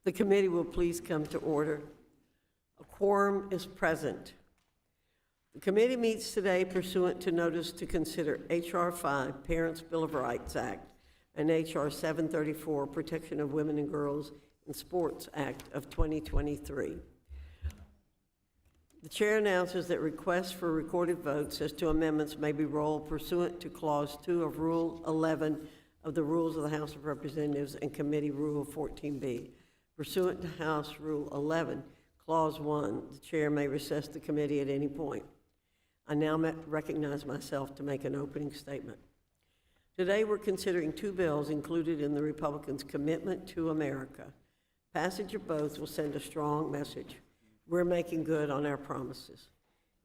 The committee will please come to order. A quorum is present. The committee meets today pursuant to notice to consider H.R. 5, Parents' Bill of Rights Act, and H.R. 734, Protection of Women and Girls in Sports Act of 2023. The chair announces that requests for recorded votes as to amendments may be rolled pursuant to Clause 2 of Rule 11 of the Rules of the House of Representatives and Committee Rule 14B. Pursuant to House Rule 11, Clause 1, the chair may recess the committee at any point. I now recognize myself to make an opening statement. Today we're considering two bills included in the Republicans' Commitment to America. Passage of both will send a strong message. We're making good on our promises.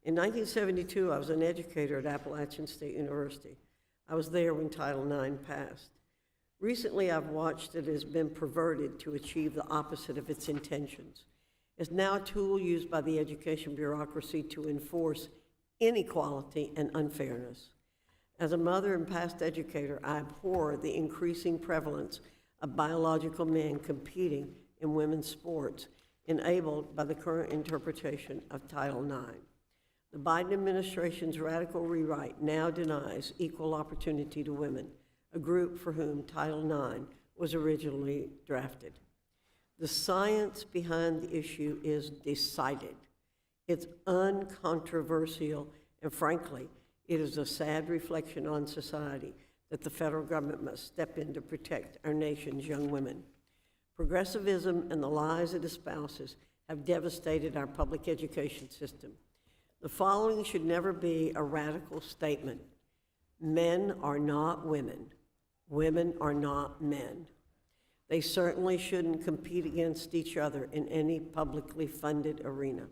In 1972, I was an educator at Appalachian State University. I was there when Title IX passed. Recently, I've watched it has been perverted to achieve the opposite of its intentions. It's now a tool used by the education bureaucracy to enforce inequality and unfairness. As a mother and past educator, I abhor the increasing prevalence of biological men competing in women's sports, enabled by the current interpretation of Title IX. The Biden administration's radical rewrite now denies equal opportunity to women, a group for whom Title IX was originally drafted. The science behind the issue is decided. It's uncontroversial, and frankly, it is a sad reflection on society that the federal government must step in to protect our nation's young women. Progressivism and the lies it espouses have devastated our public education system. The following should never be a radical statement. Men are not women. Women are not men. They certainly shouldn't compete against each other in any publicly funded arena.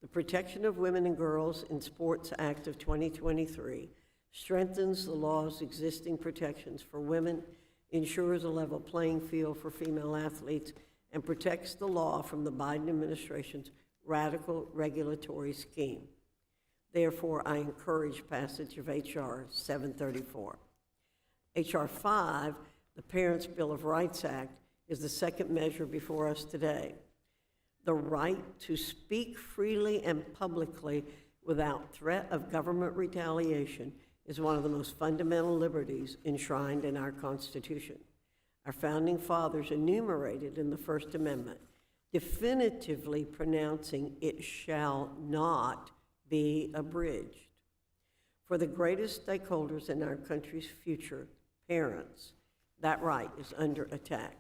The Protection of Women and Girls in Sports Act of 2023 strengthens the law's existing protections for women, ensures a level playing field for female athletes, and protects the law from the Biden administration's radical regulatory scheme. Therefore, I encourage passage of H.R. 734. H.R. 5, the Parents' Bill of Rights Act, is the second measure before us today. The right to speak freely and publicly without threat of government retaliation is one of the most fundamental liberties enshrined in our Constitution. Our founding fathers enumerated in the First Amendment, definitively pronouncing it shall not be abridged. For the greatest stakeholders in our country's future, parents, that right is under attack.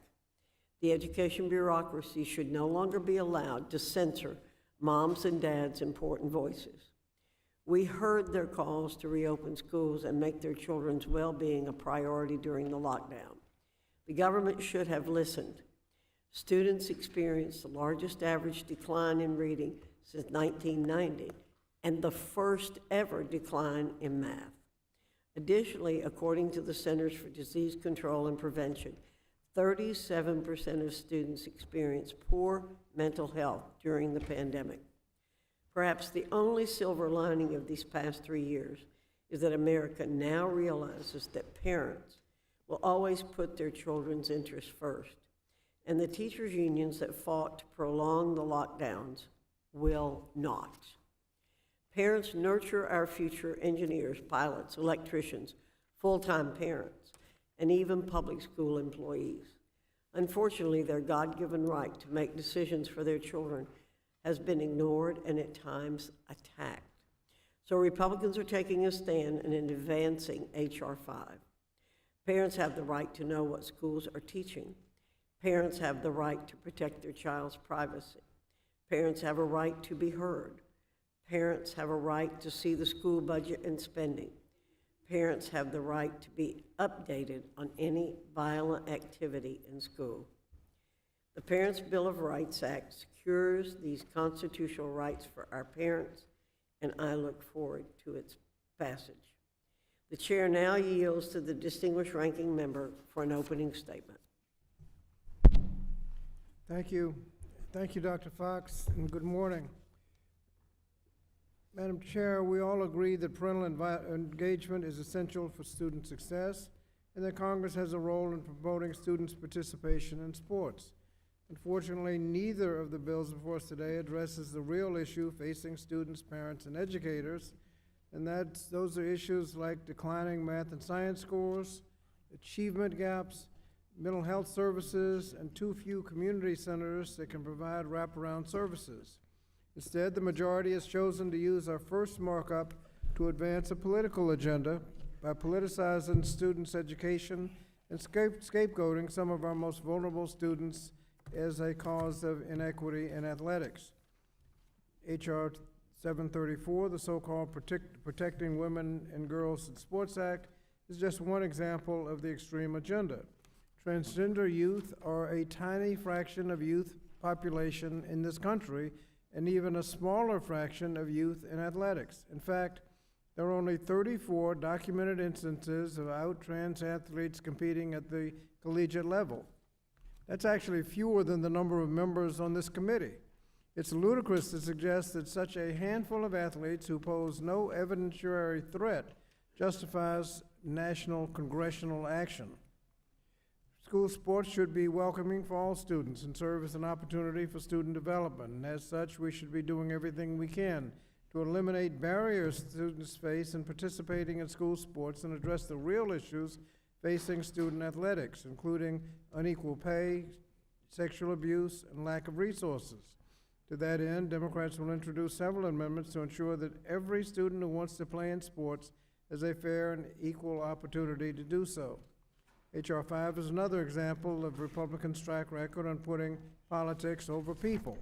The education bureaucracy should no longer be allowed to censor moms' and dads' important voices. We heard their calls to reopen schools and make their children's well-being a priority during the lockdown. The government should have listened. Students experienced the largest average decline in reading since 1990 and the first ever decline in math. Additionally, according to the Centers for Disease Control and Prevention, 37% of students experienced poor mental health during the pandemic. Perhaps the only silver lining of these past 3 years is that America now realizes that parents will always put their children's interests first, and the teachers' unions that fought to prolong the lockdowns will not. Parents nurture our future engineers, pilots, electricians, full-time parents, and even public school employees. Unfortunately, their God-given right to make decisions for their children has been ignored and at times attacked. So Republicans are taking a stand and advancing H.R. 5. Parents have the right to know what schools are teaching. Parents have the right to protect their child's privacy. Parents have a right to be heard. Parents have a right to see the school budget and spending. Parents have the right to be updated on any violent activity in school. The Parents' Bill of Rights Act secures these constitutional rights for our parents, and I look forward to its passage. The chair now yields to the distinguished ranking member for an opening statement. Thank you. Thank you, Dr. Fox, and good morning. Madam Chair, we all agree that parental engagement is essential for student success and that Congress has a role in promoting students' participation in sports. Unfortunately, neither of the bills before us today addresses the real issue facing students, parents, and educators, and those are issues like declining math and science scores, achievement gaps, mental health services, and too few community centers that can provide wraparound services. Instead, the majority has chosen to use our first markup to advance a political agenda by politicizing students' education and scapegoating some of our most vulnerable students as a cause of inequity in athletics. H.R. 734, the so-called Protecting Women and Girls in Sports Act, is just one example of the extreme agenda. Transgender youth are a tiny fraction of youth population in this country, and even a smaller fraction of youth in athletics. In fact, there are only 34 documented instances of out trans athletes competing at the collegiate level. That's actually fewer than the number of members on this committee. It's ludicrous to suggest that such a handful of athletes who pose no evidentiary threat justifies national congressional action. School sports should be welcoming for all students and serve as an opportunity for student development. And as such, we should be doing everything we can to eliminate barriers students face in participating in school sports and address the real issues facing student athletics, including unequal pay, sexual abuse, and lack of resources. To that end, Democrats will introduce several amendments to ensure that every student who wants to play in sports has a fair and equal opportunity to do so. H.R. 5 is another example of Republicans' track record on putting politics over people.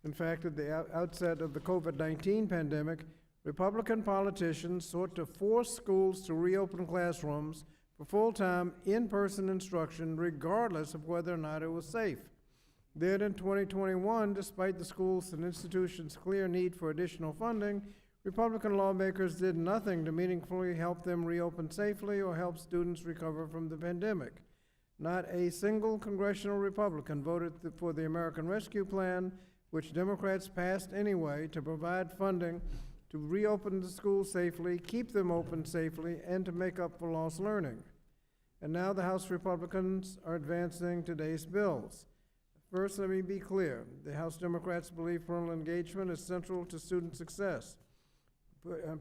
In fact, at the outset of the COVID-19 pandemic, Republican politicians sought to force schools to reopen classrooms for full-time, in-person instruction, regardless of whether or not it was safe. Then in 2021, despite the schools and institutions' clear need for additional funding, Republican lawmakers did nothing to meaningfully help them reopen safely or help students recover from the pandemic. Not a single congressional Republican voted for the American Rescue Plan, which Democrats passed anyway to provide funding to reopen the schools safely, keep them open safely, and to make up for lost learning. And now the House Republicans are advancing today's bills. First, let me be clear. The House Democrats believe parental engagement is central to student success.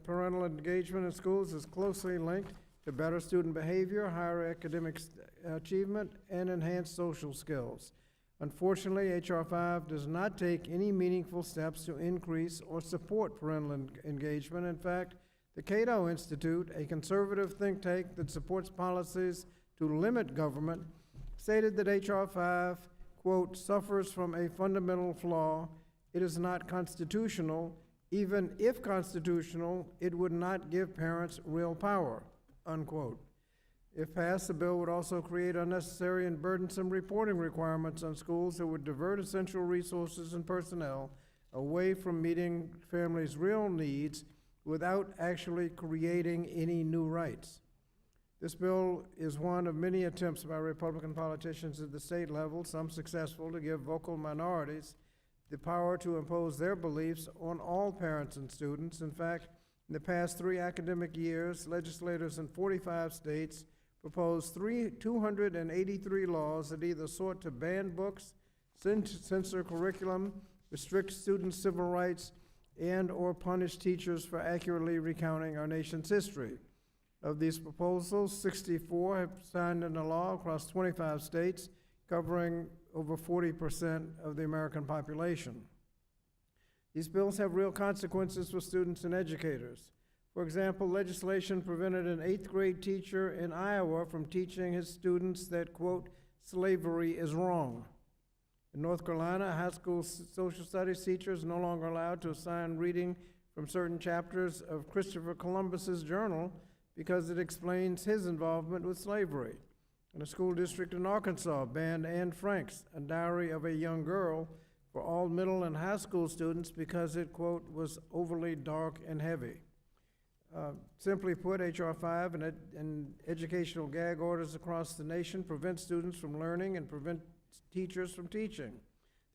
Parental engagement in schools is closely linked to better student behavior, higher academic achievement, and enhanced social skills. Unfortunately, H.R. 5 does not take any meaningful steps to increase or support parental engagement. In fact, the Cato Institute, a conservative think tank that supports policies to limit government, stated that H.R. 5, quote, suffers from a fundamental flaw. It is not constitutional. Even if constitutional, it would not give parents real power, unquote. If passed, the bill would also create unnecessary and burdensome reporting requirements on schools that would divert essential resources and personnel away from meeting families' real needs without actually creating any new rights. This bill is one of many attempts by Republican politicians at the state level, some successful, to give vocal minorities the power to impose their beliefs on all parents and students. In fact, in the past 3 academic years, legislators in 45 states proposed 283 laws that either sought to ban books, censor curriculum, restrict students' civil rights, and or punish teachers for accurately recounting our nation's history. Of these proposals, 64 have signed into law across 25 states, covering over 40% of the American population. These bills have real consequences for students and educators. For example, legislation prevented an 8th grade teacher in Iowa from teaching his students that, quote, slavery is wrong. In North Carolina, high school social studies teachers are no longer allowed to assign reading from certain chapters of Christopher Columbus's journal because it explains his involvement with slavery. And a school district in Arkansas banned Anne Frank's A Diary of a Young Girl for all middle and high school students because it, quote, was overly dark and heavy. Simply put, H.R. 5 and educational gag orders across the nation prevent students from learning and prevent teachers from teaching.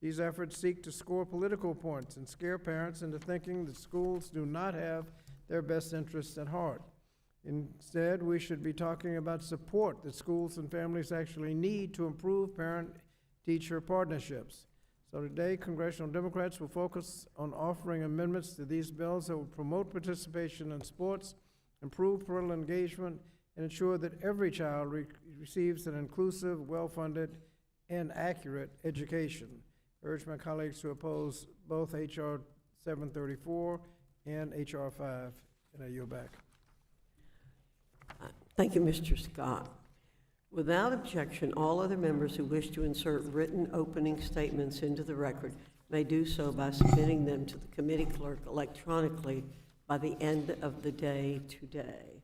These efforts seek to score political points and scare parents into thinking that schools do not have their best interests at heart. Instead, we should be talking about support that schools and families actually need to improve parent-teacher partnerships. So today, congressional Democrats will focus on offering amendments to these bills that will promote participation in sports, improve parental engagement, and ensure that every child receives an inclusive, well-funded, and accurate education. I urge my colleagues to oppose both H.R. 734 and H.R. 5, and I yield back. Thank you, Mr. Scott. Without objection, all other members who wish to insert written opening statements into the record may do so by submitting them to the committee clerk electronically by the end of the day today.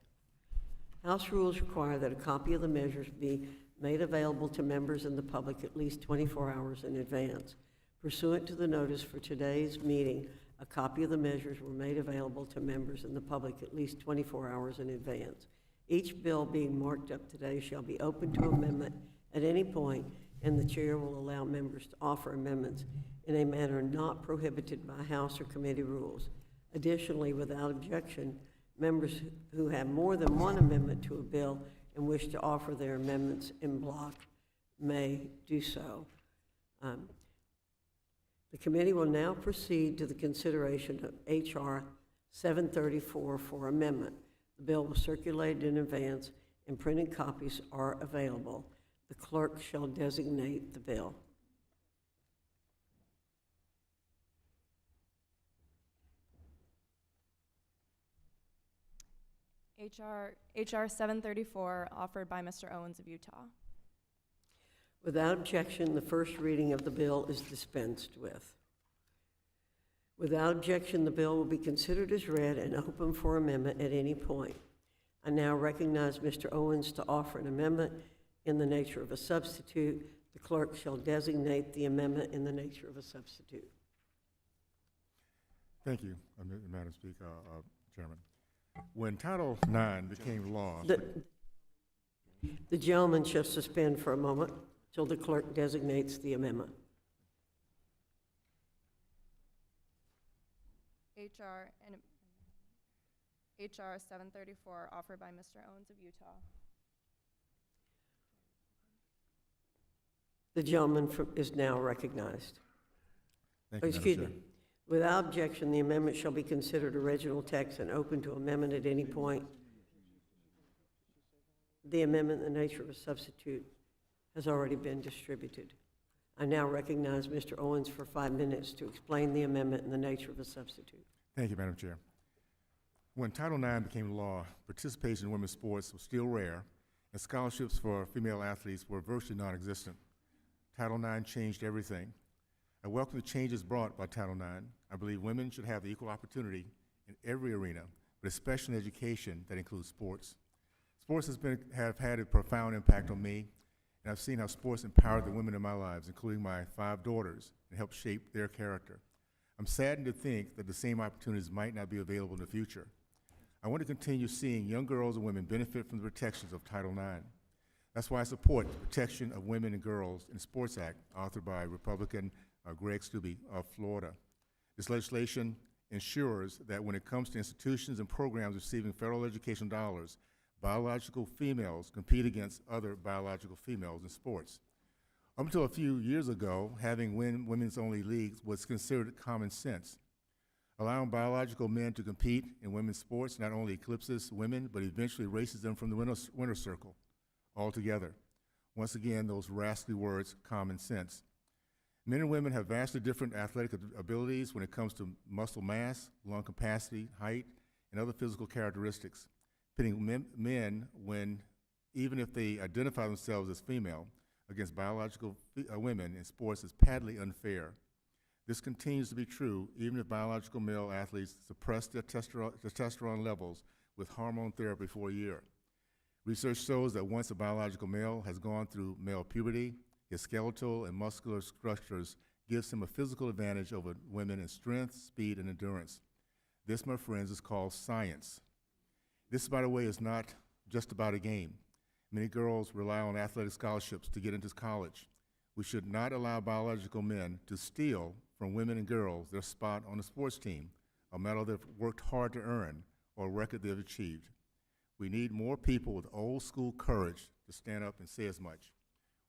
House rules require that a copy of the measures be made available to members and the public at least 24 hours in advance. Pursuant to the notice for today's meeting, a copy of the measures were made available to members and the public at least 24 hours in advance. Each bill being marked up today shall be open to amendment at any point, and the chair will allow members to offer amendments in a manner not prohibited by House or committee rules. Additionally, without objection, members who have more than one amendment to a bill and wish to offer their amendments in block may do so. The committee will now proceed to the consideration of H.R. 734 for amendment. The bill was circulated in advance and printed copies are available. The clerk shall designate the bill. HR 734, offered by Mr. Owens of Utah. Without objection, the first reading of the bill is dispensed with. Without objection, the bill will be considered as read and open for amendment at any point. I now recognize Mr. Owens to offer an amendment in the nature of a substitute. The clerk shall designate the amendment in the nature of a substitute. Thank you, Madam Speaker, Chairman. When Title IX became law, The gentleman shall suspend for a moment till the clerk designates the amendment. HR 734, offered by Mr. Owens of Utah. The gentleman is now recognized. thank you, Madam Excuse Chair. me. Without objection, the amendment shall be considered original text and open to amendment at any point. The amendment in the nature of a substitute has already been distributed. I now recognize Mr. Owens for 5 minutes to explain the amendment in the nature of a substitute. Thank you, Madam Chair. When Title IX became law, participation in women's sports was still rare, and scholarships for female athletes were virtually non-existent. Title IX changed everything. I welcome the changes brought by Title IX. I believe women should have the equal opportunity in every arena, but especially in education that includes sports. Sports have had a profound impact on me, and I've seen how sports empowered the women in my lives, including my 5 daughters, and helped shape their character. I'm saddened to think that the same opportunities might not be available in the future. I want to continue seeing young girls and women benefit from the protections of Title IX. That's why I support the Protection of Women and Girls in Sports Act, authored by Republican Greg Steube of Florida. This legislation ensures that when it comes to institutions and programs receiving federal education dollars, biological females compete against other biological females in sports. Up until a few years ago, having women's only leagues was considered common sense. Allowing biological men to compete in women's sports not only eclipses women, but eventually erases them from the winner's circle altogether. Once again, those rascally words, common sense. Men and women have vastly different athletic abilities when it comes to muscle mass, lung capacity, height, and other physical characteristics. Pitting men, when, even if they identify themselves as female, against biological women in sports is patently unfair. This continues to be true even if biological male athletes suppress their testosterone levels with hormone therapy for a year. Research shows that once a biological male has gone through male puberty, his skeletal and muscular structures gives him a physical advantage over women in strength, speed, and endurance. This, my friends, is called science. This, by the way, is not just about a game. Many girls rely on athletic scholarships to get into college. We should not allow biological men to steal from women and girls their spot on the sports team, a medal they've worked hard to earn, or a record they've achieved. We need more people with old school courage to stand up and say as much.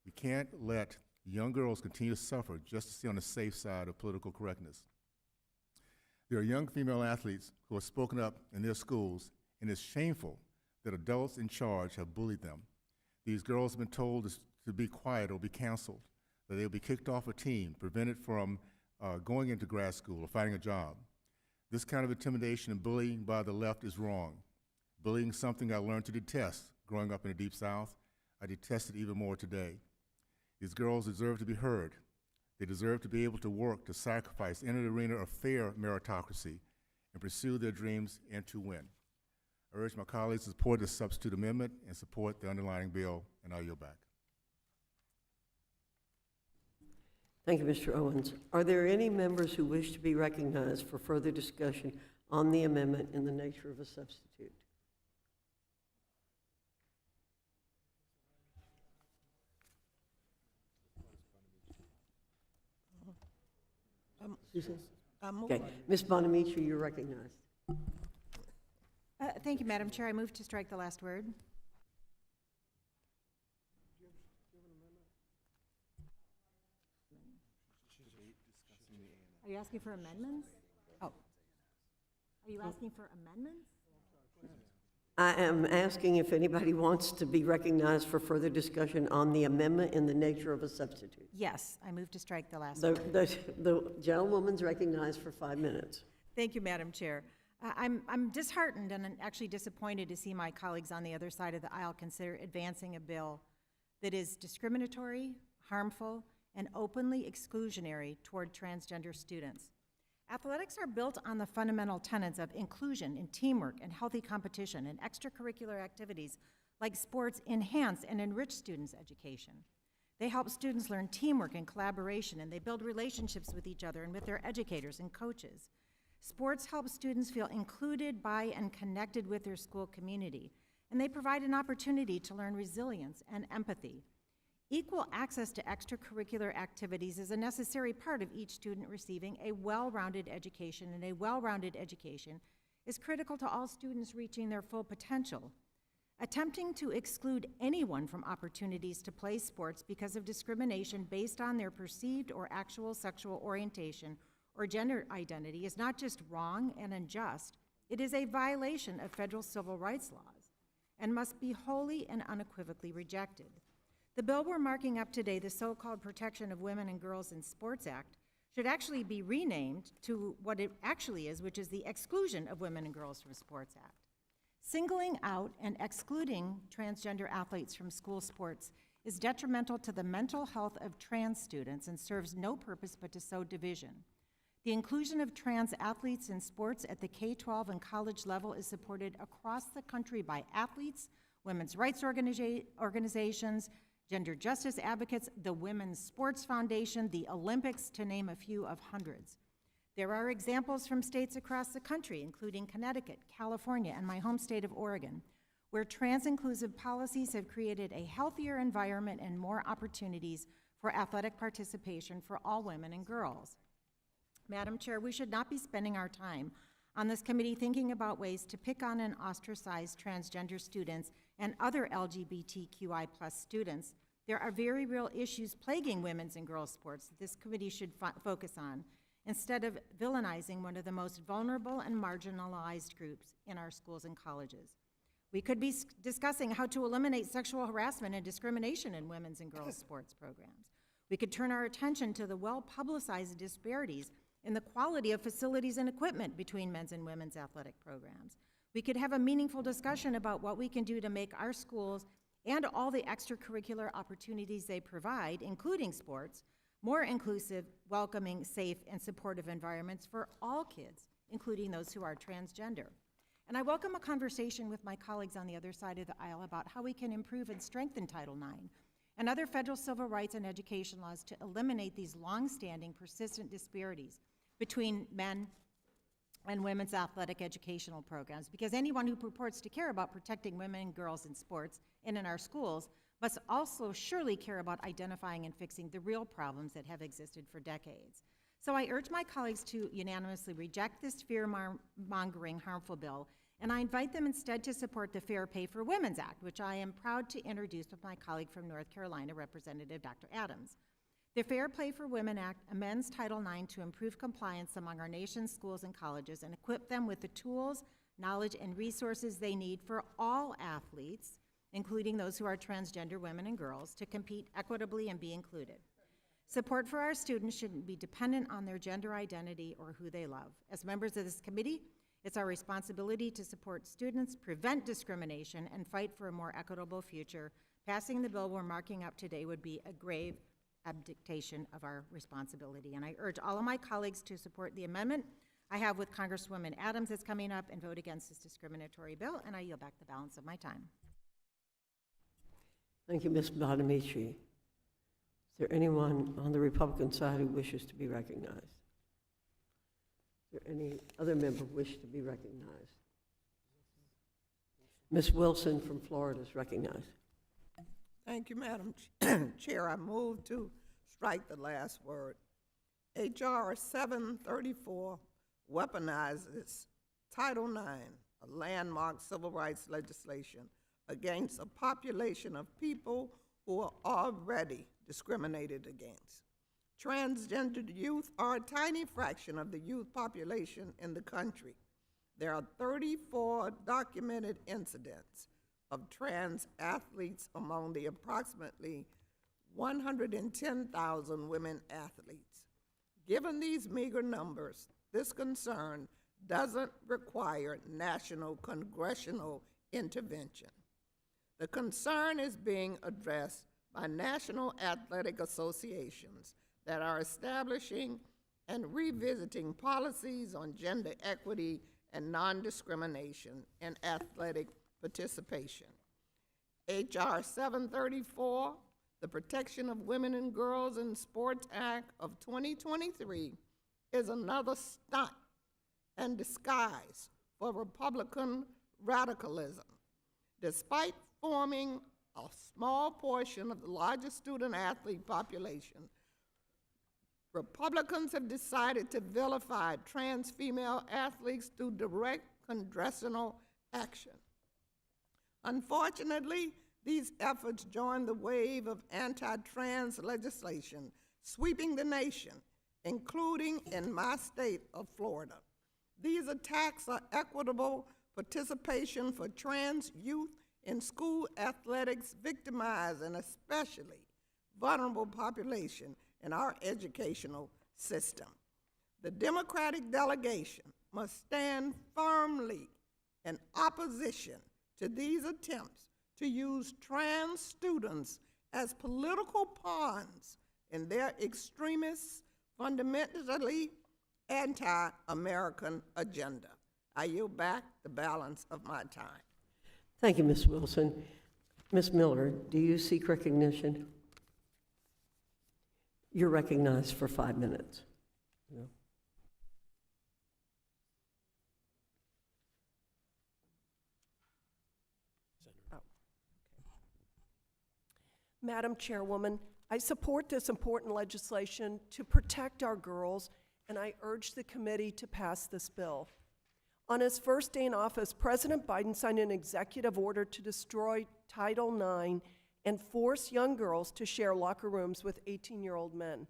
We can't let young girls continue to suffer just to stay on the safe side of political correctness. There are young female athletes who have spoken up in their schools, and it's shameful that adults in charge have bullied them. These girls have been told to be quiet or be canceled, that they'll be kicked off a team, prevented from going into grad school or finding a job. This kind of intimidation and bullying by the left is wrong. Bullying is something I learned to detest growing up in the Deep South. I detest it even more today. These girls deserve to be heard. They deserve to be able to work, to sacrifice, enter the arena of fair meritocracy, and pursue their dreams and to win. I urge my colleagues to support this substitute amendment and support the underlying bill, and I'll yield back. Thank you, Mr. Owens. Are there any members who wish to be recognized for further discussion on the amendment in the nature of a substitute? Susan? Okay, Ms. Bonamici, you're recognized. Thank you, Madam Chair. I move to strike the last word. Are you asking for amendments? Oh. Are you asking for amendments? I am asking if anybody wants to be recognized for further discussion on the amendment in the nature of a substitute. Yes, I move to strike the last The, word. the gentlewoman's recognized for 5 minutes. Thank you, Madam Chair. I'm disheartened and actually disappointed to see my colleagues on the other side of the aisle consider advancing a bill that is discriminatory, harmful, and openly exclusionary toward transgender students. Athletics are built on the fundamental tenets of inclusion and teamwork and healthy competition, and extracurricular activities like sports enhance and enrich students' education. They help students learn teamwork and collaboration, and they build relationships with each other and with their educators and coaches. Sports help students feel included by and connected with their school community, and they provide an opportunity to learn resilience and empathy. Equal access to extracurricular activities is a necessary part of each student receiving a well-rounded education, and a well-rounded education is critical to all students reaching their full potential. Attempting to exclude anyone from opportunities to play sports because of discrimination based on their perceived or actual sexual orientation or gender identity is not just wrong and unjust, it is a violation of federal civil rights laws and must be wholly and unequivocally rejected. The bill we're marking up today, the so-called Protection of Women and Girls in Sports Act, should actually be renamed to what it actually is, which is the Exclusion of Women and Girls from Sports Act. Singling out and excluding transgender athletes from school sports is detrimental to the mental health of trans students and serves no purpose but to sow division. The inclusion of trans athletes in sports at the K-12 and college level is supported across the country by athletes, women's rights organizations, gender justice advocates, the Women's Sports Foundation, the Olympics, to name a few of hundreds. There are examples from states across the country, including Connecticut, California, and my home state of Oregon, where trans-inclusive policies have created a healthier environment and more opportunities for athletic participation for all women and girls. Madam Chair, we should not be spending our time on this committee thinking about ways to pick on and ostracize transgender students and other LGBTQI+ students. There are very real issues plaguing women's and girls' sports that this committee should focus on, instead of villainizing one of the most vulnerable and marginalized groups in our schools and colleges. We could be discussing how to eliminate sexual harassment and discrimination in women's and girls' sports programs. We could turn our attention to the well-publicized disparities in the quality of facilities and equipment between men's and women's athletic programs. We could have a meaningful discussion about what we can do to make our schools and all the extracurricular opportunities they provide, including sports, more inclusive, welcoming, safe, and supportive environments for all kids, including those who are transgender. And I welcome a conversation with my colleagues on the other side of the aisle about how we can improve and strengthen Title IX and other federal civil rights and education laws to eliminate these long-standing, persistent disparities between men and women's athletic educational programs, because anyone who purports to care about protecting women and girls in sports and in our schools must also surely care about identifying and fixing the real problems that have existed for decades. So I urge my colleagues to unanimously reject this fear-mongering, harmful bill And I invite them instead to support the Fair Pay for Women's Act, which I am proud to introduce with my colleague from North Carolina, Representative Dr. Adams. The Fair Pay for Women Act amends Title IX to improve compliance among our nation's schools and colleges and equip them with the tools, knowledge, and resources they need for all athletes, including those who are transgender women and girls, to compete equitably and be included. Support for our students shouldn't be dependent on their gender identity or who they love. As members of this committee, it's our responsibility to support students, prevent discrimination, and fight for a more equitable future. Passing the bill we're marking up today would be a grave abdication of our responsibility. And I urge all of my colleagues to support the amendment I have with Congresswoman Adams that's coming up and vote against this discriminatory bill, and I yield back the balance of my time. Thank you, Ms. Bonamici. Is there anyone on the Republican side who wishes to be recognized? Is there any other member wish to be recognized? Ms. Wilson from Florida is recognized. Thank you, Madam Chair. I move to strike the last word. H.R. 734 weaponizes Title IX, a landmark civil rights legislation, against a population of people who are already discriminated against. Transgendered youth are a tiny fraction of the youth population in the country. There are 34 documented incidents of trans athletes among the approximately 110,000 women athletes. Given these meager numbers, this concern doesn't require national congressional intervention. The concern is being addressed by national athletic associations that are establishing and revisiting policies on gender equity and non-discrimination in athletic participation. H.R. 734, the Protection of Women and Girls in Sports Act of 2023, is another stunt and disguise for Republican radicalism. Despite forming a small portion of the largest student athlete population, Republicans have decided to vilify trans female athletes through direct congressional action. Unfortunately, these efforts join the wave of anti-trans legislation sweeping the nation, including in my state of Florida. These attacks are equitable participation for trans youth in school athletics, victimized and especially vulnerable population in our educational system. The Democratic delegation must stand firmly in opposition to these attempts to use trans students as political pawns in their extremist, fundamentally anti-American agenda. I yield back the balance of my time. Thank you, Ms. Wilson. Ms. Miller, do you seek recognition? You're recognized for 5 minutes. Yeah. Madam Chairwoman, I support this important legislation to protect our girls, and I urge the committee to pass this bill. On his first day in office, President Biden signed an executive order to destroy Title IX and force young girls to share locker rooms with 18-year-old men.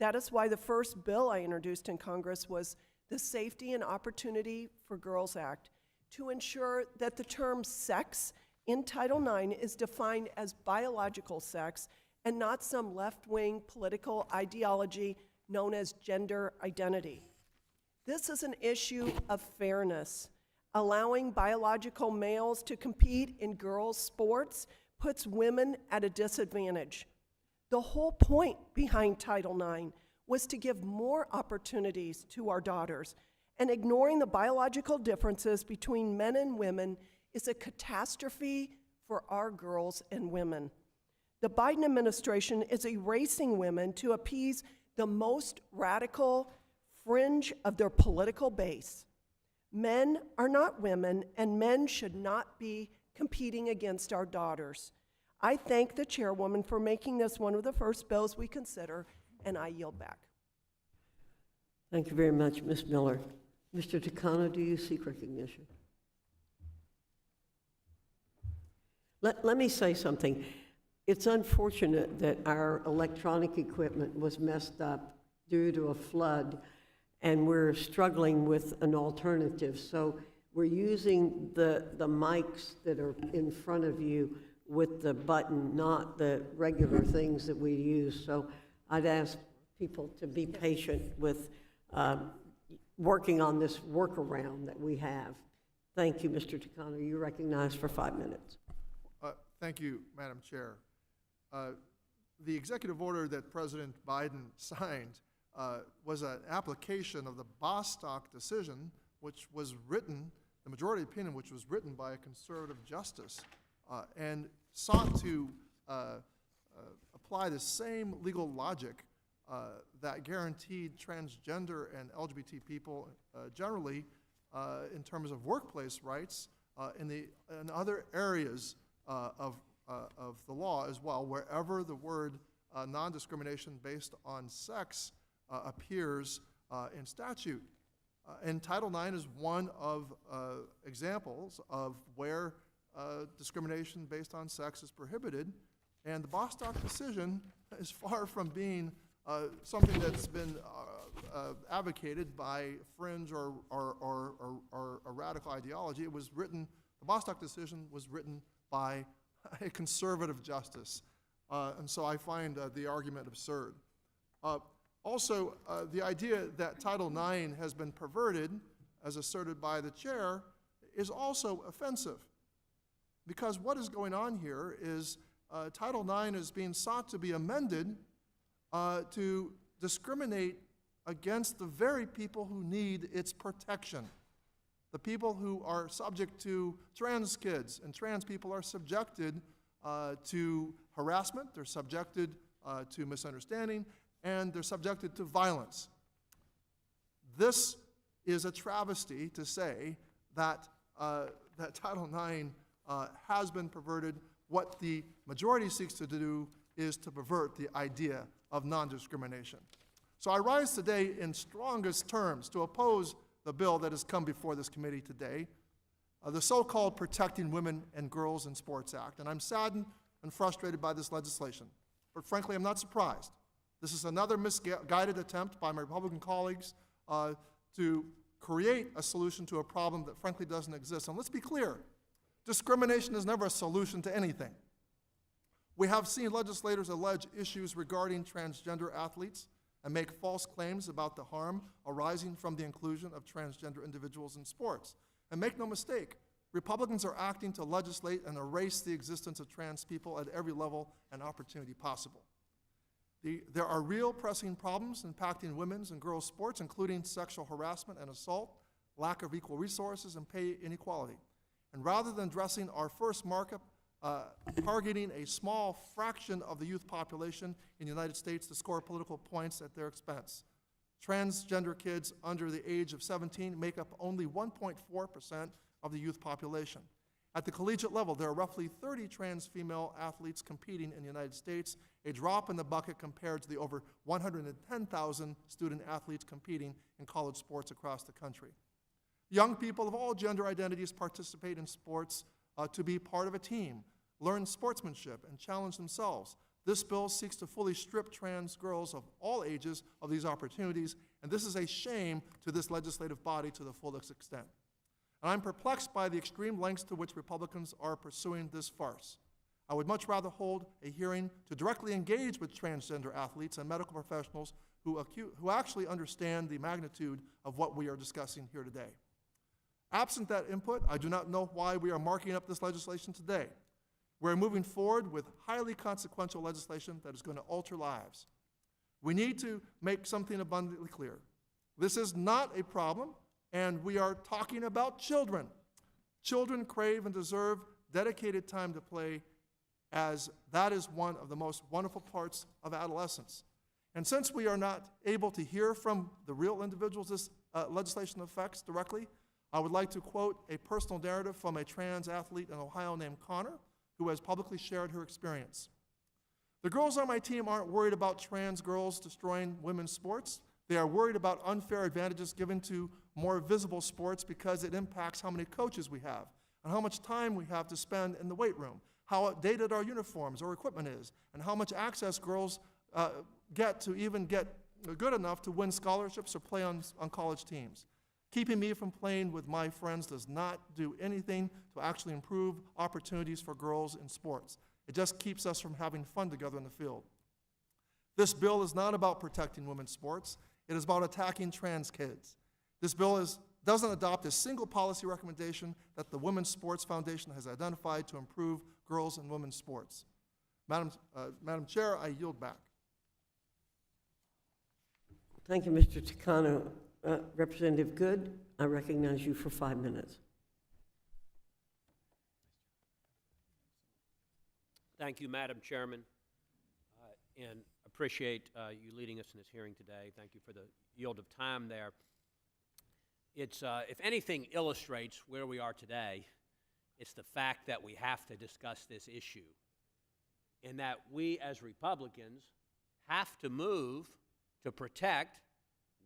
That is why the first bill I introduced in Congress was the Safety and Opportunity for Girls Act, to ensure that the term sex in Title IX is defined as biological sex and not some left-wing political ideology known as gender identity. This is an issue of fairness. Allowing biological males to compete in girls' sports puts women at a disadvantage. The whole point behind Title IX was to give more opportunities to our daughters, and ignoring the biological differences between men and women is a catastrophe for our girls and women. The Biden administration is erasing women to appease the most radical fringe of their political base. Men are not women, and men should not be competing against our daughters. I thank the chairwoman for making this one of the first bills we consider, and I yield back. Thank you very much, Ms. Miller. Mr. Takano, do you seek recognition? Let me say something. It's unfortunate that our electronic equipment was messed up due to a flood, and we're struggling with an alternative. So we're using the mics that are in front of you with the button, not the regular things that we use. So I'd ask people to be patient with working on this workaround that we have. Thank you, Mr. Takano. You're recognized for 5 minutes. Thank you, Madam Chair. The executive order that President Biden signed was an application of the Bostock decision, which was written, the majority opinion, which was written by a conservative justice, and sought to apply the same legal logic that guaranteed transgender and LGBT people generally in terms of workplace rights in other areas of the law as well, wherever the word non-discrimination based on sex appears in statute. And Title IX is one of examples of where discrimination based on sex is prohibited, and the Bostock decision is far from being something that's been advocated by fringe or a radical ideology. It was written, the Bostock decision was written by a conservative justice. And so I find the argument absurd. Also, the idea that Title IX has been perverted, as asserted by the chair, is also offensive. Because what is going on here is Title IX is being sought to be amended to discriminate against the very people who need its protection. The people who are subject to trans kids, and trans people are subjected to harassment, they're subjected to misunderstanding, and they're subjected to violence. This is a travesty to say that, that Title IX has been perverted. What the majority seeks to do is to pervert the idea of non-discrimination. So I rise today in strongest terms to oppose the bill that has come before this committee today, the so-called Protecting Women and Girls in Sports Act. And I'm saddened and frustrated by this legislation. But frankly, I'm not surprised. This is another misguided attempt by my Republican colleagues to create a solution to a problem that frankly doesn't exist. And let's be clear, discrimination is never a solution to anything. We have seen legislators allege issues regarding transgender athletes and make false claims about the harm arising from the inclusion of transgender individuals in sports. And make no mistake, Republicans are acting to legislate and erase the existence of trans people at every level and opportunity possible. There are real pressing problems impacting women's and girls' sports, including sexual harassment and assault, lack of equal resources, and pay inequality. And rather than addressing our first markup, targeting a small fraction of the youth population in the United States to score political points at their expense, transgender kids under the age of 17 make up only 1.4% of the youth population. At the collegiate level, there are roughly 30 trans female athletes competing in the United States, a drop in the bucket compared to the over 110,000 student athletes competing in college sports across the country. Young people of all gender identities participate in sports to be part of a team, learn sportsmanship, and challenge themselves. This bill seeks to fully strip trans girls of all ages of these opportunities, and this is a shame to this legislative body to the fullest extent. And I'm perplexed by the extreme lengths to which Republicans are pursuing this farce. I would much rather hold a hearing to directly engage with transgender athletes and medical professionals who actually understand the magnitude of what we are discussing here today. Absent that input, I do not know why we are marking up this legislation today. We're moving forward with highly consequential legislation that is going to alter lives. We need to make something abundantly clear. This is not a problem, and we are talking about children. Children crave and deserve dedicated time to play, as that is one of the most wonderful parts of adolescence. And since we are not able to hear from the real individuals this legislation affects directly, I would like to quote a personal narrative from a trans athlete in Ohio named Connor, who has publicly shared her experience. The girls on my team aren't worried about trans girls destroying women's sports. They are worried about unfair advantages given to more visible sports because it impacts how many coaches we have and how much time we have to spend in the weight room, how outdated our uniforms or equipment is, and how much access girls get to even get good enough to win scholarships or play on college teams. Keeping me from playing with my friends does not do anything to actually improve opportunities for girls in sports. It just keeps us from having fun together in the field. This bill is not about protecting women's sports. It is about attacking trans kids. This bill doesn't adopt a single policy recommendation that the Women's Sports Foundation has identified to improve girls and women's sports. Madam Chair, I yield back. Thank you, Mr. Takano. Representative Good, I recognize you for 5 minutes. Thank you, Madam Chairman, and appreciate you leading us in this hearing today. Thank you for the yield of time there. It's, if anything illustrates where we are today, it's the fact that we have to discuss this issue, and that we as Republicans have to move to protect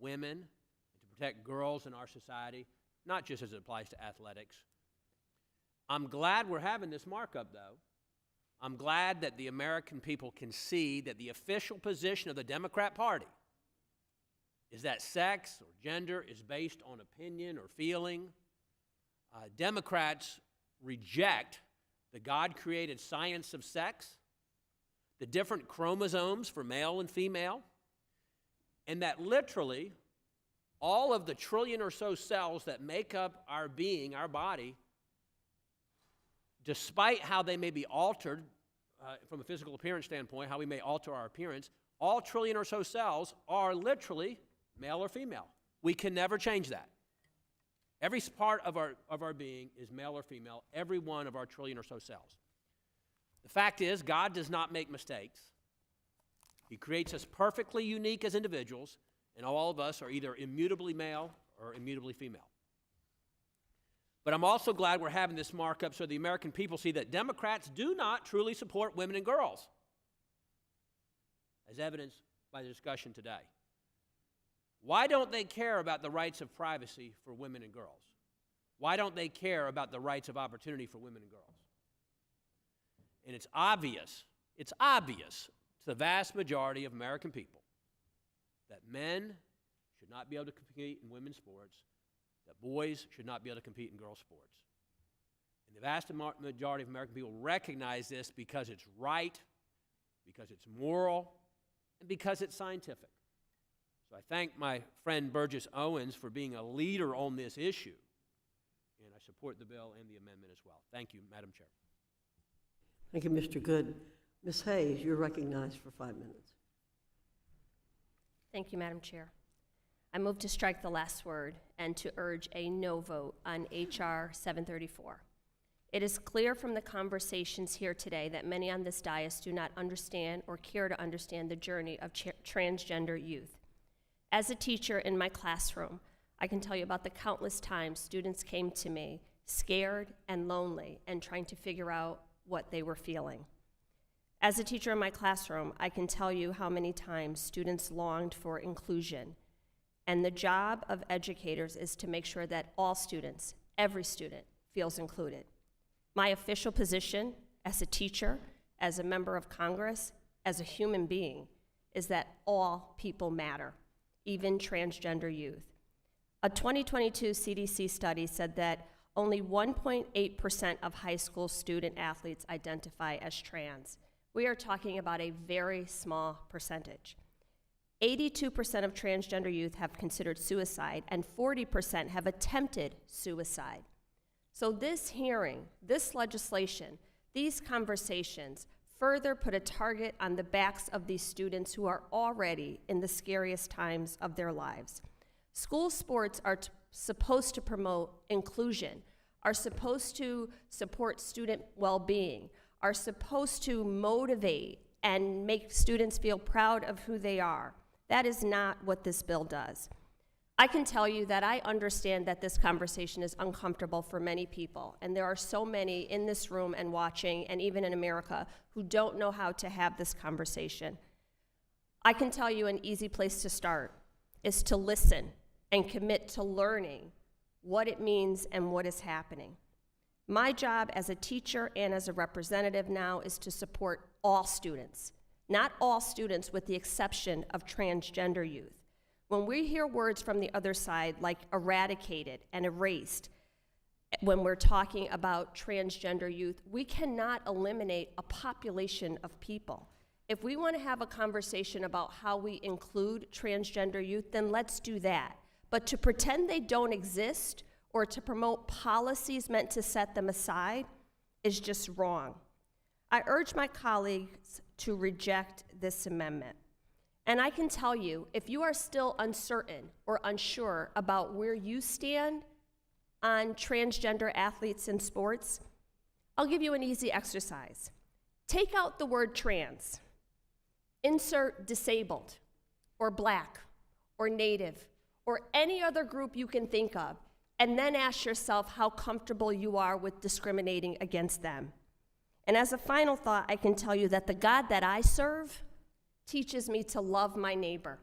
women, and to protect girls in our society, not just as it applies to athletics. I'm glad we're having this markup, though. I'm glad that the American people can see that the official position of the Democrat Party is that sex or gender is based on opinion or feeling. Democrats reject the God-created science of sex, the different chromosomes for male and female, and that literally all of the trillion or so cells that make up our being, our body, despite how they may be altered from a physical appearance standpoint, how we may alter our appearance, all trillion or so cells are literally male or female. We can never change that. Every part of our being is male or female, every one of our trillion or so cells. The fact is, God does not make mistakes. He creates us perfectly unique as individuals, and all of us are either immutably male or immutably female. But I'm also glad we're having this markup so the American people see that Democrats do not truly support women and girls, as evidenced by the discussion today. Why don't they care about the rights of privacy for women and girls? Why don't they care about the rights of opportunity for women and girls? And it's obvious to the vast majority of American people that men should not be able to compete in women's sports, that boys should not be able to compete in girls' sports. And the vast majority of American people recognize this because it's right, because it's moral, and because it's scientific. So I thank my friend Burgess Owens for being a leader on this issue, and I support the bill and the amendment as well. Thank you, Madam Chair. Thank you, Mr. Good. Ms. Hayes, you're recognized for 5 minutes. Thank you, Madam Chair. I move to strike the last word and to urge a no vote on H.R. 734. It is clear from the conversations here today that many on this dais do not understand or care to understand the journey of transgender youth. As a teacher in my classroom, I can tell you about the countless times students came to me scared and lonely and trying to figure out what they were feeling. As a teacher in my classroom, I can tell you how many times students longed for inclusion. And the job of educators is to make sure that all students, every student, feels included. My official position as a teacher, as a member of Congress, as a human being, is that all people matter, even transgender youth. A 2022 CDC study said that only 1.8% of high school student athletes identify as trans. We are talking about a very small percentage. 82% of transgender youth have considered suicide, and 40% have attempted suicide. So this hearing, this legislation, these conversations further put a target on the backs of these students who are already in the scariest times of their lives. School sports are supposed to promote inclusion, are supposed to support student well-being, are supposed to motivate and make students feel proud of who they are. That is not what this bill does. I can tell you that I understand that this conversation is uncomfortable for many people, and there are so many in this room and watching, and even in America, who don't know how to have this conversation. I can tell you an easy place to start is to listen and commit to learning what it means and what is happening. My job as a teacher and as a representative now is to support all students, not all students with the exception of transgender youth. When we hear words from the other side like eradicated and erased, when we're talking about transgender youth, we cannot eliminate a population of people. If we want to have a conversation about how we include transgender youth, then let's do that. But to pretend they don't exist or to promote policies meant to set them aside is just wrong. I urge my colleagues to reject this amendment. And I can tell you, if you are still uncertain or unsure about where you stand on transgender athletes in sports, I'll give you an easy exercise. Take out the word trans. Insert disabled, or black, or native, or any other group you can think of, and then ask yourself how comfortable you are with discriminating against them. And as a final thought, I can tell you that the God that I serve teaches me to love my neighbor,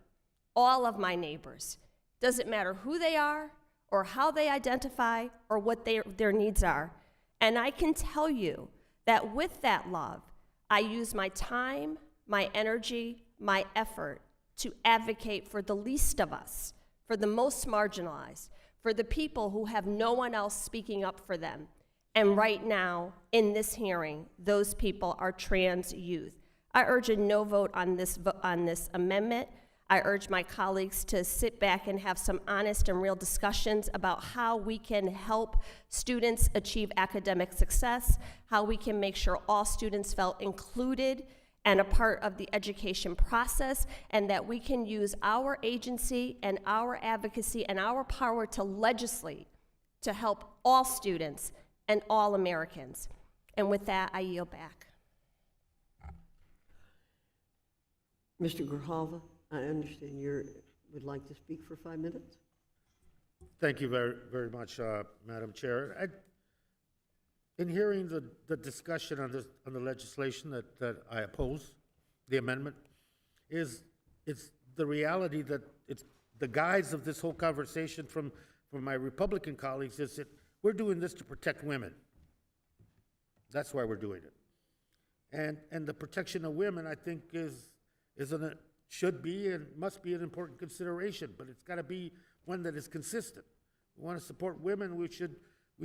all of my neighbors. Doesn't matter who they are, or how they identify, or what their needs are. And I can tell you that with that love, I use my time, my energy, my effort to advocate for the least of us, for the most marginalized, for the people who have no one else speaking up for them. And right now, in this hearing, those people are trans youth. I urge a no vote on this amendment. I urge my colleagues to sit back and have some honest and real discussions about how we can help students achieve academic success, how we can make sure all students felt included and a part of the education process, and that we can use our agency and our advocacy and our power to legislate to help all students and all Americans. And with that, I yield back. Mr. Grijalva, I understand you would like to speak for 5 minutes? Thank you very, very much, Madam Chair. In hearing the discussion on the legislation that I oppose, the amendment, it's the reality that it's the guise of this whole conversation from my Republican colleagues is that we're doing this to protect women. That's why we're doing it. And the protection of women, I think, should be and must be an important consideration, but it's got to be one that is consistent. We want to support women, we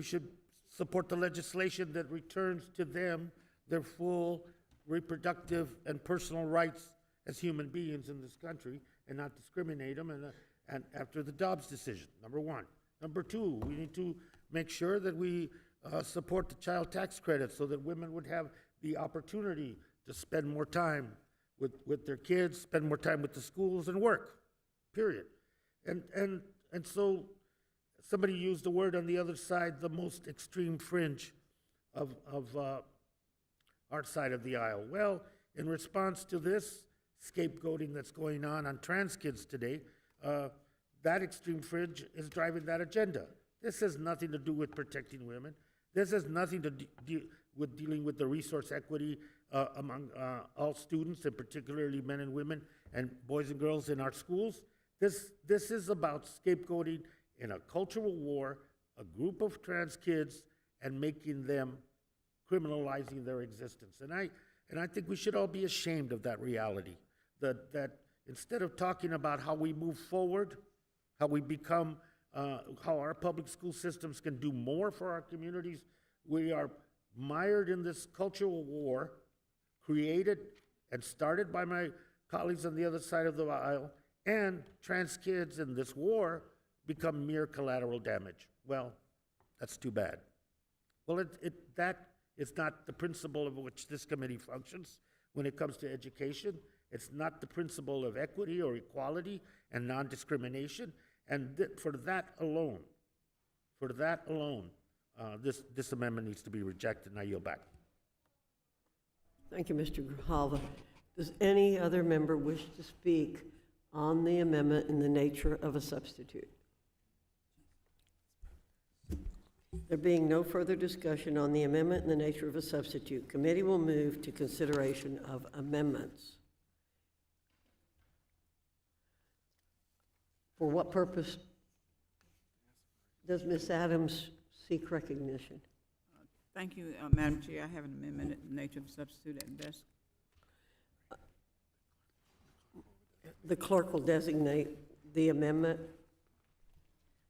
should support the legislation that returns to them their full reproductive and personal rights as human beings in this country and not discriminate them and after the Dobbs decision, number one. Number two, we need to make sure that we support the child tax credit so that women would have the opportunity to spend more time with their kids, spend more time with the schools and work, period. And so somebody used the word on the other side, the most extreme fringe of our side of the aisle. Well, in response to this scapegoating that's going on trans kids today, that extreme fringe is driving that agenda. This has nothing to do with protecting women. This has nothing to do with dealing with the resource equity among all students, and particularly men and women and boys and girls in our schools. This is about scapegoating in a cultural war, a group of trans kids, and making them, criminalizing their existence. And I think we should all be ashamed of that reality, that instead of talking about how we move forward, how we become, how our public school systems can do more for our communities, we are mired in this cultural war created and started by my colleagues on the other side of the aisle, and trans kids in this war become mere collateral damage. Well, that's too bad. Well, that is not the principle of which this committee functions when it comes to education. It's not the principle of equity or equality and non-discrimination. And for that alone, this amendment needs to be rejected, and I yield back. Thank you, Mr. Grijalva. Does any other member wish to speak on the amendment in the nature of a substitute? There being no further discussion on the amendment in the nature of a substitute, committee will move to consideration of amendments. For what purpose does Ms. Adams seek recognition? Thank you, Madam Chair. I have an amendment in the nature of a substitute at best. The clerk will designate the amendment.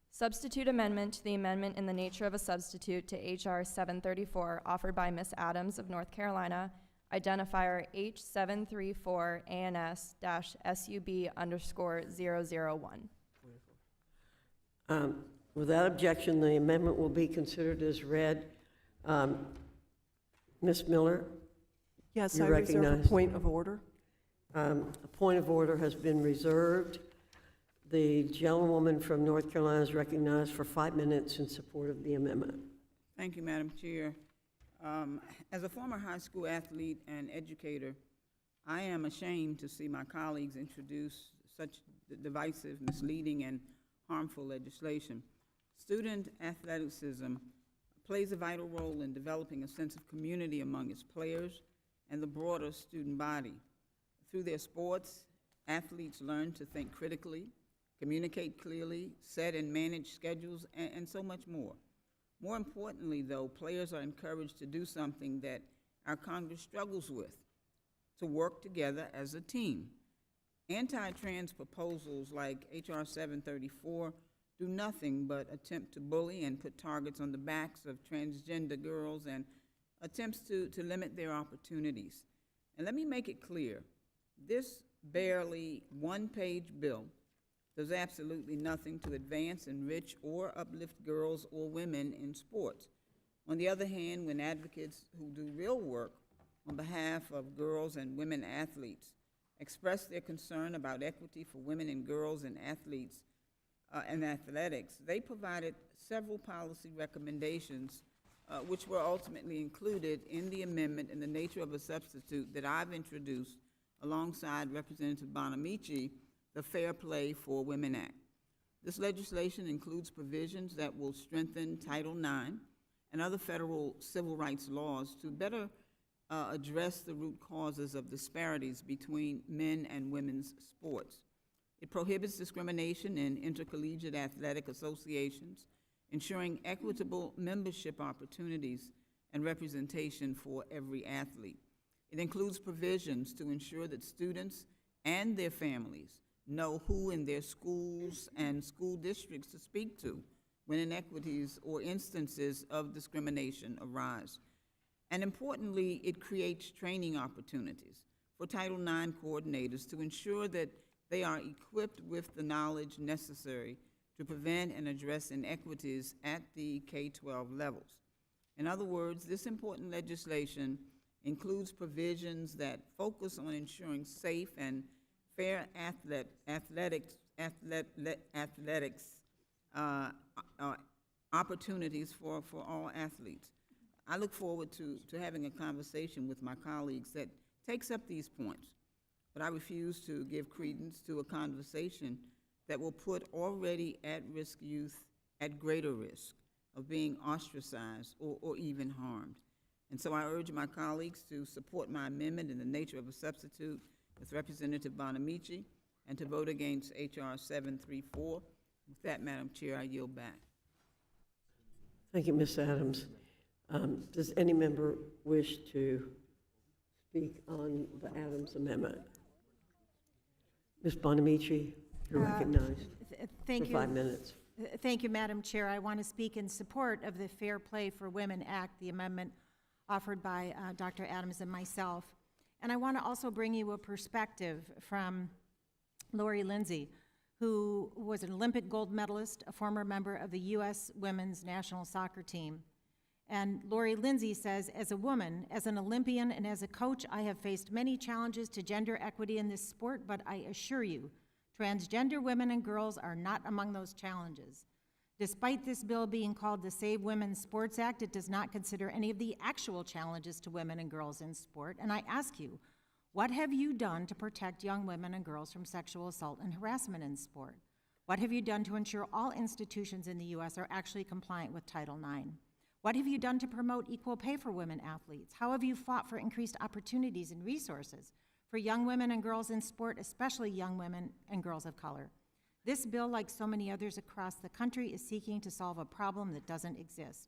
Substitute amendment to the amendment in the nature of a substitute to H.R. 734, offered by Ms. Adams of North Carolina, identifier H734 ANS-SUB_001. Without objection, the amendment will be considered as read. Ms. Miller? Yes, You're I reserve a recognized. point of order. A point of order has been reserved. The gentlewoman from North Carolina is recognized for 5 minutes in support of the amendment. Thank you, Madam Chair. As a former high school athlete and educator, I am ashamed to see my colleagues introduce such divisive, misleading, and harmful legislation. Student athleticism plays a vital role in developing a sense of community among its players and the broader student body. Through their sports, athletes learn to think critically, communicate clearly, set and manage schedules, and so much more. More importantly, though, players are encouraged to do something that our Congress struggles with, to work together as a team. Anti-trans proposals like H.R. 734 do nothing but attempt to bully and put targets on the backs of transgender girls and attempts to limit their opportunities. And let me make it clear, this barely one-page bill does absolutely nothing to advance, enrich, or uplift girls or women in sports. On the other hand, when advocates who do real work on behalf of girls and women athletes express their concern about equity for women and girls and athletes and athletics, they provided several policy recommendations which were ultimately included in the amendment in the nature of a substitute that I've introduced alongside Representative Bonamici, the Fair Play for Women Act. This legislation includes provisions that will strengthen Title IX and other federal civil rights laws to better address the root causes of disparities between men and women's sports. It prohibits discrimination in intercollegiate athletic associations, ensuring equitable membership opportunities and representation for every athlete. It includes provisions to ensure that students and their families know who in their schools and school districts to speak to when inequities or instances of discrimination arise. And importantly, it creates training opportunities for Title IX coordinators to ensure that they are equipped with the knowledge necessary to prevent and address inequities at the K-12 levels. In other words, this important legislation includes provisions that focus on ensuring safe and fair athletics opportunities for all athletes. I look forward to having a conversation with my colleagues that takes up these points, but I refuse to give credence to a conversation that will put already at-risk youth at greater risk of being ostracized or even harmed. And so I urge my colleagues to support my amendment in the nature of a substitute with Representative Bonamici and to vote against H.R. 734. With that, Madam Chair, I yield back. Thank you, Ms. Adams. Does any member wish to speak on the Adams amendment? Ms. Bonamici, you're recognized Thank for you. 5 minutes. Thank you, Madam Chair. I want to speak in support of the Fair Play for Women Act, the amendment offered by Dr. Adams and myself. And I want to also bring you a perspective from Lori Lindsay, who was an Olympic gold medalist, a former member of the U.S. women's national soccer team. And Lori Lindsay says, as a woman, as an Olympian, and as a coach, I have faced many challenges to gender equity in this sport, but I assure you, transgender women and girls are not among those challenges. Despite this bill being called the Save Women's Sports Act, it does not consider any of the actual challenges to women and girls in sport. And I ask you, what have you done to protect young women and girls from sexual assault and harassment in sport? What have you done to ensure all institutions in the U.S. are actually compliant with Title IX? What have you done to promote equal pay for women athletes? How have you fought for increased opportunities and resources for young women and girls in sport, especially young women and girls of color? This bill, like so many others across the country, is seeking to solve a problem that doesn't exist.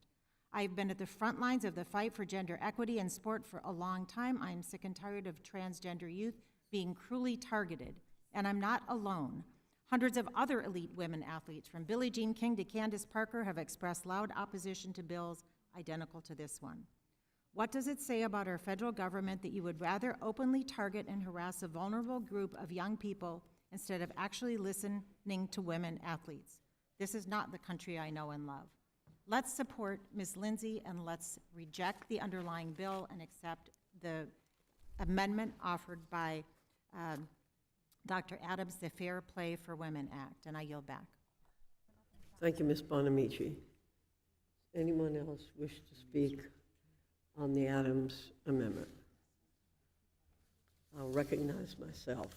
I've been at the front lines of the fight for gender equity in sport for a long time. I am sick and tired of transgender youth being cruelly targeted, and I'm not alone. Hundreds of other elite women athletes, from Billie Jean King to Candace Parker, have expressed loud opposition to bills identical to this one. What does it say about our federal government that you would rather openly target and harass a vulnerable group of young people instead of actually listening to women athletes? This is not the country I know and love. Let's support Ms. Lindsay, and let's reject the underlying bill and accept the amendment offered by Dr. Adams, the Fair Play for Women Act, and I yield back. Thank you, Ms. Bonamici. Anyone else wish to speak on the Adams amendment? I'll recognize myself.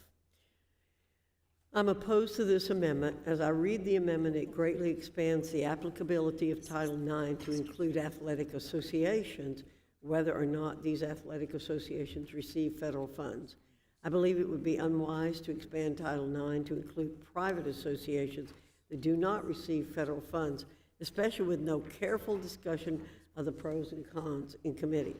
I'm opposed to this amendment. As I read the amendment, it greatly expands the applicability of Title IX to include athletic associations, whether or not these athletic associations receive federal funds. I believe it would be unwise to expand Title IX to include private associations that do not receive federal funds, especially with no careful discussion of the pros and cons in committee.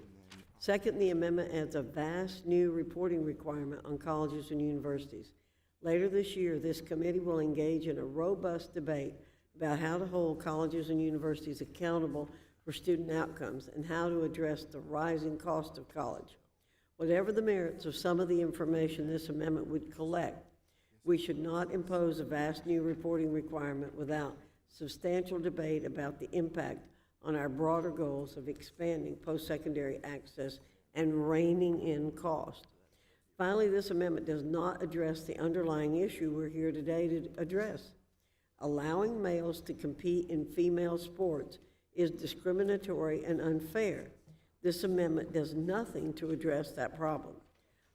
Second, the amendment adds a vast new reporting requirement on colleges and universities. Later this year, this committee will engage in a robust debate about how to hold colleges and universities accountable for student outcomes and how to address the rising cost of college. Whatever the merits of some of the information this amendment would collect, we should not impose a vast new reporting requirement without substantial debate about the impact on our broader goals of expanding post-secondary access and reining in cost. Finally, this amendment does not address the underlying issue we're here today to address. Allowing males to compete in female sports is discriminatory and unfair. This amendment does nothing to address that problem.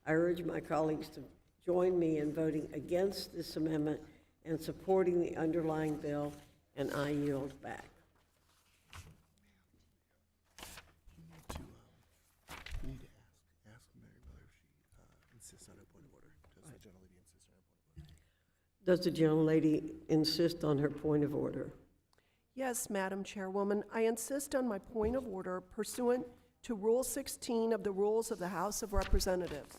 I urge my colleagues to join me in voting against this amendment and supporting the underlying bill, and I yield back. You need to ask Mary Miller if she insists on a point of order. Does the gentlelady insist on a point of order? Does the gentlelady insist on her point of order? Yes, Madam Chairwoman, I insist on my point of order pursuant to Rule 16 of the Rules of the House of Representatives.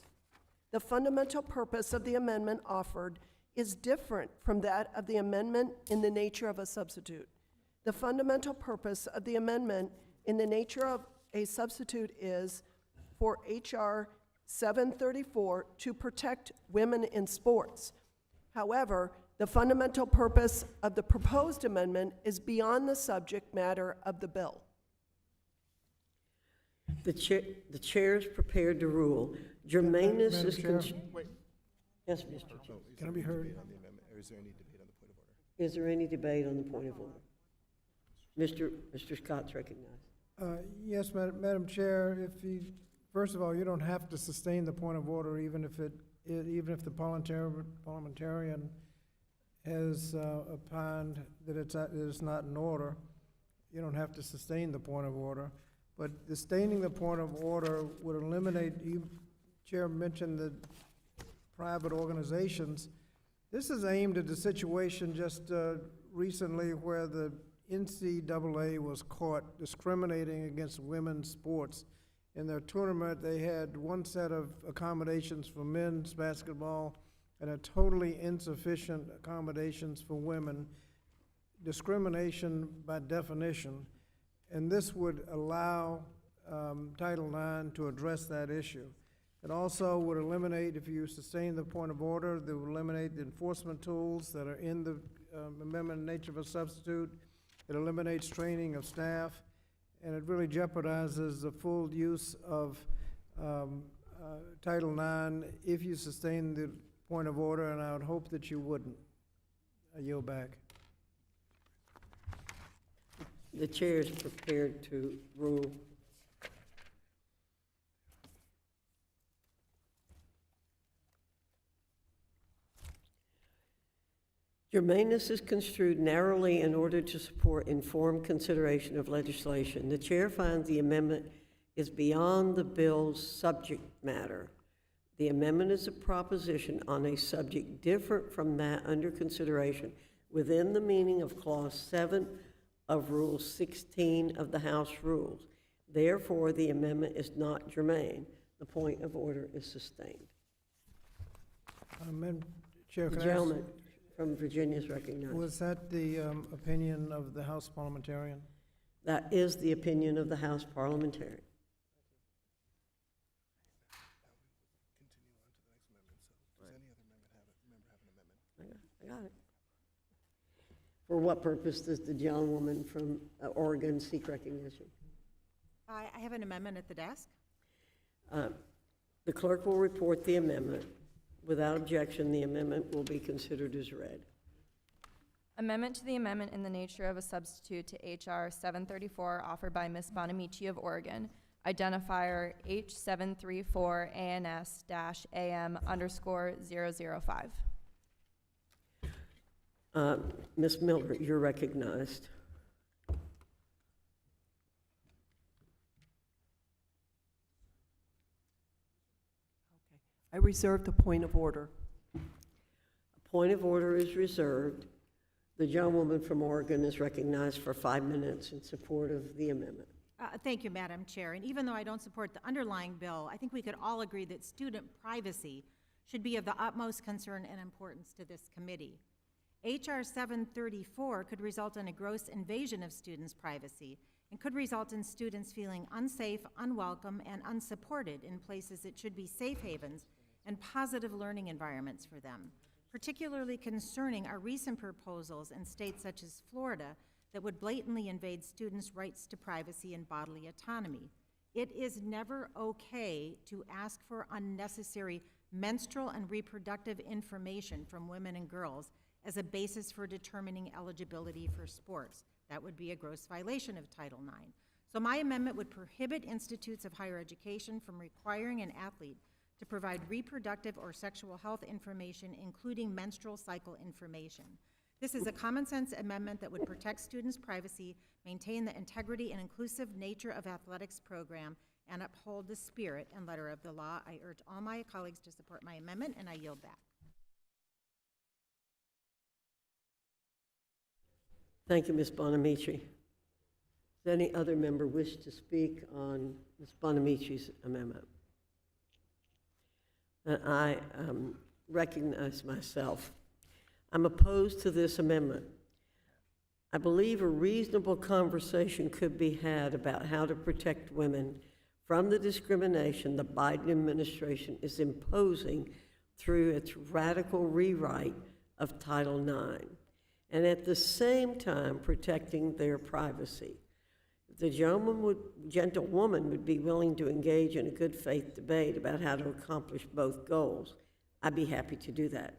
The fundamental purpose of the amendment offered is different from that of the amendment in the nature of a substitute. The fundamental purpose of the amendment in the nature of a substitute is for H.R. 734 to protect women in sports. However, the fundamental purpose of the proposed amendment is beyond the subject matter of the bill. The chair is prepared to rule. Germaneness is... Madam Chair? Yes, Mr. Chair. Can I be heard? On the amendment, or is there any debate on the point of order? Is there any debate on the point of order? Mr. Scott's recognized. Yes, Madam Chair, first of all, you don't have to sustain the point of order even if the parliamentarian has opined that it's not in order. You don't have to sustain the point of order. But sustaining the point of order would eliminate, you, Chair, mentioned the private organizations. This is aimed at the situation just recently where the NCAA was caught discriminating against women's sports. In their tournament, they had one set of accommodations for men's basketball and a totally insufficient accommodations for women. Discrimination by definition. And this would allow Title IX to address that issue. It also would eliminate, if you sustain the point of order, it would eliminate the enforcement tools that are in the amendment nature of a substitute. It eliminates training of staff, and it really jeopardizes the full use of Title IX if you sustain the point of order, and I would hope that you wouldn't. I yield back. The chair is prepared to rule. Germaneness is construed narrowly in order to support informed consideration of legislation. The chair finds the amendment is beyond the bill's subject matter. The amendment is a proposition on a subject different from that under consideration within the meaning of Clause 7 of Rule 16 of the House Rules. Therefore, the amendment is not germane. The point of order is sustained. Madam Chair, The can I ask, gentleman from Virginia is recognized. was that the opinion of the House parliamentarian? That is the opinion of the House parliamentarian. I got it. For what purpose does the gentlewoman from Oregon seek recognition? I have an amendment at the desk. The clerk will report the amendment. Without objection, the amendment will be considered as read. Amendment to the amendment in the nature of a substitute to H.R. 734 offered by Ms. Bonamici of Oregon, identifier H734-ANS-AM_005. Ms. Miller, you're recognized. I reserve the point of order. A point of order is reserved. The gentlewoman from Oregon is recognized for 5 minutes in support of the amendment. Thank you, Madam Chair. And even though I don't support the underlying bill, I think we could all agree that student privacy should be of the utmost concern and importance to this committee. H.R. 734 could result in a gross invasion of students' privacy and could result in students feeling unsafe, unwelcome, and unsupported in places that should be safe havens and positive learning environments for them. Particularly concerning are recent proposals in states such as Florida that would blatantly invade students' rights to privacy and bodily autonomy. It is never okay to ask for unnecessary menstrual and reproductive information from women and girls as a basis for determining eligibility for sports. That would be a gross violation of Title IX. So my amendment would prohibit institutes of higher education from requiring an athlete to provide reproductive or sexual health information, including menstrual cycle information. This is a common sense amendment that would protect students' privacy, maintain the integrity and inclusive nature of athletics program, and uphold the spirit and letter of the law. I urge all my colleagues to support my amendment, and I yield back. Thank you, Ms. Bonamici. Does any other member wish to speak on Ms. Bonamici's amendment? I recognize myself. I'm opposed to this amendment. I believe a reasonable conversation could be had about how to protect women from the discrimination the Biden administration is imposing through its radical rewrite of Title IX, and at the same time protecting their privacy. If the gentlewoman would be willing to engage in a good faith debate about how to accomplish both goals, I'd be happy to do that.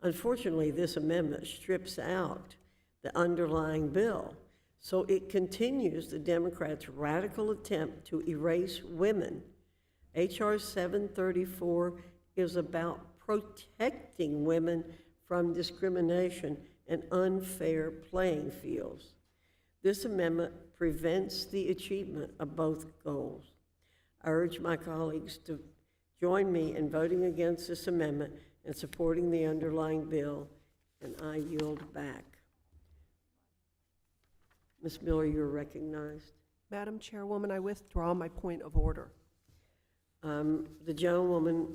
Unfortunately, this amendment strips out the underlying bill, so it continues the Democrats' radical attempt to erase women. H.R. 734 is about protecting women from discrimination and unfair playing fields. This amendment prevents the achievement of both goals. I urge my colleagues to join me in voting against this amendment and supporting the underlying bill, and I yield back. Ms. Miller, you're recognized. Madam Chairwoman, I withdraw my point of order. The gentlewoman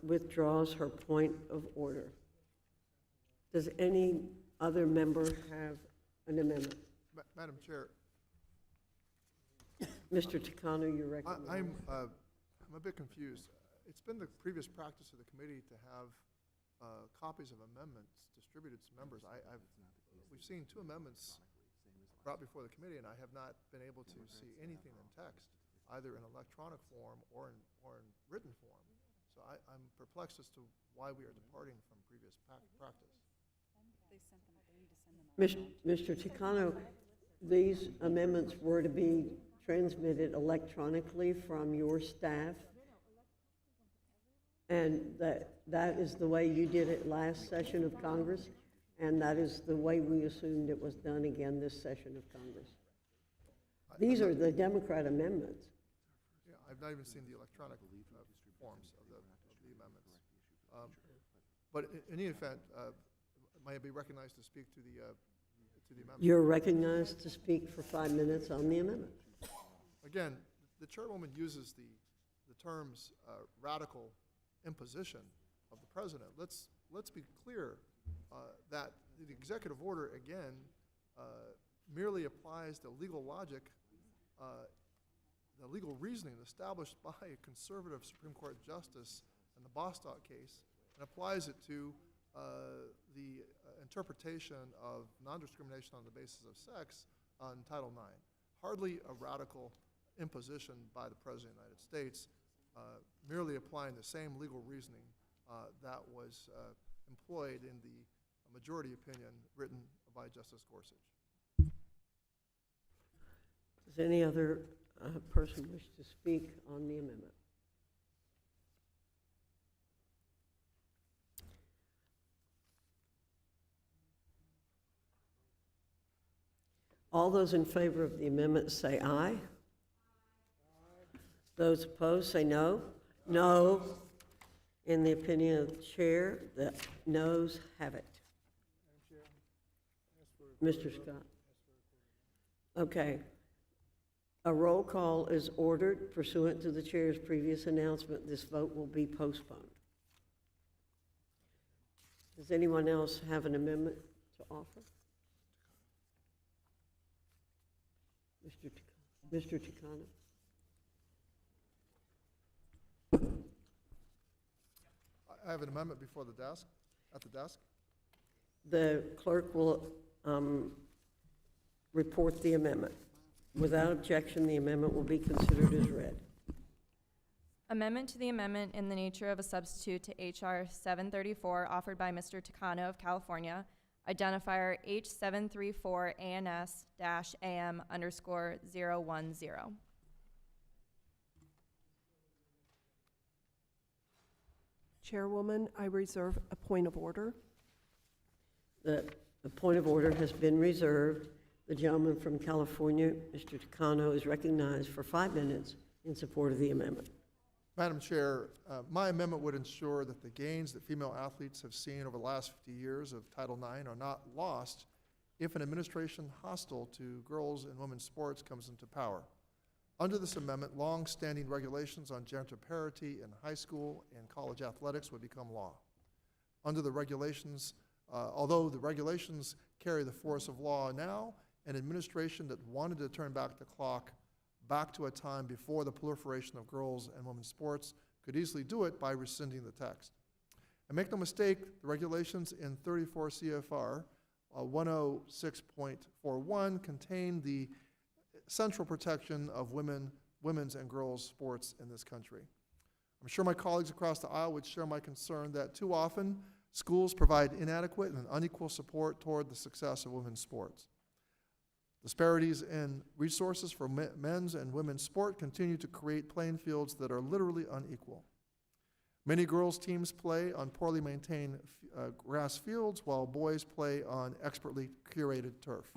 withdraws her point of order. Does any other member have an amendment? Madam Chair, Mr. Takano, you're recognized. I'm a bit confused. It's been the previous practice of the committee to have copies of amendments distributed to members. We've seen 2 amendments brought before the committee, and I have not been able to see anything in text, either in electronic form or in written form. So I'm perplexed as to why we are departing from previous practice. Mr. Takano, these amendments were to be transmitted electronically from your staff, and that is the way you did it last session of Congress, and that is the way we assumed it was done again this session of Congress. These are the Democrat amendments. Yeah, I've not even seen the electronic forms of the amendments. But in any event, may I be recognized to speak to to the amendment. You're recognized to speak for 5 minutes on the amendment. Again, the chairwoman uses the terms radical imposition of the president. Let's be clear that the executive order, again, merely applies the legal logic, the legal reasoning established by a conservative Supreme Court justice in the Bostock case, and applies it to the interpretation of non-discrimination on the basis of sex on Title IX. Hardly a radical imposition by the President of the United States, merely applying the same legal reasoning that was employed in the majority opinion written by Justice Gorsuch. Does any other person wish to speak on the amendment? All those in favor of the amendment say aye. Those opposed say no. No. In the opinion of the chair, the noes have it. Mr. Scott. Okay. A roll call is ordered pursuant to the chair's previous announcement. This vote will be postponed. Does anyone else have an amendment to offer? Mr. Takano. I have an amendment before the desk, at the desk. The clerk will report the amendment. Without objection, the amendment will be considered as read. Amendment to the amendment in the nature of a substitute to H.R. 734 offered by Mr. Takano of California, identifier H734ANS-AM_010. Chairwoman, I reserve a point of order. The point of order has been reserved. The gentleman from California, Mr. Takano, is recognized for 5 minutes in support of the amendment. Madam Chair, my amendment would ensure that the gains that female athletes have seen over the last 50 years of Title IX are not lost if an administration hostile to girls and women's sports comes into power. Under this amendment, long-standing regulations on gender parity in high school and college athletics would become law. Under the regulations, although the regulations carry the force of law now, an administration that wanted to turn back the clock back to a time before the proliferation of girls and women's sports could easily do it by rescinding the text. And make no mistake, the regulations in 34 CFR 106.41 contain the central protection of women's and girls' sports in this country. I'm sure my colleagues across the aisle would share my concern that too often schools provide inadequate and unequal support toward the success of women's sports. Disparities in resources for men's and women's sport continue to create playing fields that are literally unequal. Many girls' teams play on poorly maintained grass fields, while boys play on expertly curated turf.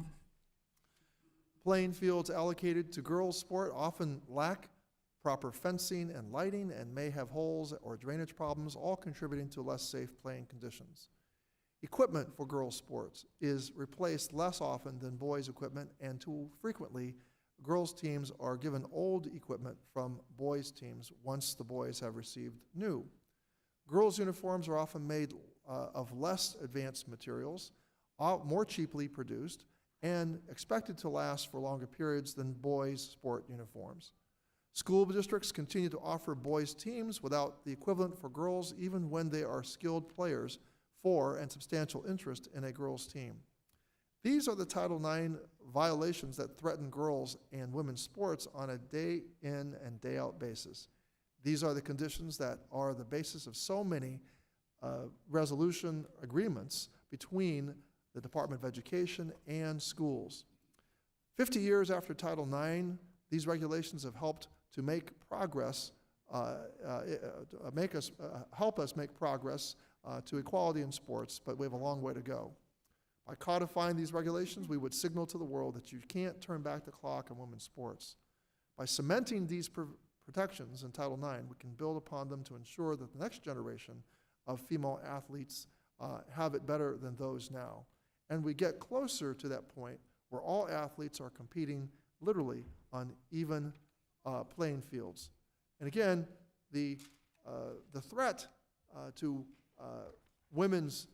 Playing fields allocated to girls' sport often lack proper fencing and lighting and may have holes or drainage problems, all contributing to less safe playing conditions. Equipment for girls' sports is replaced less often than boys' equipment, and too frequently, girls' teams are given old equipment from boys' teams once the boys have received new. Girls' uniforms are often made of less advanced materials, more cheaply produced, and expected to last for longer periods than boys' sport uniforms. School districts continue to offer boys' teams without the equivalent for girls, even when they are skilled players for and substantial interest in a girls' team. These are the Title IX violations that threaten girls and women's sports on a day-in and day-out basis. These are the conditions that are the basis of so many resolution agreements between the Department of Education and schools. 50 years after Title IX, these regulations have helped to make progress, help us make progress to equality in sports, but we have a long way to go. By codifying these regulations, we would signal to the world that you can't turn back the clock on women's sports. By cementing these protections in Title IX, we can build upon them to ensure that the next generation of female athletes have it better than those now. and we get closer to that point where all athletes are competing literally on even playing fields. And again, the threat to women's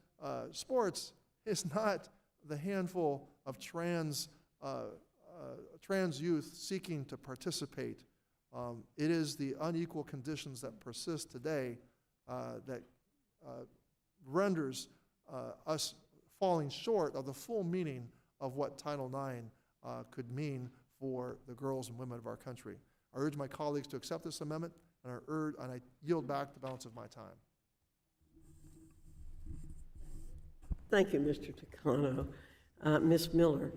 sports is not the handful of trans youth seeking to participate. It is the unequal conditions that persist today that renders us falling short of the full meaning of what Title IX could mean for the girls and women of our country. I urge my colleagues to accept this amendment, and I yield back the balance of my time. Thank you, Mr. Takano. Ms. Miller,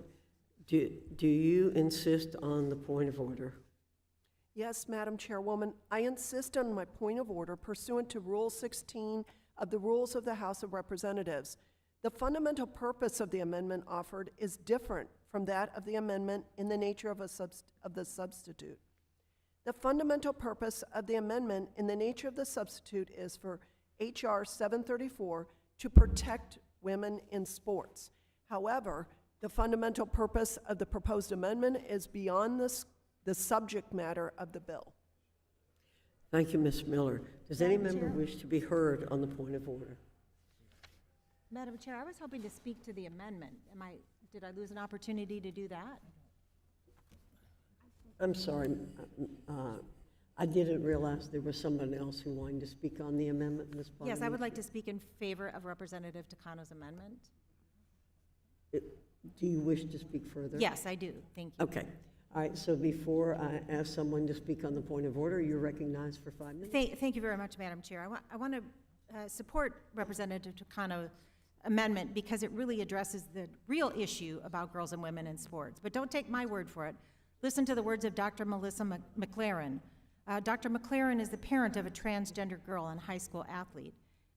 do you insist on the point of order? Yes, Madam Chairwoman, I insist on my point of order pursuant to Rule 16 of the Rules of the House of Representatives. The fundamental purpose of the amendment offered is different from that of the amendment in the nature of the substitute. The fundamental purpose of the amendment in the nature of the substitute is for H.R. 734 to protect women in sports. However, the fundamental purpose of the proposed amendment is beyond the subject matter of the bill. Thank you, Ms. Miller. Does any Madam member Chair? wish to be heard on the point of order? Madam Chair, I was hoping to speak to the amendment. Did I lose an opportunity to do that? I'm sorry, I didn't realize there was someone else who wanted to speak on the amendment, Ms. Bonamici. Yes, I would like to speak in favor of Representative Takano's amendment. Do you wish to speak further? Yes, I do. Thank you. Okay. All right, so before I ask someone to speak on the point of order, you're recognized for 5 minutes. Thank you very much, Madam Chair. I want to support Representative Takano's amendment because it really addresses the real issue about girls and women in sports. But don't take my word for it. Listen to the words of Dr. Melissa McLaren. Dr. McLaren is the parent of a transgender girl and high school athlete.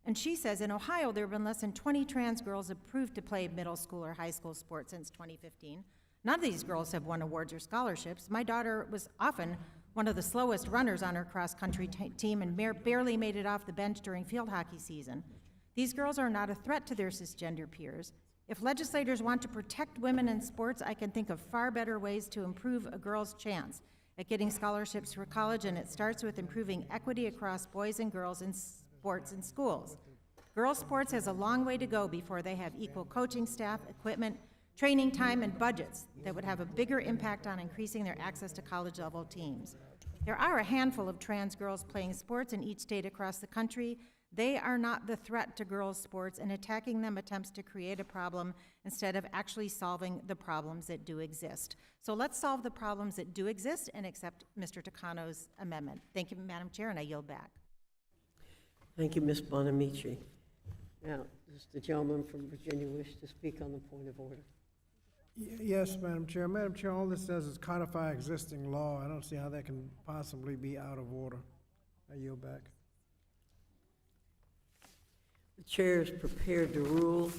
And she says, in Ohio, there have been less than 20 trans girls approved to play middle school or high school sports since 2015. None of these girls have won awards or scholarships. My daughter was often one of the slowest runners on her cross-country team and barely made it off the bench during field hockey season. These girls are not a threat to their cisgender peers. If legislators want to protect women in sports, I can think of far better ways to improve a girl's chance at getting scholarships for college, and it starts with improving equity across boys and girls in sports in schools. Girls' sports has a long way to go before they have equal coaching staff, equipment, training time, and budgets that would have a bigger impact on increasing their access to college-level teams. There are a handful of trans girls playing sports in each state across the country. They are not the threat to girls' sports, and attacking them attempts to create a problem instead of actually solving the problems that do exist. So let's solve the problems that do exist and accept Mr. Takano's amendment. Thank you, Madam Chair, and I yield back. Thank you, Ms. Bonamici. Now, does the gentleman from Virginia wish to speak on the point of order? Yes, Madam Chair. Madam Chair, all this does is codify existing law. I don't see how that can possibly be out of order. I yield back. The chair is prepared to rule.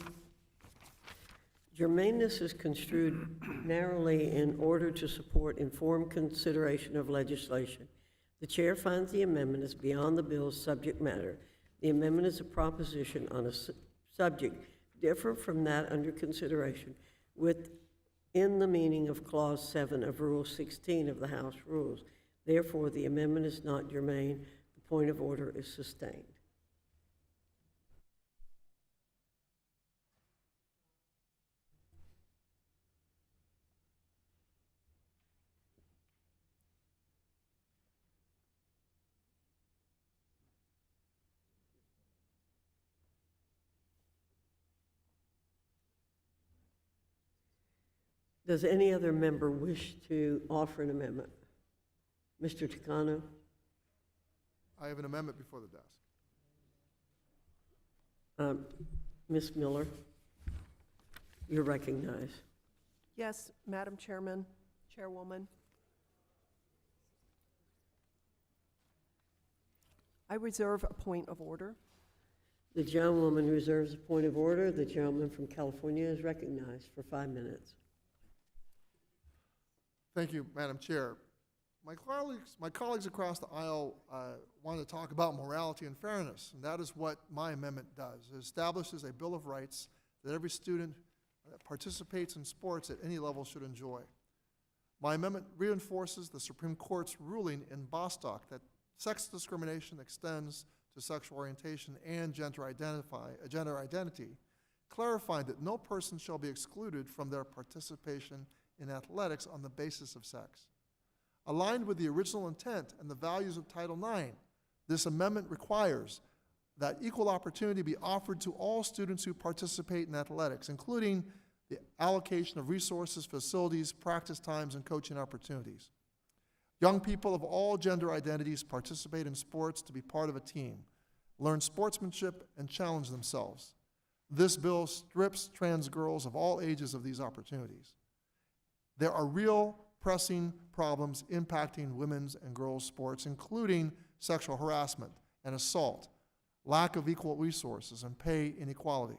Germaneness is construed narrowly in order to support informed consideration of legislation. The chair finds the amendment is beyond the bill's subject matter. The amendment is a proposition on a subject different from that under consideration within the meaning of Clause 7 of Rule 16 of the House Rules. Therefore, the amendment is not germane. The point of order is sustained. Does any other member wish to offer an amendment? Mr. Takano? I have an amendment before the desk. Ms. Miller, you're recognized. Yes, Madam Chairman, Chairwoman. I reserve a point of order. The gentlewoman reserves a point of order. The gentleman from California is recognized for 5 minutes. Thank you, Madam Chair. My colleagues across the aisle want to talk about morality and fairness, and that is what my amendment does. It establishes a Bill of Rights that every student that participates in sports at any level should enjoy. My amendment reinforces the Supreme Court's ruling in Bostock that sex discrimination extends to sexual orientation and gender identity, clarifying that no person shall be excluded from their participation in athletics on the basis of sex. Aligned with the original intent and the values of Title IX, this amendment requires that equal opportunity be offered to all students who participate in athletics, including the allocation of resources, facilities, practice times, and coaching opportunities. Young people of all gender identities participate in sports to be part of a team, learn sportsmanship, and challenge themselves. This bill strips trans girls of all ages of these opportunities. There are real pressing problems impacting women's and girls' sports, including sexual harassment and assault, lack of equal resources, and pay inequality.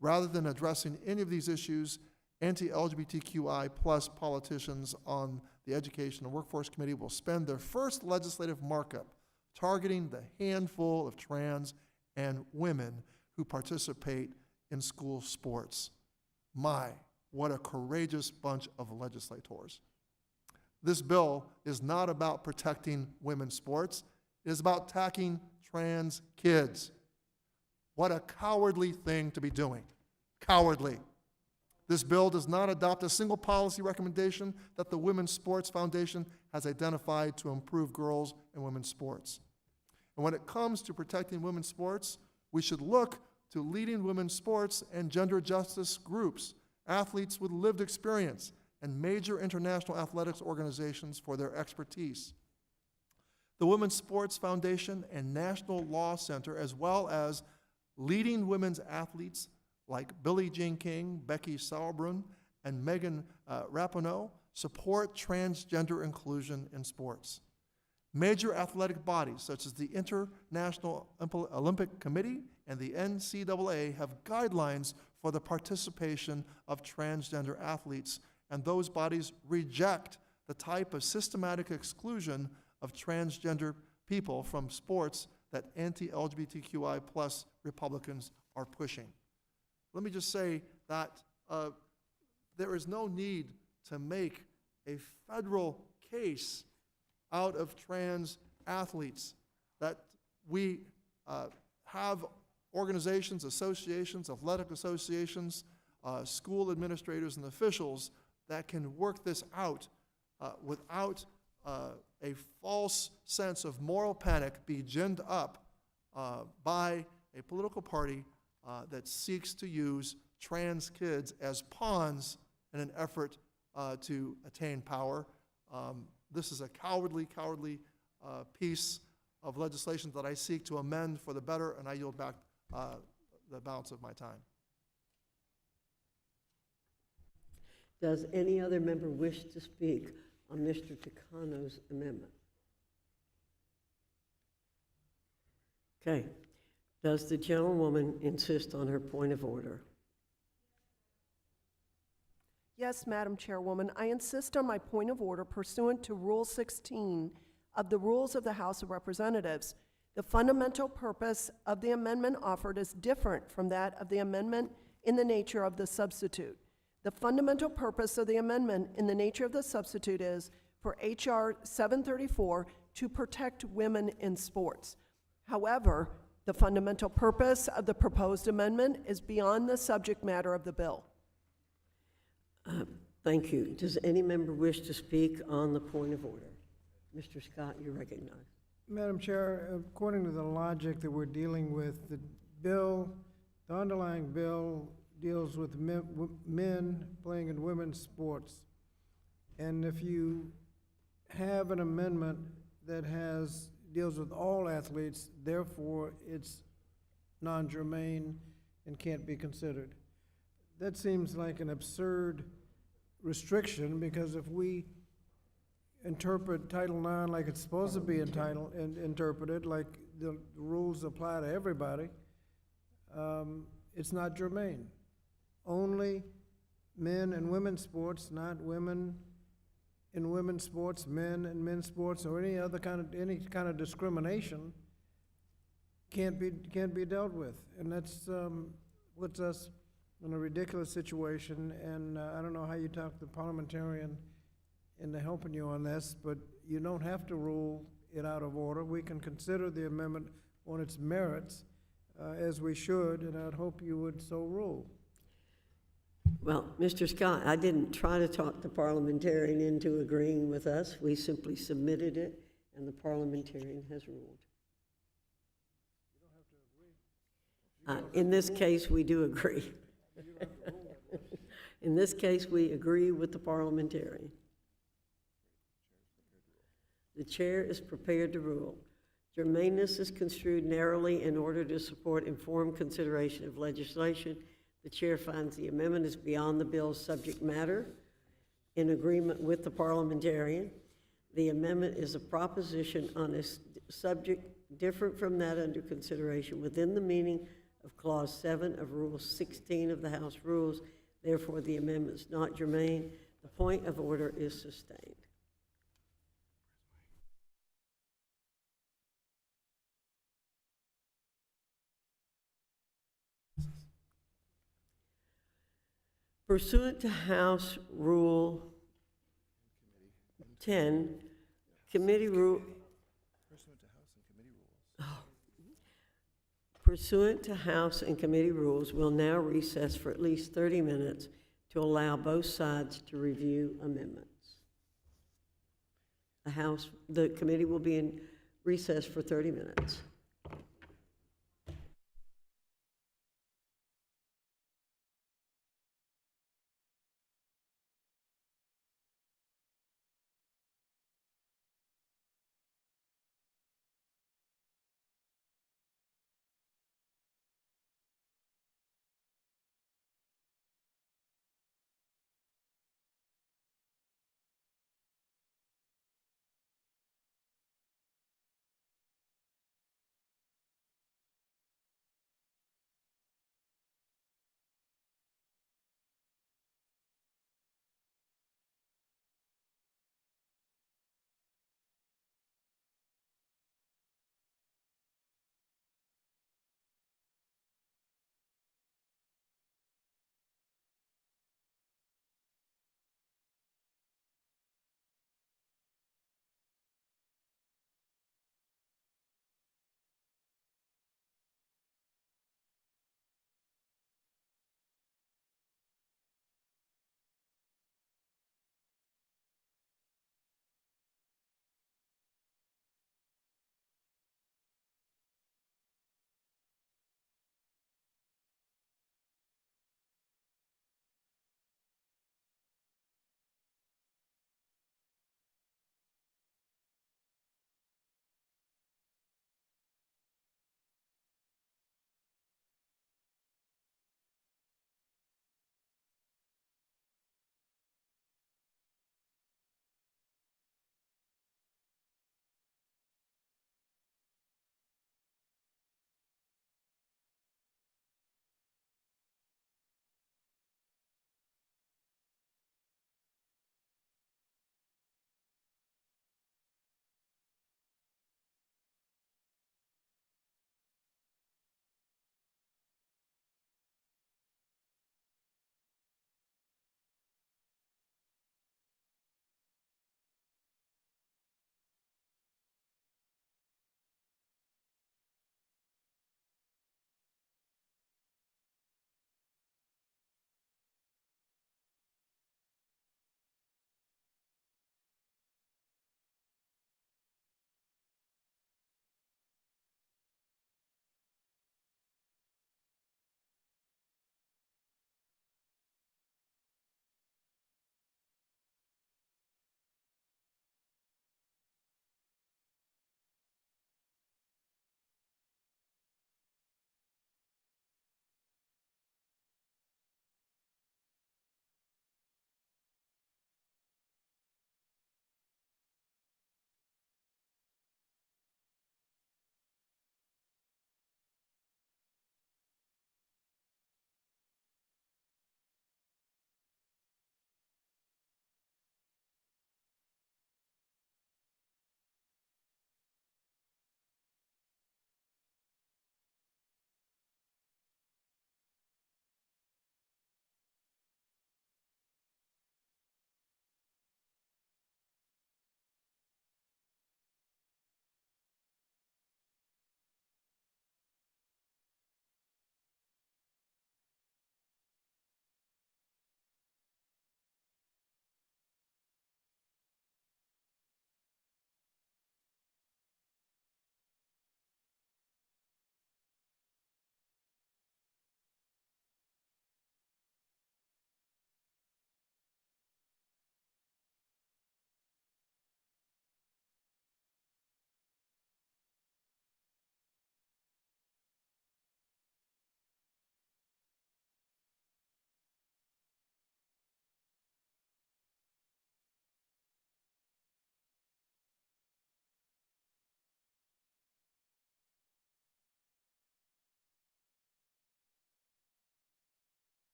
Rather than addressing any of these issues, anti-LGBTQI plus politicians on the Education and Workforce Committee will spend their first legislative markup targeting the handful of trans and women who participate in school sports. My, what a courageous bunch of legislators. This bill is not about protecting women's sports. It is about attacking trans kids. What a cowardly thing to be doing. Cowardly. This bill does not adopt a single policy recommendation that the Women's Sports Foundation has identified to improve girls' and women's sports. And when it comes to protecting women's sports, we should look to leading women's sports and gender justice groups, athletes with lived experience, and major international athletics organizations for their expertise. The Women's Sports Foundation and National Law Center, as well as leading women's athletes like Billie Jean King, Becky Sauerbrunn, and Megan Rapinoe, support transgender inclusion in sports. Major athletic bodies such as the International Olympic Committee and the NCAA have guidelines for the participation of transgender athletes, and those bodies reject the type of systematic exclusion of transgender people from sports that anti-LGBTQI plus Republicans are pushing. Let me just say that there is no need to make a federal case out of trans athletes, that we have organizations, associations, athletic associations, school administrators and officials that can work this out without a false sense of moral panic be ginned up by a political party that seeks to use trans kids as pawns in an effort to attain power. This is a cowardly piece of legislation that I seek to amend for the better, and I yield back the balance of my time. Does any other member wish to speak on Mr. Takano's amendment? Okay. Does the gentlewoman insist on her point of order? Yes, Madam Chairwoman, I insist on my point of order pursuant to Rule 16 of the Rules of the House of Representatives. The fundamental purpose of the amendment offered is different from that of the amendment in the nature of the substitute. The fundamental purpose of the amendment in the nature of the substitute is for H.R. 734 to protect women in sports. However, the fundamental purpose of the proposed amendment is beyond the subject matter of the bill. Thank you. Does any member wish to speak on the point of order? Mr. Scott, you recognize. Madam Chair, according to the logic that we're dealing with, the underlying bill deals with men playing in women's sports. And if you have an amendment that deals with all athletes, therefore it's non-germane and can't be considered. That seems like an absurd restriction, because if we interpret Title IX like it's supposed to be interpreted, like the rules apply to everybody, it's not germane. Only men and women's sports, not women in women's sports, men in men's sports, or any kind of discrimination can't be dealt with, and that's puts us in a ridiculous situation, and I don't know how you talk the parliamentarian into helping you on this, but you don't have to rule it out of order. We can consider the amendment on its merits, as we should, and I'd hope you would so rule. Well, Mr. Scott, I didn't try to talk the parliamentarian into agreeing with us. We simply submitted it, and the parliamentarian has ruled. In this case, we do agree. In this case, we agree with the parliamentarian. The chair is prepared to rule. Germaneness is construed narrowly in order to support informed consideration of legislation. The chair finds the amendment is beyond the bill's subject matter, in agreement with the parliamentarian. The amendment is a proposition on a subject different from that under consideration within the meaning of Clause 7 of Rule 16 of the House Rules. Therefore, the amendment is not germane. The point of order is sustained. Pursuant to House Rule 10, Committee Rule... Pursuant to House and committee rules, we'll now recess for at least 30 minutes to allow both sides to review amendments. The committee will be in recess for 30 minutes.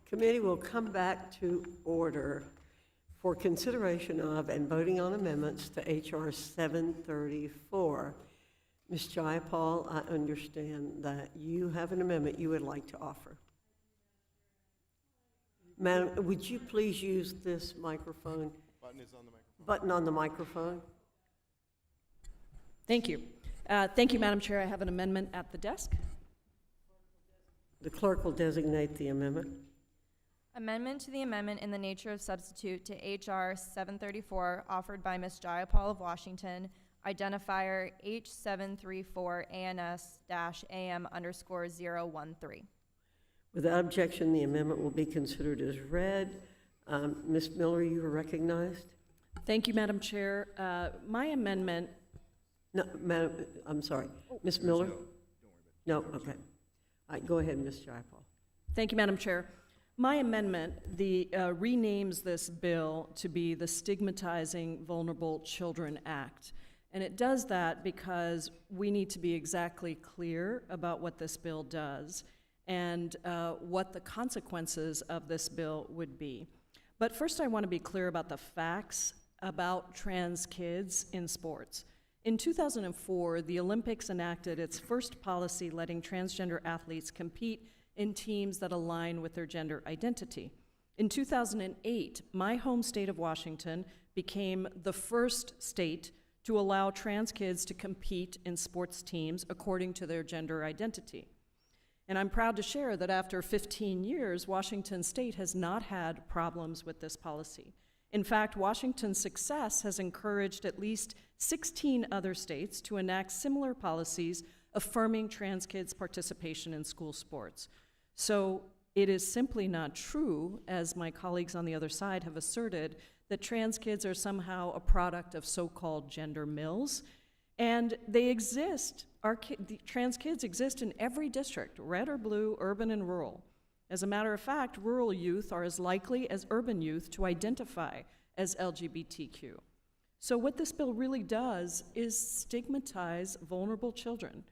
Committee will come back to order for consideration of and voting on amendments to H.R. 734. Ms. Jayapal, I understand that you have an amendment you would like to offer. Madam, would you please use this microphone? Button is on the microphone. Button on the microphone. Thank you. Thank you, Madam Chair. I have an amendment at the desk. The clerk will designate the amendment. Amendment to the amendment in the nature of substitute to H.R. 734 offered by Ms. Jayapal of Washington, identifier H734-ANS-AM_013. Without objection, the amendment will be considered as read. Ms. Miller, you are recognized. Thank you, Madam Chair. My amendment. No, Madam, I'm sorry. Ms. Miller? No, okay. All right, go ahead, Ms. Jayapal. Thank you, Madam Chair. My amendment renames this bill to be the Stigmatizing Vulnerable Children Act. And it does that because we need to be exactly clear about what this bill does and what the consequences of this bill would be. But first, I want to be clear about the facts about trans kids in sports. In 2004, the Olympics enacted its first policy letting transgender athletes compete in teams that align with their gender identity. In 2008, my home state of Washington became the first state to allow trans kids to compete in sports teams according to their gender identity. And I'm proud to share that after 15 years, Washington State has not had problems with this policy. In fact, Washington's success has encouraged at least 16 other states to enact similar policies affirming trans kids' participation in school sports. So it is simply not true, as my colleagues on the other side have asserted, that trans kids are somehow a product of so-called gender mills. And they exist, the trans kids exist in every district, red or blue, urban and rural. As a matter of fact, rural youth are as likely as urban youth to identify as LGBTQ. So what this bill really does is stigmatize vulnerable children.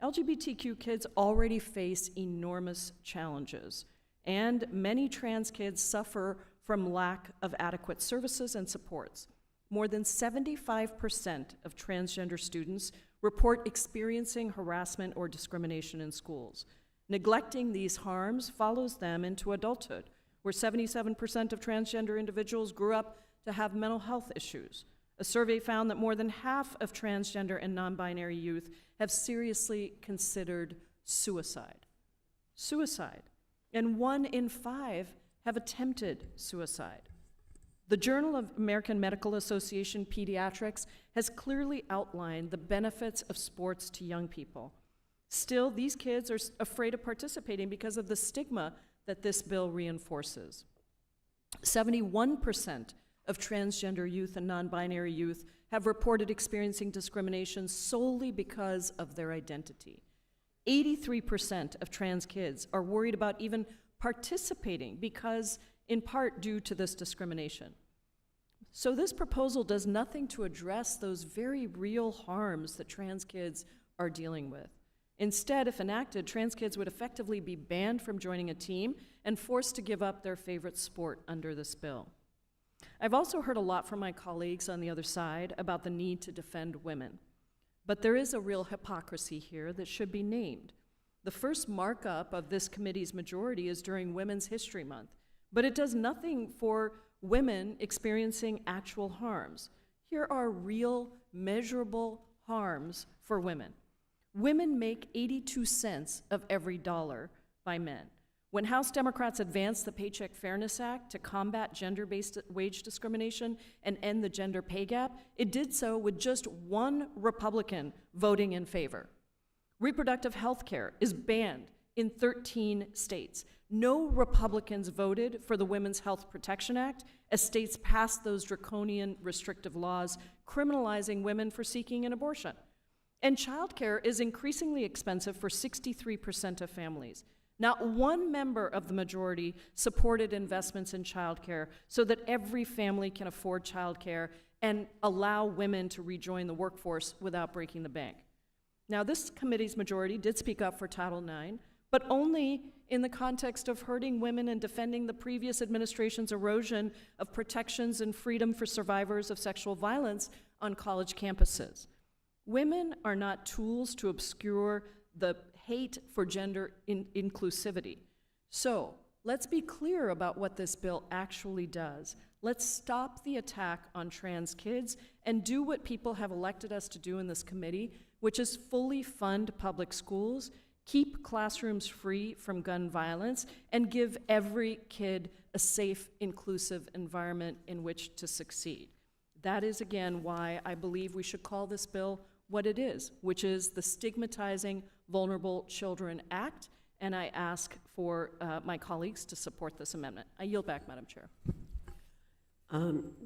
LGBTQ kids already face enormous challenges, and many trans kids suffer from lack of adequate services and supports. More than 75% of transgender students report experiencing harassment or discrimination in schools. Neglecting these harms follows them into adulthood, where 77% of transgender individuals grew up to have mental health issues. A survey found that more than half of transgender and non-binary youth have seriously considered suicide. Suicide. And 1 in 5 have attempted suicide. The Journal of American Medical Association Pediatrics has clearly outlined the benefits of sports to young people. Still, these kids are afraid of participating because of the stigma that this bill reinforces. 71% of transgender youth and non-binary youth have reported experiencing discrimination solely because of their identity. 83% of trans kids are worried about even participating because, in part, due to this discrimination. So this proposal does nothing to address those very real harms that trans kids are dealing with. Instead, if enacted, trans kids would effectively be banned from joining a team and forced to give up their favorite sport under this bill. I've also heard a lot from my colleagues on the other side about the need to defend women. But there is a real hypocrisy here that should be named. The first markup of this committee's majority is during Women's History Month, but it does nothing for women experiencing actual harms. Here are real, measurable harms for women. Women make 82 cents of every dollar by men. When House Democrats advanced the Paycheck Fairness Act to combat gender-based wage discrimination and end the gender pay gap, it did so with just one Republican voting in favor. Reproductive health care is banned in 13 states. No Republicans voted for the Women's Health Protection Act as states passed those draconian restrictive laws criminalizing women for seeking an abortion. And childcare is increasingly expensive for 63% of families. Not one member of the majority supported investments in childcare so that every family can afford childcare and allow women to rejoin the workforce without breaking the bank. Now, this committee's majority did speak up for Title IX, but only in the context of hurting women and defending the previous administration's erosion of protections and freedom for survivors of sexual violence on college campuses. Women are not tools to obscure the hate for gender inclusivity. So, let's be clear about what this bill actually does. Let's stop the attack on trans kids and do what people have elected us to do in this committee, which is fully fund public schools, keep classrooms free from gun violence, and give every kid a safe, inclusive environment in which to succeed. That is, again, why I believe we should call this bill what it is, which is the Stigmatizing Vulnerable Children Act, and I ask for my colleagues to support this amendment. I yield back, Madam Chair.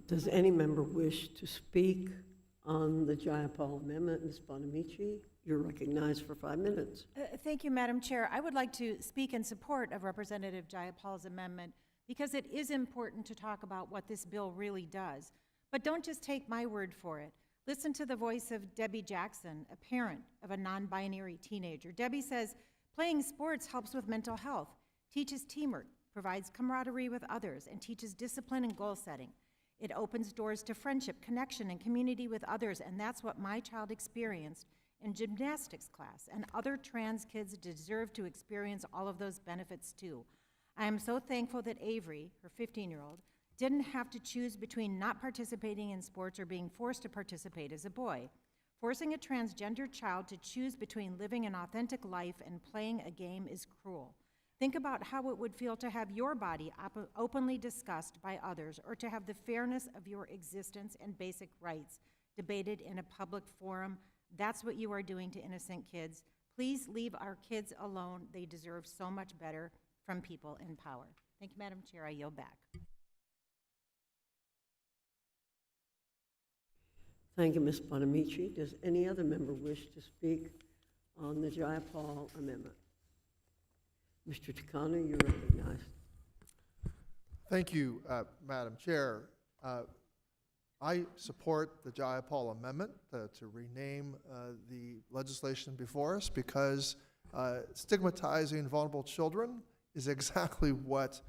Does any member wish to speak on the Jayapal amendment? Ms. Bonamici, you're recognized for 5 minutes. Thank you, Madam Chair. I would like to speak in support of Representative Jayapal's amendment because it is important to talk about what this bill really does. But don't just take my word for it. Listen to the voice of Debbie Jackson, a parent of a non-binary teenager. Debbie says, playing sports helps with mental health, teaches teamwork, provides camaraderie with others, and teaches discipline and goal setting. It opens doors to friendship, connection, and community with others, and that's what my child experienced in gymnastics class, and other trans kids deserve to experience all of those benefits too. I am so thankful that Avery, her 15-year-old, didn't have to choose between not participating in sports or being forced to participate as a boy. Forcing a transgender child to choose between living an authentic life and playing a game is cruel. Think about how it would feel to have your body openly discussed by others, or to have the fairness of your existence and basic rights debated in a public forum. That's what you are doing to innocent kids. Please leave our kids alone. They deserve so much better from people in power. Thank you, Madam Chair. I yield back. Thank you, Ms. Bonamici. Does any other member wish to speak on the Jayapal amendment? Mr. Takano, you're recognized. Thank you, Madam Chair. I support the Jayapal amendment to rename the legislation before us because stigmatizing vulnerable children is exactly what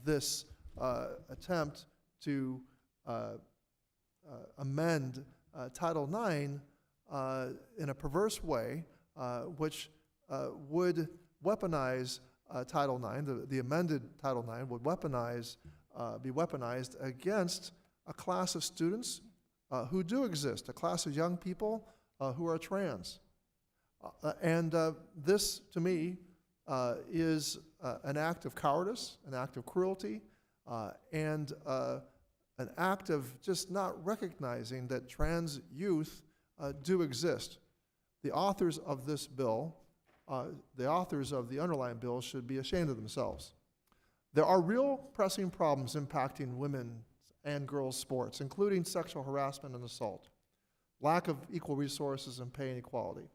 this attempt to amend Title IX in a perverse way, which would weaponize Title IX, the amended Title IX would be weaponized against a class of students who do exist, a class of young people who are trans. This, to me, is an act of cowardice, an act of cruelty, and an act of just not recognizing that trans youth do exist. The authors of this bill, the authors of the underlying bill, should be ashamed of themselves. There are real pressing problems impacting women's and girls' sports, including sexual harassment and assault, lack of equal resources, and pay inequality.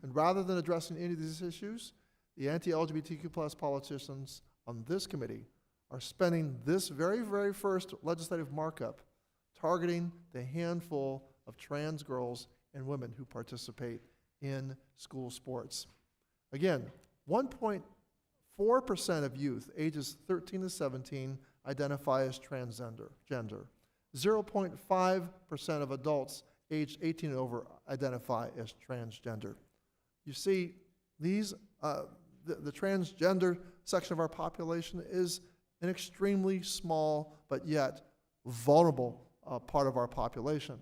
And rather than addressing any of these issues, the anti-LGBTQ+ politicians on this committee are spending this very, very first legislative markup targeting the handful of trans girls and women who participate in school sports. Again, 1.4% of youth ages 13 to 17 identify as transgender. 0.5% of adults aged 18 and over identify as transgender. You see, the transgender section of our population is an extremely small but yet vulnerable part of our population.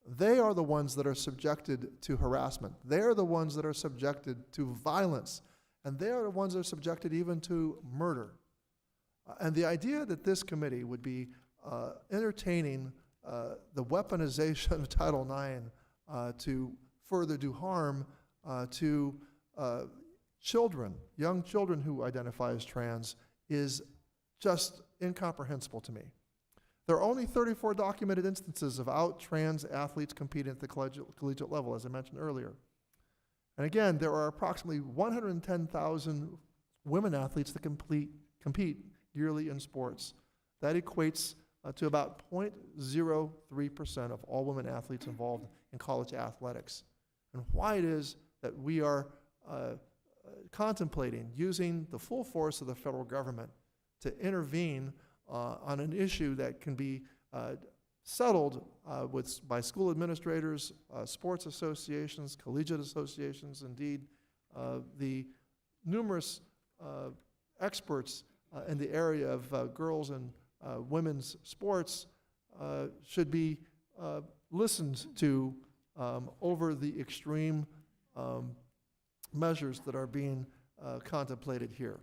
They are the ones that are subjected to harassment. They are the ones that are subjected to violence. And they are the ones that are subjected even to murder. And the idea that this committee would be entertaining the weaponization of Title IX to further do harm to children, young children who identify as trans, is just incomprehensible to me. There are only 34 documented instances of out trans athletes competing at the collegiate level, as I mentioned earlier. And again, there are approximately 110,000 women athletes that compete yearly in sports. That equates to about 0.03% of all women athletes involved in college athletics. And why it is that we are contemplating using the full force of the federal government to intervene on an issue that can be settled by school administrators, sports associations, collegiate associations, indeed the numerous experts in the area of girls and women's sports should be listened to over the extreme measures that are being contemplated here.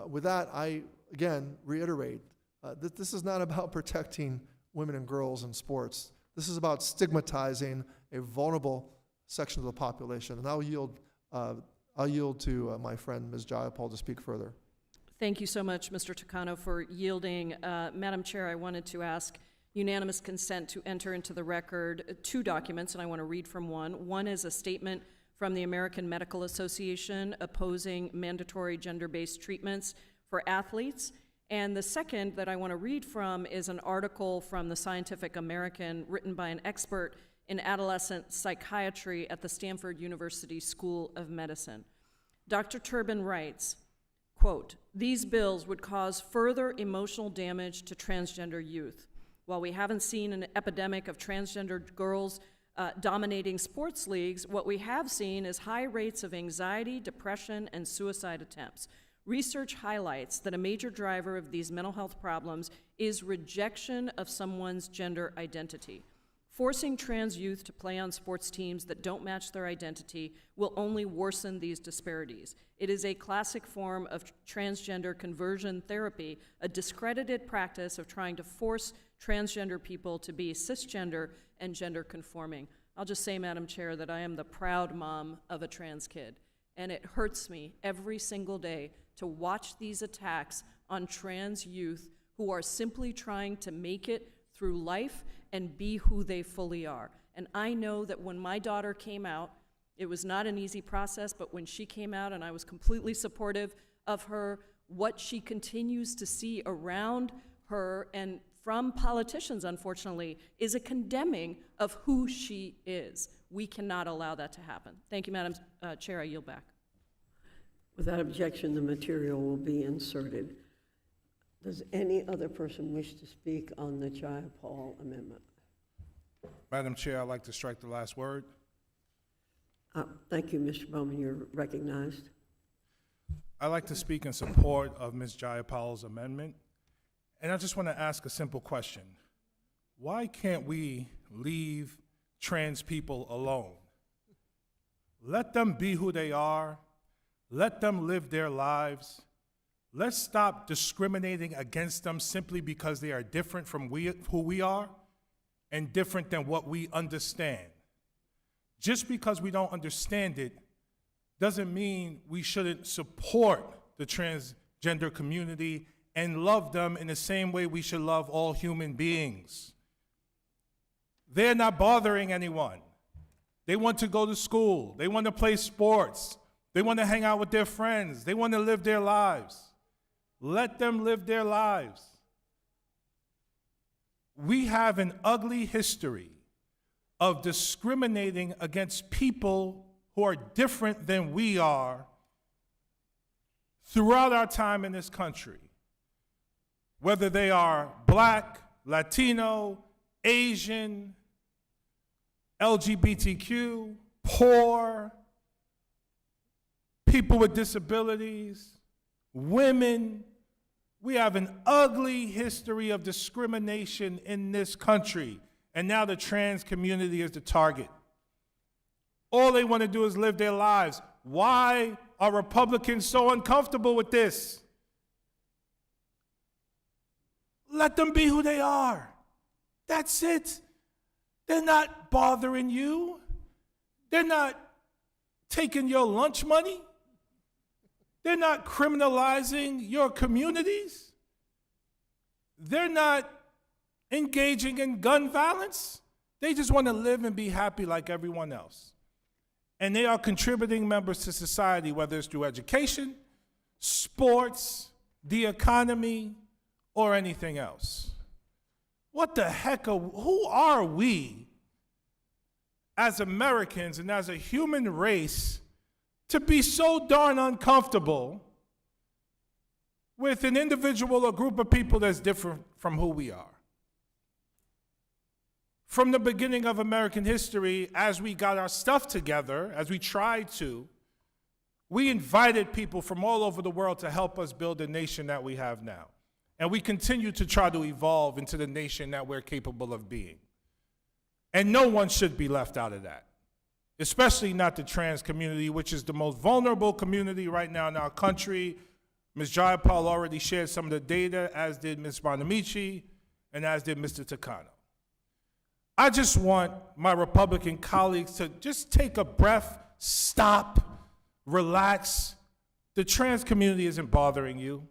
With that, I again reiterate that this is not about protecting women and girls in sports. This is about stigmatizing a vulnerable section of the population. And I'll yield to my friend Ms. Jayapal to speak further. Thank you so much, Mr. Takano, for yielding. Madam Chair, I wanted to ask unanimous consent to enter into the record 2 documents, and I want to read from one. One is a statement from the American Medical Association opposing mandatory gender-based treatments for athletes. And the second that I want to read from is an article from the Scientific American written by an expert in adolescent psychiatry at the Stanford University School of Medicine. Dr. Turbin writes, quote, "These bills would cause further emotional damage to transgender youth. While we haven't seen an epidemic of transgender girls dominating sports leagues, what we have seen is high rates of anxiety, depression, and suicide attempts. Research highlights that a major driver of these mental health problems is rejection of someone's gender identity. Forcing trans youth to play on sports teams that don't match their identity will only worsen these disparities. It is a classic form of transgender conversion therapy, a discredited practice of trying to force transgender people to be cisgender and gender conforming." I'll just say, Madam Chair, that I am the proud mom of a trans kid, and it hurts me every single day to watch these attacks on trans youth who are simply trying to make it through life and be who they fully are. And I know that when my daughter came out, it was not an easy process, but when she came out and I was completely supportive of her, what she continues to see around her and from politicians, unfortunately, is a condemning of who she is. We cannot allow that to happen. Thank you, Madam Chair. I yield back. Without objection, the material will be inserted. Does any other person wish to speak on the Jayapal amendment? Madam Chair, I'd like to strike the last word. Thank you, Mr. Bowman. You're recognized. I'd like to speak in support of Ms. Jayapal's amendment. And I just want to ask a simple question. Why can't we leave trans people alone? Let them be who they are. Let them live their lives. Let's stop discriminating against them simply because they are different from who we are and different than what we understand. Just because we don't understand it doesn't mean we shouldn't support the transgender community and love them in the same way we should love all human beings. They're not bothering anyone. They want to go to school. They want to play sports. They want to hang out with their friends. They want to live their lives. Let them live their lives. We have an ugly history of discriminating against people who are different than we are throughout our time in this country. Whether they are Black, Latino, Asian, LGBTQ, poor, people with disabilities, women. We have an ugly history of discrimination in this country, and now the trans community is the target. All they want to do is live their lives. Why are Republicans so uncomfortable with this? Let them be who they are. That's it. They're not bothering you. They're not taking your lunch money. They're not criminalizing your communities. They're not engaging in gun violence. They just want to live and be happy like everyone else. And they are contributing members to society, whether it's through education, sports, the economy, or anything else. What the heck who are we as Americans and as a human race to be so darn uncomfortable with an individual or group of people that's different from who we are. From the beginning of American history, as we got our stuff together, as we tried to, we invited people from all over the world to help us build the nation that we have now. And we continue to try to evolve into the nation that we're capable of being. And no one should be left out of that, especially not the trans community, which is the most vulnerable community right now in our country. Ms. Jayapal already shared some of the data, as did Ms. Bonamici, and as did Mr. Takano. I just want my Republican colleagues to just take a breath, stop, relax. The trans community isn't bothering you.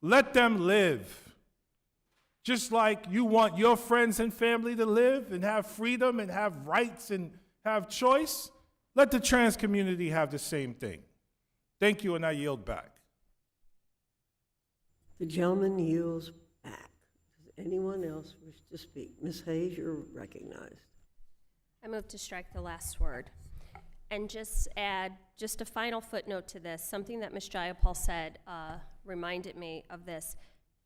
Let them live. Just like you want your friends and family to live and have freedom and have rights and have choice, let the trans community have the same thing. Thank you, and I yield back. The gentleman yields back. Does anyone else wish to speak? Ms. Hayes, you're recognized. I move to strike the last word. And just add just a final footnote to this. Something that Ms. Jayapal said reminded me of this.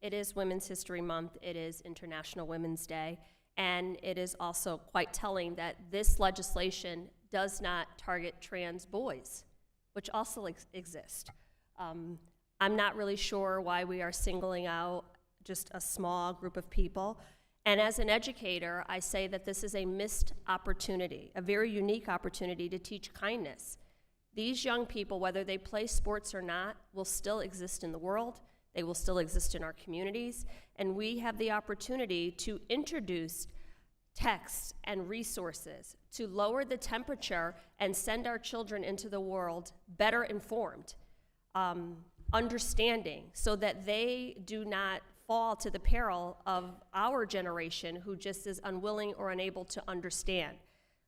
It is Women's History Month. It is International Women's Day. And it is also quite telling that this legislation does not target trans boys, which also exist. I'm not really sure why we are singling out just a small group of people. And as an educator, I say that this is a missed opportunity, a very unique opportunity to teach kindness. These young people, whether they play sports or not, will still exist in the world. They will still exist in our communities. And we have the opportunity to introduce texts and resources to lower the temperature and send our children into the world better informed, understanding, so that they do not fall to the peril of our generation who just is unwilling or unable to understand.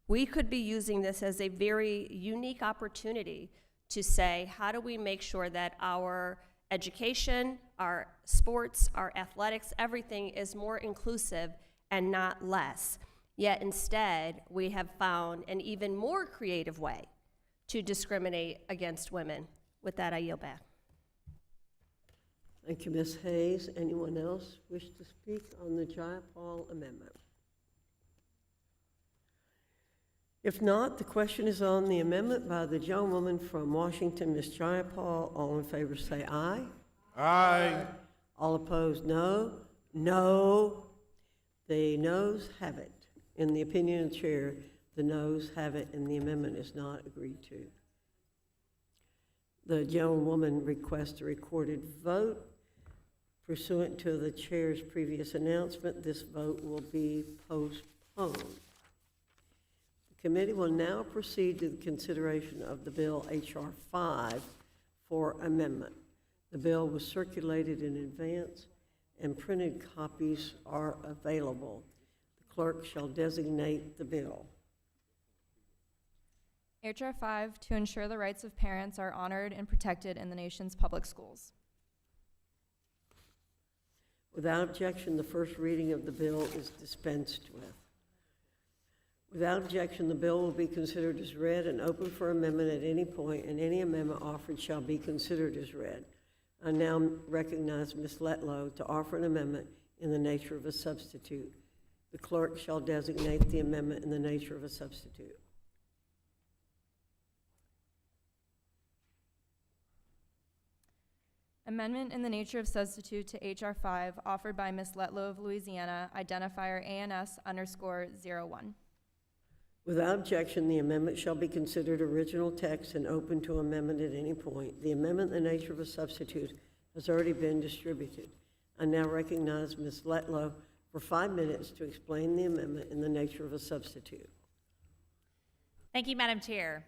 We could be using this as a very unique opportunity to say, how do we make sure that our education, our sports, our athletics, everything is more inclusive and not less. Yet instead, we have found an even more creative way to discriminate against women. With that, I yield back. Thank you, Ms. Hayes. Anyone else wish to speak on the Jayapal amendment? If not, the question is on the amendment by the gentlewoman from Washington, Ms. Jayapal. All in favor say aye. Aye. All opposed, no. No. The noes have it. In the opinion of the chair, the noes have it, and the amendment is not agreed to. The gentlewoman requests a recorded vote. Pursuant to the chair's previous announcement, this vote will be postponed. The committee will now proceed to the consideration of the bill H.R. 5 for amendment. The bill was circulated in advance, and printed copies are available. The clerk shall designate the bill. H.R. 5 to ensure the rights of parents are honored and protected in the nation's public schools. Without objection, the first reading of the bill is dispensed with. Without objection, the bill will be considered as read and open for amendment at any point, and any amendment offered shall be considered as read. I now recognize Ms. Letlow to offer an amendment in the nature of a substitute. The clerk shall designate the amendment in the nature of a substitute. Amendment in the nature of substitute to H.R. 5 offered by Ms. Letlow of Louisiana, identifier ANS_01. Without objection, the amendment shall be considered original text and open to amendment at any point. The amendment in the nature of a substitute has already been distributed. I now recognize Ms. Letlow for 5 minutes to explain the amendment in the nature of a substitute. Thank you, Madam Chair.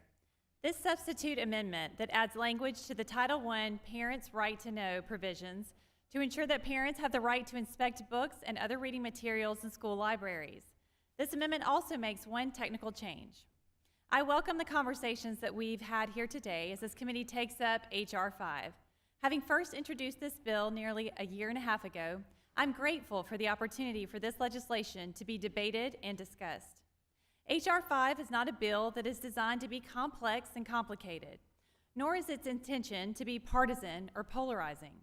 This substitute amendment that adds language to the Title I Parents' Right to Know provisions to ensure that parents have the right to inspect books and other reading materials in school libraries. This amendment also makes one technical change. I welcome the conversations that we've had here today as this committee takes up H.R. 5. Having first introduced this bill nearly a year and a half ago, I'm grateful for the opportunity for this legislation to be debated and discussed. H.R. 5 is not a bill that is designed to be complex and complicated, nor is its intention to be partisan or polarizing.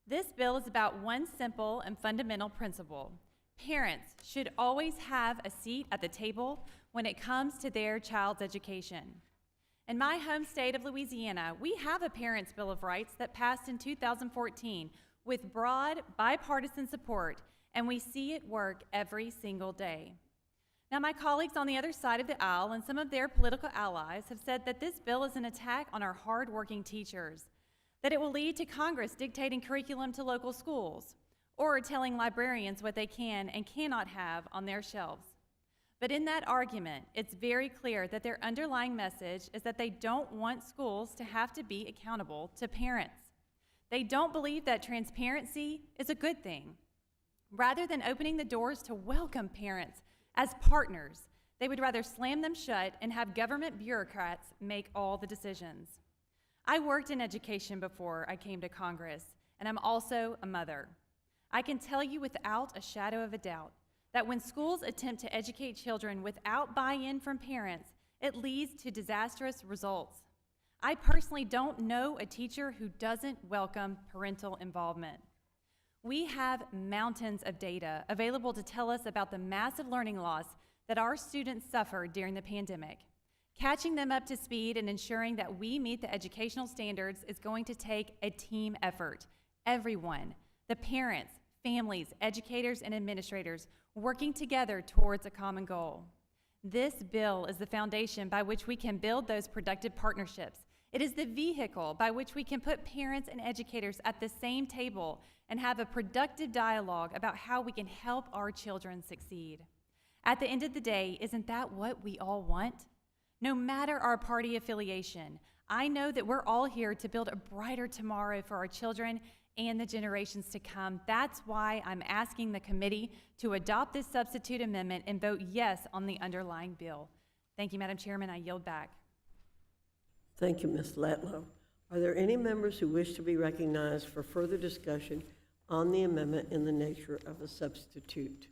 This bill is about one simple and fundamental principle. Parents should always have a seat at the table when it comes to their child's education. In my home state of Louisiana, we have a Parents' Bill of Rights that passed in 2014 with broad bipartisan support, and we see it work every single day. Now, my colleagues on the other side of the aisle and some of their political allies have said that this bill is an attack on our hardworking teachers, that it will lead to Congress dictating curriculum to local schools, or telling librarians what they can and cannot have on their shelves. But in that argument, it's very clear that their underlying message is that they don't want schools to have to be accountable to parents. They don't believe that transparency is a good thing. Rather than opening the doors to welcome parents as partners, they would rather slam them shut and have government bureaucrats make all the decisions. I worked in education before I came to Congress, and I'm also a mother. I can tell you without a shadow of a doubt that when schools attempt to educate children without buy-in from parents, it leads to disastrous results. I personally don't know a teacher who doesn't welcome parental involvement. We have mountains of data available to tell us about the massive learning loss that our students suffered during the pandemic. Catching them up to speed and ensuring that we meet the educational standards is going to take a team effort. Everyone, the parents, families, educators, and administrators working together towards a common goal. This bill is the foundation by which we can build those productive partnerships. It is the vehicle by which we can put parents and educators at the same table and have a productive dialogue about how we can help our children succeed. At the end of the day, isn't that what we all want? No matter our party affiliation, I know that we're all here to build a brighter tomorrow for our children and the generations to come. That's why I'm asking the committee to adopt this substitute amendment and vote yes on the underlying bill. Thank you, Madam Chairman. I yield back. Thank you, Ms. Letlow. Are there any members who wish to be recognized for further discussion on the amendment in the nature of a substitute?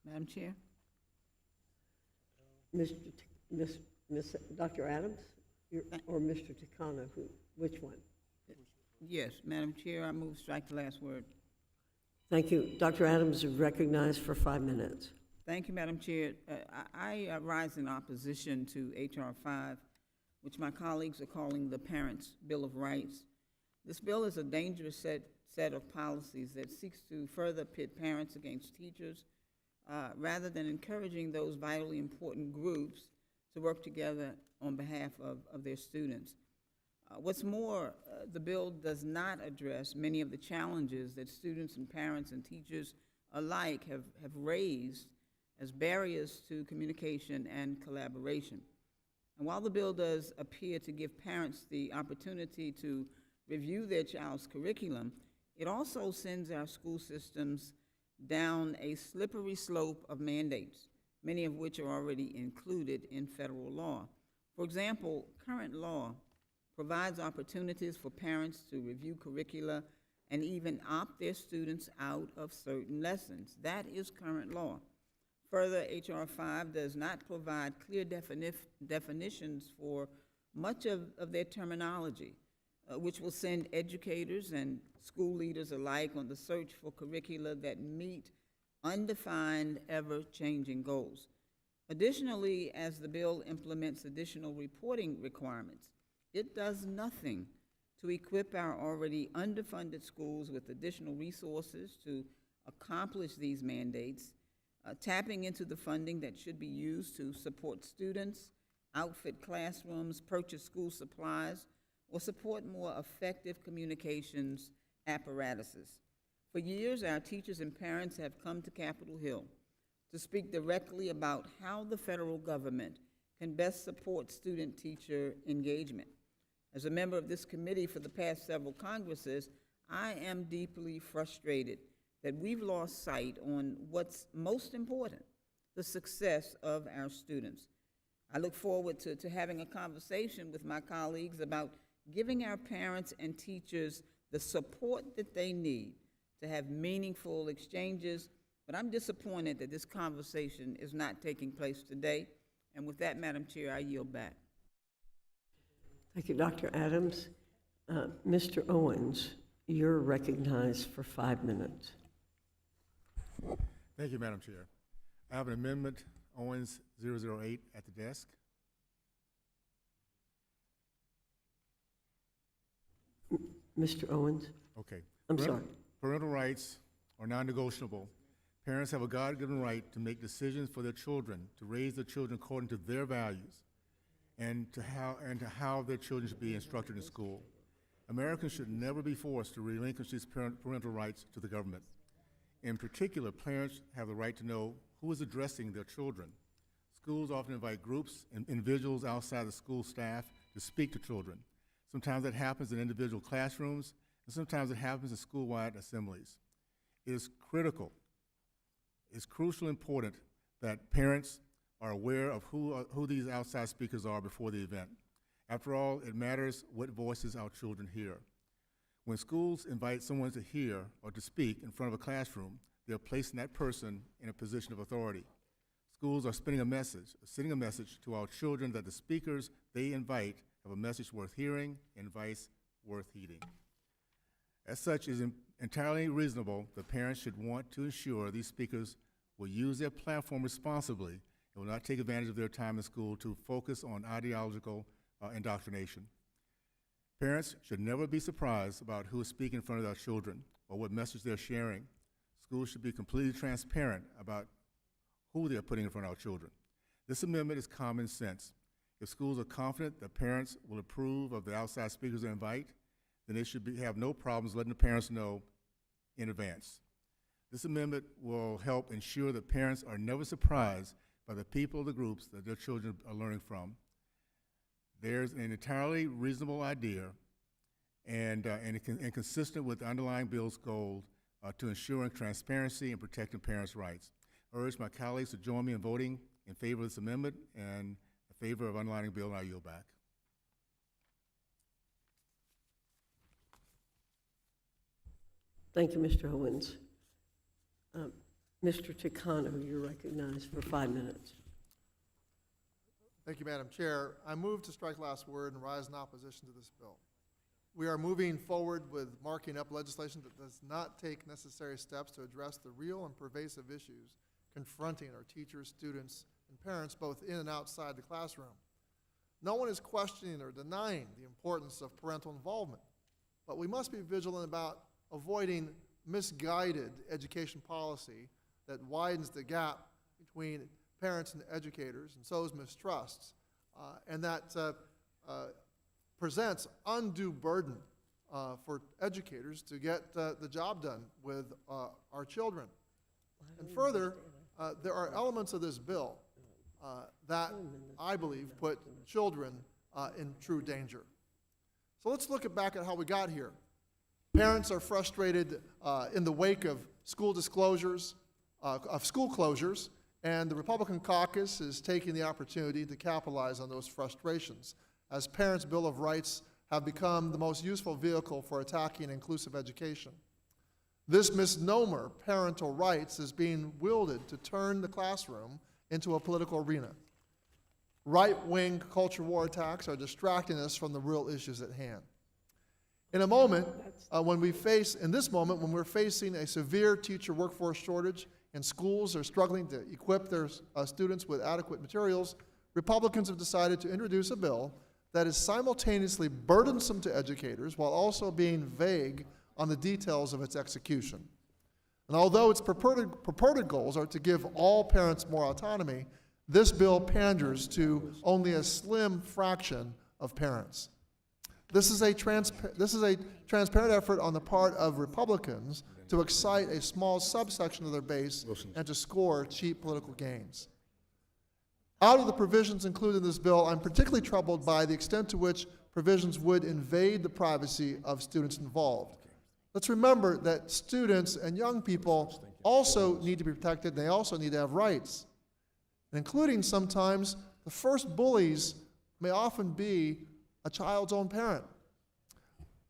Madam Chair? Dr. Adams or Mr. Takano? Which one? Yes, Madam Chair, I move strike the last word. Thank you. Dr. Adams is recognized for 5 minutes. Thank you, Madam Chair. I rise in opposition to H.R. 5, which my colleagues are calling the Parents' Bill of Rights. This bill is a dangerous set of policies that seeks to further pit parents against teachers, rather than encouraging those vitally important groups to work together on behalf of their students. What's more, the bill does not address many of the challenges that students and parents and teachers alike have raised as barriers to communication and collaboration. And while the bill does appear to give parents the opportunity to review their child's curriculum, it also sends our school systems down a slippery slope of mandates, many of which are already included in federal law. For example, current law provides opportunities for parents to review curricula and even opt their students out of certain lessons. That is current law. Further, H.R. 5 does not provide clear definitions for much of their terminology, which will send educators and school leaders alike on the search for curricula that meet undefined, ever-changing goals. Additionally, as the bill implements additional reporting requirements, it does nothing to equip our already underfunded schools with additional resources to accomplish these mandates, tapping into the funding that should be used to support students, outfit classrooms, purchase school supplies, or support more effective communications apparatuses. For years, our teachers and parents have come to Capitol Hill to speak directly about how the federal government can best support student-teacher engagement. As a member of this committee for the past several Congresses, I am deeply frustrated that we've lost sight on what's most important, the success of our students. I look forward to having a conversation with my colleagues about giving our parents and teachers the support that they need to have meaningful exchanges, but I'm disappointed that this conversation is not taking place today. And with that, Madam Chair, I yield back. Thank you, Dr. Adams. Mr. Owens, you're recognized for 5 minutes. Thank you, Madam Chair. I have an amendment, Owens 008, at the desk. Mr. Owens? Okay. I'm sorry. Parental rights are non-negotiable. Parents have a God-given right to make decisions for their children, to raise their children according to their values, and to how their children should be instructed in school. Americans should never be forced to relinquish these parental rights to the government. In particular, parents have the right to know who is addressing their children. Schools often invite groups and individuals outside the school staff to speak to children. Sometimes that happens in individual classrooms, and sometimes it happens in school-wide assemblies. It is critical, it's crucially important that parents are aware of who these outside speakers are before the event. After all, it matters what voices our children hear. When schools invite someone to hear or to speak in front of a classroom, they are placing that person in a position of authority. Schools are sending a message to our children that the speakers they invite have a message worth hearing and advice worth heeding. As such, it is entirely reasonable that parents should want to ensure these speakers will use their platform responsibly and will not take advantage of their time in school to focus on ideological indoctrination. Parents should never be surprised about who is speaking in front of their children or what message they're sharing. Schools should be completely transparent about who they're putting in front of our children. This amendment is common sense. If schools are confident that parents will approve of the outside speakers they invite, then they should have no problems letting the parents know in advance. This amendment will help ensure that parents are never surprised by the people or the groups that their children are learning from. There's an entirely reasonable idea and consistent with the underlying bill's goal to ensuring transparency and protecting parents' rights. I urge my colleagues to join me in voting in favor of this amendment and in favor of underlining the bill, and I yield back. Thank you, Mr. Owens. Mr. Takano, you're recognized for 5 minutes. Thank you, Madam Chair. I move to strike last word and rise in opposition to this bill. We are moving forward with marking up legislation that does not take necessary steps to address the real and pervasive issues confronting our teachers, students, and parents both in and outside the classroom. No one is questioning or denying the importance of parental involvement, but we must be vigilant about avoiding misguided education policy that widens the gap between parents and educators and sows mistrusts, and that presents undue burden for educators to get the job done with our children. And further, there are elements of this bill that I believe put children in true danger. So let's look back at how we got here. Parents are frustrated in the wake of school disclosures, of school closures, and the Republican caucus is taking the opportunity to capitalize on those frustrations, as Parents' Bill of Rights have become the most useful vehicle for attacking inclusive education. This misnomer, parental rights, is being wielded to turn the classroom into a political arena. Right-wing culture war attacks are distracting us from the real issues at hand. In a moment, when we're facing a severe teacher workforce shortage and schools are struggling to equip their students with adequate materials, Republicans have decided to introduce a bill that is simultaneously burdensome to educators while also being vague on the details of its execution. And although its purported goals are to give all parents more autonomy, this bill panders to only a slim fraction of parents. This is a transparent effort on the part of Republicans to excite a small subsection of their base and to score cheap political gains. Out of the provisions included in this bill, I'm particularly troubled by the extent to which provisions would invade the privacy of students involved. Let's remember that students and young people also need to be protected. They also need to have rights, including sometimes the first bullies may often be a child's own parent.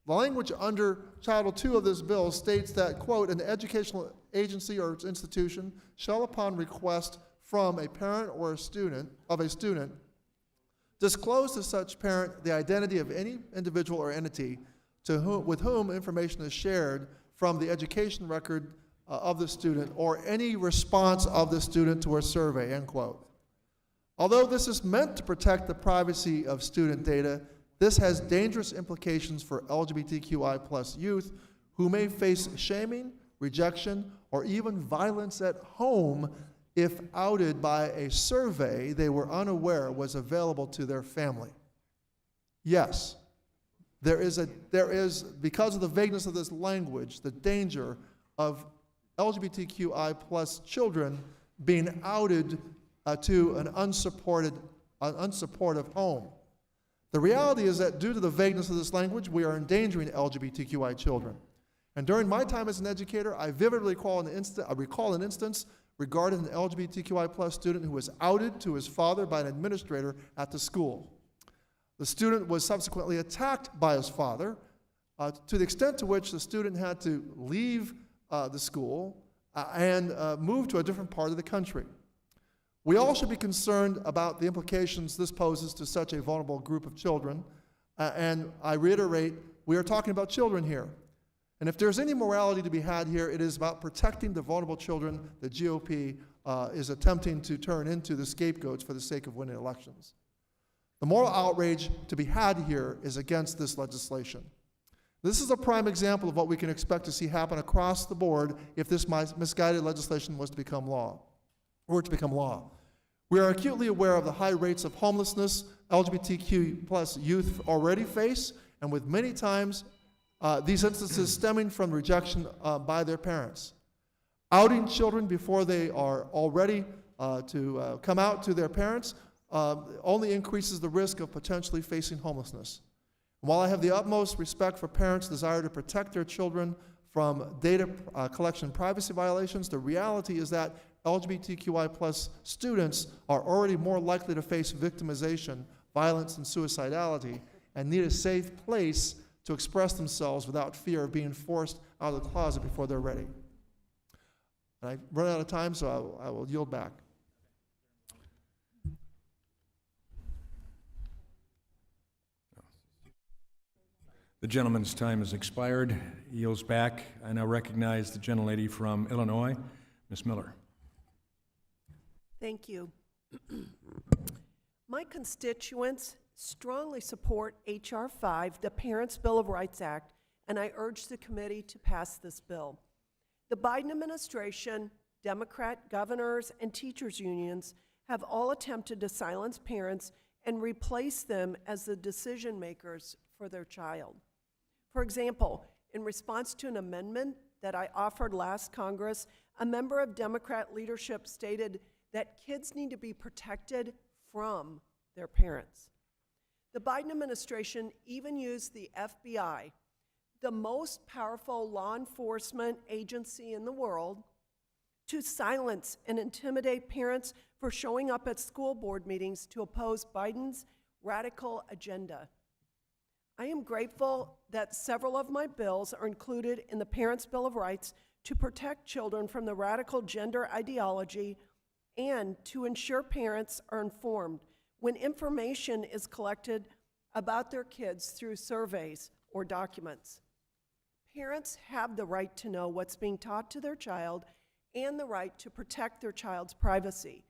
The language under Title II of this bill states that, quote, an educational agency or its institution shall upon request from a parent or a student, disclose to such parent the identity of any individual or entity with whom information is shared from the education record of the student or any response of the student to a survey, end quote. Although this is meant to protect the privacy of student data, this has dangerous implications for LGBTQI+ youth who may face shaming, rejection, or even violence at home if outed by a survey they were unaware was available to their family. Yes, there is, because of the vagueness of this language, the danger of LGBTQI+ children being outed to an unsupportive home. The reality is that due to the vagueness of this language, we are endangering LGBTQI children. And during my time as an educator, I vividly recall an instance regarding an LGBTQI+ student who was outed to his father by an administrator at the school. The student was subsequently attacked by his father, to the extent to which the student had to leave the school and move to a different part of the country. We all should be concerned about the implications this poses to such a vulnerable group of children, and I reiterate, we are talking about children here. And if there's any morality to be had here, it is about protecting the vulnerable children the GOP is attempting to turn into the scapegoats for the sake of winning elections. The moral outrage to be had here is against this legislation. This is a prime example of what we can expect to see happen across the board if this misguided legislation was to become law. We are acutely aware of the high rates of homelessness LGBTQ+ youth already face, and with many times these instances stemming from rejection by their parents. Outing children before they are all ready to come out to their parents only increases the risk of potentially facing homelessness. And while I have the utmost respect for parents' desire to protect their children from data collection privacy violations, the reality is that LGBTQI+ students are already more likely to face victimization, violence, and suicidality, and need a safe place to express themselves without fear of being forced out of the closet before they're ready. And I've run out of time, so I will yield back. The gentleman's time has expired. He yields back. I now recognize the gentlelady from Illinois, Ms. Miller. Thank you. My constituents strongly support H.R. 5, the Parents' Bill of Rights Act, and I urge the committee to pass this bill. The Biden administration, Democrat governors, and teachers' unions have all attempted to silence parents and replace them as the decision makers for their child. For example, in response to an amendment that I offered last Congress, a member of Democrat leadership stated that kids need to be protected from their parents. The Biden administration even used the FBI, the most powerful law enforcement agency in the world, to silence and intimidate parents for showing up at school board meetings to oppose Biden's radical agenda. I am grateful that several of my bills are included in the Parents' Bill of Rights to protect children from the radical gender ideology and to ensure parents are informed when information is collected about their kids through surveys or documents. Parents have the right to know what's being taught to their child and the right to protect their child's privacy.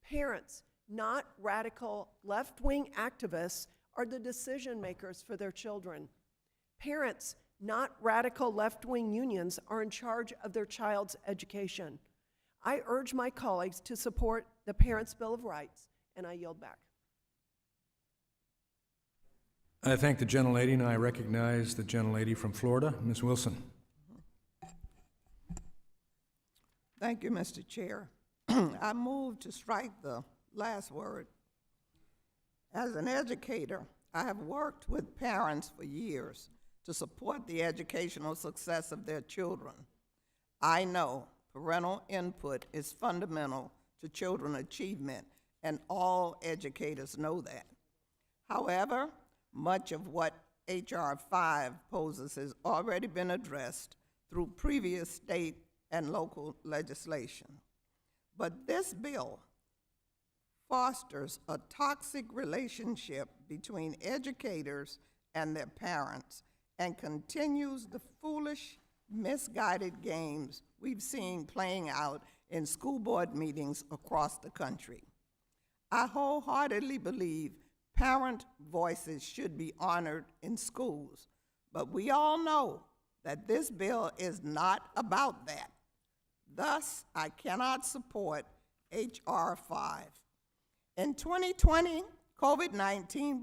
Parents, not radical left-wing activists, are the decision makers for their children. Parents, not radical left-wing unions, are in charge of their child's education. I urge my colleagues to support the Parents' Bill of Rights, and I yield back. I thank the gentlelady, and I recognize the gentlelady from Florida, Ms. Wilson. Thank you, Mr. Chair. I move to strike the last word. As an educator, I have worked with parents for years to support the educational success of their children. I know parental input is fundamental to children's achievement, and all educators know that. However, much of what H.R. 5 poses has already been addressed through previous state and local legislation. But this bill fosters a toxic relationship between educators and their parents and continues the foolish, misguided games we've seen playing out in school board meetings across the country. I wholeheartedly believe parent voices should be honored in schools, but we all know that this bill is not about that. Thus, I cannot support H.R. 5. In 2020, COVID-19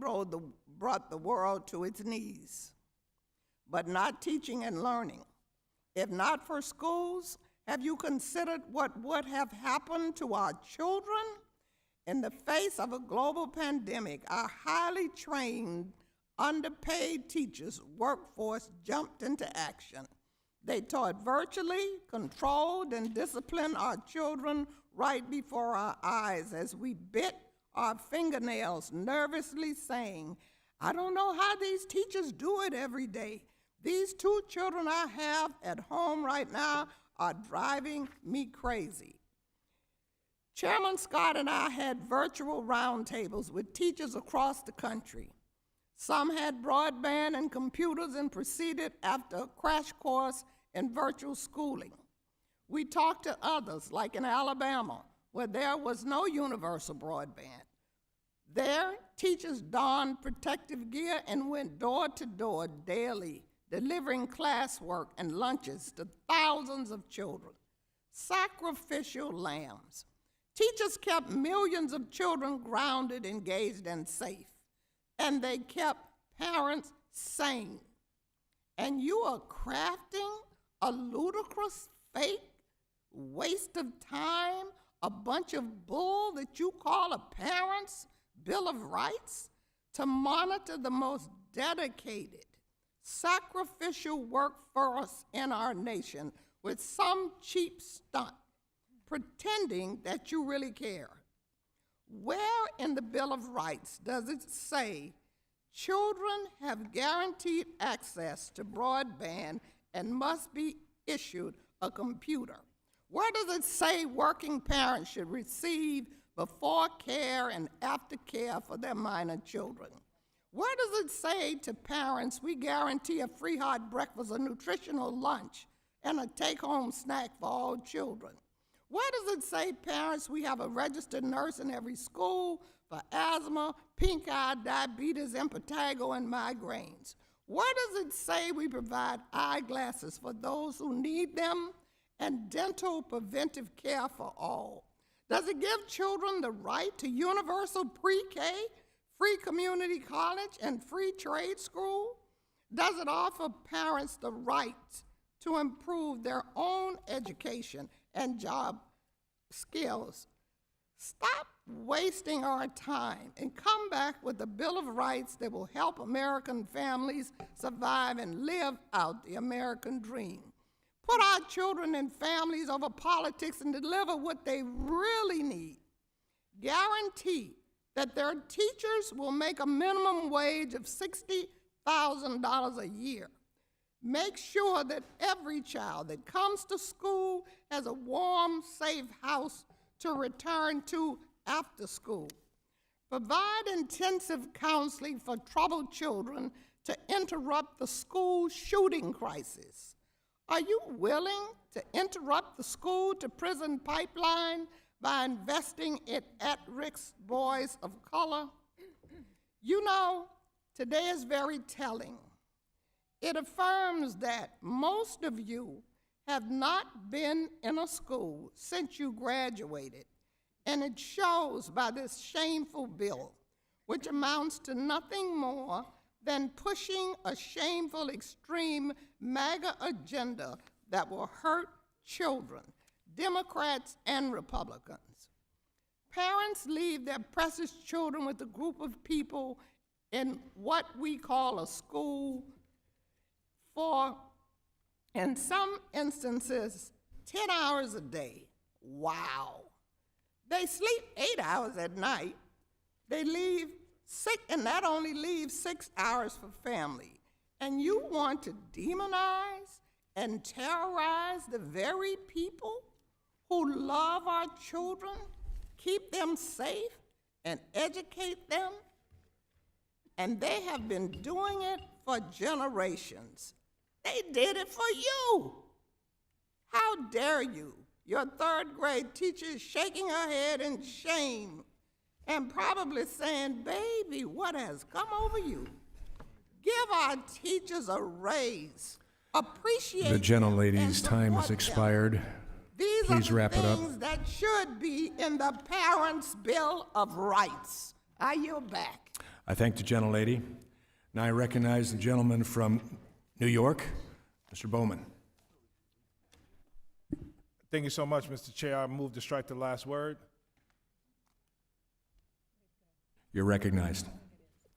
brought the world to its knees, but not teaching and learning. If not for schools, have you considered what would have happened to our children? In the face of a global pandemic, our highly trained, underpaid teachers' workforce jumped into action. They taught virtually, controlled, and disciplined our children right before our eyes as we bit our fingernails, nervously saying, "I don't know how these teachers do it every day. These 2 children I have at home right now are driving me crazy." Chairman Scott and I had virtual roundtables with teachers across the country. Some had broadband and computers and proceeded after a crash course in virtual schooling. We talked to others, like in Alabama, where there was no universal broadband. There, teachers donned protective gear and went door to door daily, delivering classwork and lunches to thousands of children. Sacrificial lambs. Teachers kept millions of children grounded, engaged, and safe, and they kept parents sane. And you are crafting a ludicrous, fake waste of time, a bunch of bull that you call a parent's Bill of Rights to monitor the most dedicated, sacrificial workforce in our nation with some cheap stunt, pretending that you really care. Where in the Bill of Rights does it say children have guaranteed access to broadband and must be issued a computer? Where does it say working parents should receive before care and after care for their minor children? Where does it say to parents we guarantee a free hot breakfast, a nutritional lunch, and a take-home snack for all children? Where does it say parents we have a registered nurse in every school for asthma, pink eye, diabetes, impetigo, and migraines? Where does it say we provide eyeglasses for those who need them and dental preventive care for all? Does it give children the right to universal pre-K, free community college, and free trade school? Does it offer parents the right to improve their own education and job skills? Stop wasting our time and come back with a Bill of Rights that will help American families survive and live out the American dream. Put our children and families over politics and deliver what they really need. Guarantee that their teachers will make a minimum wage of $60,000 a year. Make sure that every child that comes to school has a warm, safe house to return to after school. Provide intensive counseling for troubled children to interrupt the school shooting crisis. Are you willing to interrupt the school-to-prison pipeline by investing in at-risk boys of color? You know, today is very telling. It affirms that most of you have not been in a school since you graduated, and it shows by this shameful bill, which amounts to nothing more than pushing a shameful, extreme MAGA agenda that will hurt children, Democrats and Republicans. Parents leave their precious children with a group of people in what we call a school for, in some instances, 10 hours a day. Wow. They sleep 8 hours at night. They leave and that only leaves 6 hours for family. And you want to demonize and terrorize the very people who love our children, keep them safe, and educate them. And they have been doing it for generations. They did it for you. How dare you? Your third grade teacher is shaking her head in shame and probably saying, baby, what has come over you? Give our teachers a raise. Appreciate The gentlelady's them and time has support them. expired. These Please are wrap the it up. things that should be in the Parents' Bill of Rights. I yield back. I thank the gentlelady. Now I recognize the gentleman from New York, Mr. Bowman. Thank you so much, Mr. Chair. I move to strike the last word. You're recognized.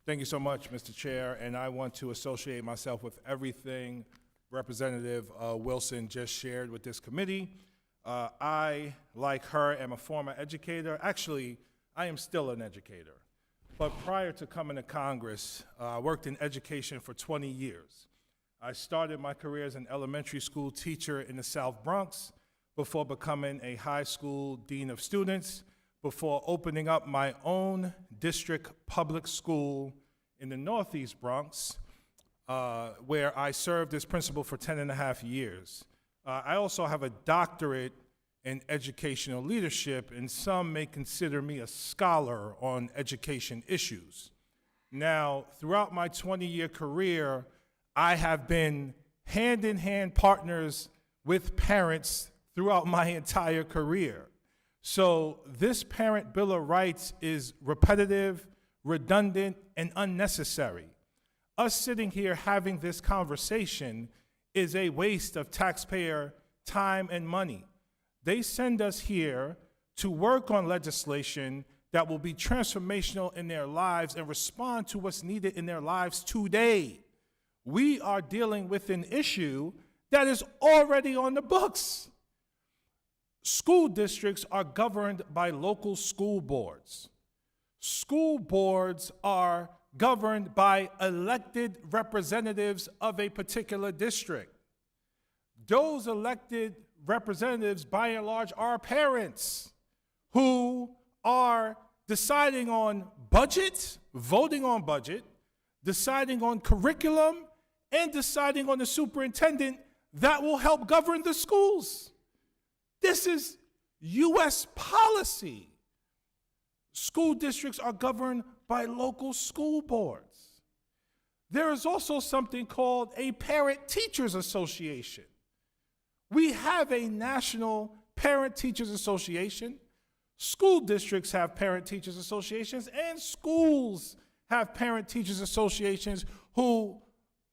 Thank you so much, Mr. Chair, and I want to associate myself with everything Representative Wilson just shared with this committee. I, like her, am a former educator. Actually, I am still an educator. But prior to coming to Congress, I worked in education for 20 years. I started my career as an elementary school teacher in the South Bronx before becoming a high school dean of students, before opening up my own district public school in the Northeast Bronx, where I served as principal for 10.5 years. I also have a doctorate in educational leadership, and some may consider me a scholar on education issues. Now, throughout my 20-year career, I have been hand-in-hand partners with parents throughout my entire career. So this Parent Bill of Rights is repetitive, redundant, and unnecessary. Us sitting here having this conversation is a waste of taxpayer time and money. They send us here to work on legislation that will be transformational in their lives and respond to what's needed in their lives today. We are dealing with an issue that is already on the books. School districts are governed by local school boards. School boards are governed by elected representatives of a particular district. Those elected representatives, by and large, are parents who are deciding on budget, voting on budget, deciding on curriculum, and deciding on the superintendent that will help govern the schools. This is U.S. policy. School districts are governed by local school boards. There is also something called a Parent-Teachers Association. We have a national Parent-Teachers Association. School districts have Parent-Teachers Associations, and schools have Parent-Teachers Associations who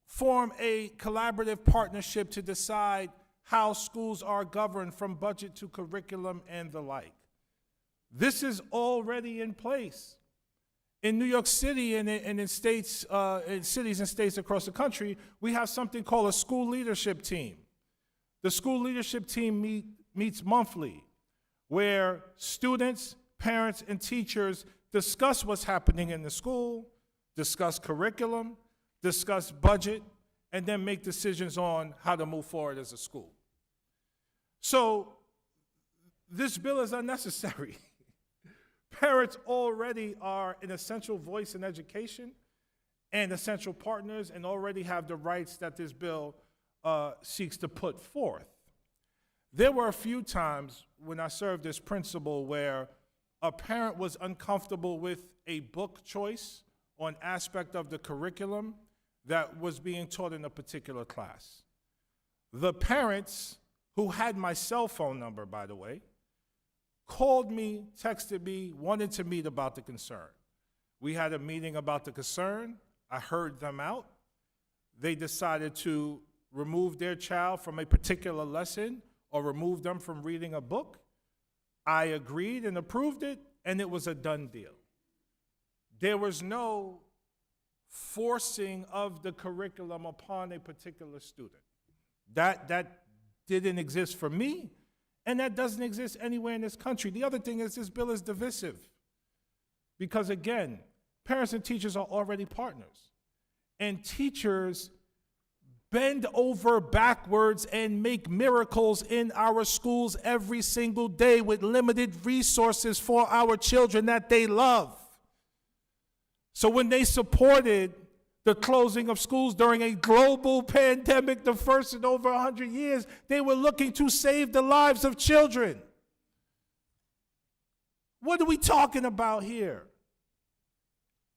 form a collaborative partnership to decide how schools are governed, from budget to curriculum and the like. This is already in place. In New York City and in states, in cities and states across the country, we have something called a school leadership team. The school leadership team meets monthly, where students, parents, and teachers discuss what's happening in the school, discuss curriculum, discuss budget, and then make decisions on how to move forward as a school. So this bill is unnecessary. Parents already are an essential voice in education and essential partners, and already have the rights that this bill seeks to put forth. There were a few times when I served as principal where a parent was uncomfortable with a book choice or an aspect of the curriculum that was being taught in a particular class. The parents, who had my cell phone number, by the way, called me, texted me, wanted to meet about the concern. We had a meeting about the concern. I heard them out. They decided to remove their child from a particular lesson or remove them from reading a book. I agreed and approved it, and it was a done deal. There was no forcing of the curriculum upon a particular student. That didn't exist for me, and that doesn't exist anywhere in this country. The other thing is this bill is divisive because, again, parents and teachers are already partners, and teachers bend over backwards and make miracles in our schools every single day with limited resources for our children that they love. So when they supported the closing of schools during a global pandemic, the first in over 100 years, they were looking to save the lives of children. What are we talking about here?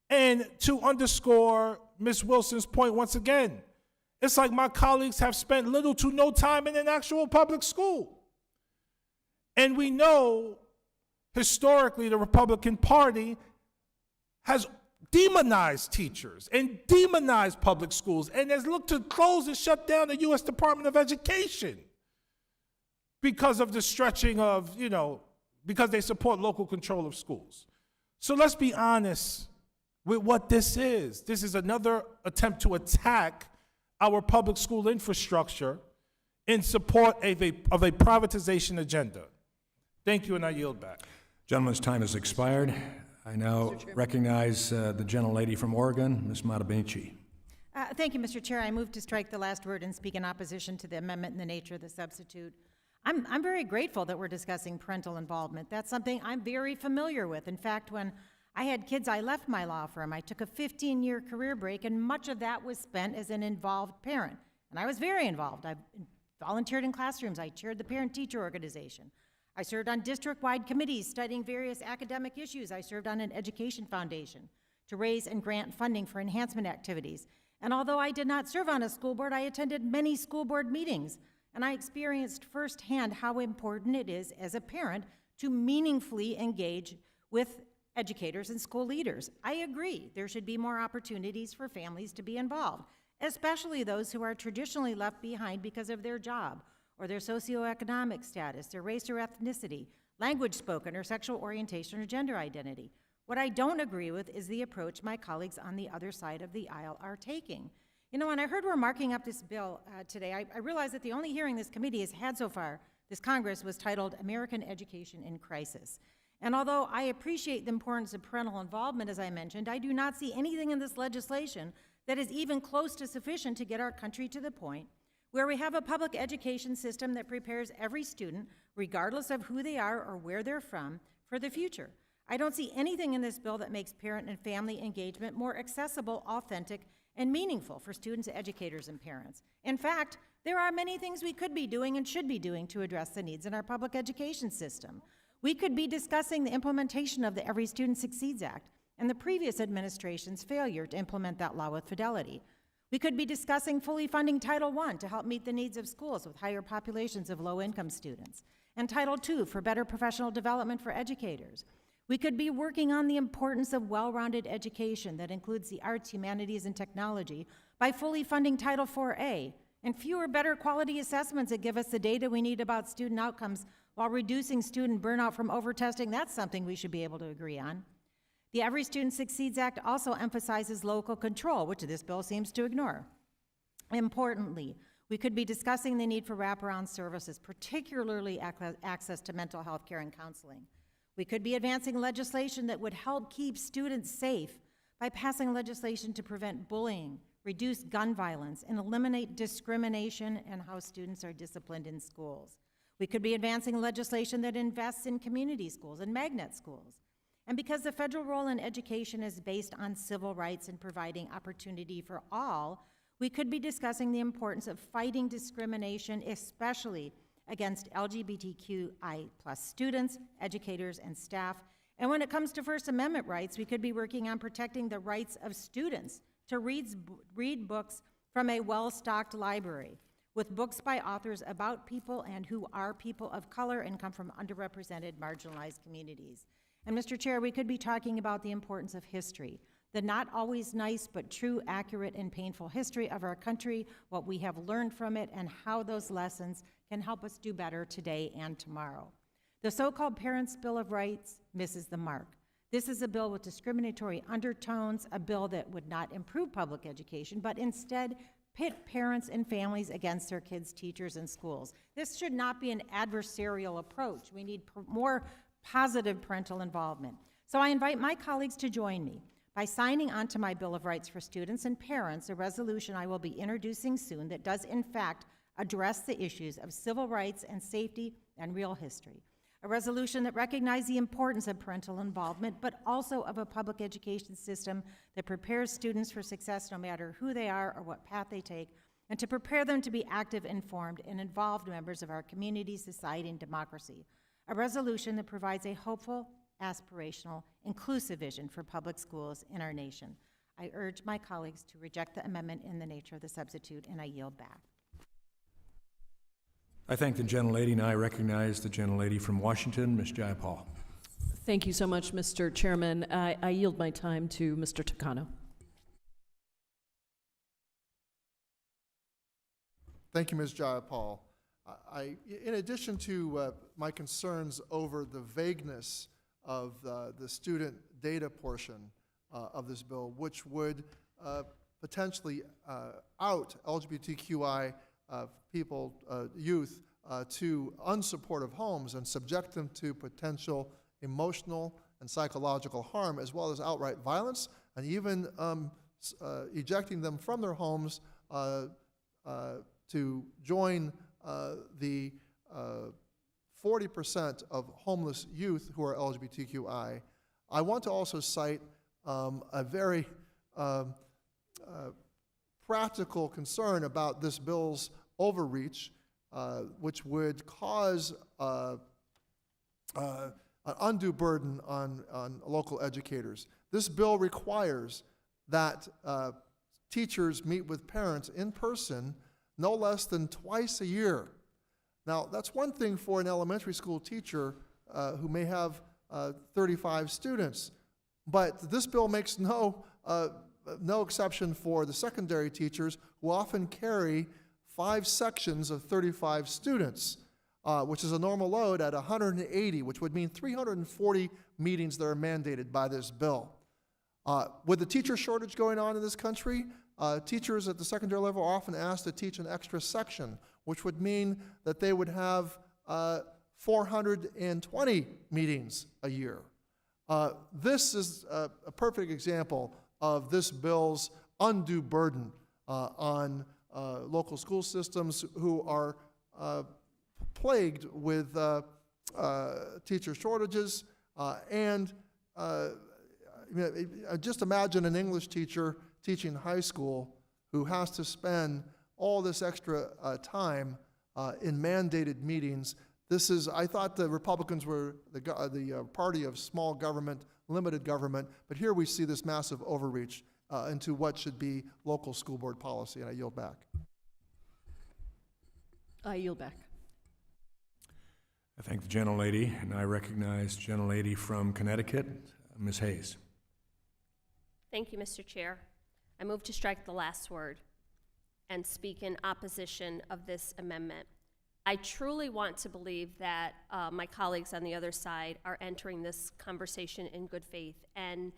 And to underscore Ms. Wilson's point once again, it's like my colleagues have spent little to no time in an actual public school. And we know historically the Republican Party has demonized teachers and demonized public schools and has looked to close and shut down the U.S. Department of Education because of the stretching of, because they support local control of schools. So let's be honest with what this is. This is another attempt to attack our public school infrastructure in support of a privatization agenda. Thank you, and I yield back. Gentleman's time has expired. I now recognize the gentlelady from Oregon, Ms. Matabenici. Thank you, Mr. Chair. I move to strike the last word and speak in opposition to the amendment in the nature of the substitute. I'm very grateful that we're discussing parental involvement. That's something I'm very familiar with. In fact, when I had kids, I left my law firm. I took a 15-year career break, and much of that was spent as an involved parent. And I was very involved. I volunteered in classrooms. I chaired the parent-teacher organization. I served on district-wide committees studying various academic issues. I served on an education foundation to raise and grant funding for enhancement activities. And although I did not serve on a school board, I attended many school board meetings. And I experienced firsthand how important it is as a parent to meaningfully engage with educators and school leaders. I agree there should be more opportunities for families to be involved, especially those who are traditionally left behind because of their job or their socioeconomic status, their race or ethnicity, language spoken, or sexual orientation or gender identity. What I don't agree with is the approach my colleagues on the other side of the aisle are taking. When I heard we're marking up this bill today, I realized that the only hearing this committee has had so far, this Congress, was titled American Education in Crisis. And although I appreciate the importance of parental involvement, as I mentioned, I do not see anything in this legislation that is even close to sufficient to get our country to the point where we have a public education system that prepares every student, regardless of who they are or where they're from, for the future. I don't see anything in this bill that makes parent and family engagement more accessible, authentic, and meaningful for students, educators, and parents. In fact, there are many things we could be doing and should be doing to address the needs in our public education system. We could be discussing the implementation of the Every Student Succeeds Act and the previous administration's failure to implement that law with fidelity. We could be discussing fully funding Title I to help meet the needs of schools with higher populations of low-income students, and Title II for better professional development for educators. We could be working on the importance of well-rounded education that includes the arts, humanities, and technology by fully funding Title IV-A, and fewer, better quality assessments that give us the data we need about student outcomes while reducing student burnout from overtesting. That's something we should be able to agree on. The Every Student Succeeds Act also emphasizes local control, which this bill seems to ignore. Importantly, we could be discussing the need for wraparound services, particularly access to mental health care and counseling. We could be advancing legislation that would help keep students safe by passing legislation to prevent bullying, reduce gun violence, and eliminate discrimination and how students are disciplined in schools. We could be advancing legislation that invests in community schools and magnet schools. And because the federal role in education is based on civil rights and providing opportunity for all, we could be discussing the importance of fighting discrimination, especially against LGBTQI+ students, educators, and staff. And when it comes to First Amendment rights, we could be working on protecting the rights of students to read books from a well-stocked library, with books by authors about people and who are people of color and come from underrepresented, marginalized communities. And Mr. Chair, we could be talking about the importance of history, the not always nice but true, accurate, and painful history of our country, what we have learned from it, and how those lessons can help us do better today and tomorrow. The so-called Parents' Bill of Rights misses the mark. This is a bill with discriminatory undertones, a bill that would not improve public education, but instead pit parents and families against their kids' teachers and schools. This should not be an adversarial approach. We need more positive parental involvement. So I invite my colleagues to join me By signing onto my Bill of Rights for students and parents, a resolution I will be introducing soon that does in fact address the issues of civil rights and safety and real history. A resolution that recognizes the importance of parental involvement, but also of a public education system that prepares students for success no matter who they are or what path they take, and to prepare them to be active, informed, and involved members of our community, society, and democracy. A resolution that provides a hopeful, aspirational, inclusive vision for public schools in our nation. I urge my colleagues to reject the amendment in the nature of the substitute, and I yield back. I thank the gentlelady, and I recognize the gentlelady from Washington, Ms. Jayapal. Thank you so much, Mr. Chairman. I yield my time to Mr. Takano. Thank you, Ms. Jayapal. In addition to my concerns over the vagueness of the student data portion of this bill, which would potentially out LGBTQI people, youth, to unsupportive homes and subject them to potential emotional and psychological harm, as well as outright violence, and even ejecting them from their homes to join the 40% of homeless youth who are LGBTQI. I want to also cite a very practical concern about this bill's overreach, which would cause an undue burden on local educators. This bill requires that teachers meet with parents in person no less than twice a year. Now, that's one thing for an elementary school teacher who may have 35 students, but this bill makes no exception for the secondary teachers who often carry 5 sections of 35 students, which is a normal load at 180, which would mean 340 meetings that are mandated by this bill. With the teacher shortage going on in this country, teachers at the secondary level are often asked to teach an extra section, which would mean that they would have 420 meetings a year. This is a perfect example of this bill's undue burden on local school systems who are plagued with teacher shortages and just imagine an English teacher teaching high school who has to spend all this extra time in mandated meetings. I thought the Republicans were the party of small government, limited government, but here we see this massive overreach into what should be local school board policy, and I yield back. I yield back. I thank the gentlelady, and I recognize the gentlelady from Connecticut, Ms. Hayes. Thank you, Mr. Chair. I move to strike the last word and speak in opposition of this amendment. I truly want to believe that my colleagues on the other side are entering this conversation in good faith, and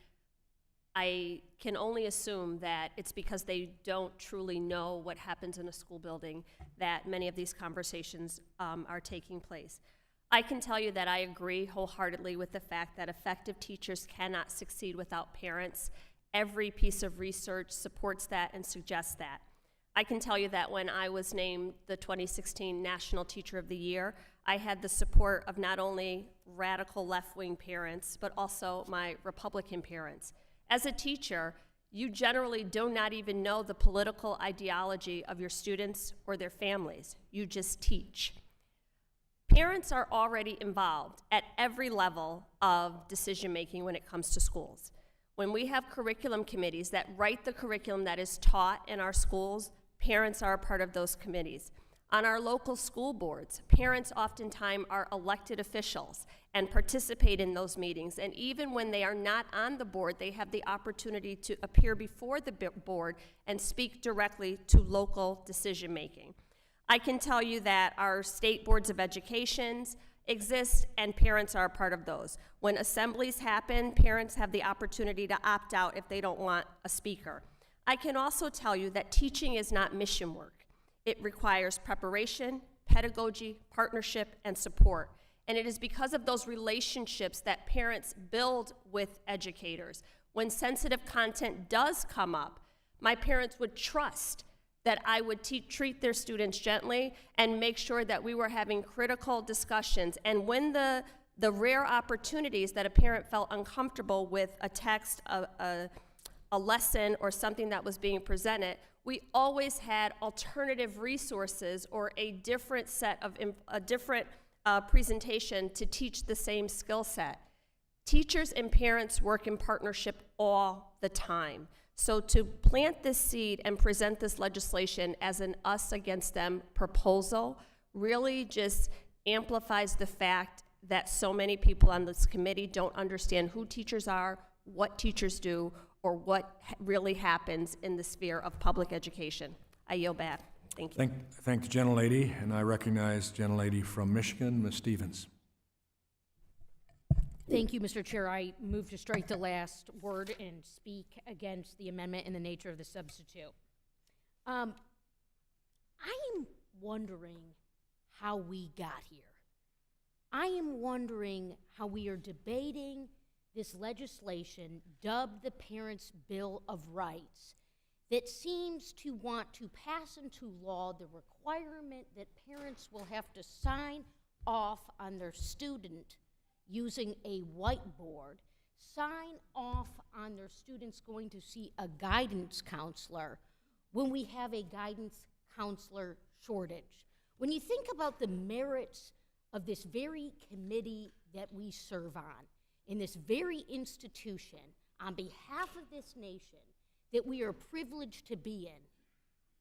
I can only assume that it's because they don't truly know what happens in a school building that many of these conversations are taking place. I can tell you that I agree wholeheartedly with the fact that effective teachers cannot succeed without parents. Every piece of research supports that and suggests that. I can tell you that when I was named the 2016 National Teacher of the Year, I had the support of not only radical left-wing parents, but also my Republican parents. As a teacher, you generally do not even know the political ideology of your students or their families. You just teach. Parents are already involved at every level of decision-making when it comes to schools. When we have curriculum committees that write the curriculum that is taught in our schools, parents are a part of those committees. On our local school boards, parents oftentimes are elected officials and participate in those meetings. And even when they are not on the board, they have the opportunity to appear before the board and speak directly to local decision-making. I can tell you that our state boards of education exist, and parents are a part of those. When assemblies happen, parents have the opportunity to opt out if they don't want a speaker. I can also tell you that teaching is not mission work. It requires preparation, pedagogy, partnership, and support. And it is because of those relationships that parents build with educators, when sensitive content does come up, my parents would trust that I would treat their students gently and make sure that we were having critical discussions. And when the rare opportunities that a parent felt uncomfortable with a text, a lesson, or something that was being presented, we always had alternative resources or a different presentation to teach the same skill set. Teachers and parents work in partnership all the time. So to plant this seed and present this legislation as an us against them proposal really just amplifies the fact that so many people on this committee don't understand who teachers are, what teachers do, or what really happens in the sphere of public education. I yield back. Thank you. Thank the gentlelady, and I recognize the gentlelady from Michigan, Ms. Stevens. Thank you, Mr. Chair. I move to strike the last word and speak against the amendment in the nature of the substitute. I am wondering how we got here. I am wondering how we are debating this legislation, dubbed the Parents' Bill of Rights, that seems to want to pass into law the requirement that parents will have to sign off on their student using a whiteboard, sign off on their students going to see a guidance counselor when we have a guidance counselor shortage. When you think about the merits of this very committee that we serve on, in this very institution, on behalf of this nation that we are privileged to be in,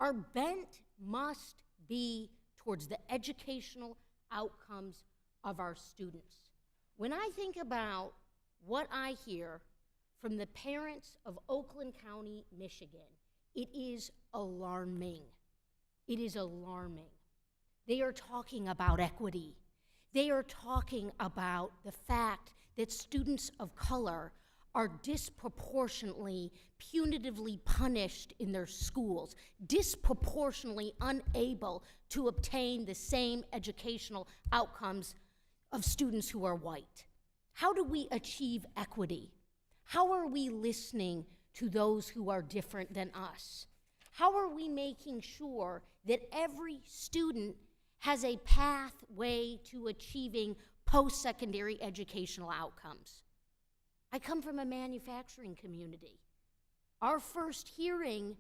our bent must be towards the educational outcomes of our students. When I think about what I hear from the parents of Oakland County, Michigan, it is alarming. It is alarming. They are talking about equity. They are talking about the fact that students of color are disproportionately, punitively punished in their schools, disproportionately unable to obtain the same educational outcomes of students who are white. How do we achieve equity? How are we listening to those who are different than us? How are we making sure that every student has a pathway to achieving post-secondary educational outcomes? I come from a manufacturing community. Our first hearing,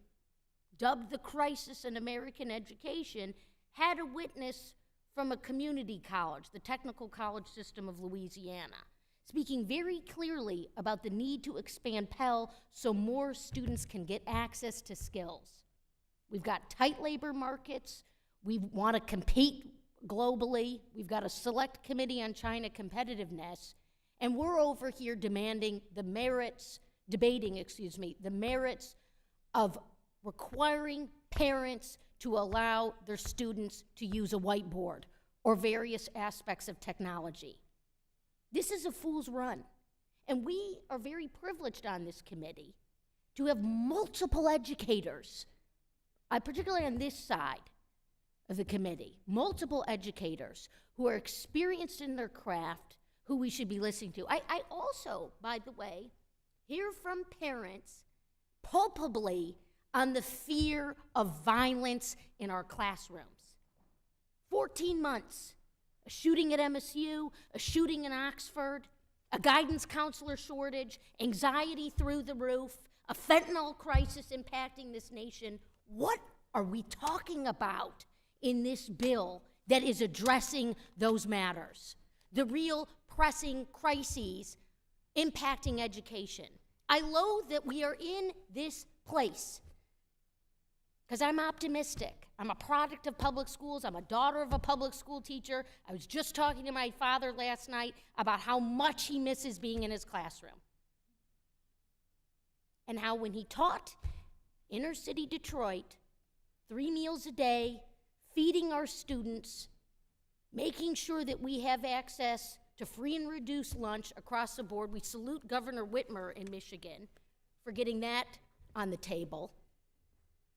dubbed the Crisis in American Education, had a witness from a community college, the Technical College System of Louisiana, speaking very clearly about the need to expand Pell so more students can get access to skills. We've got tight labor markets. We want to compete globally. We've got a select committee on China competitiveness. And we're over here debating the merits of requiring parents to allow their students to use a whiteboard or various aspects of technology. This is a fool's run. And we are very privileged on this committee to have multiple educators, particularly on this side of the committee, multiple educators who are experienced in their craft, who we should be listening to. I also, by the way, hear from parents palpably on the fear of violence in our classrooms. 14 months, a shooting at MSU, a shooting in Oxford, a guidance counselor shortage, anxiety through the roof, a fentanyl crisis impacting this nation. What are we talking about in this bill that is addressing those matters? The real pressing crises impacting education. I loathe that we are in this place because I'm optimistic. I'm a product of public schools. I'm a daughter of a public school teacher. I was just talking to my father last night about how much he misses being in his classroom. And how when he taught inner city Detroit, 3 meals a day, feeding our students, making sure that we have access to free and reduced lunch across the board. We salute Governor Whitmer in Michigan for getting that on the table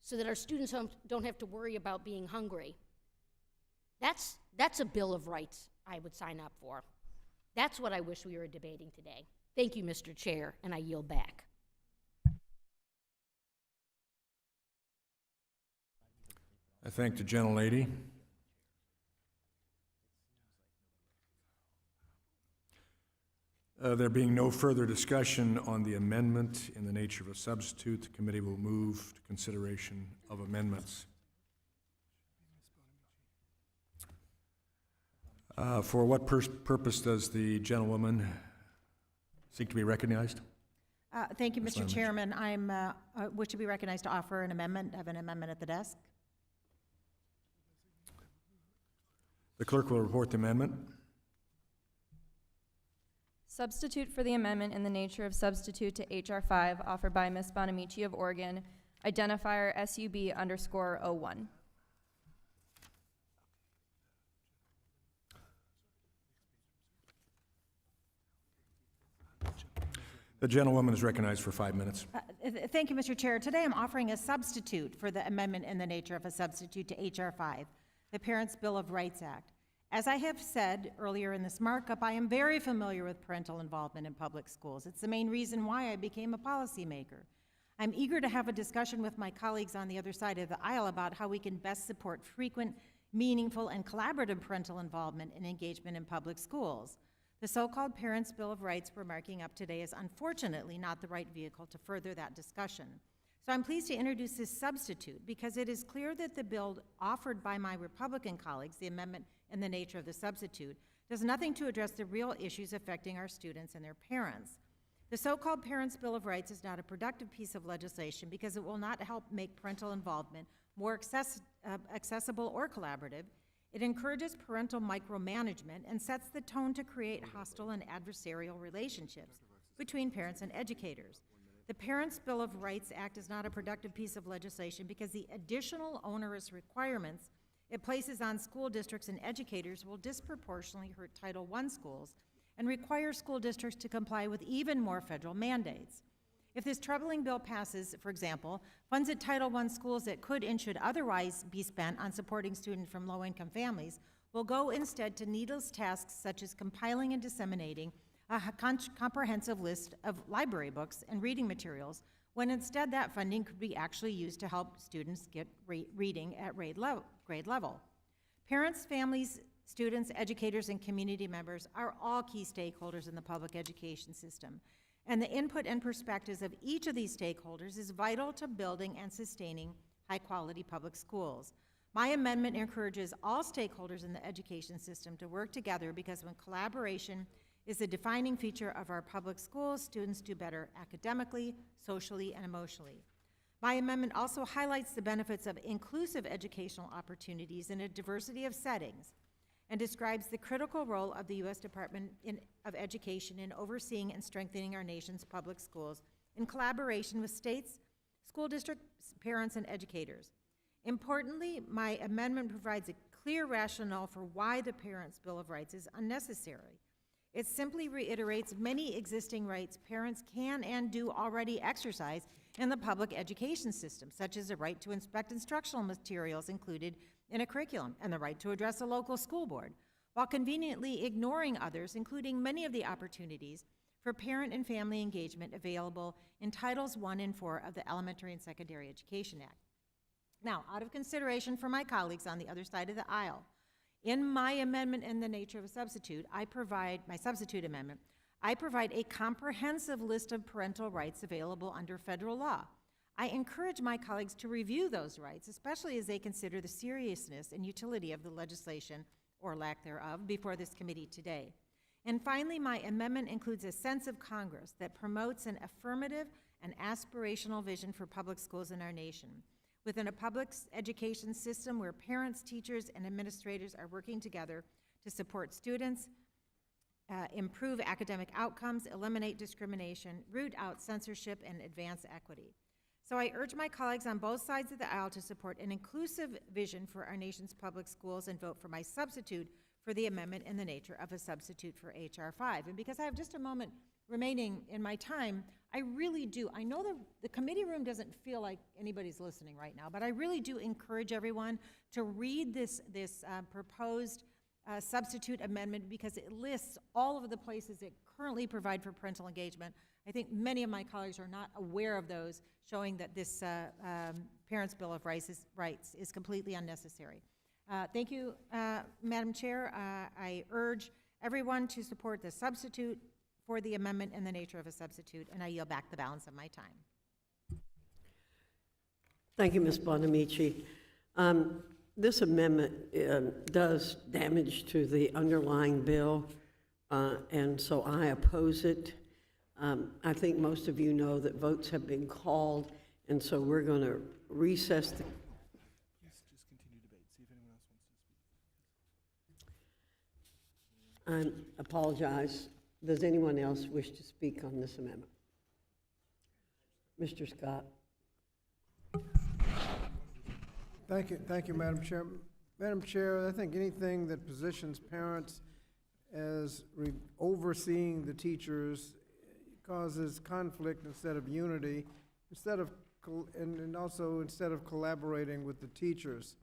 so that our students don't have to worry about being hungry. That's a Bill of Rights I would sign up for. That's what I wish we were debating today. Thank you, Mr. Chair, and I yield back. I thank the gentlelady. There being no further discussion on the amendment in the nature of a substitute, the committee will move to consideration of amendments. For what purpose does the gentlewoman seek to be recognized? Thank you, Ms. Mr. Lamich. Chairman. Wish to be recognized to offer an amendment, have an amendment at the desk. The clerk will report the amendment. Substitute for the amendment in the nature of substitute to HR 5 offered by Ms. Bonamici of Oregon, identifier SUB_01. The gentlewoman is recognized for 5 minutes. Thank you, Mr. Chair. Today I'm offering a substitute for the amendment in the nature of a substitute to HR 5, the Parents' Bill of Rights Act. As I have said earlier in this markup, I am very familiar with parental involvement in public schools. It's the main reason why I became a policymaker. I'm eager to have a discussion with my colleagues on the other side of the aisle about how we can best support frequent, meaningful, and collaborative parental involvement and engagement in public schools. The so-called Parents' Bill of Rights we're marking up today is unfortunately not the right vehicle to further that discussion. So I'm pleased to introduce this substitute because it is clear that the bill offered by my Republican colleagues, the amendment in the nature of the substitute, does nothing to address the real issues affecting our students and their parents. The so-called Parents' Bill of Rights is not a productive piece of legislation because it will not help make parental involvement more accessible or collaborative. It encourages parental micromanagement and sets the tone to create hostile and adversarial relationships between parents and educators. The Parents' Bill of Rights Act is not a productive piece of legislation because the additional onerous requirements it places on school districts and educators will disproportionately hurt Title I schools and require school districts to comply with even more federal mandates. If this troubling bill passes, for example, funds at Title I schools that could and should otherwise be spent on supporting students from low-income families will go instead to needless tasks such as compiling and disseminating a comprehensive list of library books and reading materials, when instead that funding could be actually used to help students get reading at grade level. Parents, families, students, educators, and community members are all key stakeholders in the public education system, and the input and perspectives of each of these stakeholders is vital to building and sustaining high-quality public schools. My amendment encourages all stakeholders in the education system to work together because when collaboration is a defining feature of our public schools, students do better academically, socially, and emotionally. My amendment also highlights the benefits of inclusive educational opportunities in a diversity of settings and describes the critical role of the U.S. Department of Education in overseeing and strengthening our nation's public schools in collaboration with states, school districts, parents, and educators. Importantly, my amendment provides a clear rationale for why the Parents' Bill of Rights is unnecessary. It simply reiterates many existing rights parents can and do already exercise in the public education system, such as the right to inspect instructional materials included in a curriculum and the right to address a local school board, while conveniently ignoring others, including many of the opportunities for parent and family engagement available in Titles I and IV of the Elementary and Secondary Education Act. Now, out of consideration for my colleagues on the other side of the aisle, in my amendment in the nature of a substitute, my substitute amendment, I provide a comprehensive list of parental rights available under federal law. I encourage my colleagues to review those rights, especially as they consider the seriousness and utility of the legislation, or lack thereof, before this committee today. And finally, my amendment includes a sense of Congress that promotes an affirmative and aspirational vision for public schools in our nation. Within a public education system where parents, teachers, and administrators are working together to support students, improve academic outcomes, eliminate discrimination, root out censorship, and advance equity. So I urge my colleagues on both sides of the aisle to support an inclusive vision for our nation's public schools and vote for my substitute for the amendment in the nature of a substitute for H.R. 5. And because I have just a moment remaining in my time, I really do. I know the committee room doesn't feel like anybody's listening right now, but I really do encourage everyone to read this proposed substitute amendment because it lists all of the places it currently provide for parental engagement. I think many of my colleagues are not aware of those, showing that this Parents' Bill of Rights is completely unnecessary. Thank you, Madam Chair. I urge everyone to support the substitute for the amendment in the nature of a substitute, and I yield back the balance of my time. Thank you, Ms. Bonamici. This amendment does damage to the underlying bill, and so I oppose it. I think most of you know that votes have been called, and so we're going to recess the... Yes, just continue debate, see if anyone else wants to speak. I apologize. Does anyone else wish to speak on this amendment? Mr. Scott. Thank you, Madam Chair. Madam Chair, I think anything that positions parents as overseeing the teachers causes conflict instead of unity, and also instead of collaborating with the teachers.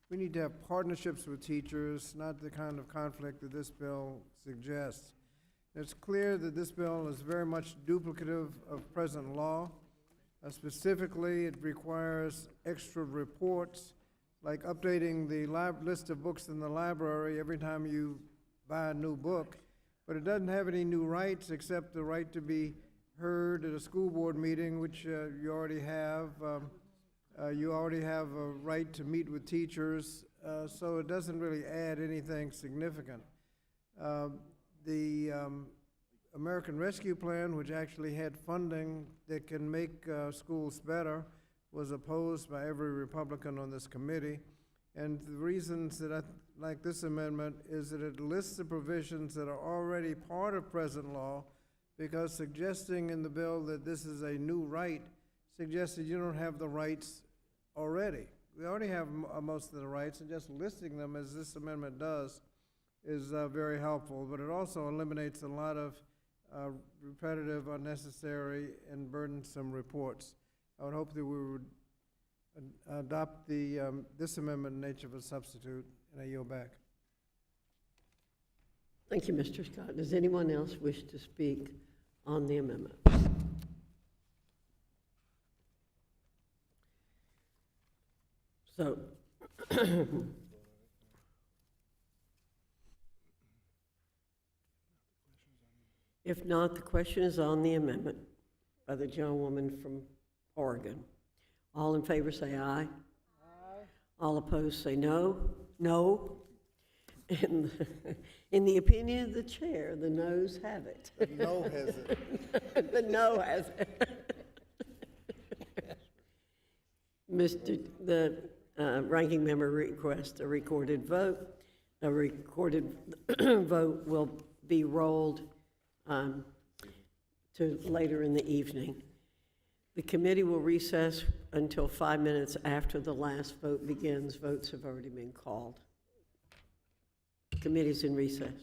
We need to have partnerships with teachers, not the kind of conflict that this bill suggests. It's clear that this bill is very much duplicative of present law. Specifically, it requires extra reports, like updating the list of books in the library every time you buy a new book, but it doesn't have any new rights except the right to be heard at a school board meeting, which you already have. You already have a right to meet with teachers, so it doesn't really add anything significant. The American Rescue Plan, which actually had funding that can make schools better, was opposed by every Republican on this committee. And the reasons that I like this amendment is that it lists the provisions that are already part of present law, because suggesting in the bill that this is a new right suggests that you don't have the rights already. We already have most of the rights, and just listing them as this amendment does is very helpful, but it also eliminates a lot of repetitive, unnecessary, and burdensome reports. I would hope that we would adopt this amendment in nature of a substitute, and I yield back. Thank you, Mr. Scott. Does anyone else wish to speak on the amendment? So, if not, the question is on the amendment by the gentlewoman from Oregon. All in favor say aye. Aye. All opposed say no. No. In the opinion of the chair, the noes have it. The no has it. The no has it. The ranking member requests a recorded vote. A recorded vote will be rolled to later in the evening. The committee will recess until 5 minutes after the last vote begins. Votes have already been called. Committee's in recess.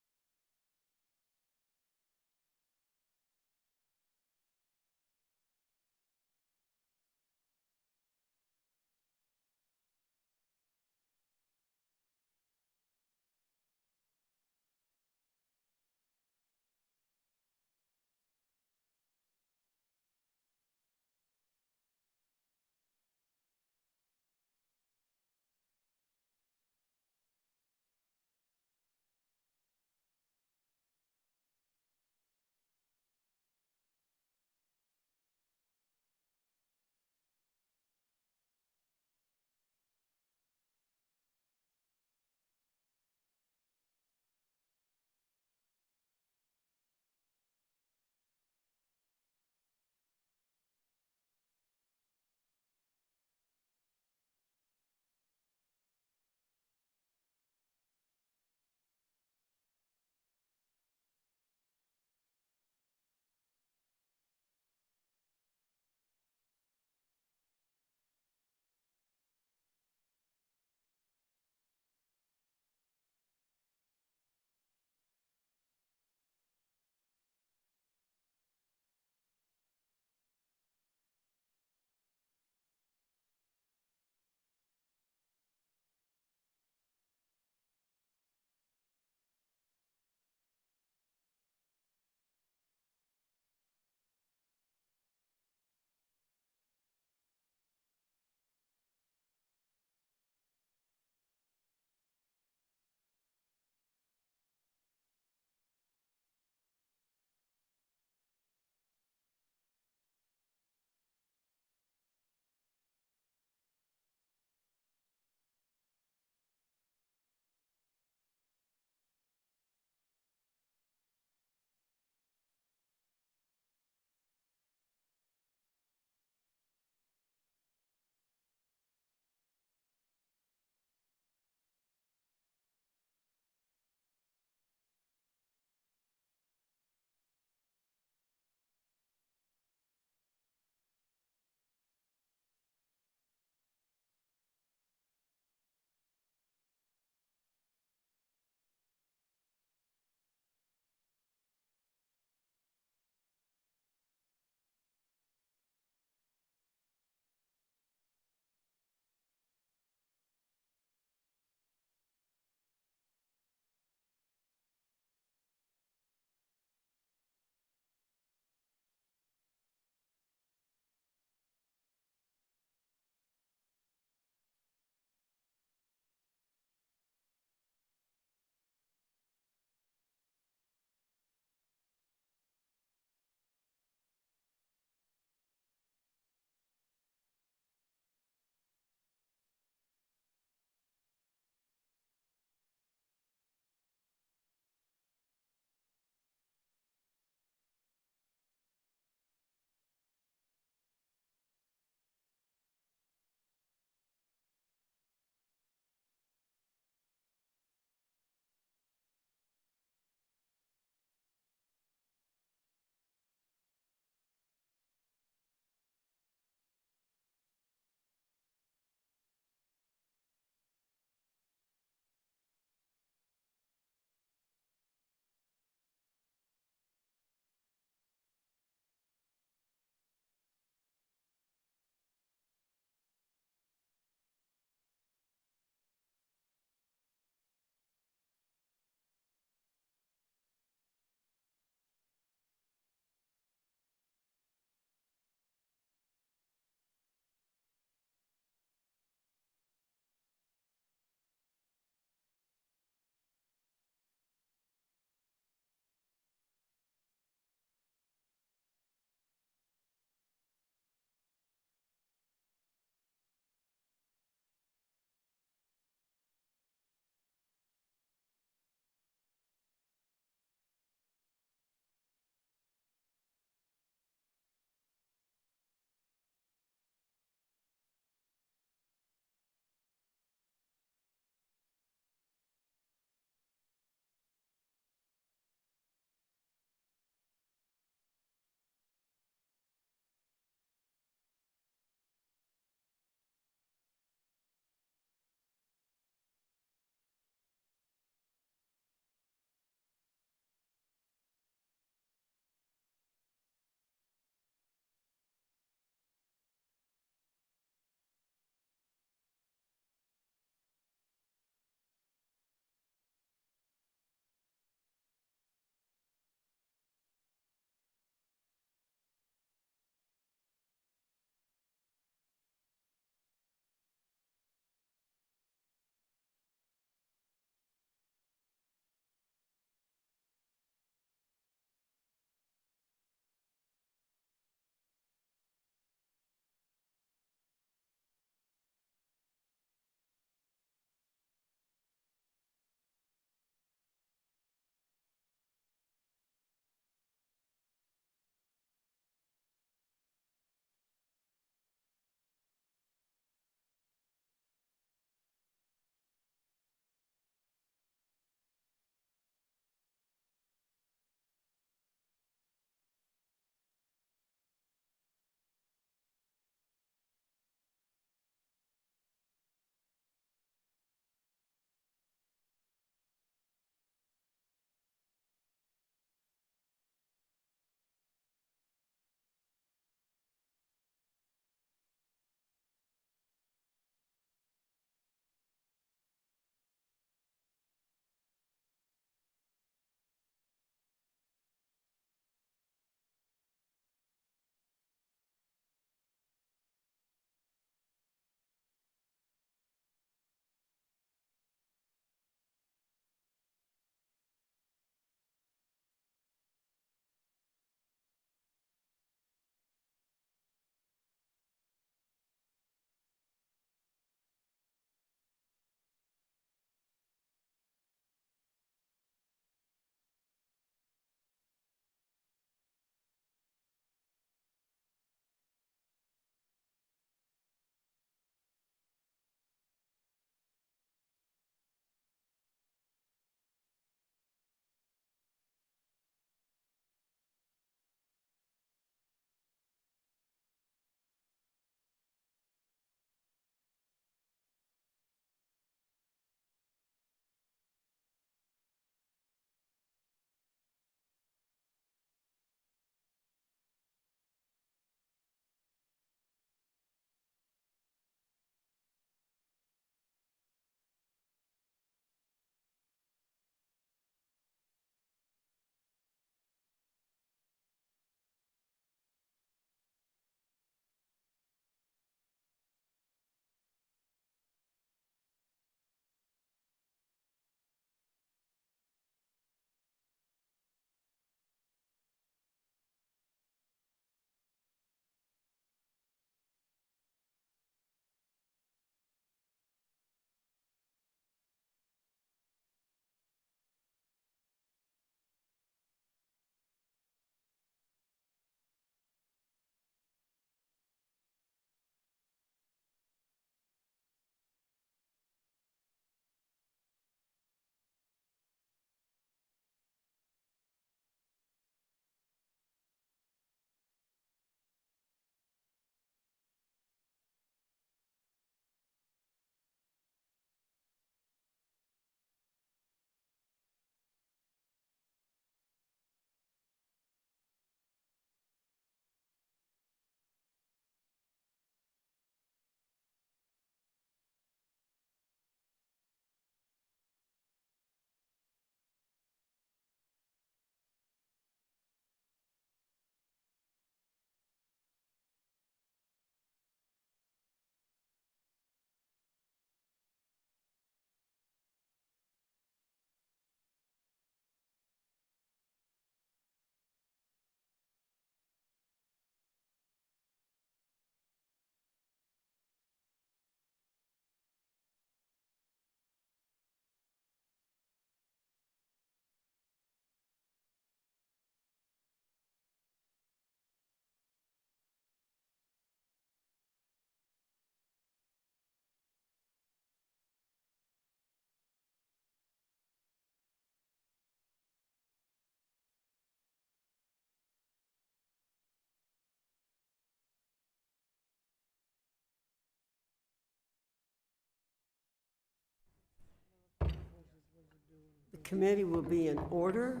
committee will be in order,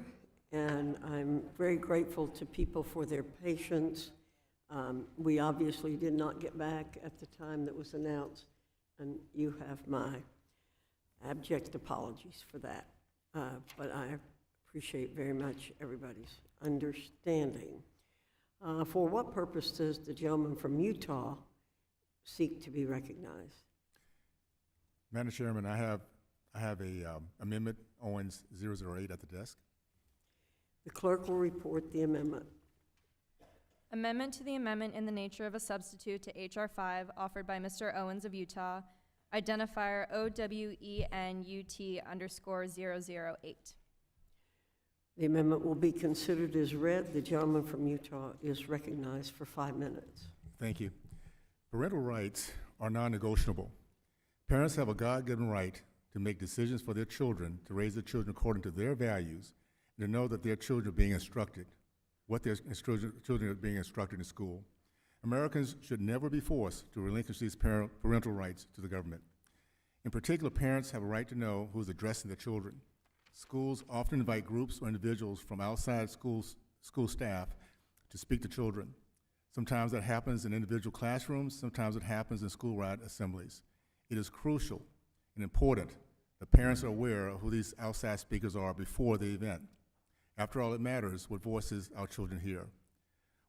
and I'm very grateful to people for their patience. We obviously did not get back at the time that was announced, and you have my abject apologies for that. But I appreciate very much everybody's understanding. For what purpose does the gentleman from Utah seek to be recognized? Madam Chairman, I have a amendment Owens 008 at the desk. The clerk will report the amendment. Amendment to the amendment in the nature of a substitute to H.R. 5 offered by Mr. Owens of Utah, identifier OWENUT_008. The amendment will be considered as read. The gentleman from Utah is recognized for 5 minutes. Thank you. Parental rights are non-negotiable. Parents have a God-given right to make decisions for their children, to raise their children according to their values, and to know that their children are being instructed, what their children are being instructed in school. Americans should never be forced to relinquish these parental rights to the government. In particular, parents have a right to know who is addressing their children. Schools often invite groups or individuals from outside school staff to speak to children. Sometimes that happens in individual classrooms, sometimes it happens in school-wide assemblies. It is crucial and important that parents are aware of who these outside speakers are before the event. After all, it matters what voices our children hear.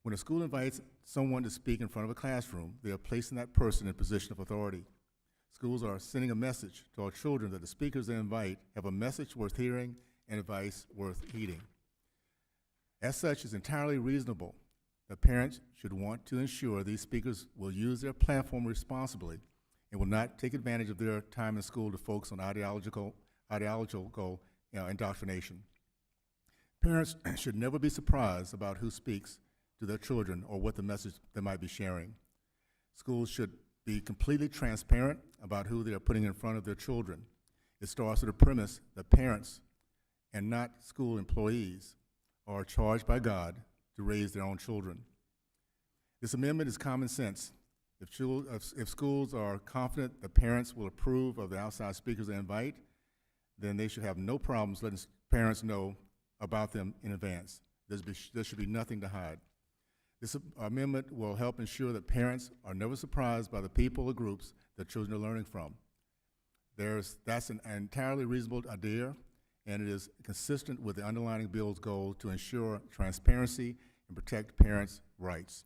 When a school invites someone to speak in front of a classroom, they are placing that person in a position of authority. Schools are sending a message to our children that the speakers they invite have a message worth hearing and advice worth heeding. As such, it's entirely reasonable that parents should want to ensure these speakers will use their platform responsibly and will not take advantage of their time in school to focus on ideological indoctrination. Parents should never be surprised about who speaks to their children or what the message they might be sharing. Schools should be completely transparent about who they are putting in front of their children. It starts with the premise that parents and not school employees are charged by God to raise their own children. This amendment is common sense. If schools are confident that parents will approve of the outside speakers they invite, then they should have no problems letting parents know about them in advance. There should be nothing to hide. This amendment will help ensure that parents are never surprised by the people or groups that children are learning from. That's an entirely reasonable idea, and it is consistent with the underlying bill's goal to ensure transparency and protect parents' rights.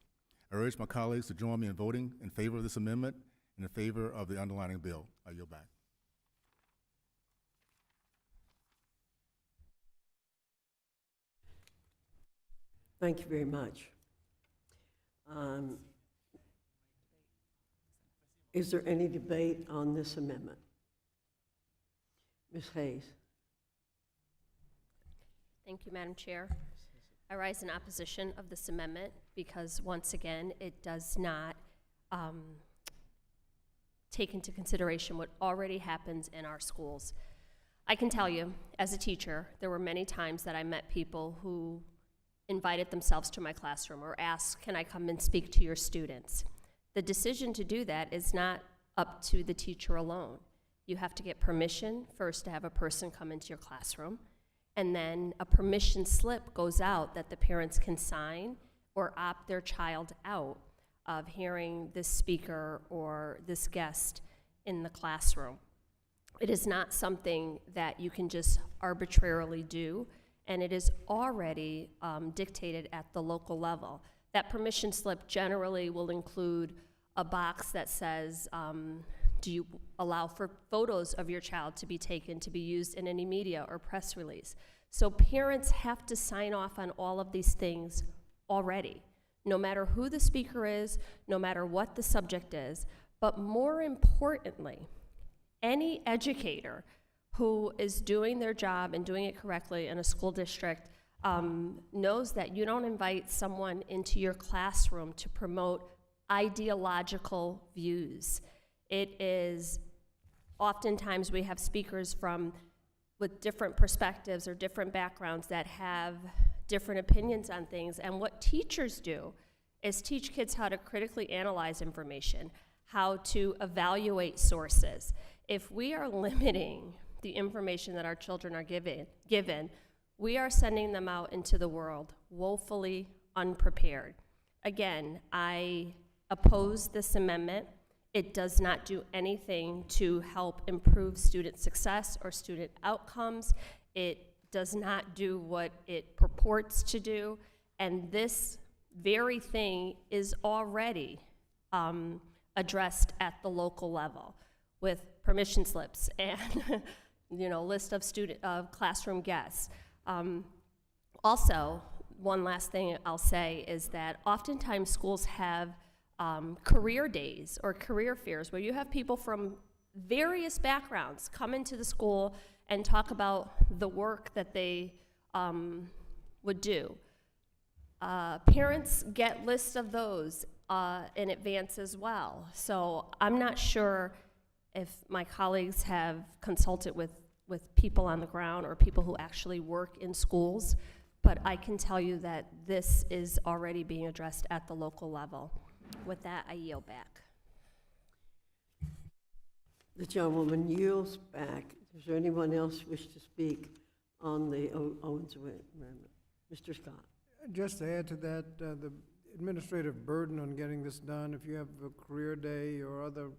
I urge my colleagues to join me in voting in favor of this amendment and in favor of the underlying bill. I yield back. Thank you very much. Is there any debate on this amendment? Ms. Hayes. Thank you, Madam Chair. I rise in opposition of this amendment because, once again, it does not take into consideration what already happens in our schools. I can tell you, as a teacher, there were many times that I met people who invited themselves to my classroom or asked, can I come and speak to your students? The decision to do that is not up to the teacher alone. You have to get permission first to have a person come into your classroom, and then a permission slip goes out that the parents can sign or opt their child out of hearing this speaker or this guest in the classroom. It is not something that you can just arbitrarily do, and it is already dictated at the local level. That permission slip generally will include a box that says, do you allow for photos of your child to be taken to be used in any media or press release? So parents have to sign off on all of these things already, no matter who the speaker is, no matter what the subject is. But more importantly, any educator who is doing their job and doing it correctly in a school district knows that you don't invite someone into your classroom to promote ideological views. It is, oftentimes we have speakers with different perspectives or different backgrounds that have different opinions on things, and what teachers do is teach kids how to critically analyze information, how to evaluate sources. If we are limiting the information that our children are given, we are sending them out into the world woefully unprepared. Again, I oppose this amendment. It does not do anything to help improve student success or student outcomes. It does not do what it purports to do, and this very thing is already addressed at the local level with permission slips and list of classroom guests. Also, one last thing I'll say is that oftentimes schools have career days or career fairs where you have people from various backgrounds come into the school and talk about the work that they would do. Parents get lists of those in advance as well. So I'm not sure if my colleagues have consulted with people on the ground or people who actually work in schools, but I can tell you that this is already being addressed at the local level. With that, I yield back. The gentlewoman yields back. Is there anyone else wish to speak on the Owens Amendment? Mr. Scott. Just to add to that, the administrative burden on getting this done, if you have a career day or other,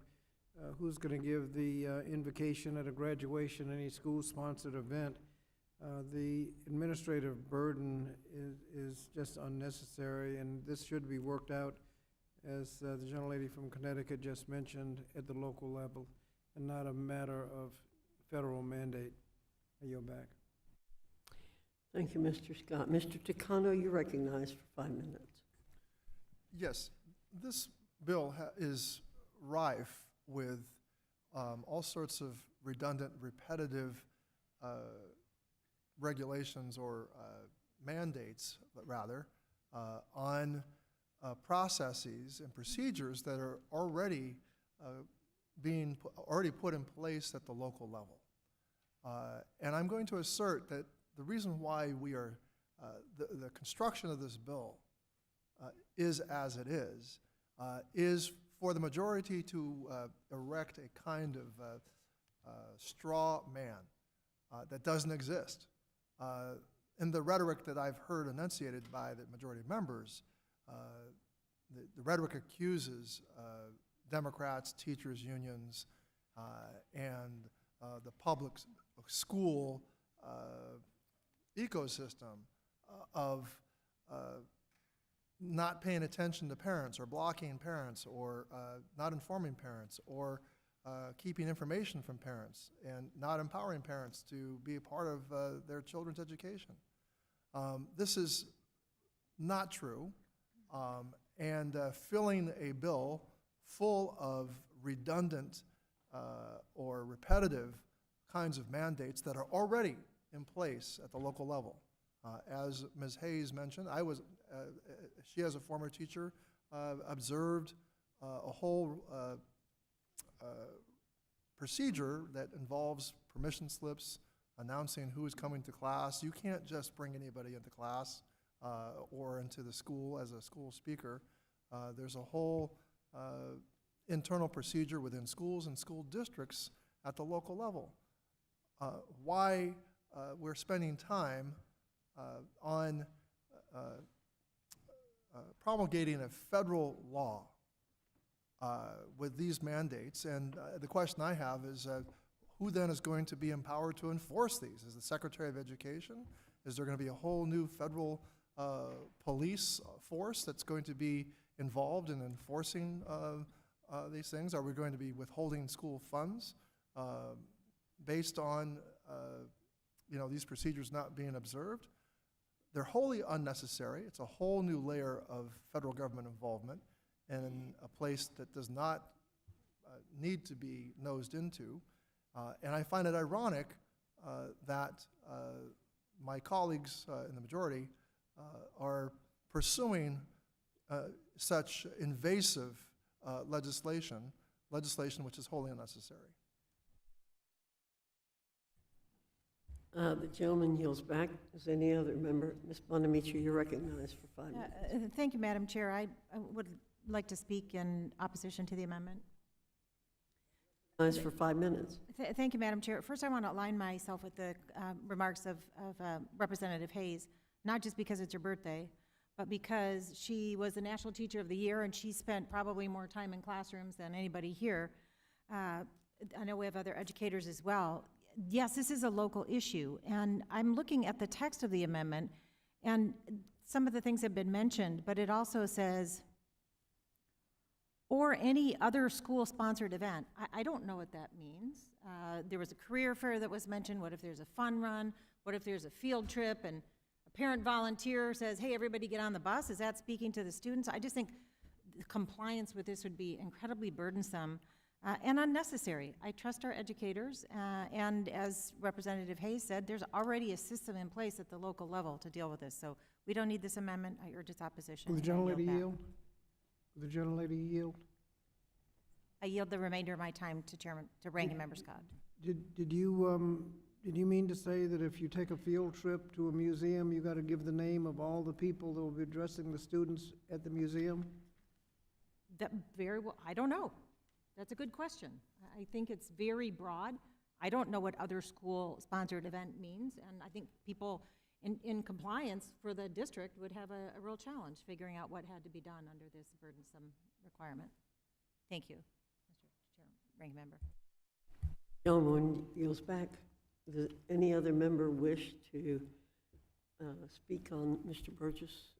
who's going to give the invocation at a graduation, any school-sponsored event, the administrative burden is just unnecessary, and this should be worked out, as the gentlelady from Connecticut just mentioned, at the local level, and not a matter of federal mandate. I yield back. Thank you, Mr. Scott. Mr. Takano, you're recognized for 5 minutes. Yes, this bill is rife with all sorts of redundant, repetitive regulations or mandates, rather, on processes and procedures that are already put in place at the local level. And I'm going to assert that the reason why we are, the construction of this bill is as it is for the majority to erect a kind of straw man that doesn't exist. In the rhetoric that I've heard enunciated by the majority of members, the rhetoric accuses Democrats, teachers' unions, and the public school ecosystem of not paying attention to parents or blocking parents or not informing parents or keeping information from parents and not empowering parents to be a part of their children's education. This is not true, and filling a bill full of redundant or repetitive kinds of mandates that are already in place at the local level. As Ms. Hayes mentioned, she as a former teacher observed a whole procedure that involves permission slips, announcing who is coming to class. You can't just bring anybody into class or into the school as a school speaker. There's a whole internal procedure within schools and school districts at the local level. Why we're spending time on promulgating a federal law with these mandates, and the question I have is who then is going to be empowered to enforce these? Is the Secretary of Education? Is there going to be a whole new federal police force that's going to be involved in enforcing these things? Are we going to be withholding school funds based on these procedures not being observed? They're wholly unnecessary. It's a whole new layer of federal government involvement in a place that does not need to be nosed into. And I find it ironic that my colleagues in the majority are pursuing such invasive legislation which is wholly unnecessary. The gentleman yields back. Is any other member? Ms. Bonamici, you're recognized for 5 minutes. Thank you, Madam Chair. I would like to speak in opposition to the amendment. Nice for 5 minutes. Thank you, Madam Chair. First, I want to align myself with the remarks of Representative Hayes, not just because it's her birthday, but because she was the National Teacher of the Year, and she spent probably more time in classrooms than anybody here. I know we have other educators as well. Yes, this is a local issue, and I'm looking at the text of the amendment, and some of the things have been mentioned, but it also says, or any other school-sponsored event. I don't know what that means. There was a career fair that was mentioned. What if there's a fun run? What if there's a field trip and a parent volunteer says, hey, everybody get on the bus? Is that speaking to the students? I just think the compliance with this would be incredibly burdensome and unnecessary. I trust our educators, and as Representative Hayes said, there's already a system in place at the local level to deal with this. So we don't need this amendment. I urge its opposition. Will the and I gentlelady back. yield? Will the gentlelady yield? I yield the remainder of my time to Ranking Member Scott. Did you mean to say that if you take a field trip to a museum, you got to give the name of all the people that will be addressing the students at the museum? That very well, I don't know. That's a good question. I think it's very broad. I don't know what other school-sponsored event means, and I think people in compliance for the district would have a real challenge figuring out what had to be done under this burdensome requirement. Thank you, Mr. Chair, Ranking Member. Gentleman yields back. Does any other member wish to speak on Mr. Burgess,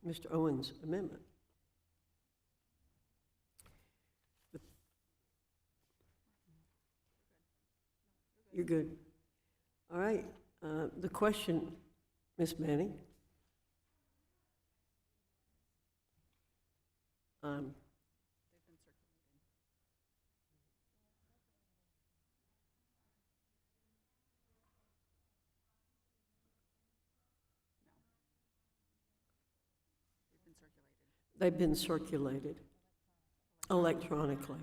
Mr. Owens' amendment? You're good. All right. The question, Ms. Manning. They've been circulated electronically.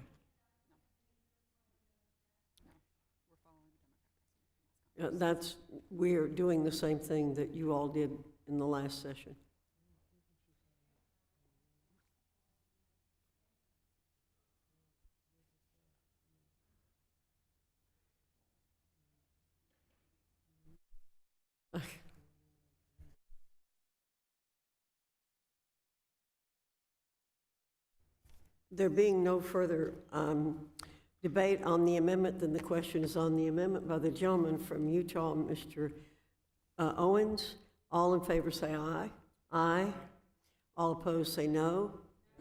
We're doing the same thing that you all did in the last session. There being no further debate on the amendment, then the question is on the amendment by the gentleman from Utah, Mr. Owens. All in favor say aye. Aye. All opposed say no.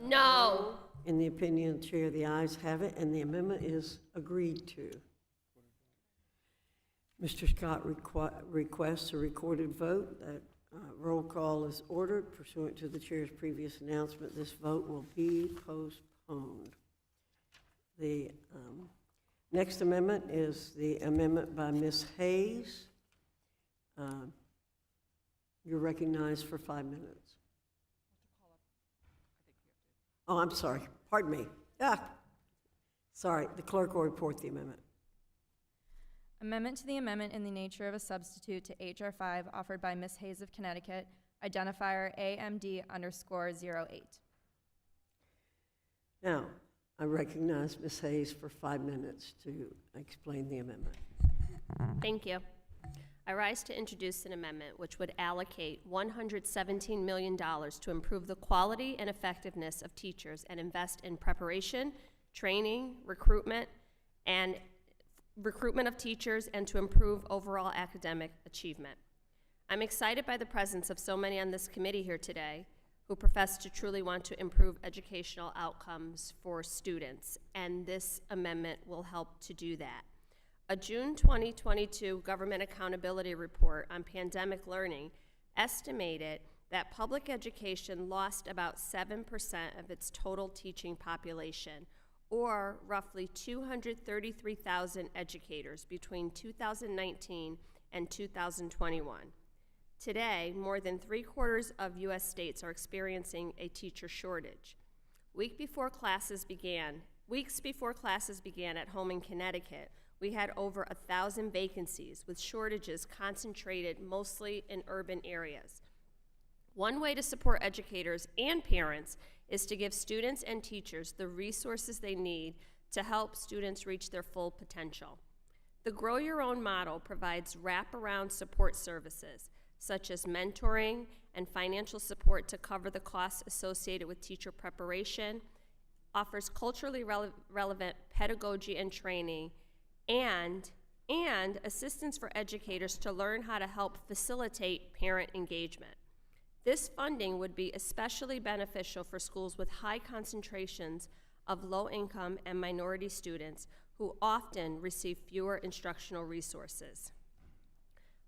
No. In the opinion of the chair, the ayes have it, and the amendment is agreed to. Mr. Scott requests a recorded vote. That roll call is ordered pursuant to the chair's previous announcement. This vote will be postponed. The next amendment is the amendment by Ms. Hayes. You're recognized for 5 minutes. Oh, I'm sorry. Pardon me. Sorry. The clerk will report the amendment. Amendment to the amendment in the nature of a substitute to H.R. 5 offered by Ms. Hayes of Connecticut, identifier AMD_08. Now, I recognize Ms. Hayes for 5 minutes to explain the amendment. Thank you. I rise to introduce an amendment which would allocate $117 million to improve the quality and effectiveness of teachers and invest in preparation, training, recruitment of teachers, and to improve overall academic achievement. I'm excited by the presence of so many on this committee here today who profess to truly want to improve educational outcomes for students, and this amendment will help to do that. A June 2022 Government Accountability Report on Pandemic Learning estimated that public education lost about 7% of its total teaching population, or roughly 233,000 educators between 2019 and 2021. Today, more than 3/4 of U.S. states are experiencing a teacher shortage. Weeks before classes began at home in Connecticut, we had over 1,000 vacancies, with shortages concentrated mostly in urban areas. One way to support educators and parents is to give students and teachers the resources they need to help students reach their full potential. The Grow Your Own model provides wraparound support services, such as mentoring and financial support to cover the costs associated with teacher preparation, offers culturally relevant pedagogy and training, and assistance for educators to learn how to help facilitate parent engagement. This funding would be especially beneficial for schools with high concentrations of low-income and minority students who often receive fewer instructional resources.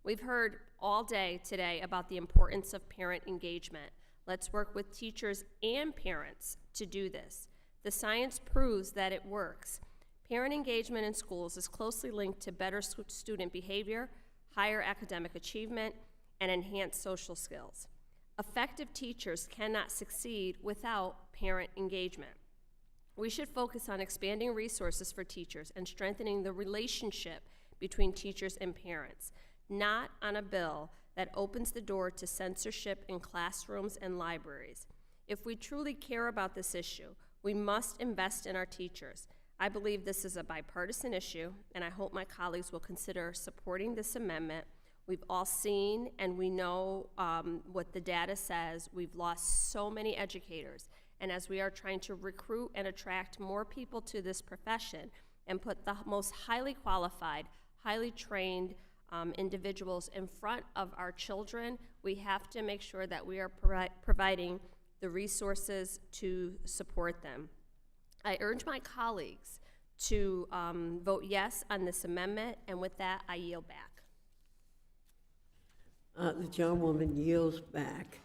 We've heard all day today about the importance of parent engagement. Let's work with teachers and parents to do this. The science proves that it works. Parent engagement in schools is closely linked to better student behavior, higher academic achievement, and enhanced social skills. Effective teachers cannot succeed without parent engagement. We should focus on expanding resources for teachers and strengthening the relationship between teachers and parents, not on a bill that opens the door to censorship in classrooms and libraries. If we truly care about this issue, we must invest in our teachers. I believe this is a bipartisan issue, and I hope my colleagues will consider supporting this amendment. We've all seen and we know what the data says. We've lost so many educators. And as we are trying to recruit and attract more people to this profession and put the most highly qualified, highly trained individuals in front of our children, we have to make sure that we are providing the resources to support them. I urge my colleagues to vote yes on this amendment, and with that, I yield back. The gentlewoman yields back.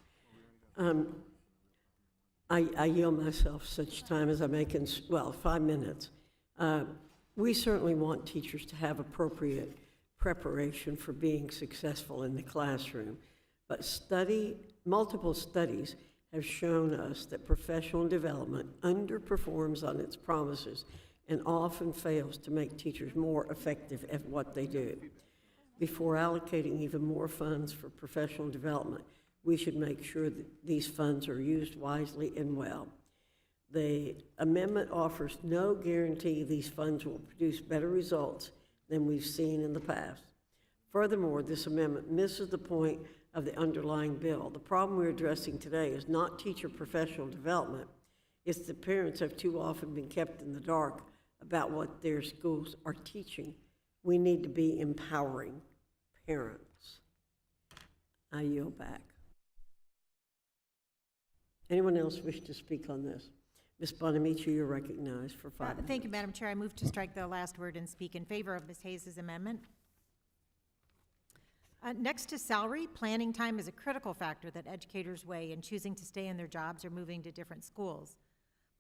I yield myself such time as I make in, 5 minutes. We certainly want teachers to have appropriate preparation for being successful in the classroom, but multiple studies have shown us that professional development underperforms on its promises and often fails to make teachers more effective at what they do. Before allocating even more funds for professional development, we should make sure that these funds are used wisely and well. The amendment offers no guarantee these funds will produce better results than we've seen in the past. Furthermore, this amendment misses the point of the underlying bill. The problem we're addressing today is not teacher professional development. It's that parents have too often been kept in the dark about what their schools are teaching. We need to be empowering parents. I yield back. Anyone else wish to speak on this? Ms. Bonamici, you're recognized for 5 minutes. Thank you, Madam Chair. I move to strike the last word and speak in favor of Ms. Hayes' amendment. Next to salary, planning time is a critical factor that educators weigh in choosing to stay in their jobs or moving to different schools.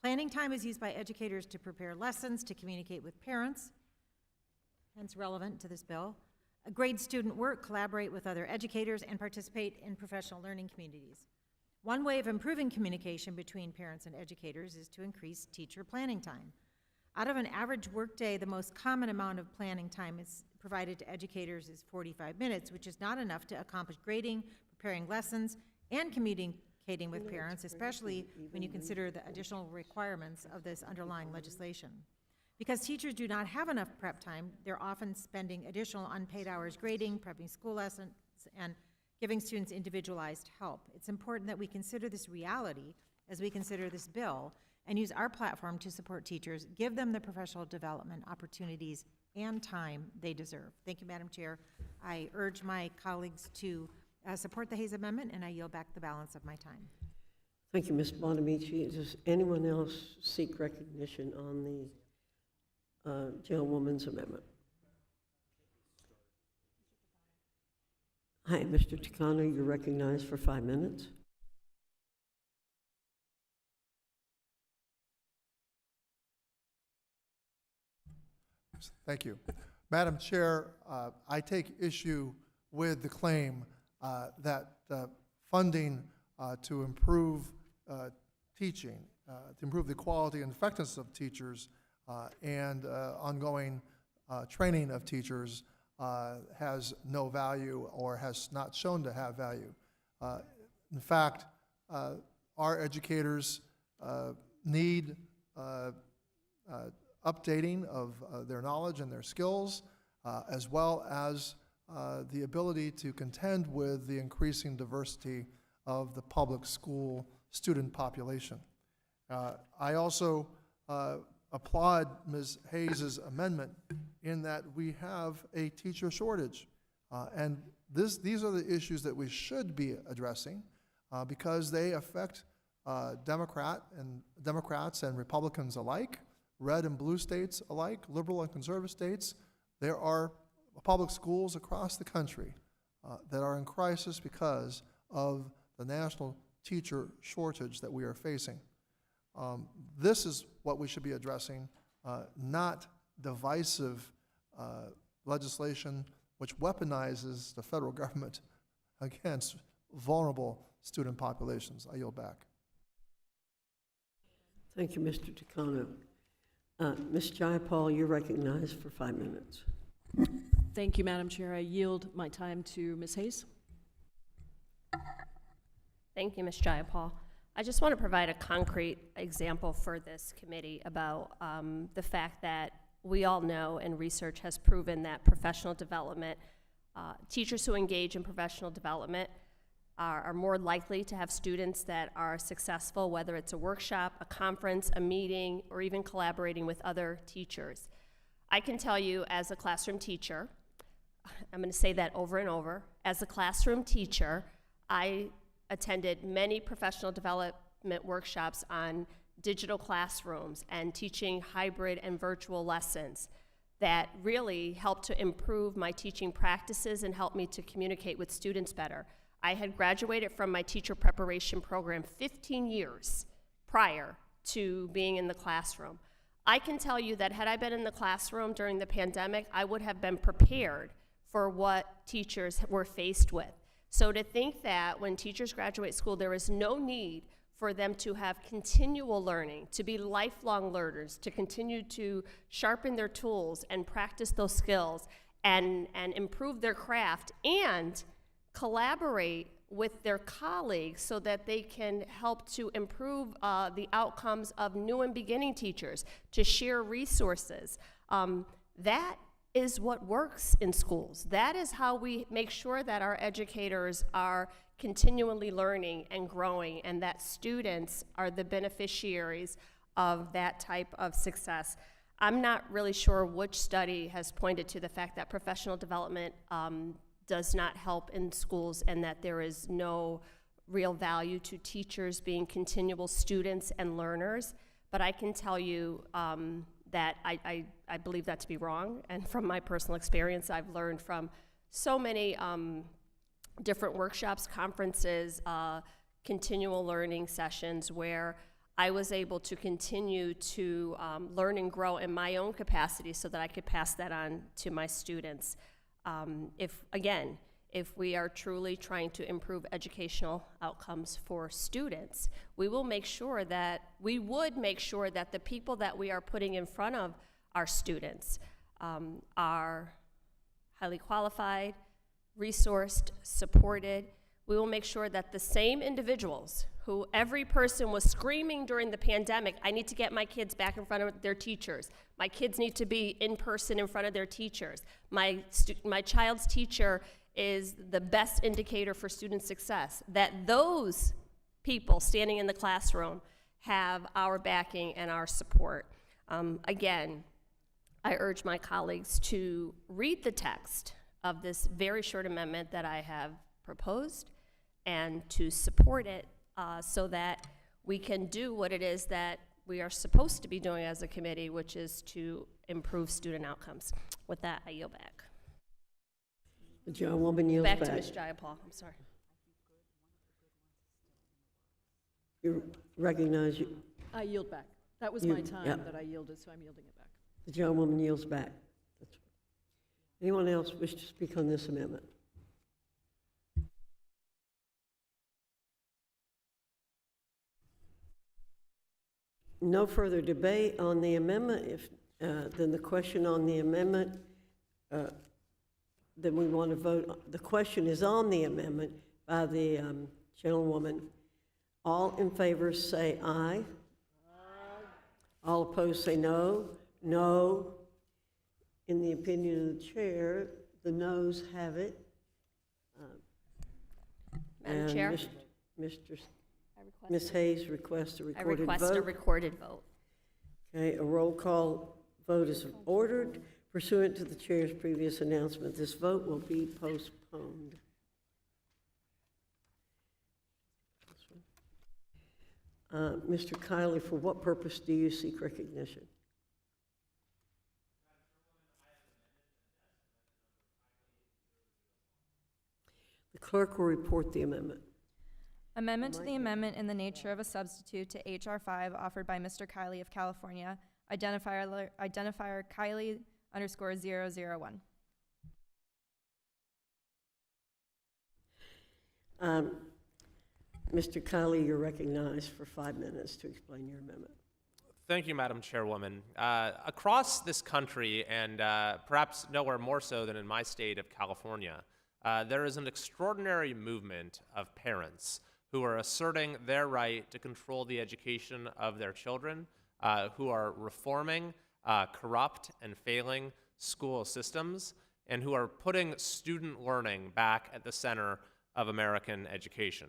Planning time is used by educators to prepare lessons, to communicate with parents, hence relevant to this bill, grade student work, collaborate with other educators, and participate in professional learning communities. One way of improving communication between parents and educators is to increase teacher planning time. Out of an average workday, the most common amount of planning time is provided to educators is 45 minutes, which is not enough to accomplish grading, preparing lessons, and communicating with parents, especially when you consider the additional requirements of this underlying legislation. Because teachers do not have enough prep time, they're often spending additional unpaid hours grading, prepping school lessons, and giving students individualized help. It's important that we consider this reality as we consider this bill and use our platform to support teachers, give them the professional development opportunities and time they deserve. Thank you, Madam Chair. I urge my colleagues to support the Hayes Amendment, and I yield back the balance of my time. Thank you, Ms. Bonamici. Does anyone else seek recognition on the gentlewoman's amendment? Hi, Mr. Takano, you're recognized for 5 minutes. Thank you. Madam Chair, I take issue with the claim that funding to improve teaching, to improve the quality and effectiveness of teachers and ongoing training of teachers has no value or has not shown to have value. In fact, our educators need updating of their knowledge and their skills, as well as the ability to contend with the increasing diversity of the public school student population. I also applaud Ms. Hayes' amendment in that we have a teacher shortage. And these are the issues that we should be addressing because they affect Democrats and Republicans alike, red and blue states alike, liberal and conservative states. There are public schools across the country that are in crisis because of the national teacher shortage that we are facing. This is what we should be addressing, not divisive legislation which weaponizes the federal government against vulnerable student populations. I yield back. Thank you, Mr. Takano. Ms. Jayapal, you're recognized for 5 minutes. Thank you, Madam Chair. I yield my time to Ms. Hayes. Thank you, Ms. Jayapal. I just want to provide a concrete example for this committee about the fact that we all know and research has proven that professional development, teachers who engage in professional development are more likely to have students that are successful, whether it's a workshop, a conference, a meeting, or even collaborating with other teachers. I can tell you as a classroom teacher, I'm going to say that over and over, as a classroom teacher, I attended many professional development workshops on digital classrooms and teaching hybrid and virtual lessons that really helped to improve my teaching practices and helped me to communicate with students better. I had graduated from my teacher preparation program 15 years prior to being in the classroom. I can tell you that had I been in the classroom during the pandemic, I would have been prepared for what teachers were faced with. So to think that when teachers graduate school, there is no need for them to have continual learning, to be lifelong learners, to continue to sharpen their tools and practice those skills and improve their craft and collaborate with their colleagues so that they can help to improve the outcomes of new and beginning teachers, to share resources. That is what works in schools. That is how we make sure that our educators are continually learning and growing, and that students are the beneficiaries of that type of success. I'm not really sure which study has pointed to the fact that professional development does not help in schools and that there is no real value to teachers being continual students and learners, but I can tell you that I believe that to be wrong, and from my personal experience, I've learned from so many different workshops, conferences, continual learning sessions where I was able to continue to learn and grow in my own capacity so that I could pass that on to my students. If we are truly trying to improve educational outcomes for students, we would make sure that the people that we are putting in front of our students are highly qualified, resourced, supported. We will make sure that the same individuals who every person was screaming during the pandemic, I need to get my kids back in front of their teachers. My kids need to be in person in front of their teachers. My child's teacher is the best indicator for student success. That those people standing in the classroom have our backing and our support. Again, I urge my colleagues to read the text of this very short amendment that I have proposed and to support it so that we can do what it is that we are supposed to be doing as a committee, which is to improve student outcomes. With that, I yield back. The gentlewoman yields back. Back to Ms. Jayapal, I'm sorry. You recognize you. I yield back. That was my time that I yielded, so I'm yielding it back. The gentlewoman yields back. Anyone else wish to speak on this amendment? No further debate on the amendment. Then the question on the amendment, then we want to vote. The question is on the amendment by the gentlewoman. All in favor say aye. All opposed say no. No. In the opinion of the chair, the noes have it. Madam And Chair? Ms. Hayes requests a I recorded vote. request a recorded vote. Okay, a roll call vote is ordered. Pursuant to the chair's previous announcement, this vote will be postponed. Mr. Kiley, for what purpose do you seek recognition? The clerk will report the amendment. Amendment to the amendment in the nature of a substitute to H.R. 5 offered by Mr. Kiley of California, identifier Kiley _001. Mr. Kiley, you're recognized for 5 minutes to explain your amendment. Thank you, Madam Chairwoman. Across this country, and perhaps nowhere more so than in my state of California, there is an extraordinary movement of parents who are asserting their right to control the education of their children, who are reforming corrupt and failing school systems, and who are putting student learning back at the center of American education.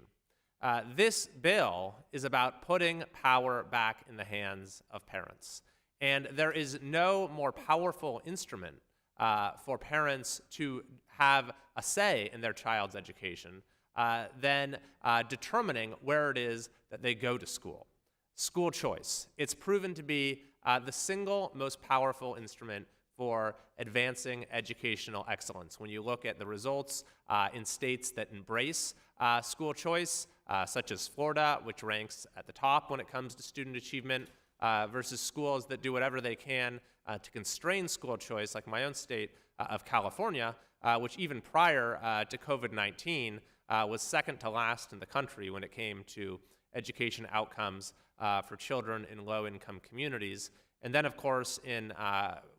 This bill is about putting power back in the hands of parents. And there is no more powerful instrument for parents to have a say in their child's education than determining where it is that they go to school. School choice. It's proven to be the single most powerful instrument for advancing educational excellence. When you look at the results in states that embrace school choice, such as Florida, which ranks at the top when it comes to student achievement, versus schools that do whatever they can to constrain school choice, like my own state of California, which even prior to COVID-19 was second to last in the country when it came to education outcomes for children in low-income communities. And then, of course, in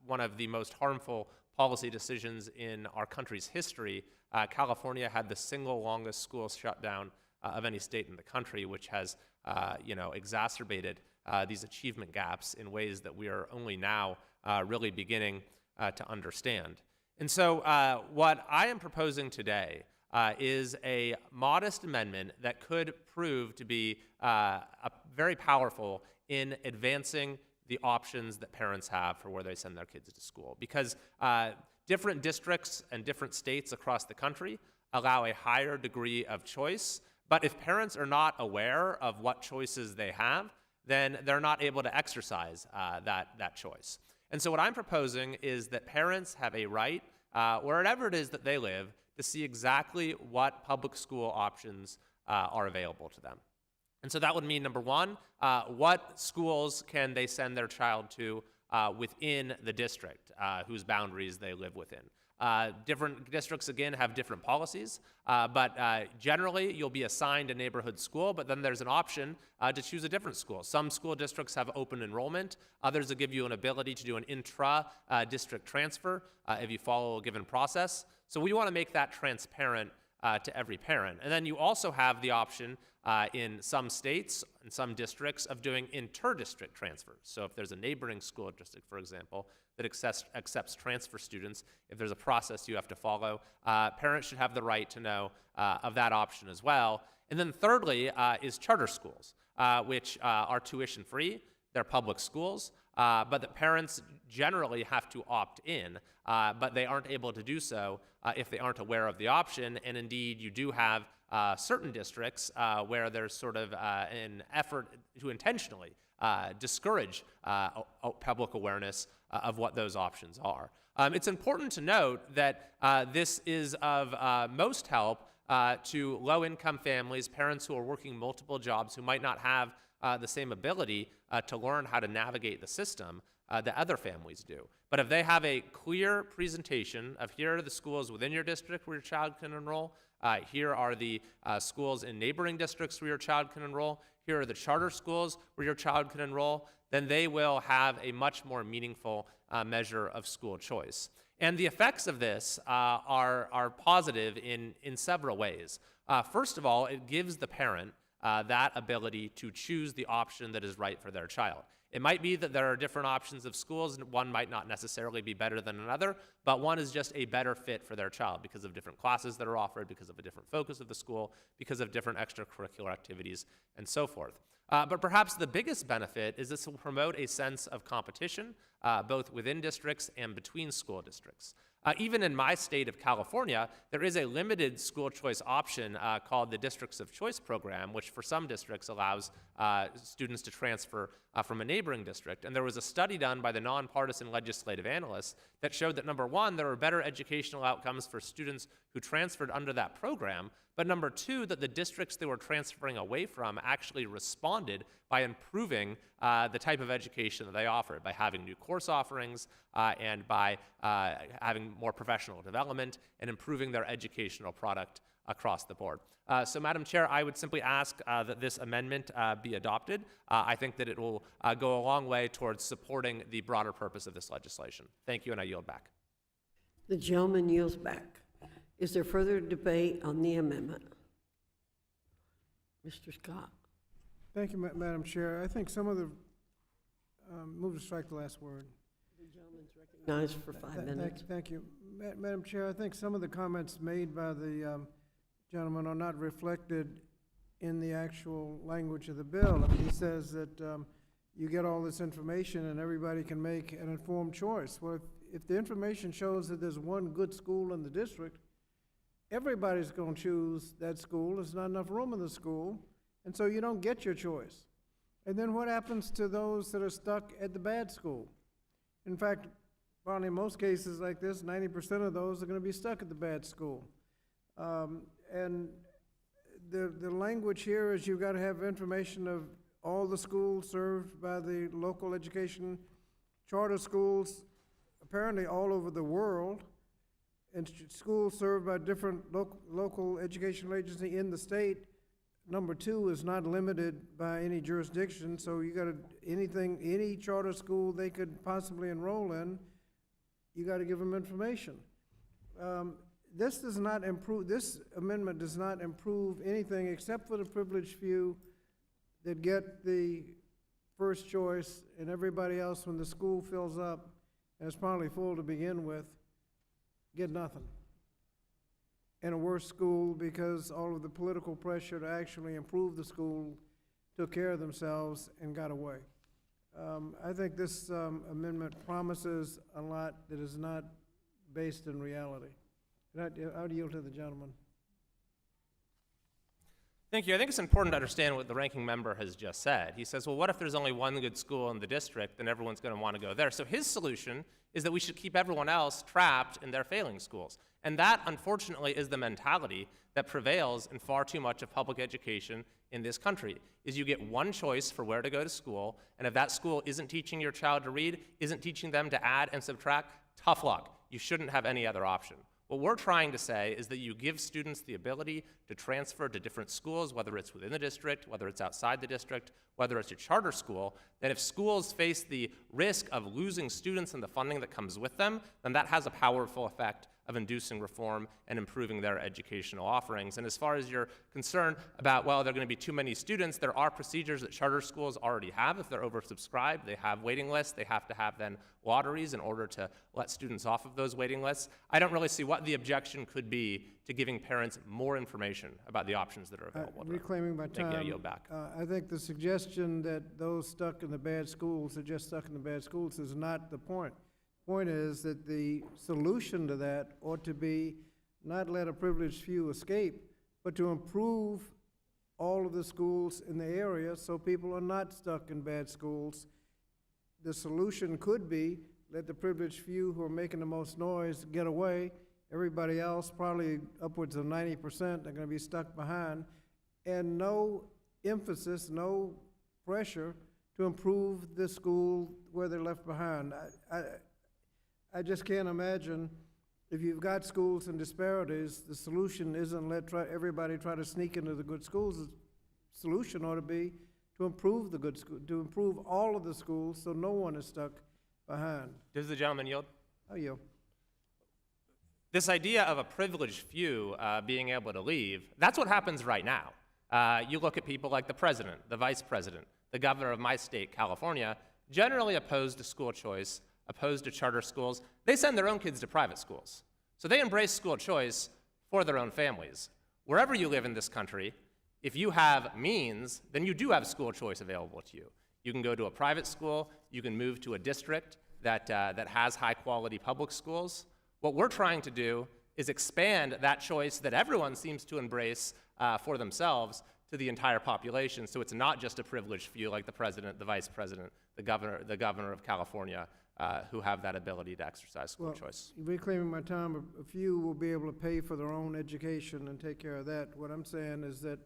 one of the most harmful policy decisions in our country's history, California had the single longest school shutdown of any state in the country, which has exacerbated these achievement gaps in ways that we are only now really beginning to understand. And so what I am proposing today is a modest amendment that could prove to be very powerful in advancing the options that parents have for where they send their kids to school. Because different districts and different states across the country allow a higher degree of choice, but if parents are not aware of what choices they have, then they're not able to exercise that choice. And so what I'm proposing is that parents have a right, wherever it is that they live, to see exactly what public school options are available to them. And so that would mean, number one, what schools can they send their child to within the district whose boundaries they live within. Different districts, again, have different policies, but generally you'll be assigned a neighborhood school, but then there's an option to choose a different school. Some school districts have open enrollment. Others will give you an ability to do an intra-district transfer if you follow a given process. So we want to make that transparent to every parent. And then you also have the option in some states and some districts of doing inter-district transfers. So if there's a neighboring school district, for example, that accepts transfer students, if there's a process you have to follow, parents should have the right to know of that option as well. And then thirdly is charter schools, which are tuition-free. They're public schools, but the parents generally have to opt in, but they aren't able to do so if they aren't aware of the option. And indeed, you do have certain districts where there's sort of an effort to intentionally discourage public awareness of what those options are. It's important to note that this is of most help to low-income families, parents who are working multiple jobs who might not have the same ability to learn how to navigate the system that other families do. But if they have a clear presentation of here are the schools within your district where your child can enroll, here are the schools in neighboring districts where your child can enroll, here are the charter schools where your child can enroll, then they will have a much more meaningful measure of school choice. And the effects of this are positive in several ways. First of all, it gives the parent that ability to choose the option that is right for their child. It might be that there are different options of schools, and one might not necessarily be better than another, but one is just a better fit for their child because of different classes that are offered, because of a different focus of the school, because of different extracurricular activities, and so forth. But perhaps the biggest benefit is this will promote a sense of competition, both within districts and between school districts. Even in my state of California, there is a limited school choice option called the Districts of Choice program, which for some districts allows students to transfer from a neighboring district. And there was a study done by the nonpartisan legislative analysts that showed that, number one, there were better educational outcomes for students who transferred under that program, but number two, that the districts they were transferring away from actually responded by improving the type of education that they offered, by having new course offerings and by having more professional development and improving their educational product across the board. So, Madam Chair, I would simply ask that this amendment be adopted. I think that it will go a long way towards supporting the broader purpose of this legislation. Thank you, and I yield back. The gentleman yields back. Is there further debate on the amendment? Mr. Scott. Thank you, Madam Chair. I think some of the, move to strike the last word. The gentleman's recognized for 5 minutes. Thank you. Madam Chair, I think some of the comments made by the gentleman are not reflected in the actual language of the bill. I mean, he says that you get all this information and everybody can make an informed choice. Well, if the information shows that there's one good school in the district, everybody's going to choose that school. There's not enough room in the school, and so you don't get your choice. And then what happens to those that are stuck at the bad school? In fact, probably in most cases like this, 90% of those are going to be stuck at the bad school. And the language here is you've got to have information of all the schools served by the local education, charter schools, apparently all over the world, and schools served by different local educational agency in the state. Number two is not limited by any jurisdiction, so you got any charter school they could possibly enroll in, you got to give them information. This does not improve, this amendment does not improve anything except for the privileged few that get the first choice, and everybody else, when the school fills up, and it's probably full to begin with, get nothing. And a worse school because all of the political pressure to actually improve the school took care of themselves and got away. I think this amendment promises a lot that is not based in reality. I'll yield to the gentleman. Thank you. I think it's important to understand what the ranking member has just said. He says, well, what if there's only one good school in the district, then everyone's going to want to go there. So his solution is that we should keep everyone else trapped in their failing schools. And that, unfortunately, is the mentality that prevails in far too much of public education in this country, is you get one choice for where to go to school, and if that school isn't teaching your child to read, isn't teaching them to add and subtract, tough luck. You shouldn't have any other option. What we're trying to say is that you give students the ability to transfer to different schools, whether it's within the district, whether it's outside the district, whether it's a charter school, that if schools face the risk of losing students and the funding that comes with them, then that has a powerful effect of inducing reform and improving their educational offerings. And as far as your concern about, well, there are going to be too many students, there are procedures that charter schools already have. If they're oversubscribed, they have waiting lists. They have to have then lotteries in order to let students off of those waiting lists. I don't really see what the objection could be to giving parents more information about the options that are available. Reclaiming my time, Thank you. I yield back. I think the suggestion that those stuck in the bad schools are just stuck in the bad schools is not the point. Point is that the solution to that ought to be not let a privileged few escape, but to improve all of the schools in the area so people are not stuck in bad schools. The solution could be let the privileged few who are making the most noise get away. Everybody else, probably upwards of 90%, are going to be stuck behind, and no emphasis, no pressure to improve the school where they're left behind. I just can't imagine if you've got schools and disparities, the solution isn't let everybody try to sneak into the good schools. The solution ought to be to improve the good school, to improve all of the schools so no one is stuck behind. Does the gentleman yield? I yield. This idea of a privileged few being able to leave, that's what happens right now. You look at people like the president, the vice president, the governor of my state, California. generally opposed to school choice, opposed to charter schools. They send their own kids to private schools. So they embrace school choice for their own families. Wherever you live in this country, if you have means, then you do have school choice available to you. You can go to a private school, you can move to a district that has high-quality public schools. What we're trying to do is expand that choice that everyone seems to embrace for themselves to the entire population, so it's not just a privileged few like the president, the vice president, the governor of California, who have that ability to exercise school choice. Reclaiming my time, a few will be able to pay for their own education and take care of that. What I'm saying is that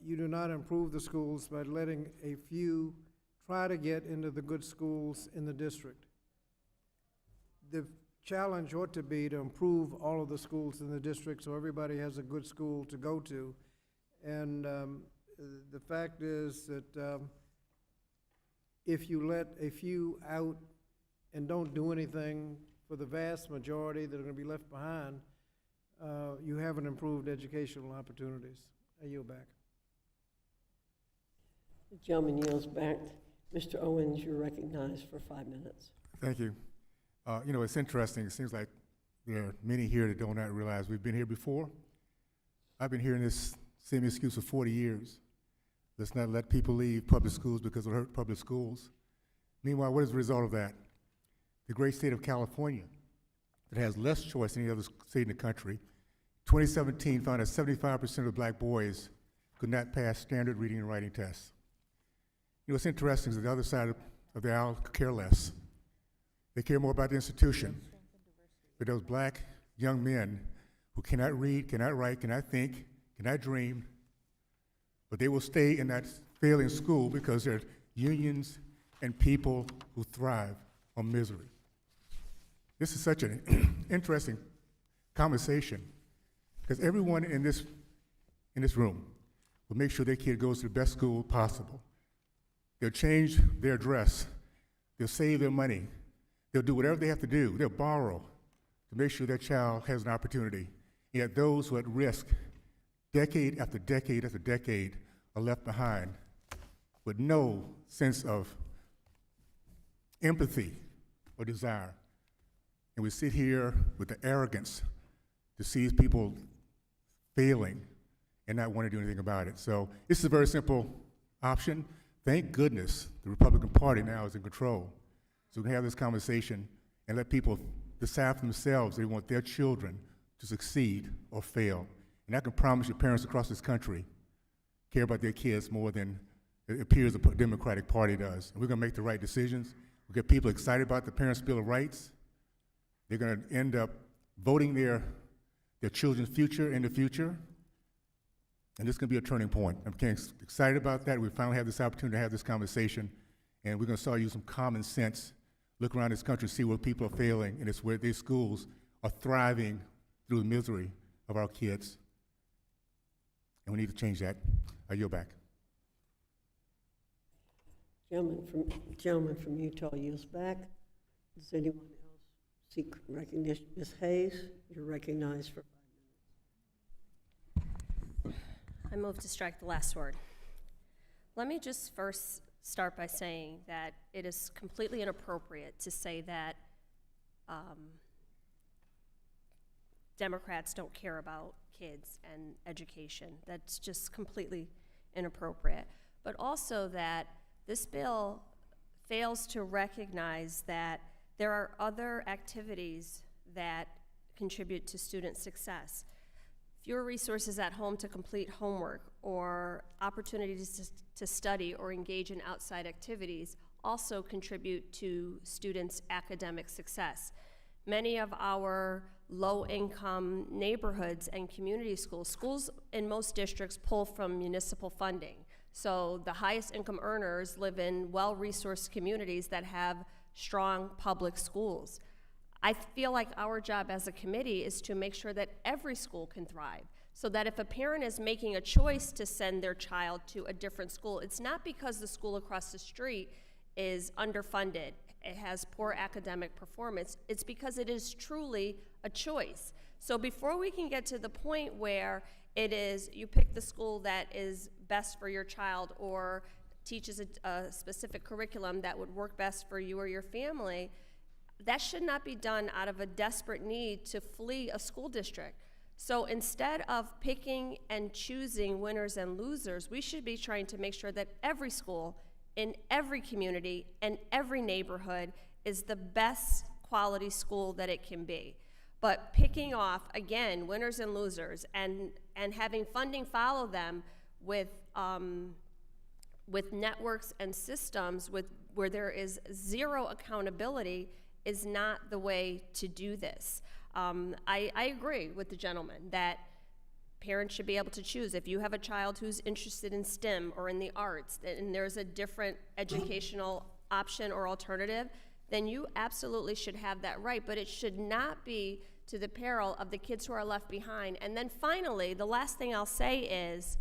you do not improve the schools by letting a few try to get into the good schools in the district. The challenge ought to be to improve all of the schools in the district so everybody has a good school to go to. And the fact is that if you let a few out and don't do anything for the vast majority that are going to be left behind, you haven't improved educational opportunities. I yield back. The gentleman yields back. Mr. Owens, you're recognized for 5 minutes. Thank you. You know, it's interesting. It seems like there are many here that do not realize we've been here before. I've been hearing this same excuse for 40 years. Let's not let people leave public schools because it'll hurt public schools. Meanwhile, what is the result of that? The great state of California, that has less choice than any other state in the country, 2017 found that 75% of black boys could not pass standard reading and writing tests. You know, what's interesting is that the other side of the aisle could care less. They care more about the institution. But those black young men who cannot read, cannot write, cannot think, cannot dream, but they will stay in that failing school because there are unions and people who thrive on misery. This is such an interesting conversation because everyone in this room will make sure their kid goes to the best school possible. They'll change their address. They'll save their money. They'll do whatever they have to do. They'll borrow to make sure their child has an opportunity. Yet those who are at risk, decade after decade after decade, are left behind with no sense of empathy or desire. And we sit here with the arrogance to see these people failing and not want to do anything about it. So this is a very simple option. Thank goodness the Republican Party now is in control. So we can have this conversation and let people decide for themselves they want their children to succeed or fail. And I can promise you parents across this country care about their kids more than it appears the Democratic Party does. And we're going to make the right decisions. We get people excited about the Parents' Bill of Rights. They're going to end up voting their children's future in the future. And this is going to be a turning point. I'm getting excited about that. We finally have this opportunity to have this conversation. And we're going to start using some common sense, look around this country, see where people are failing, and it's where these schools are thriving through the misery of our kids. And we need to change that. I yield back. Gentleman from Utah yields back. Does anyone else seek recognition? Ms. Hayes, you're recognized for 5 minutes. I move to strike the last word. Let me just first start by saying that it is completely inappropriate to say that Democrats don't care about kids and education. That's just completely inappropriate. But also that this bill fails to recognize that there are other activities that contribute to student success. Fewer resources at home to complete homework or opportunities to study or engage in outside activities also contribute to students' academic success. Many of our low-income neighborhoods and community schools in most districts pull from municipal funding. So the highest income earners live in well-resourced communities that have strong public schools. I feel like our job as a committee is to make sure that every school can thrive, so that if a parent is making a choice to send their child to a different school, it's not because the school across the street is underfunded, it has poor academic performance, it's because it is truly a choice. So before we can get to the point where it is you pick the school that is best for your child or teaches a specific curriculum that would work best for you or your family, that should not be done out of a desperate need to flee a school district. So instead of picking and choosing winners and losers, we should be trying to make sure that every school in every community and every neighborhood is the best quality school that it can be. But picking off, again, winners and losers and having funding follow them with networks and systems where there is zero accountability is not the way to do this. I agree with the gentleman that parents should be able to choose. If you have a child who's interested in STEM or in the arts, and there's a different educational option or alternative, then you absolutely should have that right, but it should not be to the peril of the kids who are left behind. And then finally, the last thing I'll say is,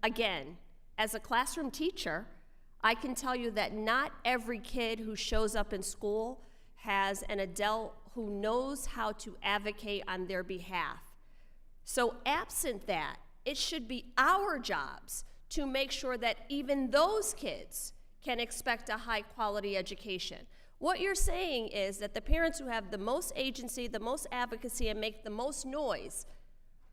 again, as a classroom teacher, I can tell you that not every kid who shows up in school has an adult who knows how to advocate on their behalf. So absent that, it should be our jobs to make sure that even those kids can expect a high quality education. What you're saying is that the parents who have the most agency, the most advocacy, and make the most noise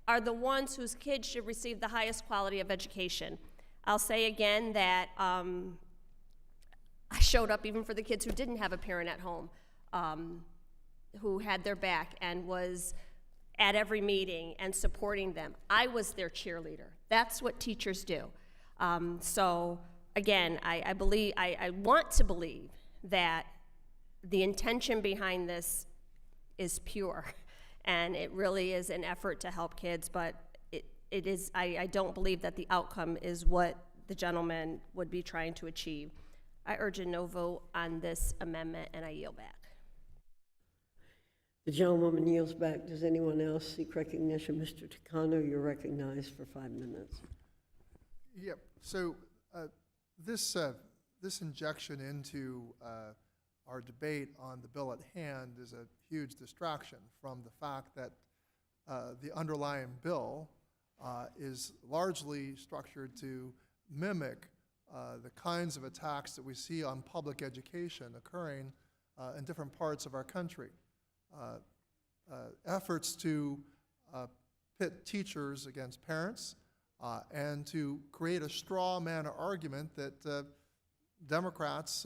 are the ones whose kids should receive the highest quality of education. I'll say again that I showed up even for the kids who didn't have a parent at home, who had their back and was at every meeting and supporting them. I was their cheerleader. That's what teachers do. So again, I want to believe that the intention behind this is pure, and it really is an effort to help kids, but it is, I don't believe that the outcome is what the gentleman would be trying to achieve. I urge a no vote on this amendment, and I yield back. The gentlewoman yields back. Does anyone else seek recognition? Mr. Takano, you're recognized for 5 minutes. Yep. So this injection into our debate on the bill at hand is a huge distraction from the fact that the underlying bill is largely structured to mimic the kinds of attacks that we see on public education occurring in different parts of our country. Efforts to pit teachers against parents and to create a straw man argument that Democrats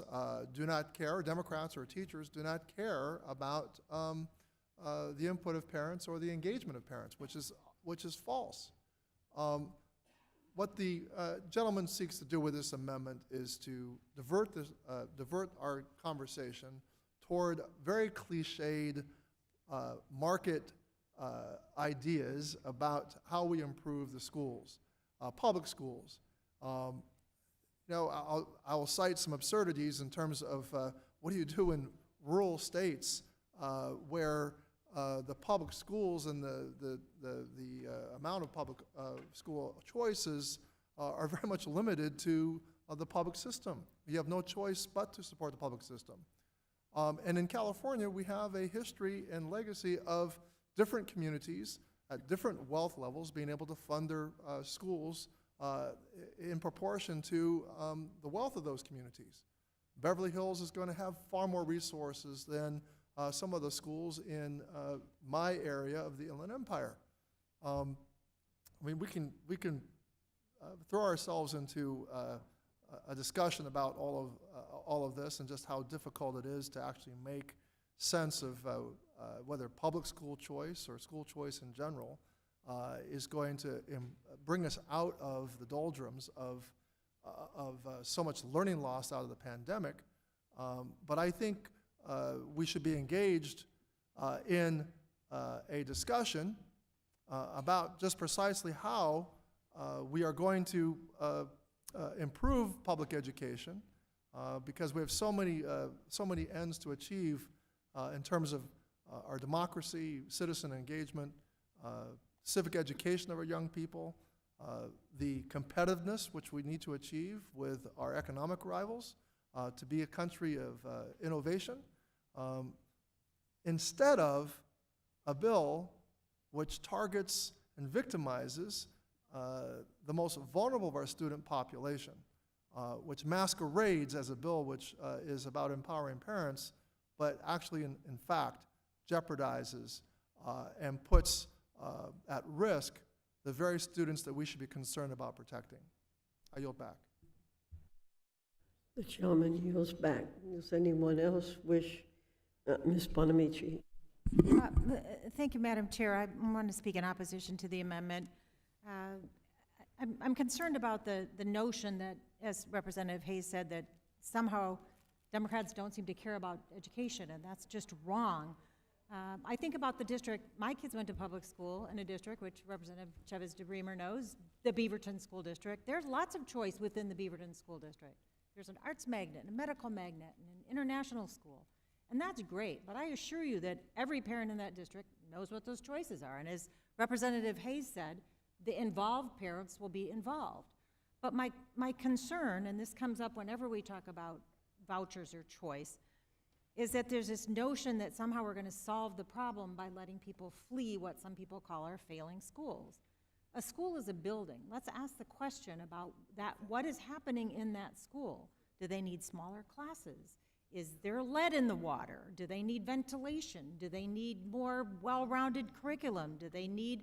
do not care, Democrats or teachers do not care about the input of parents or the engagement of parents, which is false. What the gentleman seeks to do with this amendment is to divert our conversation toward very cliched market ideas about how we improve the schools, public schools. I will cite some absurdities in terms of what do you do in rural states where the public schools and the amount of public school choices are very much limited to the public system. You have no choice but to support the public system. And in California, we have a history and legacy of different communities at different wealth levels being able to fund their schools in proportion to the wealth of those communities. Beverly Hills is going to have far more resources than some of the schools in my area of the Inland Empire. I mean, we can throw ourselves into a discussion about all of this and just how difficult it is to actually make sense of whether public school choice or school choice in general is going to bring us out of the doldrums of so much learning lost out of the pandemic. But I think we should be engaged in a discussion about just precisely how we are going to improve public education because we have so many ends to achieve in terms of our democracy, citizen engagement, civic education of our young people, the competitiveness which we need to achieve with our economic rivals to be a country of innovation, instead of a bill which targets and victimizes the most vulnerable of our student population. which masquerades as a bill which is about empowering parents, but actually, in fact, jeopardizes and puts at risk the very students that we should be concerned about protecting. I yield back. The gentleman yields back. Does anyone else wish? Ms. Bonamici. Thank you, Madam Chair. I want to speak in opposition to the amendment. I'm concerned about the notion that, as Representative Hayes said, that somehow Democrats don't seem to care about education, and that's just wrong. I think about the district. My kids went to public school in a district which Representative Chavez DeBremer knows, the Beaverton School District. There's lots of choice within the Beaverton School District. There's an arts magnet, a medical magnet, and an international school. And that's great, but I assure you that every parent in that district knows what those choices are. And as Representative Hayes said, the involved parents will be involved. But my concern, and this comes up whenever we talk about vouchers or choice, is that there's this notion that somehow we're going to solve the problem by letting people flee what some people call our failing schools. A school is a building. Let's ask the question about that. What is happening in that school? Do they need smaller classes? Is there lead in the water? Do they need ventilation? Do they need more well-rounded curriculum? Do they need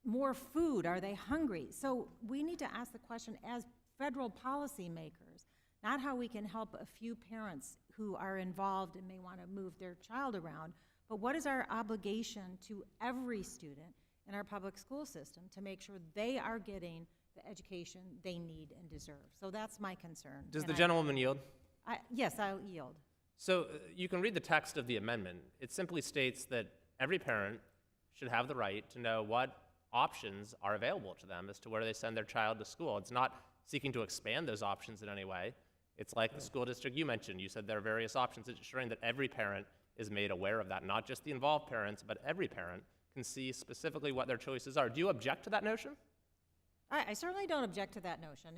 more food? Are they hungry? So we need to ask the question as federal policymakers, not how we can help a few parents who are involved and may want to move their child around, but what is our obligation to every student in our public school system to make sure they are getting the education they need and deserve. So that's my concern. Does And the gentlewoman yield? Yes, I'll yield. So you can read the text of the amendment. It simply states that every parent should have the right to know what options are available to them as to where they send their child to school. It's not seeking to expand those options in any way. It's like the school district you mentioned. You said there are various options. It's ensuring that every parent is made aware of that, not just the involved parents, but every parent can see specifically what their choices are. Do you object to that notion? I certainly don't object to that notion.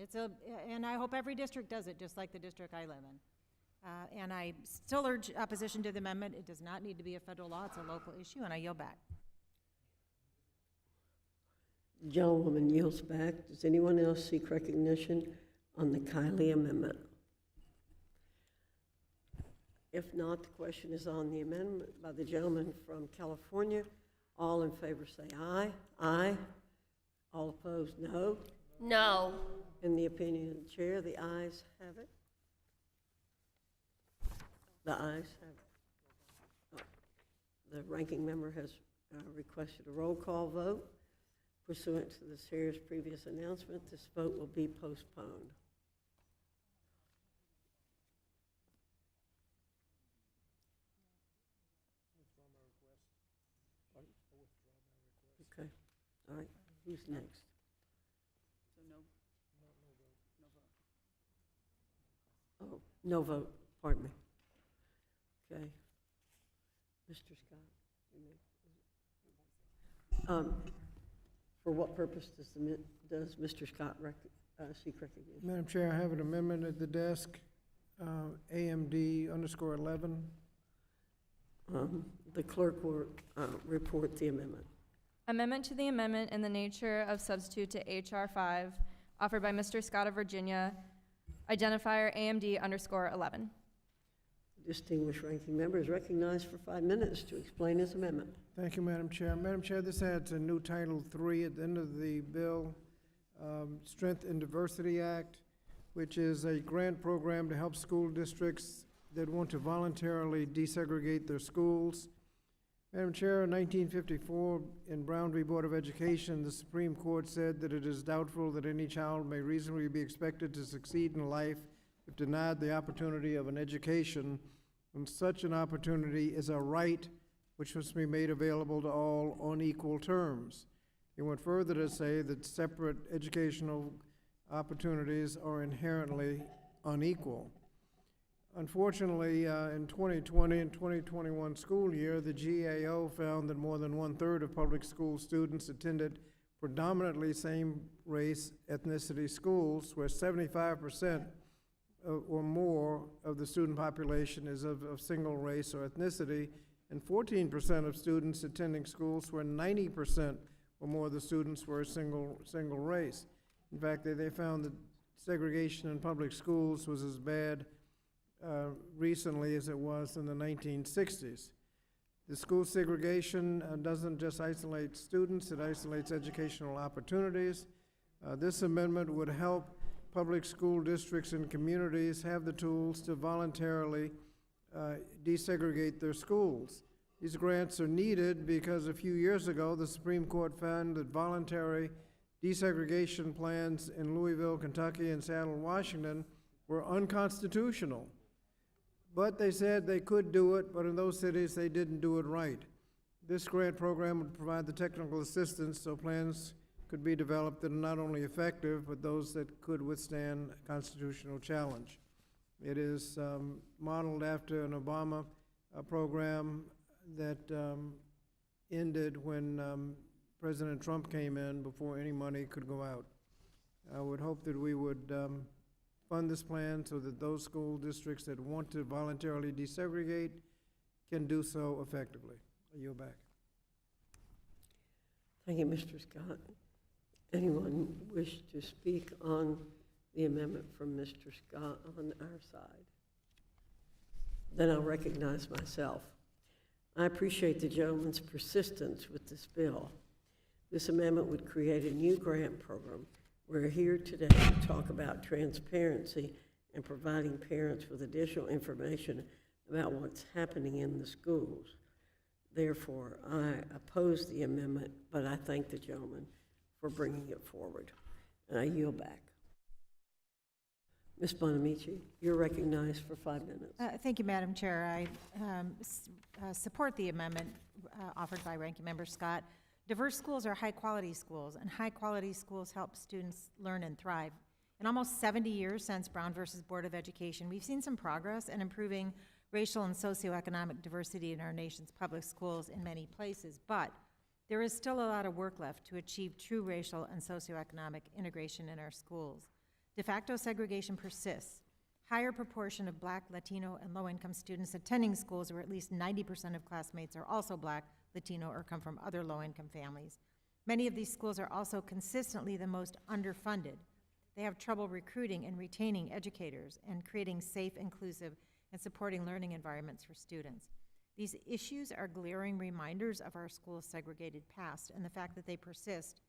And I hope every district does it, just like the district I live in. And I still urge opposition to the amendment. It does not need to be a federal law. It's a local issue, and I yield back. The gentlewoman yields back. Does anyone else seek recognition on the Kiley amendment? If not, the question is on the amendment by the gentleman from California. All in favor say aye. Aye. All opposed, no. No. In the opinion of the chair, the ayes have it. The ayes have it. The ranking member has requested a roll call vote. Pursuant to the chair's previous announcement, this vote will be postponed. Okay, all right, who's next? So no vote. Oh, no vote, pardon me. Okay. Mr. Scott, you may. For what purpose does Mr. Scott seek recognition? Madam Chair, I have an amendment at the desk, AMD_11. The clerk will report the amendment. Amendment to the amendment in the nature of substitute to H.R. 5, offered by Mr. Scott of Virginia, identifier AMD_11. Distinguished ranking member is recognized for 5 minutes to explain his amendment. Thank you, Madam Chair. Madam Chair, this adds a new Title III at the end of the bill, Strength and Diversity Act, which is a grant program to help school districts that want to voluntarily desegregate their schools. Madam Chair, in 1954, in Brown v. Board of Education, the Supreme Court said that it is doubtful that any child may reasonably be expected to succeed in life if denied the opportunity of an education, and such an opportunity is a right which must be made available to all on equal terms. It went further to say that separate educational opportunities are inherently unequal. Unfortunately, in 2020 and 2021 school year, the GAO found that more than 1/3 of public school students attended predominantly same-race ethnicity schools, where 75% or more of the student population is of single race or ethnicity, and 14% of students attending schools where 90% or more of the students were single race. In fact, they found that segregation in public schools was as bad recently as it was in the 1960s. The school segregation doesn't just isolate students, it isolates educational opportunities. This amendment would help public school districts and communities have the tools to voluntarily desegregate their schools. These grants are needed because a few years ago, the Supreme Court found that voluntary desegregation plans in Louisville, Kentucky, and Seattle, Washington were unconstitutional. But they said they could do it, but in those cities, they didn't do it right. This grant program would provide the technical assistance so plans could be developed that are not only effective, but those that could withstand a constitutional challenge. It is modeled after an Obama program that ended when President Trump came in before any money could go out. I would hope that we would fund this plan so that those school districts that want to voluntarily desegregate can do so effectively. I yield back. Thank you, Mr. Scott. Anyone wish to speak on the amendment from Mr. Scott on our side? Then I'll recognize myself. I appreciate the gentleman's persistence with this bill. This amendment would create a new grant program. We're here today to talk about transparency and providing parents with additional information about what's happening in the schools. Therefore, I oppose the amendment, but I thank the gentleman for bringing it forward. And I yield back. Ms. Bonamici, you're recognized for 5 minutes. Thank you, Madam Chair. I support the amendment offered by Ranking Member Scott. Diverse schools are high-quality schools, and high-quality schools help students learn and thrive. In almost 70 years since Brown versus Board of Education, we've seen some progress in improving racial and socioeconomic diversity in our nation's public schools in many places, but there is still a lot of work left to achieve true racial and socioeconomic integration in our schools. De facto segregation persists. Higher proportion of Black, Latino, and low-income students attending schools where at least 90% of classmates are also Black, Latino, or come from other low-income families. Many of these schools are also consistently the most underfunded. They have trouble recruiting and retaining educators and creating safe, inclusive, and supporting learning environments for students. These issues are glaring reminders of our school's segregated past, and the fact that they persist,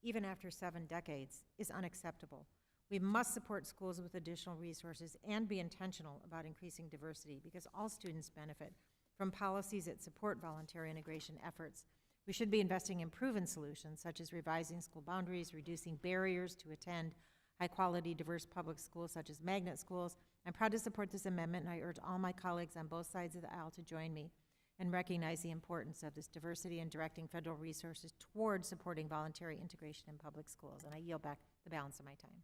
even after 7 decades, is unacceptable. We must support schools with additional resources and be intentional about increasing diversity because all students benefit from policies that support voluntary integration efforts. We should be investing in proven solutions such as revising school boundaries, reducing barriers to attend high-quality, diverse public schools such as magnet schools. I'm proud to support this amendment, and I urge all my colleagues on both sides of the aisle to join me and recognize the importance of this diversity and directing federal resources toward supporting voluntary integration in public schools. And I yield back the balance of my time.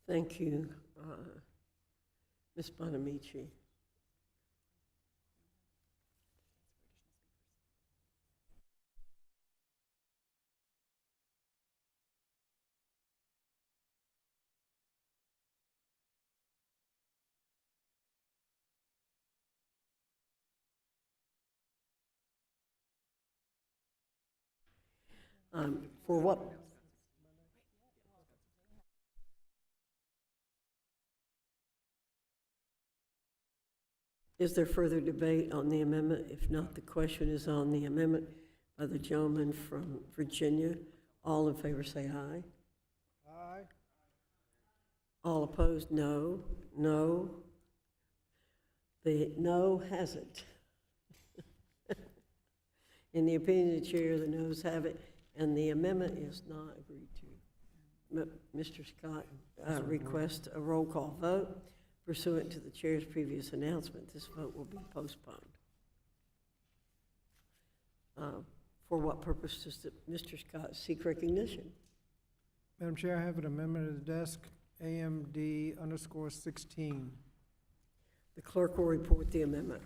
Thank you, Ms. Bonamici. For what? Is there further debate on the amendment? If not, the question is on the amendment by the gentleman from Virginia. All in favor say aye. Aye. All opposed, no. No. The no has it. In the opinion of the chair, the noes have it, and the amendment is not agreed to. Mr. Scott requests a roll call vote. Pursuant to the chair's previous announcement, this vote will be postponed. For what purpose does Mr. Scott seek recognition? Madam Chair, I have an amendment at the desk, AMD_16. The clerk will report the amendment.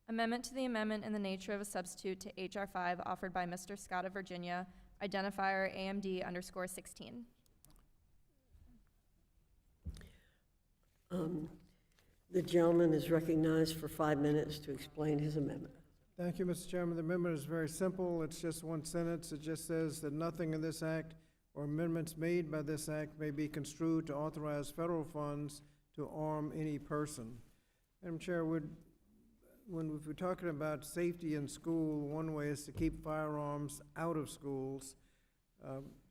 Amendment to the amendment in the nature of a substitute to H.R. 5 offered by Mr. Scott of Virginia, identifier AMD_16. The gentleman is recognized for 5 minutes to explain his amendment. Thank you, Mr. Chairman. The amendment is very simple. It's just one sentence. It just says that nothing in this act or amendments made by this act may be construed to authorize federal funds to arm any person. Madam Chair, when we're talking about safety in school, one way is to keep firearms out of schools.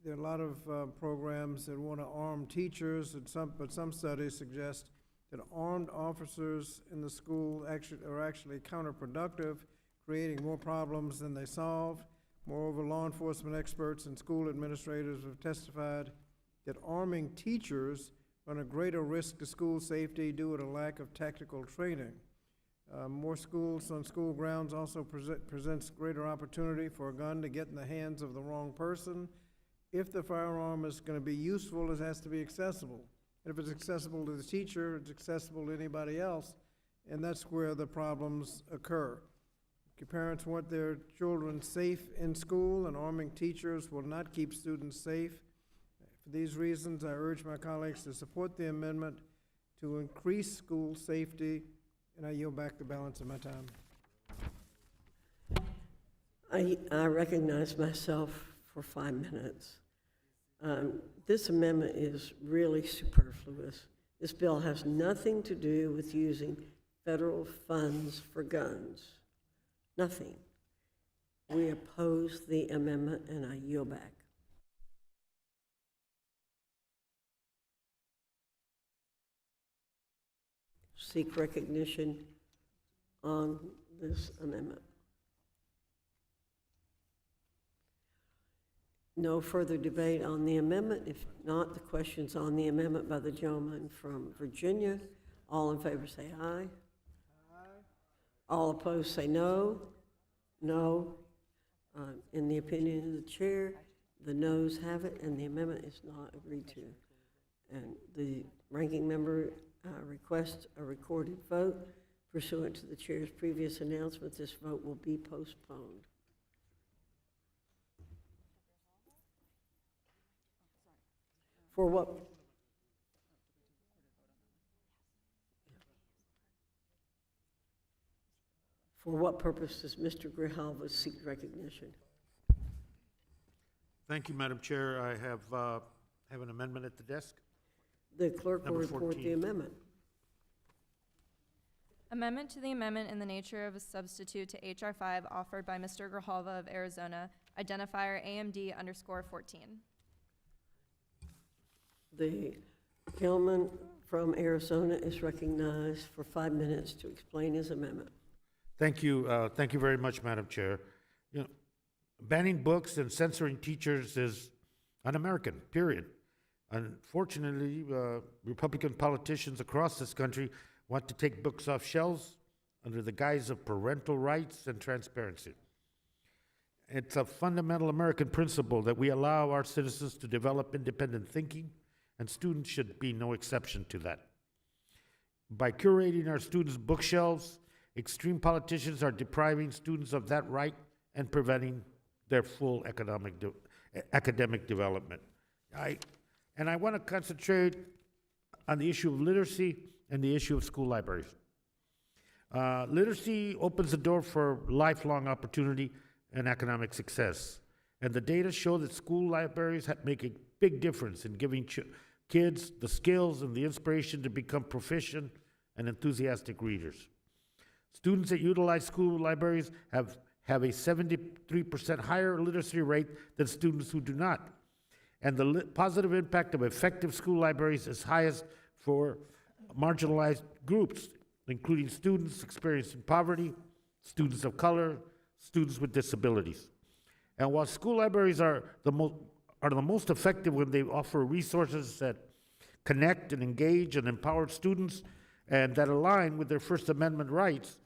There are a lot of programs that want to arm teachers, but some studies suggest that armed officers in the school are actually counterproductive, creating more problems than they solve. Moreover, law enforcement experts and school administrators have testified that arming teachers run a greater risk to school safety due to a lack of tactical training. More schools on school grounds also presents greater opportunity for a gun to get in the hands of the wrong person. If the firearm is going to be useful, it has to be accessible. And if it's accessible to the teacher, it's accessible to anybody else, and that's where the problems occur. Parents want their children safe in school, and arming teachers will not keep students safe. For these reasons, I urge my colleagues to support the amendment to increase school safety, and I yield back the balance of my time. I recognize myself for 5 minutes. This amendment is really superfluous. This bill has nothing to do with using federal funds for guns. Nothing. We oppose the amendment, and I yield back. Seek recognition on this amendment. No further debate on the amendment. If not, the question's on the amendment by the gentleman from Virginia. All in favor say aye. All opposed say no. No. In the opinion of the chair, the noes have it, and the amendment is not agreed to. And the ranking member requests a recorded vote. Pursuant to the chair's previous announcement, this vote will be postponed. For what? For what purpose does Mr. Grijalva seek recognition? Thank you, Madam Chair. I have an amendment at the desk. The clerk will Number report 14. the amendment. Amendment to the amendment in the nature of a substitute to H.R. 5 offered by Mr. Grijalva of Arizona, identifier AMD_14. The gentleman from Arizona is recognized for 5 minutes to explain his amendment. Thank you very much, Madam Chair. You know, banning books and censoring teachers is un-American, period. Unfortunately, Republican politicians across this country want to take books off shelves under the guise of parental rights and transparency. It's a fundamental American principle that we allow our citizens to develop independent thinking, and students should be no exception to that. By curating our students' bookshelves, extreme politicians are depriving students of that right and preventing their full academic development. I want to concentrate on the issue of literacy and the issue of school libraries. Literacy opens the door for lifelong opportunity and economic success. And the data show that school libraries make a big difference in giving kids the skills and the inspiration to become proficient and enthusiastic readers. Students that utilize school libraries have a 73% higher literacy rate than students who do not. And the positive impact of effective school libraries is highest for marginalized groups, including students experiencing poverty, students of color, students with disabilities. And while school libraries are the most effective when they offer resources that connect and engage and empower students and that align with their First Amendment rights,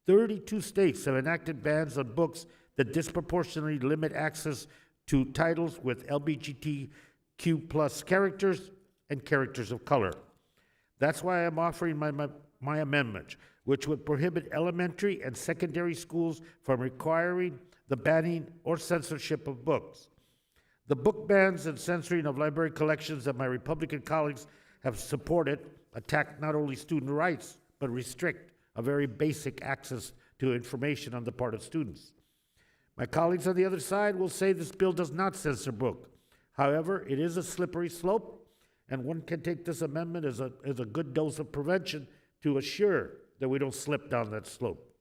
32 states have enacted bans on books that disproportionately limit access to titles with LGBTQ+ characters and characters of color. That's why I'm offering my amendment, which would prohibit elementary and secondary schools from requiring the banning or censorship of books. The book bans and censoring of library collections that my Republican colleagues have supported attack not only student rights, but restrict a very basic access to information on the part of students. My colleagues on the other side will say this bill does not censor book. However, it is a slippery slope, and one can take this amendment as a good dose of prevention to assure that we don't slip down that slope.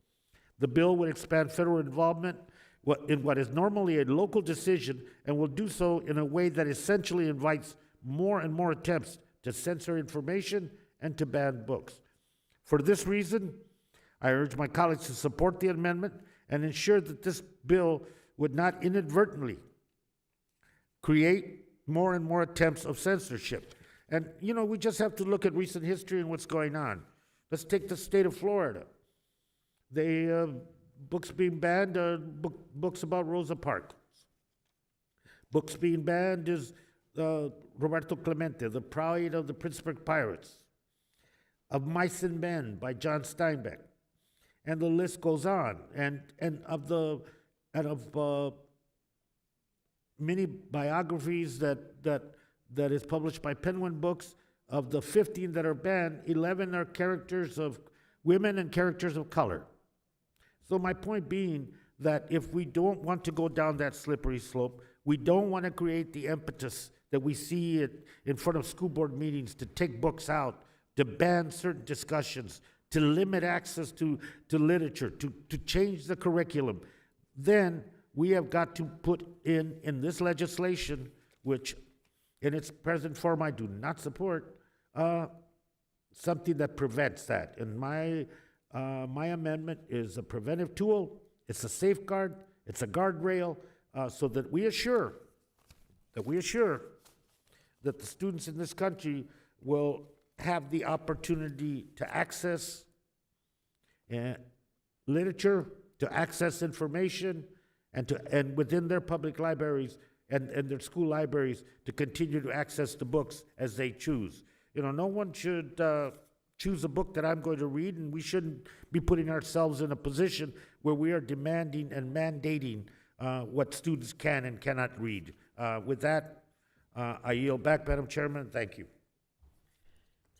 The bill would expand federal involvement in what is normally a local decision and will do so in a way that essentially invites more and more attempts to censor information and to ban books. For this reason, I urge my colleagues to support the amendment and ensure that this bill would not inadvertently create more and more attempts of censorship. And, you know, we just have to look at recent history and what's going on. Let's take the state of Florida. Books being banned are books about Rosa Parks. Books being banned is Roberto Clemente, The Pride of the Pittsburgh Pirates, Of Mice and Men by John Steinbeck, and the list goes on. And of many biographies that is published by Penguin Books, of the 15 that are banned, 11 are characters of women and characters of color. So my point being that if we don't want to go down that slippery slope, we don't want to create the impetus that we see in front of school board meetings to take books out, to ban certain discussions, to limit access to literature, to change the curriculum, then we have got to put in this legislation, which in its present form I do not support, something that prevents that. And my amendment is a preventive tool, it's a safeguard, it's a guardrail, so that we assure that the students in this country will have the opportunity to access literature, to access information, and within their public libraries and their school libraries to continue to access the books as they choose. You know, no one should choose a book that I'm going to read, and we shouldn't be putting ourselves in a position where we are demanding and mandating what students can and cannot read. With that, I yield back, Madam Chairman. Thank you.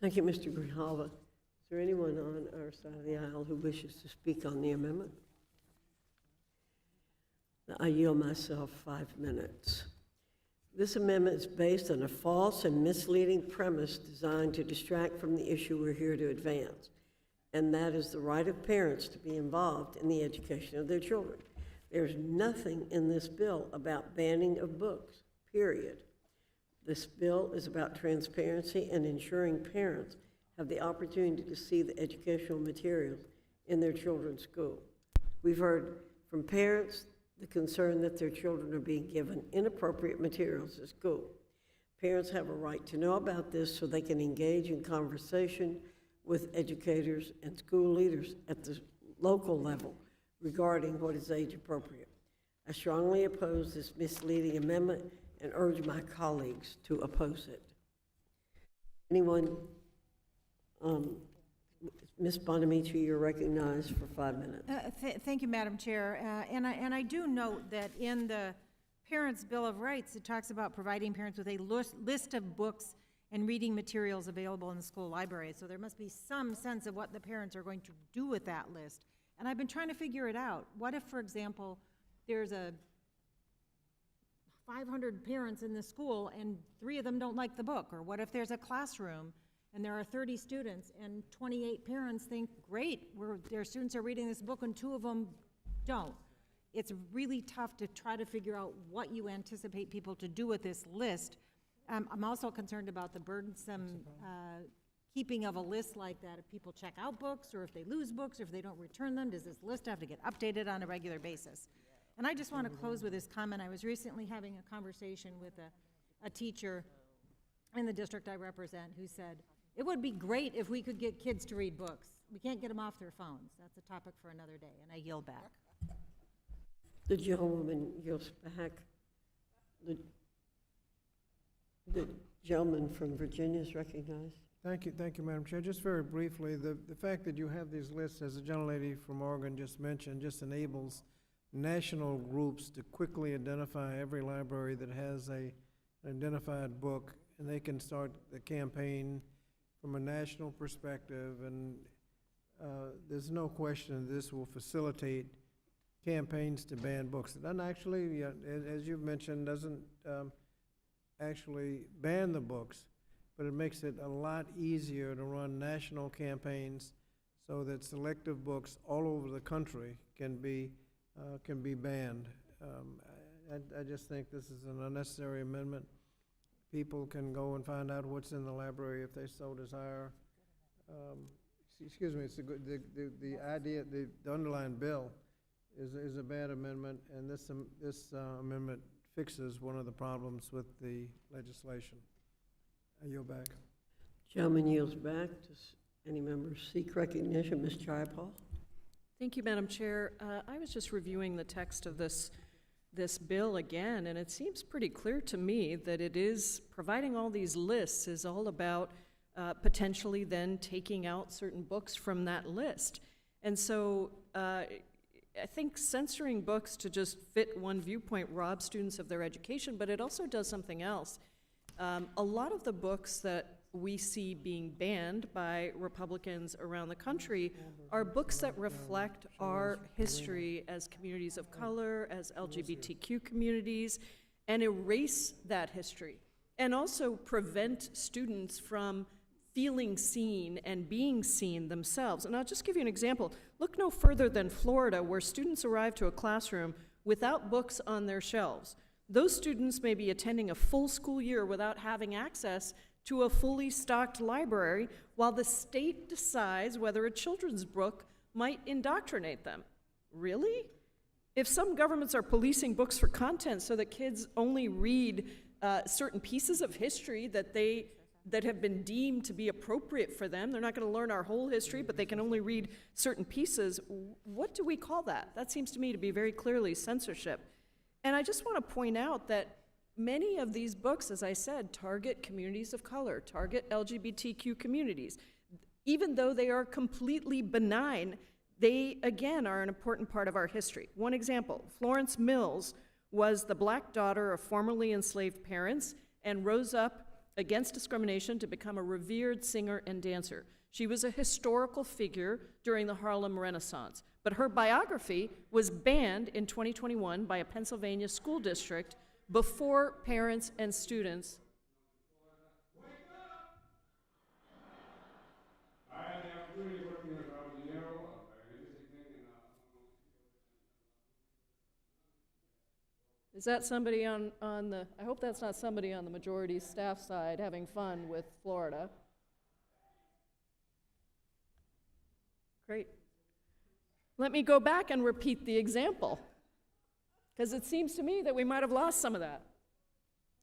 Thank you, Mr. Grijalva. Is there anyone on our side of the aisle who wishes to speak on the amendment? I yield myself 5 minutes. This amendment is based on a false and misleading premise designed to distract from the issue we're here to advance, and that is the right of parents to be involved in the education of their children. There's nothing in this bill about banning of books, period. This bill is about transparency and ensuring parents have the opportunity to see the educational materials in their children's school. We've heard from parents the concern that their children are being given inappropriate materials at school. Parents have a right to know about this so they can engage in conversation with educators and school leaders at the local level regarding what is age appropriate. I strongly oppose this misleading amendment and urge my colleagues to oppose it. Anyone? Ms. Bonamici, you're recognized for 5 minutes. Thank you, Madam Chair. And I do note that in the Parents' Bill of Rights, it talks about providing parents with a list of books and reading materials available in the school library. So there must be some sense of what the parents are going to do with that list. And I've been trying to figure it out. What if, for example, there's 500 parents in the school and 3 of them don't like the book? Or what if there's a classroom and there are 30 students and 28 parents think, great, their students are reading this book and 2 of them don't? It's really tough to try to figure out what you anticipate people to do with this list. I'm also concerned about the burdensome keeping of a list like that. If people check out books, or if they lose books, or if they don't return them, does this list have to get updated on a regular basis? And I just want to close with this comment. I was recently having a conversation with a teacher in the district I represent who said, it would be great if we could get kids to read books. We can't get them off their phones. That's a topic for another day, and I yield back. The gentleman yields back. The gentleman from Virginia is recognized. Thank you, Madam Chair. Just very briefly, the fact that you have these lists, as the gentlelady from Oregon just mentioned, just enables national groups to quickly identify every library that has an identified book, and they can start the campaign from a national perspective. And there's no question this will facilitate campaigns to ban books. It doesn't actually, as you've mentioned, doesn't actually ban the books, but it makes it a lot easier to run national campaigns so that selective books all over the country can be banned. I just think this is an unnecessary amendment. People can go and find out what's in the library if they so desire. Excuse me, it's a good, the idea, the underlying bill is a bad amendment, and this amendment fixes one of the problems with the legislation. I yield back. Gentleman yields back. Does any member seek recognition? Ms. Jayapal? Thank you, Madam Chair. I was just reviewing the text of this bill again, and it seems pretty clear to me that it is, providing all these lists is all about potentially then taking out certain books from that list. And so I think censoring books to just fit one viewpoint robs students of their education, but it also does something else. A lot of the books that we see being banned by Republicans around the country are books that reflect our history as communities of color, as LGBTQ communities, and erase that history, and also prevent students from feeling seen and being seen themselves. And I'll just give you an example. Look no further than Florida, where students arrive to a classroom without books on their shelves. Those students may be attending a full school year without having access to a fully stocked library, while the state decides whether a children's book might indoctrinate them. Really? If some governments are policing books for content so that kids only read certain pieces of history that have been deemed to be appropriate for them, they're not going to learn our whole history, but they can only read certain pieces, what do we call that? That seems to me to be very clearly censorship. And I just want to point out that many of these books, as I said, target communities of color, target LGBTQ communities. Even though they are completely benign, they, again, are an important part of our history. One example, Florence Mills was the black daughter of formerly enslaved parents and rose up against discrimination to become a revered singer and dancer. She was a historical figure during the Harlem Renaissance, but her biography was banned in 2021 by a Pennsylvania school district before parents and students. Is that somebody on the, I hope that's not somebody on the majority staff side having fun with Florida. Great. Let me go back and repeat the example, because it seems to me that we might have lost some of that.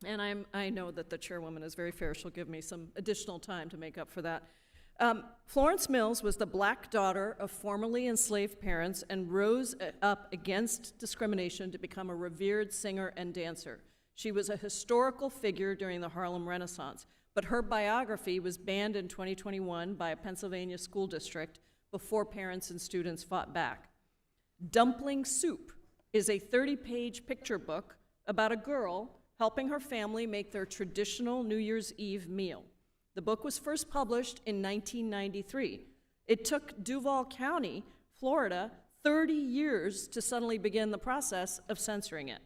And I know that the chairwoman is very fair. She'll give me some additional time to make up for that. Florence Mills was the black daughter of formerly enslaved parents and rose up against discrimination to become a revered singer and dancer. She was a historical figure during the Harlem Renaissance, but her biography was banned in 2021 by a Pennsylvania school district before parents and students fought back. Dumpling Soup is a 30-page picture book about a girl helping her family make their traditional New Year's Eve meal. The book was first published in 1993. It took Duval County, Florida, 30 years to suddenly begin the process of censoring it.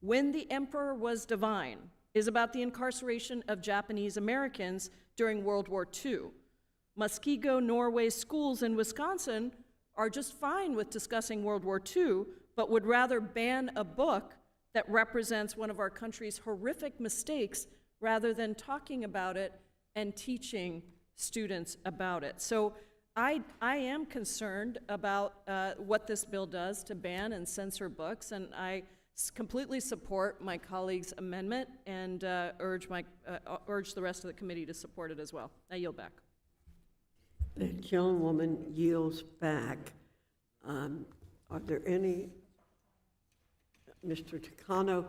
When the Emperor Was Divine is about the incarceration of Japanese Americans during World War II. Muskego, Norway schools in Wisconsin are just fine with discussing World War II, but would rather ban a book that represents one of our country's horrific mistakes rather than talking about it and teaching students about it. So I am concerned about what this bill does to ban and censor books, and I completely support my colleague's amendment and urge the rest of the committee to support it as well. I yield back. The gentlewoman yields back. Are there any? Mr. Takano,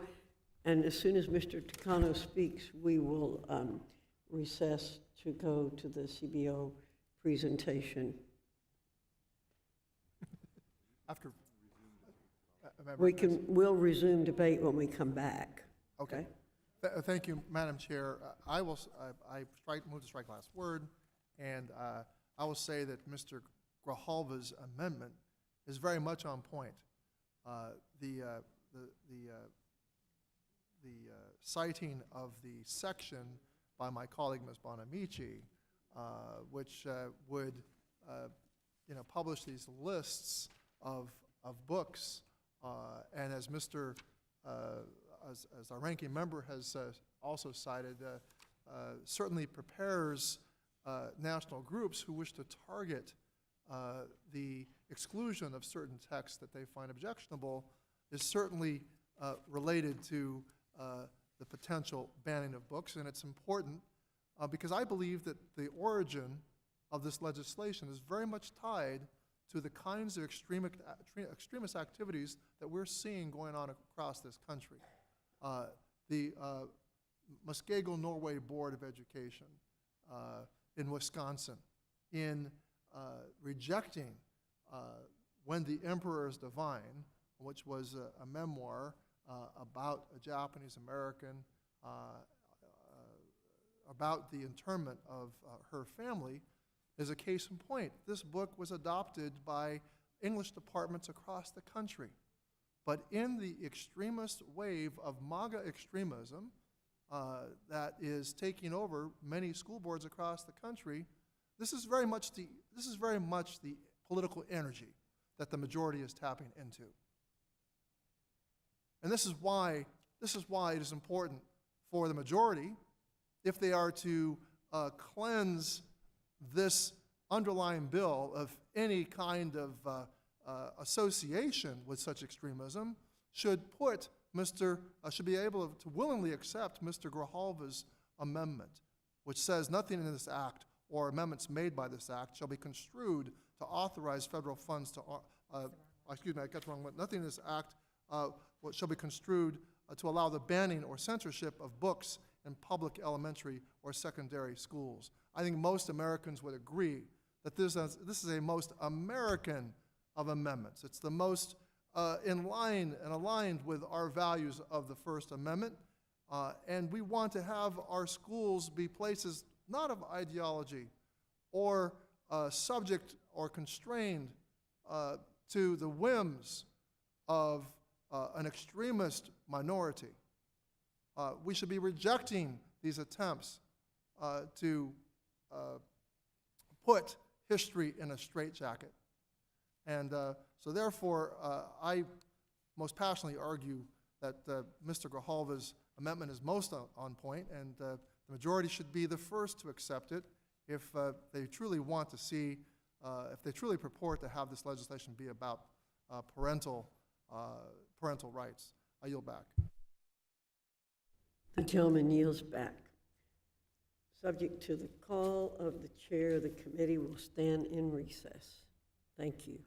and as soon as Mr. Takano speaks, we will recess to go to the CBO presentation. After. We'll resume debate when we come back. Okay. Thank you, Madam Chair. I move to strike last word, and I will say that Mr. Grijalva's amendment is very much on point. The citing of the section by my colleague, Ms. Bonamici, which would publish these lists of books, and as as our ranking member has also cited, certainly prepares national groups who wish to target the exclusion of certain texts that they find objectionable, is certainly related to the potential banning of books. And it's important because I believe that the origin of this legislation is very much tied to the kinds of extremist activities that we're seeing going on across this country. The Muskego Norway Board of Education in Wisconsin, in rejecting When the Emperor is Divine, which was a memoir about a Japanese American, about the internment of her family, is a case in point. This book was adopted by English departments across the country. But in the extremist wave of MAGA extremism that is taking over many school boards across the country, this is very much the political energy that the majority is tapping into. And this is why it is important for the majority, if they are to cleanse this underlying bill of any kind of association with such extremism, should be able to willingly accept Mr. Grijalva's amendment, which says nothing in this act or amendments made by this act shall be construed to authorize federal funds to, excuse me, I got the wrong one. Nothing in this act shall be construed to allow the banning or censorship of books in public elementary or secondary schools. I think most Americans would agree that this is a most American of amendments. It's the most in line and aligned with our values of the First Amendment. And we want to have our schools be places not of ideology or subject or constrained to the whims of an extremist minority. We should be rejecting these attempts to put history in a straitjacket. And so therefore, I most passionately argue that Mr. Grijalva's amendment is most on point, and the majority should be the first to accept it if they truly want to see, if they truly purport to have this legislation be about parental rights. I yield back. The gentleman yields back. Subject to the call of the chair, the committee will stand in recess. Thank you.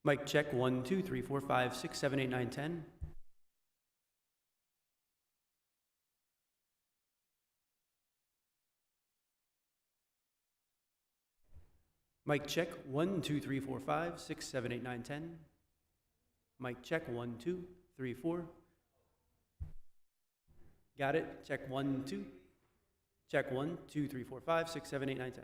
Mic check 1, 2, 3, 4, 5, 6, 7, 8, 9, 10. Mic check 1, 2, 3, 4, 5, 6, 7, 8, 9, 10. Mic check 1, 2, 3, 4. Got it. Check 1, 2. Check 1, 2, 3, 4, 5, 6, 7, 8, 9, 10.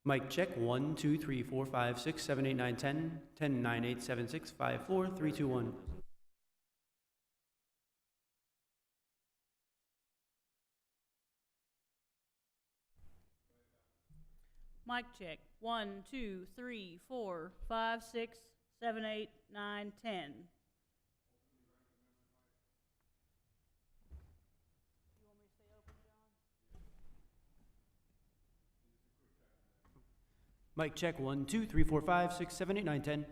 Mic check 1, 2, 3, 4, 5, 6, 7, 8, 9, 10, 10, 9, 8, 7, 6, 5, 4, 3, 2, 1. Mic check. 1, 2, 3, 4, 5, 6, 7, 8, 9, 10. Mic check 1, 2, 3, 4, 5, 6, 7, 8, 9, 10.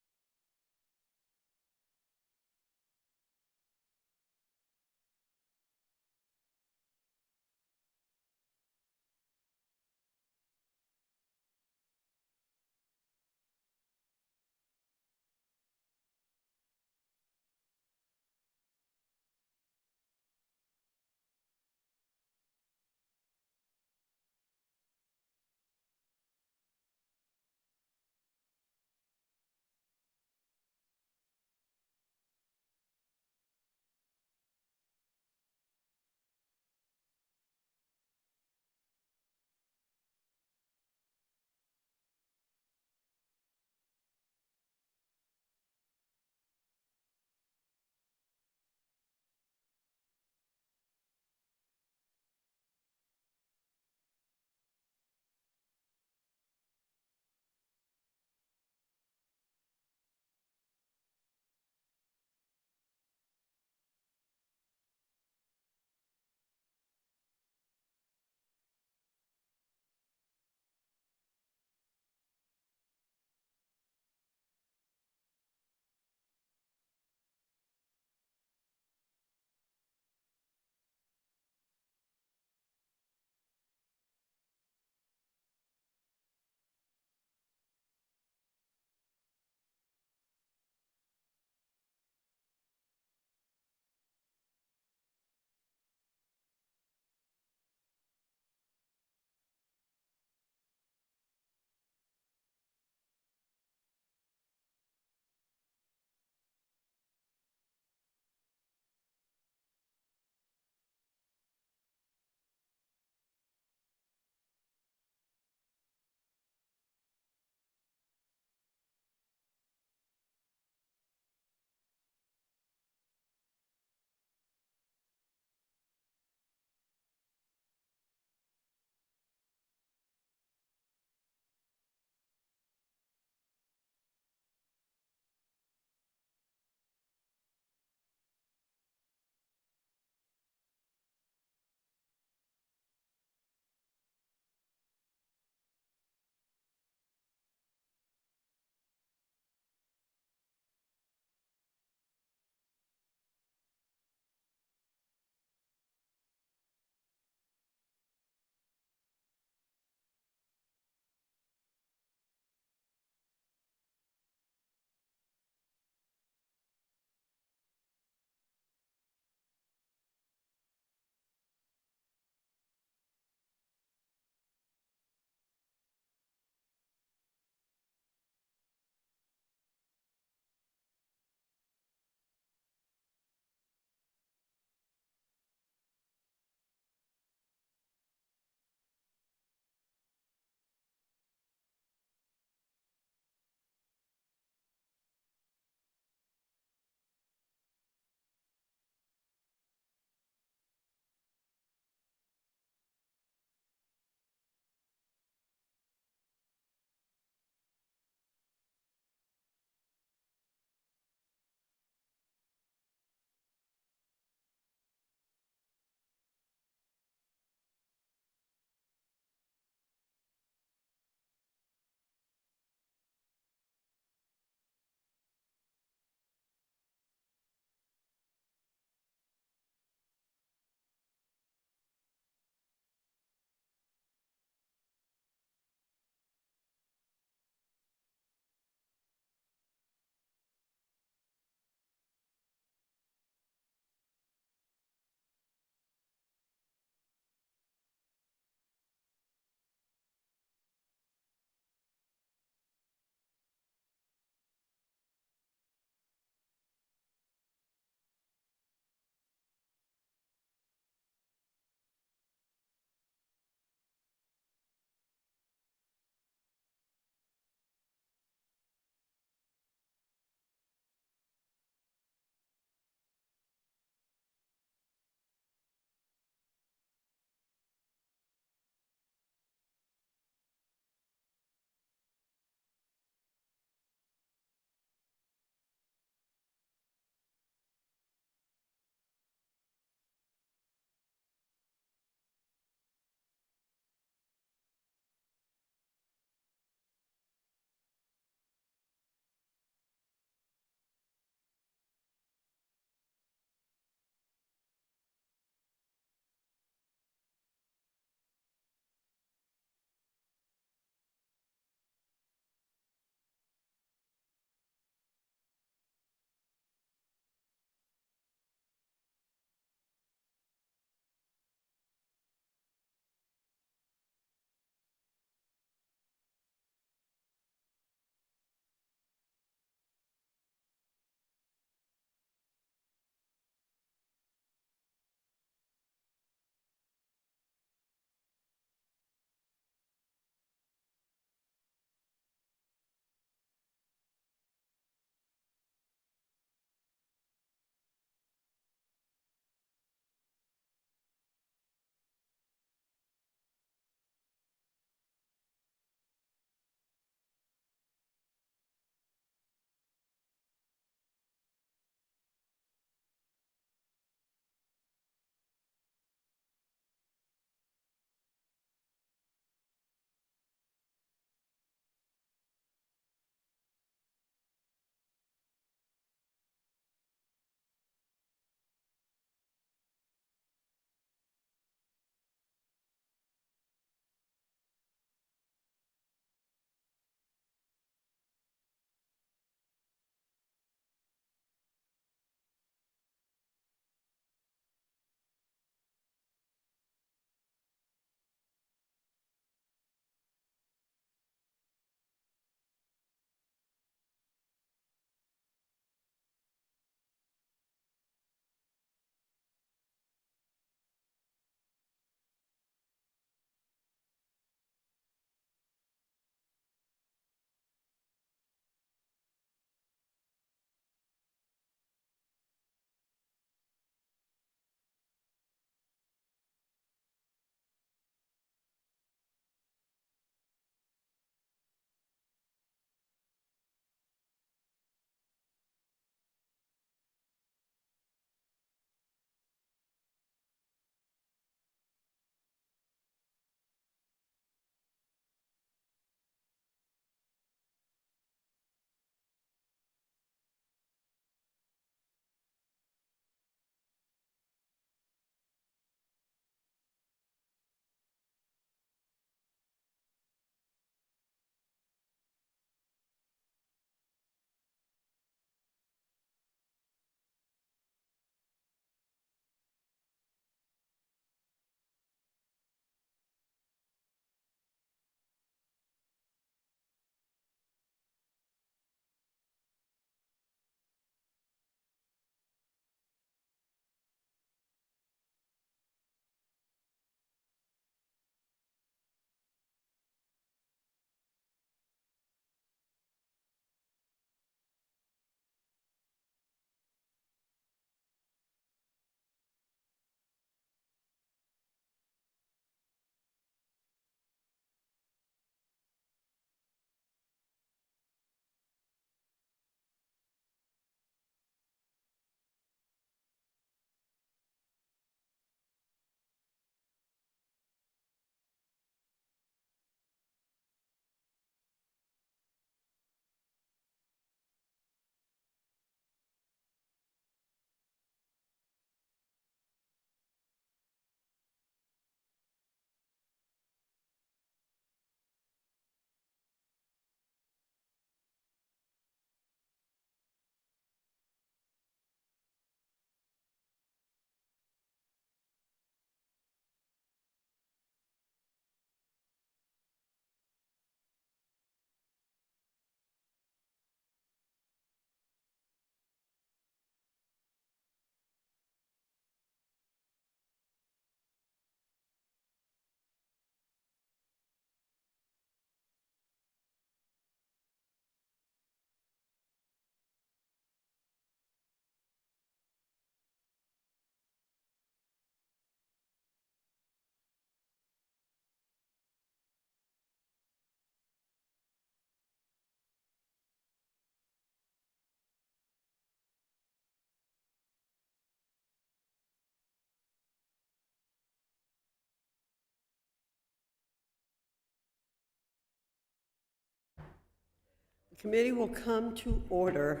Committee will come to order.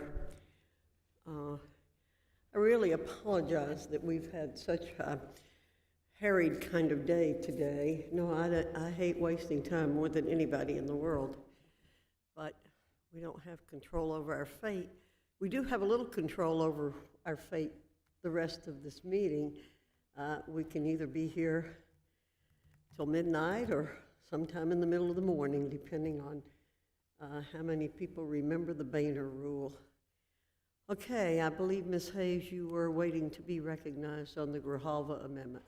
I really apologize that we've had such a harried kind of day today. No, I hate wasting time more than anybody in the world, but we don't have control over our fate. We do have a little control over our fate the rest of this meeting. We can either be here till midnight or sometime in the middle of the morning, depending on how many people remember the Boehner rule. Okay, I believe, Ms. Hayes, you were waiting to be recognized on the Grijalva amendment.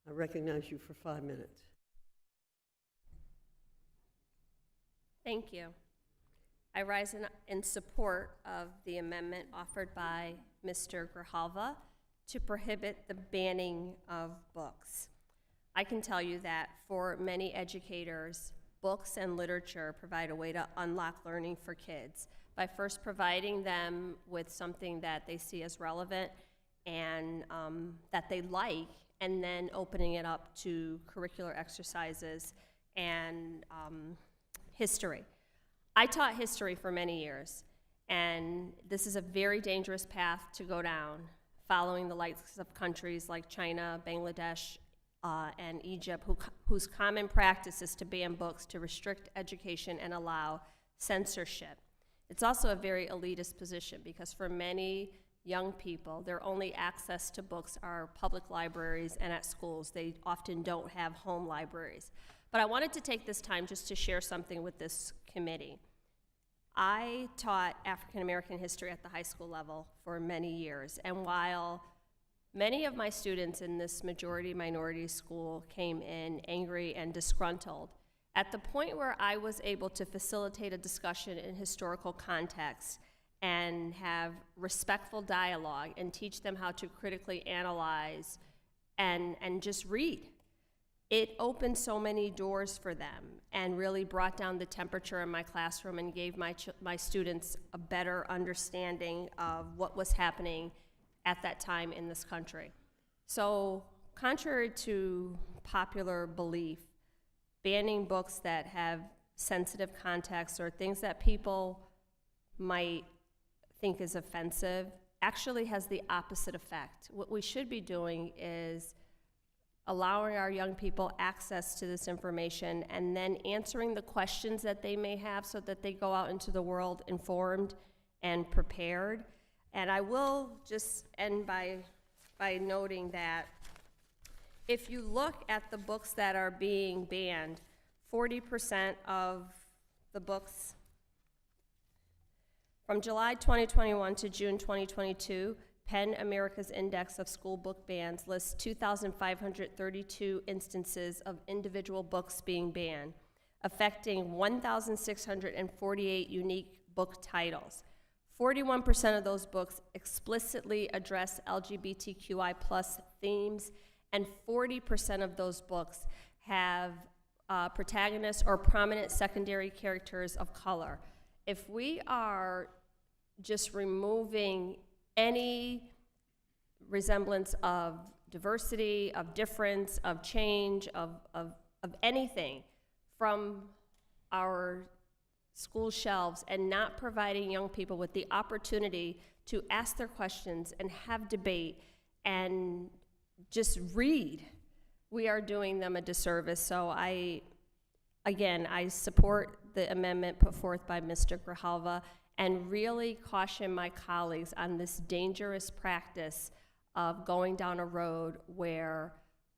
I recognize you for 5 minutes. Thank you. I rise in support of the amendment offered by Mr. Grijalva to prohibit the banning of books. I can tell you that for many educators, books and literature provide a way to unlock learning for kids by first providing them with something that they see as relevant and that they like, and then opening it up to curricular exercises and history. I taught history for many years, and this is a very dangerous path to go down, following the likes of countries like China, Bangladesh, and Egypt, whose common practice is to ban books, to restrict education and allow censorship. It's also a very elitist position because for many young people, their only access to books are public libraries and at schools. They often don't have home libraries. But I wanted to take this time just to share something with this committee. I taught African American history at the high school level for many years, and while many of my students in this majority-minority school came in angry and disgruntled, at the point where I was able to facilitate a discussion in historical context and have respectful dialogue and teach them how to critically analyze and just read, it opened so many doors for them and really brought down the temperature in my classroom and gave my students a better understanding of what was happening at that time in this country. So, contrary to popular belief, banning books that have sensitive context or things that people might think is offensive actually has the opposite effect. What we should be doing is allowing our young people access to this information and then answering the questions that they may have so that they go out into the world informed and prepared. And I will just end by noting that if you look at the books that are being banned, 40% of the books from July 2021 to June 2022, PEN America's Index of School Book Bans lists 2,532 instances of individual books being banned, affecting 1,648 unique book titles. 41% of those books explicitly address LGBTQI+ themes, and 40% of those books have protagonists or prominent secondary characters of color. If we are just removing any resemblance of diversity, of difference, of change, of anything from our school shelves and not providing young people with the opportunity to ask their questions and have debate and just read, we are doing them a disservice. So I support the amendment put forth by Mr. Grijalva and really caution my colleagues on this dangerous practice of going down a road where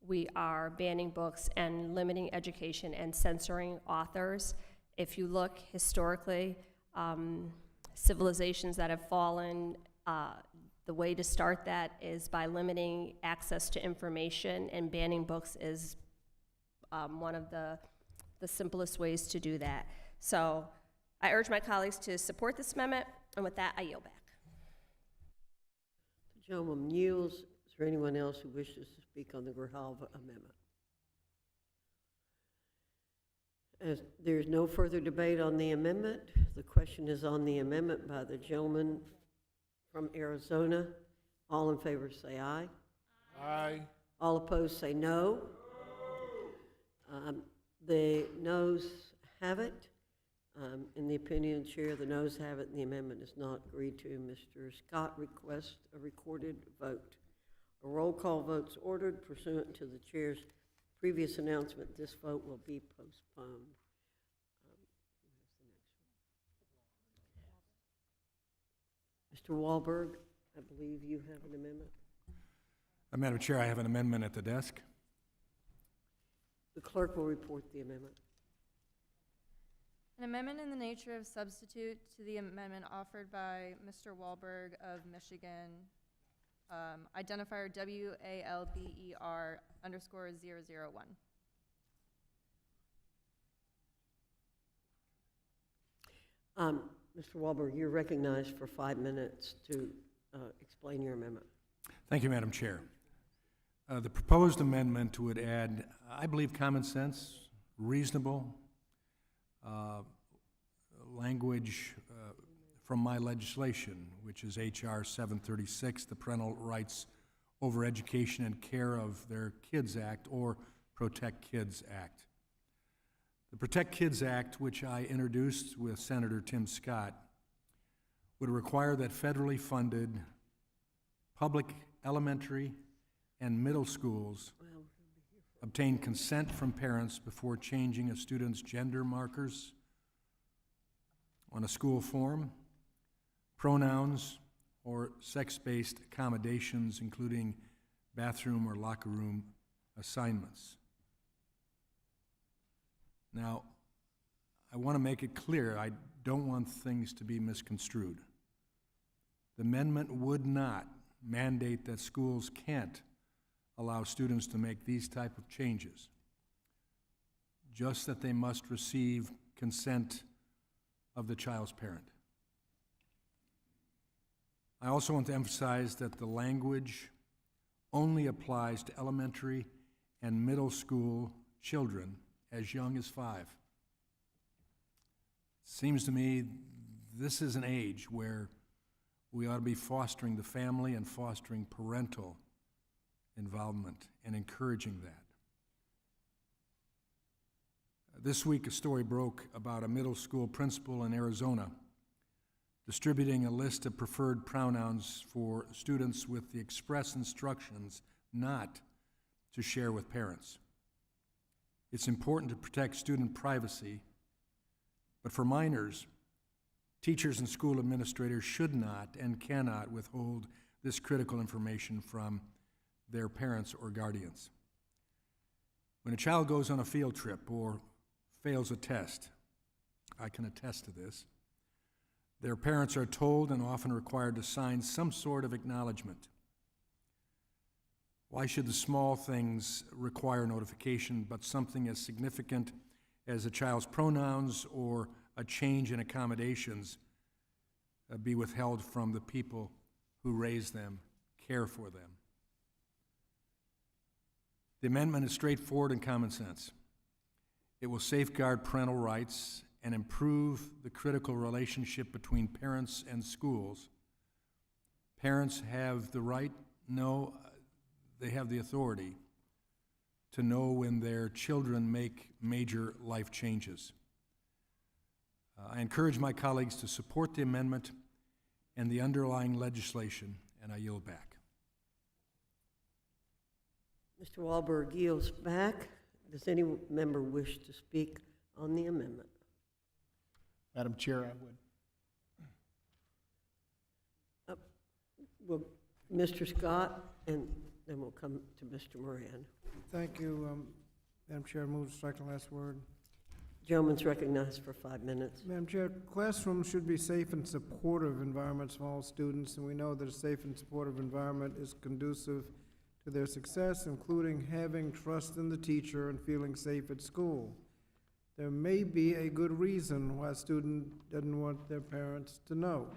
we are banning books and limiting education and censoring authors. If you look historically, civilizations that have fallen, the way to start that is by limiting access to information, and banning books is one of the simplest ways to do that. So I urge my colleagues to support this amendment, and with that, I yield back. The gentleman yields. Is there anyone else who wishes to speak on the Grijalva amendment? As there's no further debate on the amendment, the question is on the amendment by the gentleman from Arizona. All in favor say aye. Aye. All opposed say no. The noes have it. In the opinion of the chair, the noes have it, and the amendment is not agreed to. Mr. Scott requests a recorded vote. A roll call vote's ordered pursuant to the chair's previous announcement. This vote will be postponed. Mr. Wahlberg, I believe you have an amendment. Madam Chair, I have an amendment at the desk. The clerk will report the amendment. An amendment in the nature of substitute to the amendment offered by Mr. Wahlberg of Michigan, identifier WALBER_001. Mr. Wahlberg, you're recognized for 5 minutes to explain your amendment. Thank you, Madam Chair. The proposed amendment would add, I believe, common sense, reasonable language from my legislation, which is H.R. 736, the Parental Rights Over Education and Care of Their Kids Act, or Protect Kids Act. The Protect Kids Act, which I introduced with Senator Tim Scott, would require that federally funded public elementary and middle schools obtain consent from parents before changing a student's gender markers on a school form, pronouns, or sex-based accommodations, including bathroom or locker room assignments. Now, I want to make it clear, I don't want things to be misconstrued. The amendment would not mandate that schools can't allow students to make these type of changes, just that they must receive consent of the child's parent. I also want to emphasize that the language only applies to elementary and middle school children as young as 5. Seems to me this is an age where we ought to be fostering the family and fostering parental involvement and encouraging that. This week, a story broke about a middle school principal in Arizona distributing a list of preferred pronouns for students with the express instructions not to share with parents. It's important to protect student privacy, but for minors, teachers and school administrators should not and cannot withhold this critical information from their parents or guardians. When a child goes on a field trip or fails a test, I can attest to this, their parents are told and often required to sign some sort of acknowledgement. Why should the small things require notification, but something as significant as a child's pronouns or a change in accommodations be withheld from the people who raise them, care for them? The amendment is straightforward and common sense. It will safeguard parental rights and improve the critical relationship between parents and schools. Parents have the right, no, they have the authority to know when their children make major life changes. I encourage my colleagues to support the amendment and the underlying legislation, and I yield back. Mr. Wahlberg yields back. Does any member wish to speak on the amendment? Madam Chair, I would. Well, Mr. Scott, and then we'll come to Mr. Moran. Thank you, Madam Chair. I move to strike the last word. Gentleman's recognized for 5 minutes. Madam Chair, classrooms should be safe and supportive environments for all students, and we know that a safe and supportive environment is conducive to their success, including having trust in the teacher and feeling safe at school. There may be a good reason why a student doesn't want their parents to know.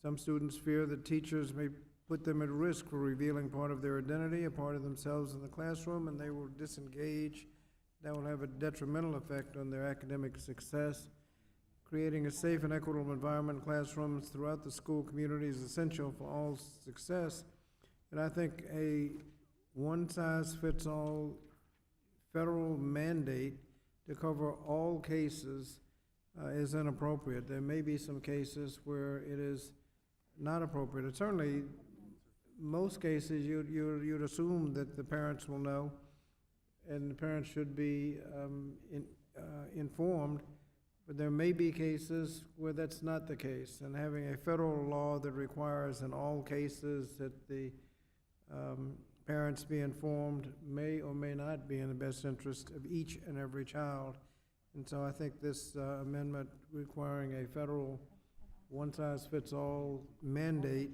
Some students fear that teachers may put them at risk for revealing part of their identity, a part of themselves in the classroom, and they will disengage. That will have a detrimental effect on their academic success. Creating a safe and equitable environment in classrooms throughout the school community is essential for all success. And I think a one-size-fits-all federal mandate to cover all cases is inappropriate. There may be some cases where it is not appropriate. And certainly, most cases, you'd assume that the parents will know, and the parents should be informed, but there may be cases where that's not the case, and having a federal law that requires in all cases that the parents be informed may or may not be in the best interest of each and every child. And so I think this amendment requiring a federal one-size-fits-all mandate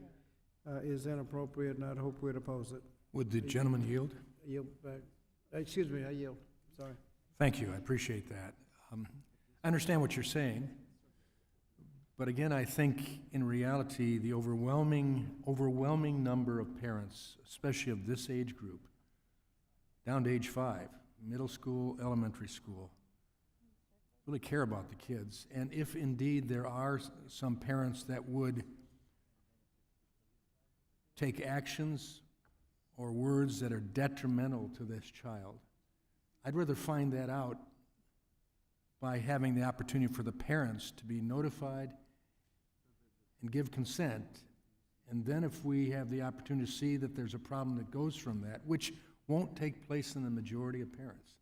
is inappropriate, and I'd hope we'd oppose it. Would the gentleman yield? Yield back. Excuse me, I yield. Sorry. Thank you, I appreciate that. I understand what you're saying, but again, I think in reality, the overwhelming number of parents, especially of this age group, down to age 5, middle school, elementary school, really care about the kids. And if indeed there are some parents that would take actions or words that are detrimental to this child, I'd rather find that out by having the opportunity for the parents to be notified and give consent. And then if we have the opportunity to see that there's a problem that goes from that, which won't take place in the majority of parents,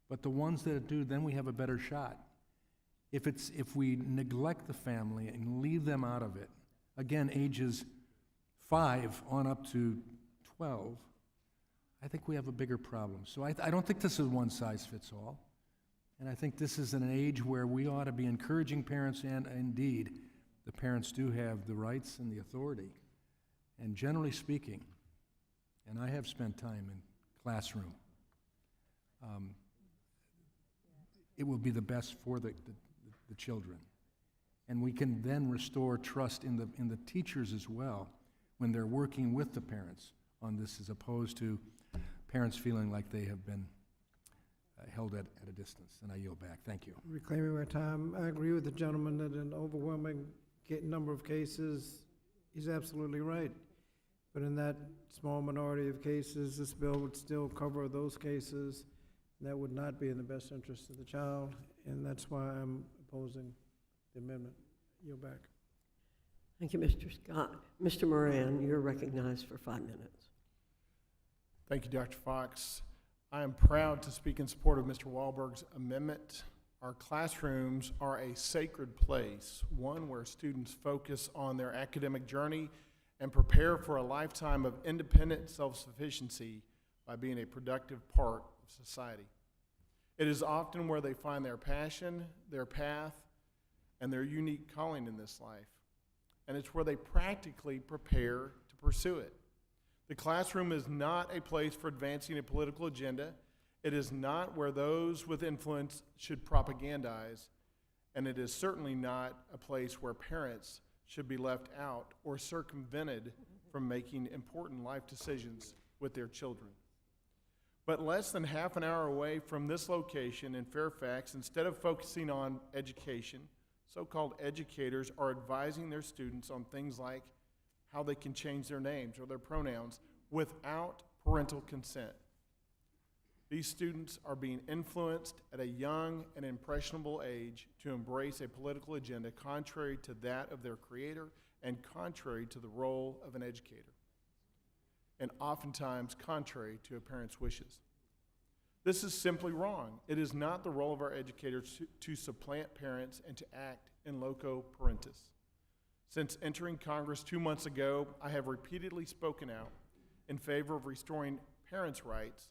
but the ones that do, then we have a better shot. If we neglect the family and leave them out of it, again, ages 5 on up to 12, I think we have a bigger problem. So I don't think this is one size fits all. And I think this is an age where we ought to be encouraging parents, and indeed, the parents do have the rights and the authority. And generally speaking, and I have spent time in classroom, it will be the best for the children. And we can then restore trust in the teachers as well when they're working with the parents on this, as opposed to parents feeling like they have been held at a distance. And I yield back. Thank you. Reclaiming my time, I agree with the gentleman that an overwhelming number of cases, he's absolutely right. But in that small minority of cases, this bill would still cover those cases. That would not be in the best interest of the child, and that's why I'm opposing the amendment. Yield back. Thank you, Mr. Scott. Mr. Moran, you're recognized for 5 minutes. Thank you, Dr. Fox. I am proud to speak in support of Mr. Wahlberg's amendment. Our classrooms are a sacred place, one where students focus on their academic journey and prepare for a lifetime of independent self-sufficiency by being a productive part of society. It is often where they find their passion, their path, and their unique calling in this life. And it's where they practically prepare to pursue it. The classroom is not a place for advancing a political agenda. It is not where those with influence should propagandize, and it is certainly not a place where parents should be left out or circumvented from making important life decisions with their children. But less than half an hour away from this location in Fairfax, instead of focusing on education, so-called educators are advising their students on things like how they can change their names or their pronouns without parental consent. These students are being influenced at a young and impressionable age to embrace a political agenda contrary to that of their creator and contrary to the role of an educator, and oftentimes contrary to a parent's wishes. This is simply wrong. It is not the role of our educators to supplant parents and to act in loco parentis. Since entering Congress 2 months ago, I have repeatedly spoken out in favor of restoring parents' rights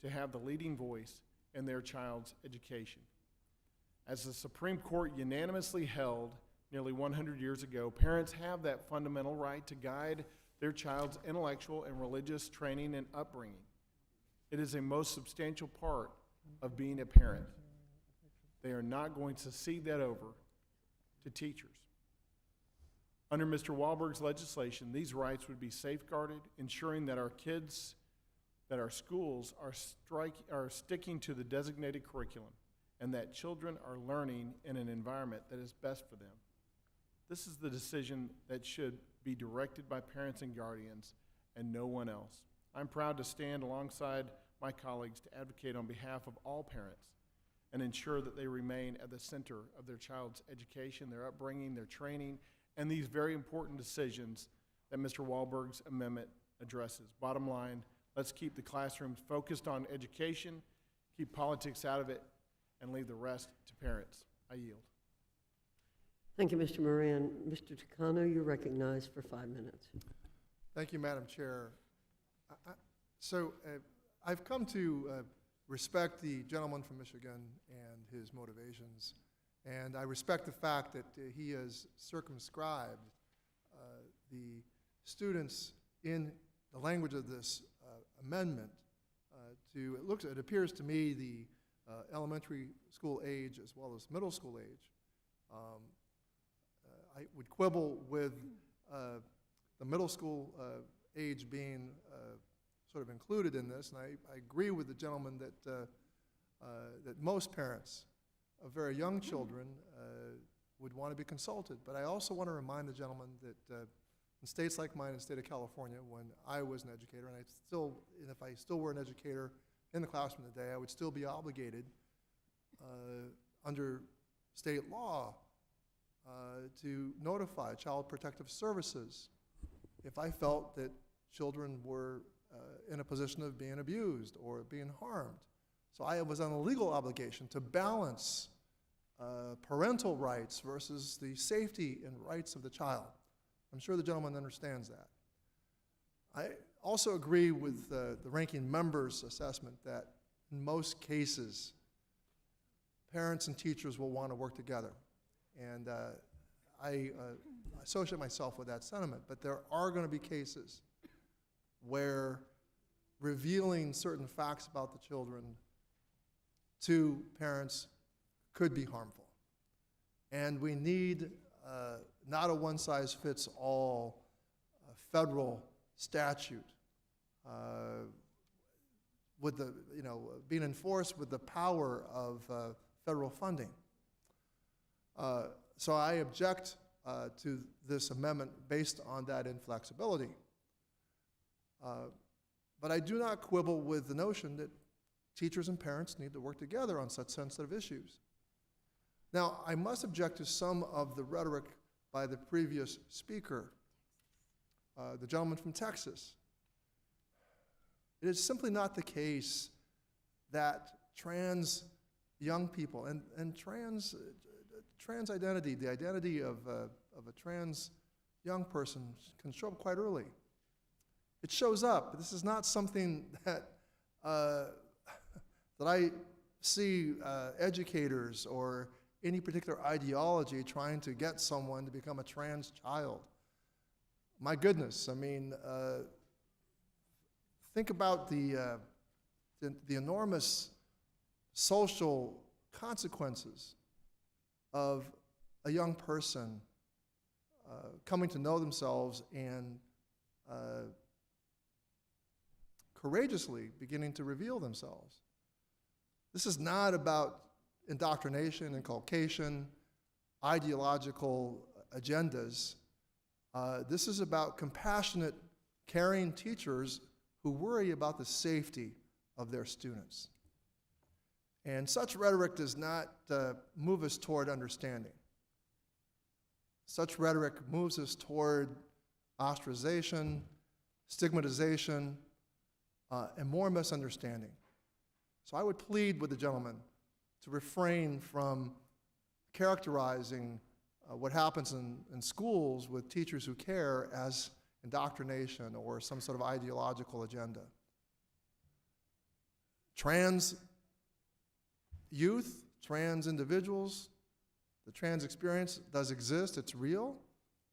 to have the leading voice in their child's education. As the Supreme Court unanimously held nearly 100 years ago, parents have that fundamental right to guide their child's intellectual and religious training and upbringing. It is a most substantial part of being a parent. They are not going to cede that over to teachers. Under Mr. Wahlberg's legislation, these rights would be safeguarded, ensuring that our kids, that our schools are sticking to the designated curriculum, and that children are learning in an environment that is best for them. This is the decision that should be directed by parents and guardians and no one else. I'm proud to stand alongside my colleagues to advocate on behalf of all parents and ensure that they remain at the center of their child's education, their upbringing, their training, and these very important decisions that Mr. Wahlberg's amendment addresses. Bottom line, let's keep the classrooms focused on education, keep politics out of it, and leave the rest to parents. I yield. Thank you, Mr. Moran. Mr. Takano, you're recognized for 5 minutes. Thank you, Madam Chair. I've come to respect the gentleman from Michigan and his motivations, and I respect the fact that he has circumscribed the students in the language of this amendment to, it appears to me, the elementary school age as well as middle school age. I would quibble with the middle school age being sort of included in this, and I agree with the gentleman that most parents of very young children would want to be consulted. But I also want to remind the gentleman that in states like mine, in the state of California, when I was an educator, and if I still were an educator in the classroom today, I would still be obligated under state law to notify Child Protective Services if I felt that children were in a position of being abused or being harmed. So I was on a legal obligation to balance parental rights versus the safety and rights of the child. I'm sure the gentleman understands that. I also agree with the ranking member's assessment that in most cases, parents and teachers will want to work together. And I associate myself with that sentiment, but there are going to be cases where revealing certain facts about the children to parents could be harmful. And we need not a one-size-fits-all federal statute with the, being enforced with the power of federal funding. So I object to this amendment based on that inflexibility. But I do not quibble with the notion that teachers and parents need to work together on such sensitive issues. Now, I must object to some of the rhetoric by the previous speaker, the gentleman from Texas. It is simply not the case that trans young people and trans identity, the identity of a trans young person, can show up quite early. It shows up. This is not something that that I see educators or any particular ideology trying to get someone to become a trans child. My goodness, I mean, think about the enormous social consequences of a young person coming to know themselves and courageously beginning to reveal themselves. This is not about indoctrination, inculcation, ideological agendas. This is about compassionate, caring teachers who worry about the safety of their students. And such rhetoric does not move us toward understanding. Such rhetoric moves us toward ostracization, stigmatization, and more misunderstanding. So I would plead with the gentleman to refrain from characterizing what happens in schools with teachers who care as indoctrination or some sort of ideological agenda. Trans youth, trans individuals, the trans experience does exist, it's real.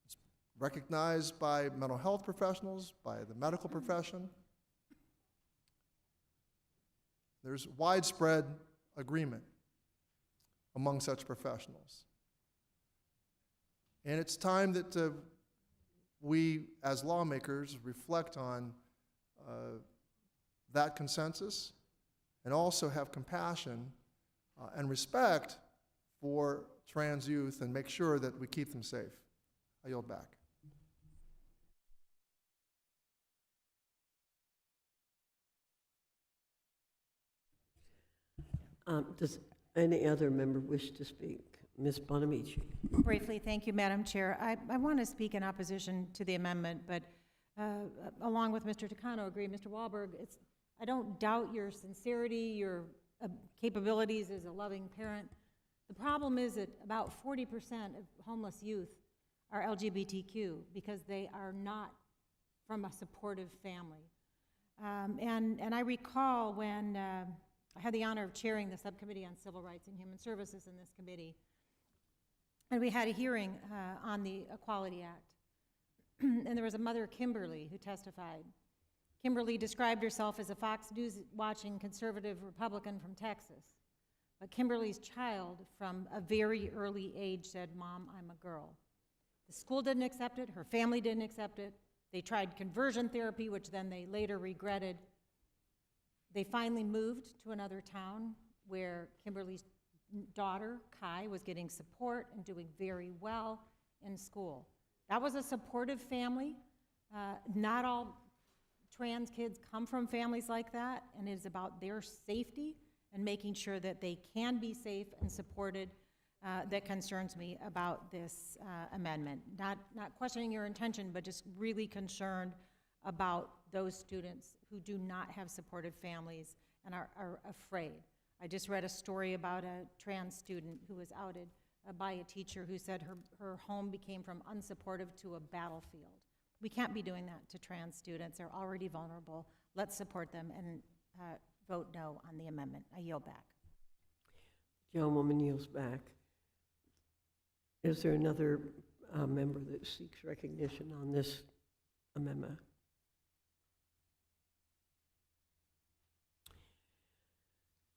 It's recognized by mental health professionals, by the medical profession. There's widespread agreement among such professionals. And it's time that we, as lawmakers, reflect on that consensus and also have compassion and respect for trans youth and make sure that we keep them safe. I yield back. Any other member wish to speak? Ms. Bonamici. Briefly, thank you, Madam Chair. I want to speak in opposition to the amendment, but along with Mr. Takano, agree, Mr. Wahlberg, I don't doubt your sincerity, your capabilities as a loving parent. The problem is that about 40% of homeless youth are LGBTQ because they are not from a supportive family. And I recall when I had the honor of chairing the Subcommittee on Civil Rights and Human Services in this committee, and we had a hearing on the Equality Act. And there was a mother, Kimberly, who testified. Kimberly described herself as a Fox News watching conservative Republican from Texas. But Kimberly's child from a very early age said, "Mom, I'm a girl." The school didn't accept it, her family didn't accept it. They tried conversion therapy, which then they later regretted. They finally moved to another town where Kimberly's daughter, Kai, was getting support and doing very well in school. That was a supportive family. Not all trans kids come from families like that, and it is about their safety and making sure that they can be safe and supported that concerns me about this amendment. Not questioning your intention, but just really concerned about those students who do not have supportive families and are afraid. I just read a story about a trans student who was outed by a teacher who said her home became from unsupportive to a battlefield. We can't be doing that to trans students. They're already vulnerable. Let's support them and vote no on the amendment. I yield back. Gentlewoman yields back. Is there another member that seeks recognition on this amendment?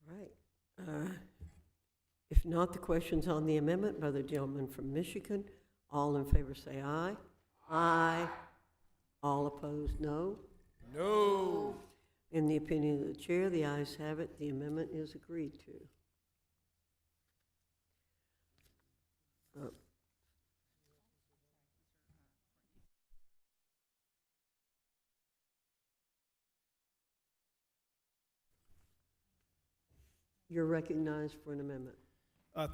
Right. If not, the question's on the amendment by the gentleman from Michigan. All in favor say aye. Aye. All opposed, no. No. In the opinion of the chair, the ayes have it. The amendment is agreed to. You're recognized for an amendment.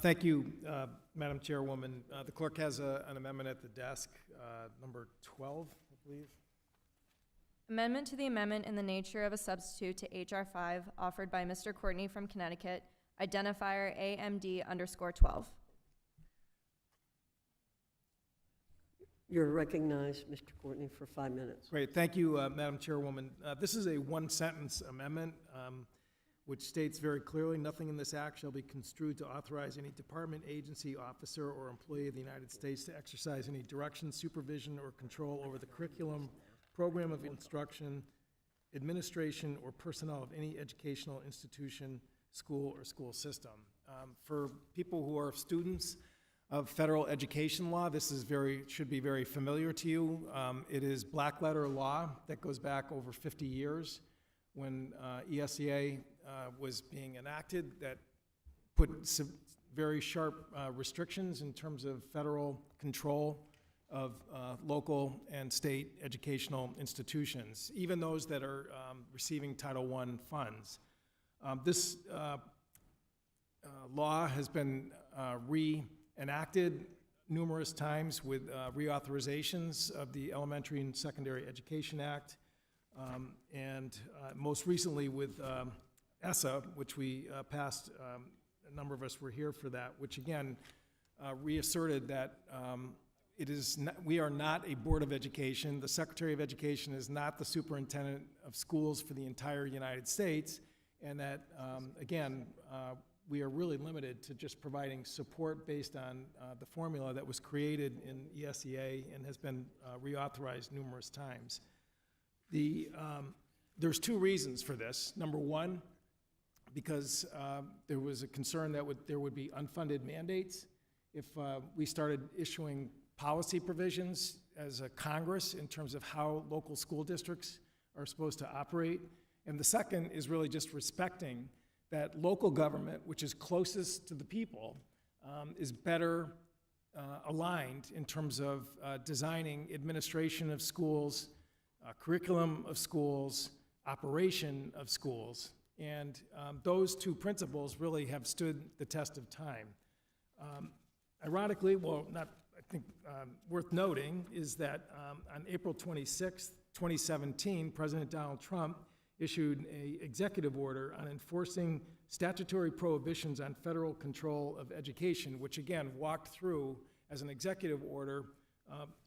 Thank you, Madam Chairwoman. The clerk has an amendment at the desk, number 12, I believe. Amendment to the amendment in the nature of a substitute to HR 5 offered by Mr. Courtney from Connecticut, identifier AMD_12. You're recognized, Mr. Courtney, for 5 minutes. Great, thank you, Madam Chairwoman. This is a one-sentence amendment which states very clearly, nothing in this act shall be construed to authorize any department, agency, officer, or employee of the United States to exercise any direction, supervision, or control over the curriculum, program of instruction, administration, or personnel of any educational institution, school, or school system. For people who are students of federal education law, this is should be very familiar to you. It is black letter law that goes back over 50 years when ESEA was being enacted that put some very sharp restrictions in terms of federal control of local and state educational institutions, even those that are receiving Title I funds. This law has been reenacted numerous times with reauthorizations of the Elementary and Secondary Education Act, and most recently with ESSA, which we passed, a number of us were here for that, which again reasserted that we are not a Board of Education. The Secretary of Education is not the superintendent of schools for the entire United States, and that, again, we are really limited to just providing support based on the formula that was created in ESEA and has been reauthorized numerous times. There's two reasons for this. Number one, because there was a concern that there would be unfunded mandates if we started issuing policy provisions as a Congress in terms of how local school districts are supposed to operate. And the second is really just respecting that local government, which is closest to the people, is better aligned in terms of designing administration of schools, curriculum of schools, operation of schools, And those two principles really have stood the test of time. Ironically, well, not, I think worth noting is that on April 26, 2017, President Donald Trump issued an executive order on enforcing statutory prohibitions on federal control of education, which again walked through as an executive order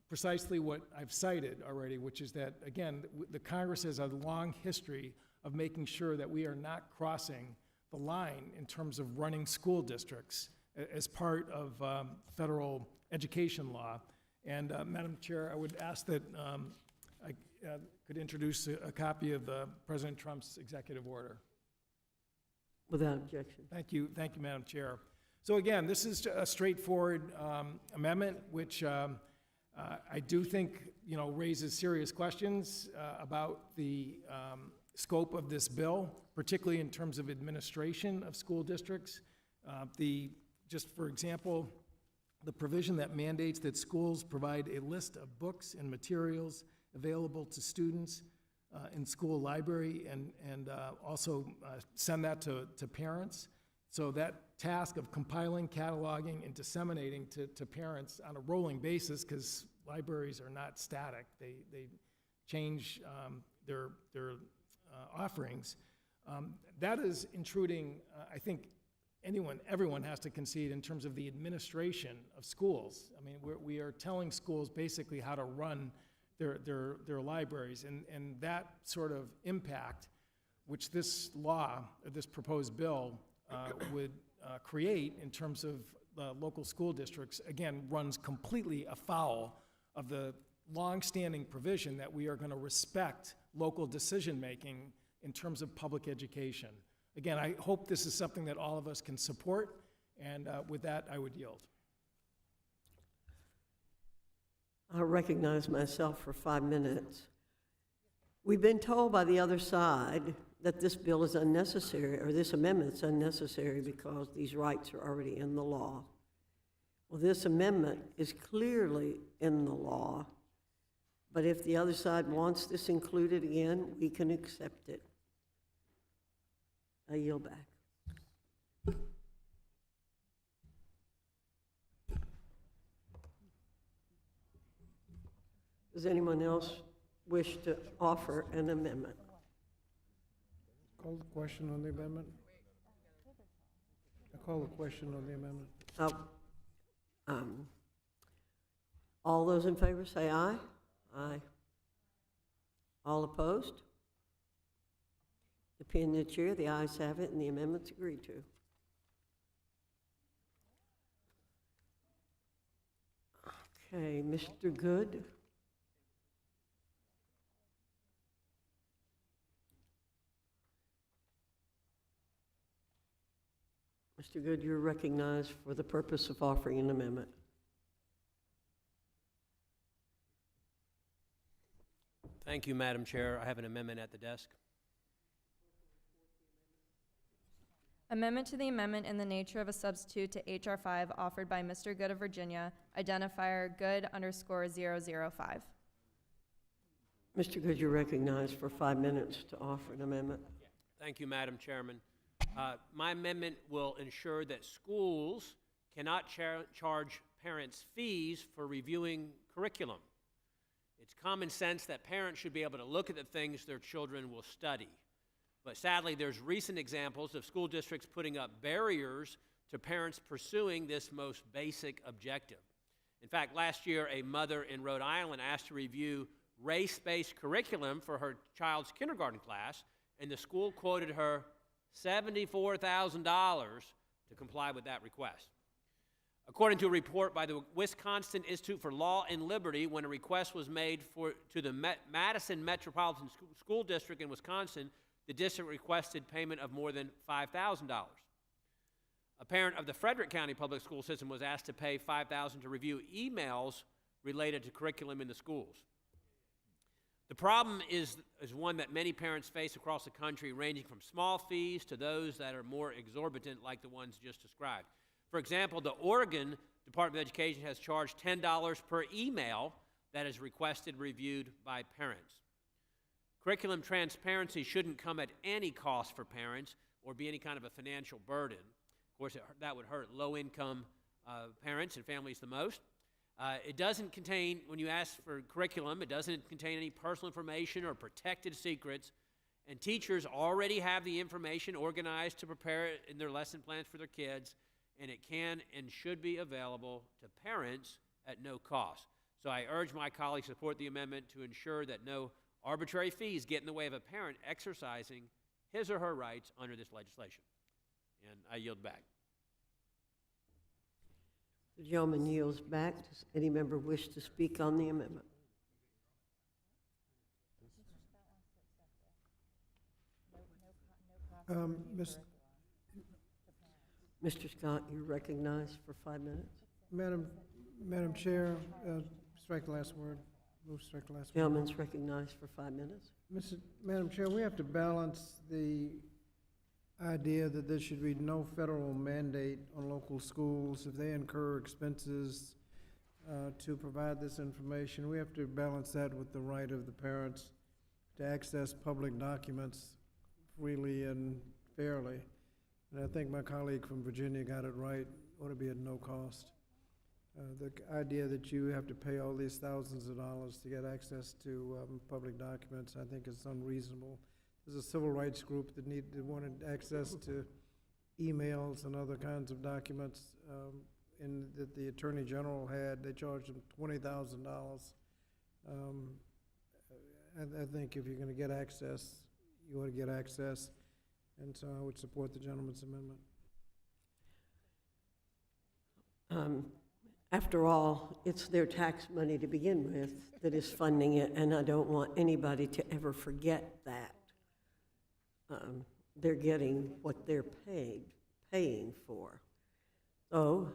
precisely what I've cited already, which is that, again, the Congress has a long history of making sure that we are not crossing the line in terms of running school districts as part of federal education law. And Madam Chair, I would ask that I could introduce a copy of President Trump's executive order. Without objection. Thank you, Madam Chair. So again, this is a straightforward amendment, which I do think, raises serious questions about the scope of this bill, particularly in terms of administration of school districts. Just for example, the provision that mandates that schools provide a list of books and materials available to students in school library and also send that to parents. So that task of compiling, cataloging, and disseminating to parents on a rolling basis, because libraries are not static, they change their offerings. That is intruding, I think everyone has to concede in terms of the administration of schools. I mean, we are telling schools basically how to run their libraries, and that sort of impact, which this law, or this proposed bill, would create in terms of local school districts, again, runs completely afoul of the long-standing provision that we are going to respect local decision-making in terms of public education. Again, I hope this is something that all of us can support, and with that, I would yield. I recognize myself for 5 minutes. We've been told by the other side that this bill is unnecessary, or this amendment's unnecessary because these rights are already in the law. Well, this amendment is clearly in the law, but if the other side wants this included again, we can accept it. I yield back. Does anyone else wish to offer an amendment? Call the question on the amendment. I call the question on the amendment. All those in favor say aye. Aye. All opposed? Opinion of the chair, the ayes have it, and the amendment's agreed to. Okay, Mr. Good. Mr. Good, you're recognized for the purpose of offering an amendment. Thank you, Madam Chair. I have an amendment at the desk. Amendment to the amendment in the nature of a substitute to H.R. 5 offered by Mr. Good of Virginia, identifier Good_005. Mr. Good, you're recognized for 5 minutes to offer an amendment. Thank you, Madam Chairman. My amendment will ensure that schools cannot charge parents fees for reviewing curriculum. It's common sense that parents should be able to look at the things their children will study. But sadly, there's recent examples of school districts putting up barriers to parents pursuing this most basic objective. In fact, last year, a mother in Rhode Island asked to review race-based curriculum for her child's kindergarten class, and the school quoted her $74,000 to comply with that request. According to a report by the Wisconsin Institute for Law and Liberty, when a request was made to the Madison Metropolitan School District in Wisconsin, the district requested payment of more than $5,000. A parent of the Frederick County Public School System was asked to pay $5,000 to review emails related to curriculum in the schools. The problem is one that many parents face across the country, ranging from small fees to those that are more exorbitant, like the ones just described. For example, the Oregon Department of Education has charged $10 per email that is requested reviewed by parents. Curriculum transparency shouldn't come at any cost for parents or be any kind of a financial burden. Of course, that would hurt low-income parents and families the most. It doesn't contain, when you ask for curriculum, it doesn't contain any personal information or protected secrets, and teachers already have the information organized to prepare it in their lesson plans for their kids, and it can and should be available to parents at no cost. So I urge my colleagues to support the amendment to ensure that no arbitrary fees get in the way of a parent exercising his or her rights under this legislation. And I yield back. The gentleman yields back. Does any member wish to speak on the amendment? Mr. Scott, you're recognized for 5 minutes. Madam Chair, strike the last word. Move to strike the last word. Gentleman's recognized for 5 minutes. Madam Chair, we have to balance the idea that there should be no federal mandate on local schools if they incur expenses to provide this information. We have to balance that with the right of the parents to access public documents freely and fairly. And I think my colleague from Virginia got it right. Ought to be at no cost. The idea that you have to pay all these thousands of dollars to get access to public documents, I think is unreasonable. There's a civil rights group that wanted access to emails and other kinds of documents that the Attorney General had. They charged them $20,000. I think if you're going to get access, you ought to get access. And so I would support the gentleman's amendment. After all, it's their tax money to begin with that is funding it, and I don't want anybody to ever forget that. They're getting what they're paying for. So,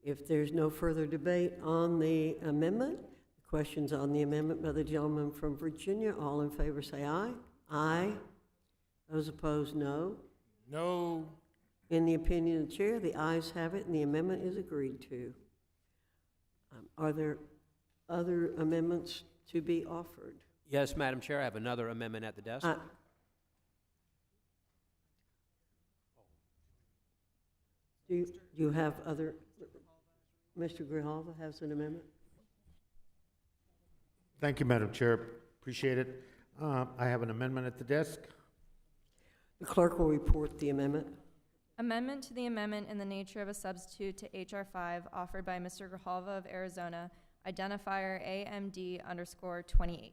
if there's no further debate on the amendment, questions on the amendment by the gentleman from Virginia, all in favor say aye. Aye. Those opposed, no. No. In the opinion of the chair, the ayes have it, and the amendment is agreed to. Are there other amendments to be offered? Yes, Madam Chair, I have another amendment at the desk. Do you have other? Mr. Grijalva has an amendment. Thank you, Madam Chair. Appreciate it. I have an amendment at the desk. The clerk will report the amendment. Amendment to the amendment in the nature of a substitute to H.R. 5 offered by Mr. Grijalva of Arizona, identifier AMD_28.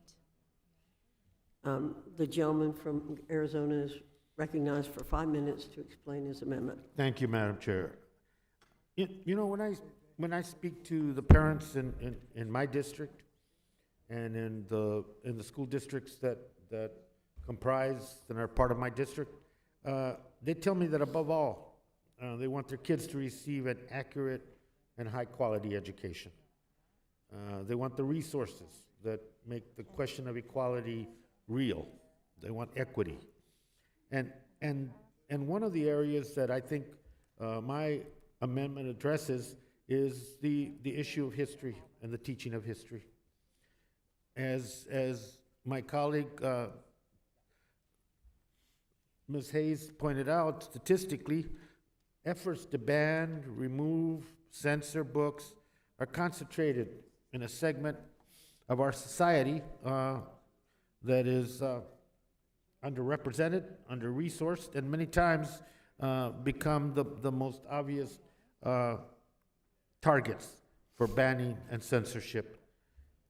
The gentleman from Arizona is recognized for 5 minutes to explain his amendment. Thank you, Madam Chair. You know, when I speak to the parents in my district and in the school districts that comprise and are part of my district, they tell me that above all, they want their kids to receive an accurate and high-quality education. They want the resources that make the question of equality real. They want equity. And one of the areas that I think my amendment addresses is the issue of history and the teaching of history. As my colleague, Ms. Hayes pointed out, statistically, efforts to ban, remove, censor books are concentrated in a segment of our society that is underrepresented, under-resourced, and many times become the most obvious targets for banning and censorship.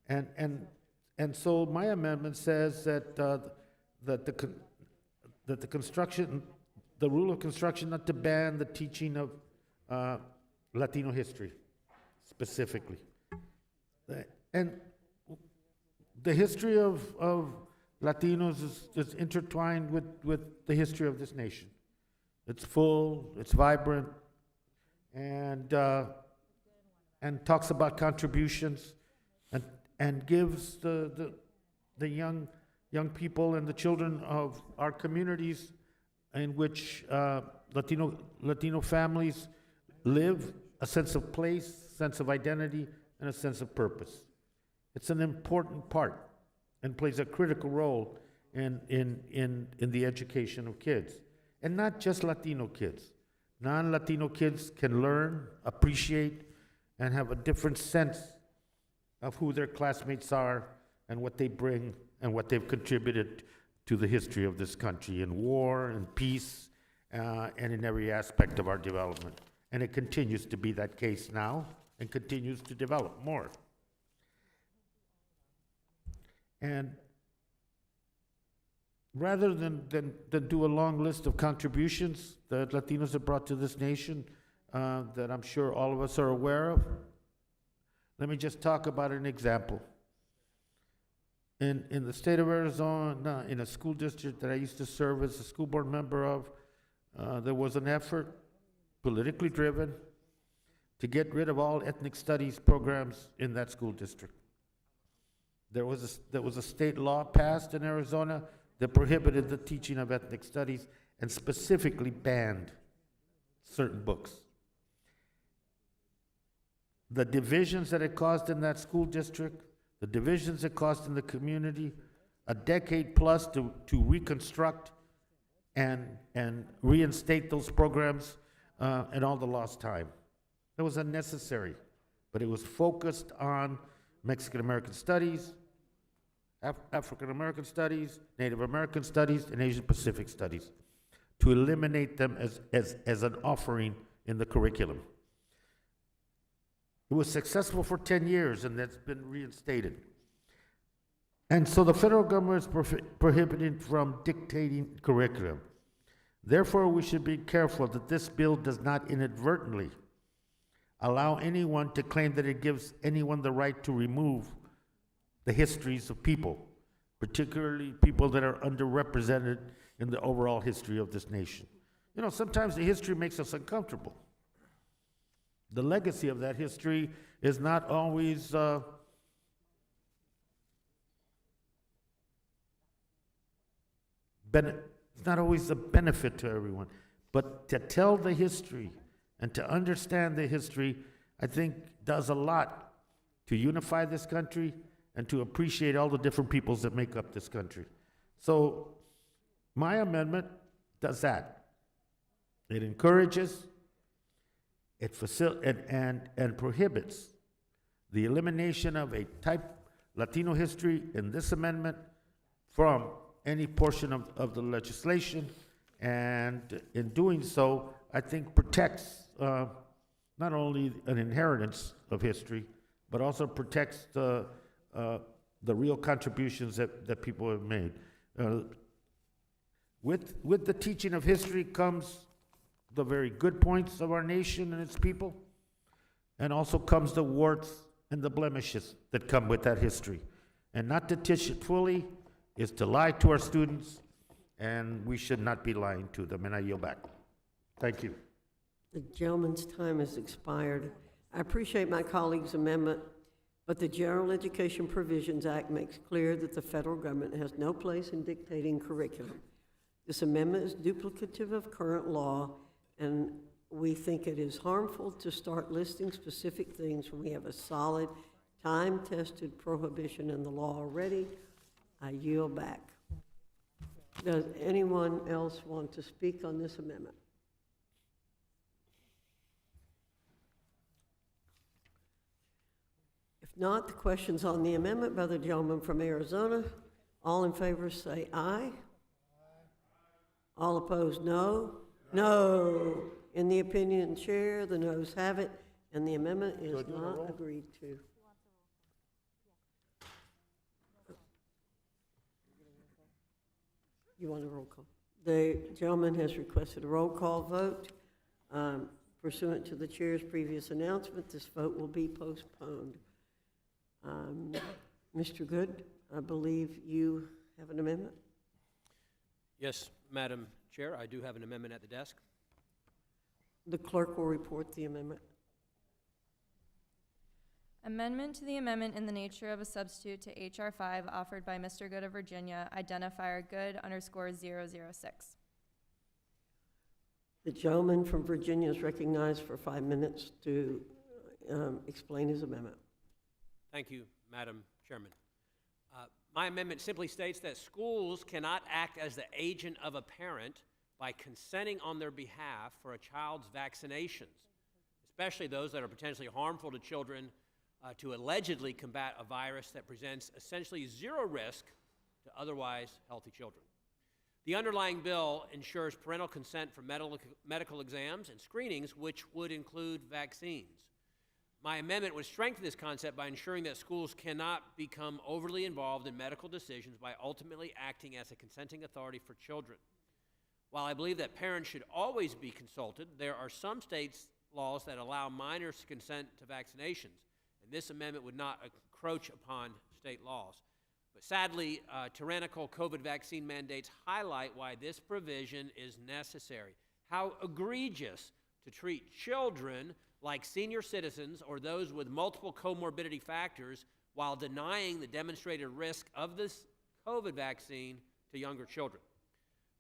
And so my amendment says that the construction, the rule of construction, not to ban the teaching of Latino history specifically. And the history of Latinos is intertwined with the history of this nation. It's full, it's vibrant, and talks about contributions, and gives the young people and the children of our communities in which Latino families live a sense of place, sense of identity, and a sense of purpose. It's an important part and plays a critical role in the education of kids. And not just Latino kids. Non-Latino kids can learn, appreciate, and have a different sense of who their classmates are and what they bring and what they've contributed to the history of this country in war and peace and in every aspect of our development. And it continues to be that case now and continues to develop more. And rather than do a long list of contributions that Latinos have brought to this nation that I'm sure all of us are aware of, let me just talk about an example. In the state of Arizona, in a school district that I used to serve as a school board member of, there was an effort, politically driven, to get rid of all ethnic studies programs in that school district. There was a state law passed in Arizona that prohibited the teaching of ethnic studies and specifically banned certain books. The divisions that it caused in that school district, the divisions it caused in the community, a decade plus to reconstruct and reinstate those programs, and all the lost time. It was unnecessary, but it was focused on Mexican American studies, African American studies, Native American studies, and Asian Pacific studies, to eliminate them as an offering in the curriculum. It was successful for 10 years, and that's been reinstated. And so the federal government is prohibited from dictating curriculum. Therefore, we should be careful that this bill does not inadvertently allow anyone to claim that it gives anyone the right to remove the histories of people, particularly people that are underrepresented in the overall history of this nation. You know, sometimes the history makes us uncomfortable. The legacy of that history is not always it's not always a benefit to everyone. But to tell the history and to understand the history, I think does a lot to unify this country and to appreciate all the different peoples that make up this country. So my amendment does that. It encourages, it and prohibits the elimination of a type Latino history in this amendment from any portion of the legislation, and in doing so, I think protects not only an inheritance of history, but also protects the real contributions that people have made. With the teaching of history comes the very good points of our nation and its people, and also comes the warts and the blemishes that come with that history. And not to teach it fully is to lie to our students, and we should not be lying to them. And I yield back. Thank you. The gentleman's time has expired. I appreciate my colleague's amendment, but the General Education Provisions Act makes clear that the federal government has no place in dictating curriculum. This amendment is duplicative of current law, and we think it is harmful to start listing specific things when we have a solid, time-tested prohibition in the law already. I yield back. Does anyone else want to speak on this amendment? If not, the question's on the amendment by the gentleman from Arizona. All in favor say aye. All opposed, no. No. In the opinion of the chair, the noes have it, and the amendment is not agreed to. You want a roll call? The gentleman has requested a roll call vote. Pursuant to the chair's previous announcement, this vote will be postponed. Mr. Good, I believe you have an amendment? Yes, Madam Chair, I do have an amendment at the desk. The clerk will report the amendment. Amendment to the amendment in the nature of a substitute to H.R. 5 offered by Mr. Good of Virginia, identifier Good_006. The gentleman from Virginia is recognized for 5 minutes to explain his amendment. Thank you, Madam Chairman. My amendment simply states that schools cannot act as the agent of a parent by consenting on their behalf for a child's vaccinations, especially those that are potentially harmful to children, to allegedly combat a virus that presents essentially zero risk to otherwise healthy children. The underlying bill ensures parental consent for medical exams and screenings, which would include vaccines. My amendment would strengthen this concept by ensuring that schools cannot become overly involved in medical decisions by ultimately acting as a consenting authority for children. While I believe that parents should always be consulted, there are some states' laws that allow minors to consent to vaccinations, and this amendment would not encroach upon state laws. But sadly, tyrannical COVID vaccine mandates highlight why this provision is necessary. How egregious to treat children like senior citizens or those with multiple comorbidity factors while denying the demonstrated risk of this COVID vaccine to younger children.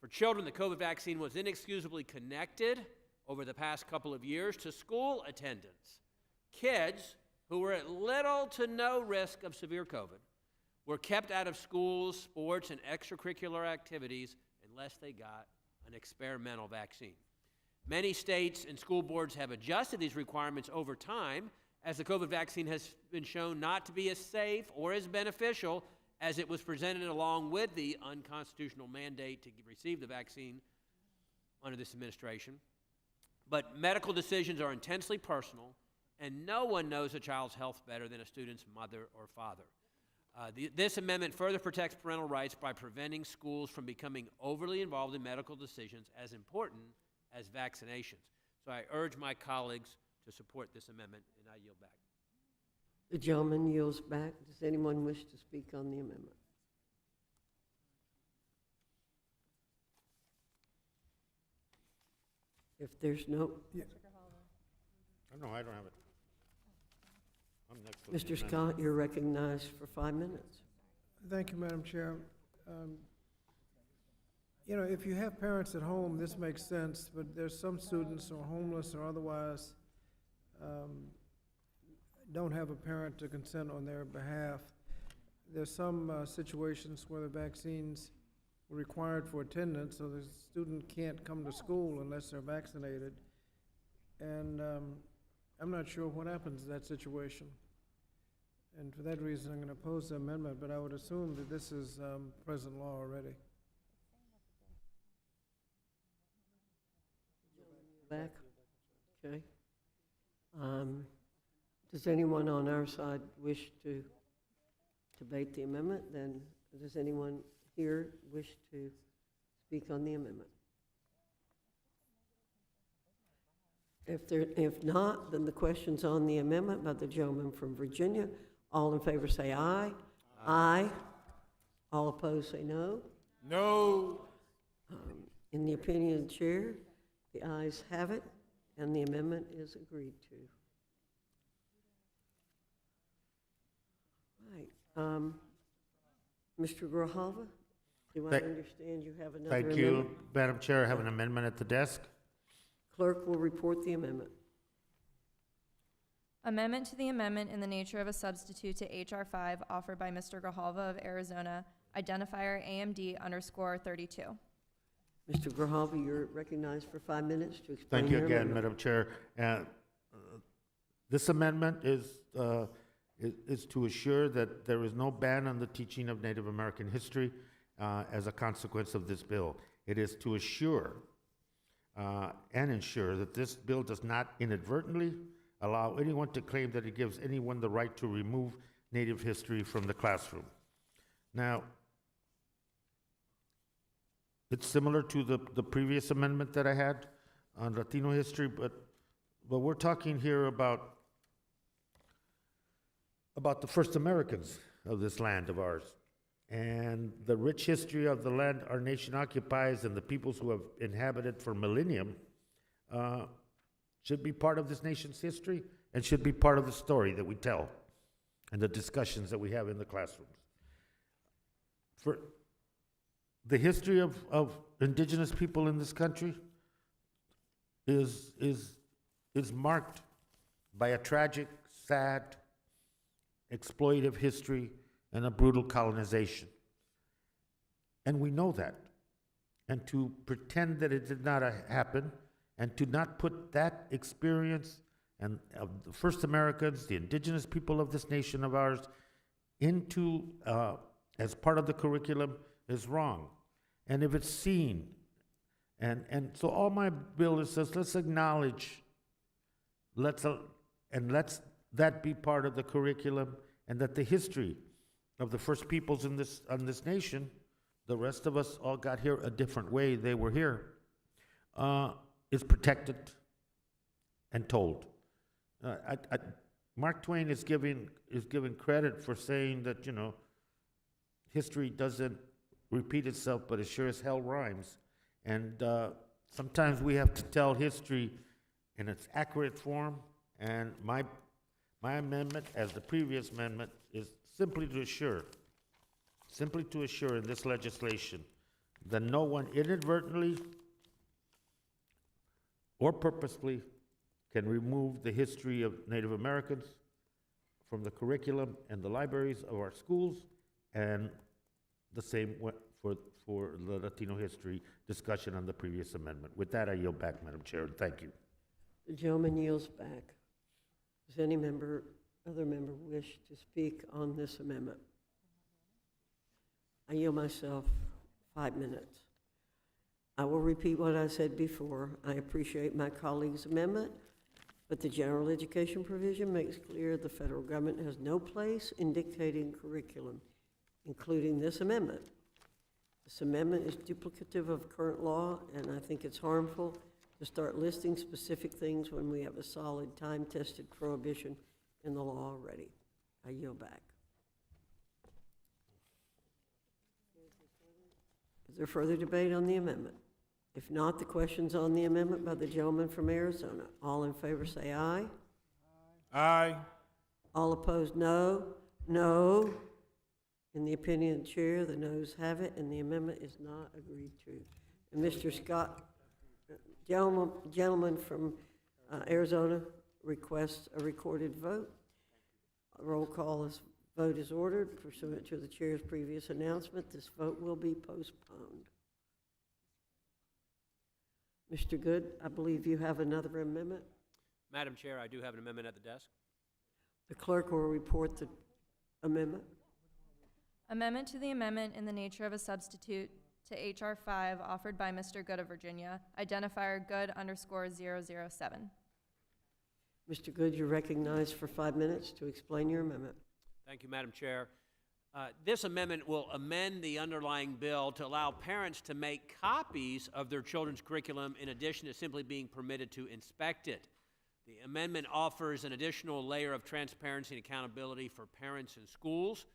For children, the COVID vaccine was inexcusably connected over the past couple of years to school attendance. Kids who were at little to no risk of severe COVID were kept out of schools, sports, and extracurricular activities unless they got an experimental vaccine. Many states and school boards have adjusted these requirements over time as the COVID vaccine has been shown not to be as safe or as beneficial as it was presented along with the unconstitutional mandate to receive the vaccine under this administration. But medical decisions are intensely personal, and no one knows a child's health better than a student's mother or father. This amendment further protects parental rights by preventing schools from becoming overly involved in medical decisions as important as vaccinations. So I urge my colleagues to support this amendment, and I yield back. The gentleman yields back. Does anyone wish to speak on the amendment? If there's no, No, I don't have it. I'm next to the Mr. amendment. Scott, you're recognized for 5 minutes. Thank you, Madam Chair. You know, if you have parents at home, this makes sense, but there's some students who are homeless or otherwise don't have a parent to consent on their behalf. There's some situations where the vaccines are required for attendance, so the student can't come to school unless they're vaccinated. And I'm not sure what happens in that situation. And for that reason, I'm going to oppose the amendment, but I would assume that this is present law already. Back? Okay. Does anyone on our side wish to debate the amendment? Then, does anyone here wish to speak on the amendment? If not, then the question's on the amendment by the gentleman from Virginia. All in favor say aye. Aye. All opposed say no. No. In the opinion of the chair, the ayes have it, and the amendment is agreed to. Right. Mr. Grijalva, do I understand you have another amendment? Thank you, Madam Chair. I have an amendment at the desk. Clerk will report the amendment. Amendment to the amendment in the nature of a substitute to H.R. 5 offered by Mr. Grijalva of Arizona, identifier AMD_32. Mr. Grijalva, you're recognized for 5 minutes to explain Thank you your again, amendment. Madam Chair. This amendment is to assure that there is no ban on the teaching of Native American history as a consequence of this bill. It is to assure and ensure that this bill does not inadvertently allow anyone to claim that it gives anyone the right to remove Native history from the classroom. Now, it's similar to the previous amendment that I had on Latino history, but we're talking here about the first Americans of this land of ours and the rich history of the land our nation occupies and the peoples who have inhabited for millennium should be part of this nation's history and should be part of the story that we tell and the discussions that we have in the classrooms. For the history of indigenous people in this country is marked by a tragic, sad, exploitative history and a brutal colonization. And we know that. And to pretend that it did not happen, and to not put that experience and of the first Americans, the indigenous people of this nation of ours, into as part of the curriculum is wrong. And if it's seen, and so all my bill is says, let's acknowledge, let's that be part of the curriculum, and that the history of the first peoples in this nation, the rest of us all got here a different way. They were here, is protected and told. Mark Twain is given credit for saying that, you know, history doesn't repeat itself, but it sure as hell rhymes. And sometimes we have to tell history in its accurate form. And my amendment, as the previous amendment, is simply to assure in this legislation that no one inadvertently or purposefully can remove the history of Native Americans from the curriculum and the libraries of our schools, and the same for the Latino history discussion on the previous amendment. With that, I yield back, Madam Chair, and thank you. The gentleman yields back. Does any other member wish to speak on this amendment? I yield myself 5 minutes. I will repeat what I said before. I appreciate my colleague's amendment, but the general education provision makes clear the federal government has no place in dictating curriculum, including this amendment. This amendment is duplicative of current law, and I think it's harmful to start listing specific things when we have a solid, time-tested prohibition in the law already. I yield back. Is there further debate on the amendment? If not, the question's on the amendment by the gentleman from Arizona. All in favor say aye. Aye. All opposed, no. No. In the opinion of the chair, the noes have it, and the amendment is not agreed to. And Mr. Scott, gentleman from Arizona requests a recorded vote. A roll call vote is ordered pursuant to the chair's previous announcement. This vote will be postponed. Mr. Good, I believe you have another amendment. Madam Chair, I do have an amendment at the desk. The clerk will report the amendment. Amendment to the amendment in the nature of a substitute to H.R. 5 offered by Mr. Good of Virginia, identifier Good_007. Mr. Good, you're recognized for 5 minutes to explain your amendment. Thank you, Madam Chair. This amendment will amend the underlying bill to allow parents to make copies of their children's curriculum in addition to simply being permitted to inspect it. The amendment offers an additional layer of transparency and accountability for parents and schools.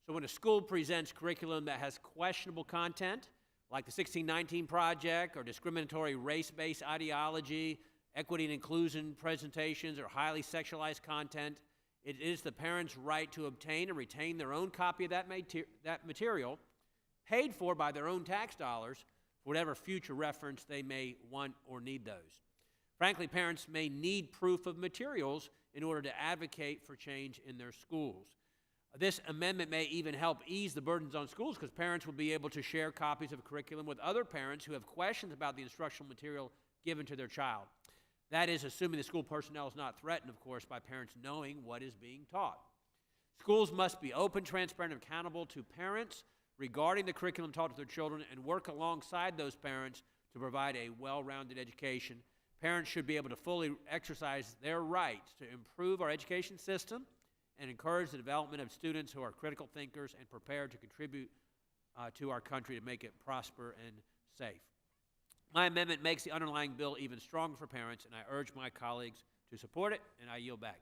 So when a school presents curriculum that has questionable content, like the 1619 Project or discriminatory race-based ideology, equity and inclusion presentations, or highly sexualized content, it is the parent's right to obtain and retain their own copy of that material, paid for by their own tax dollars, for whatever future reference they may want or need those. Frankly, parents may need proof of materials in order to advocate for change in their schools. This amendment may even help ease the burdens on schools, because parents will be able to share copies of curriculum with other parents who have questions about the instructional material given to their child. That is, assuming the school personnel is not threatened, of course, by parents knowing what is being taught. Schools must be open, transparent, and accountable to parents regarding the curriculum taught to their children, and work alongside those parents to provide a well-rounded education. Parents should be able to fully exercise their rights to improve our education system and encourage the development of students who are critical thinkers and prepared to contribute to our country to make it prosper and safe. My amendment makes the underlying bill even stronger for parents, and I urge my colleagues to support it, and I yield back.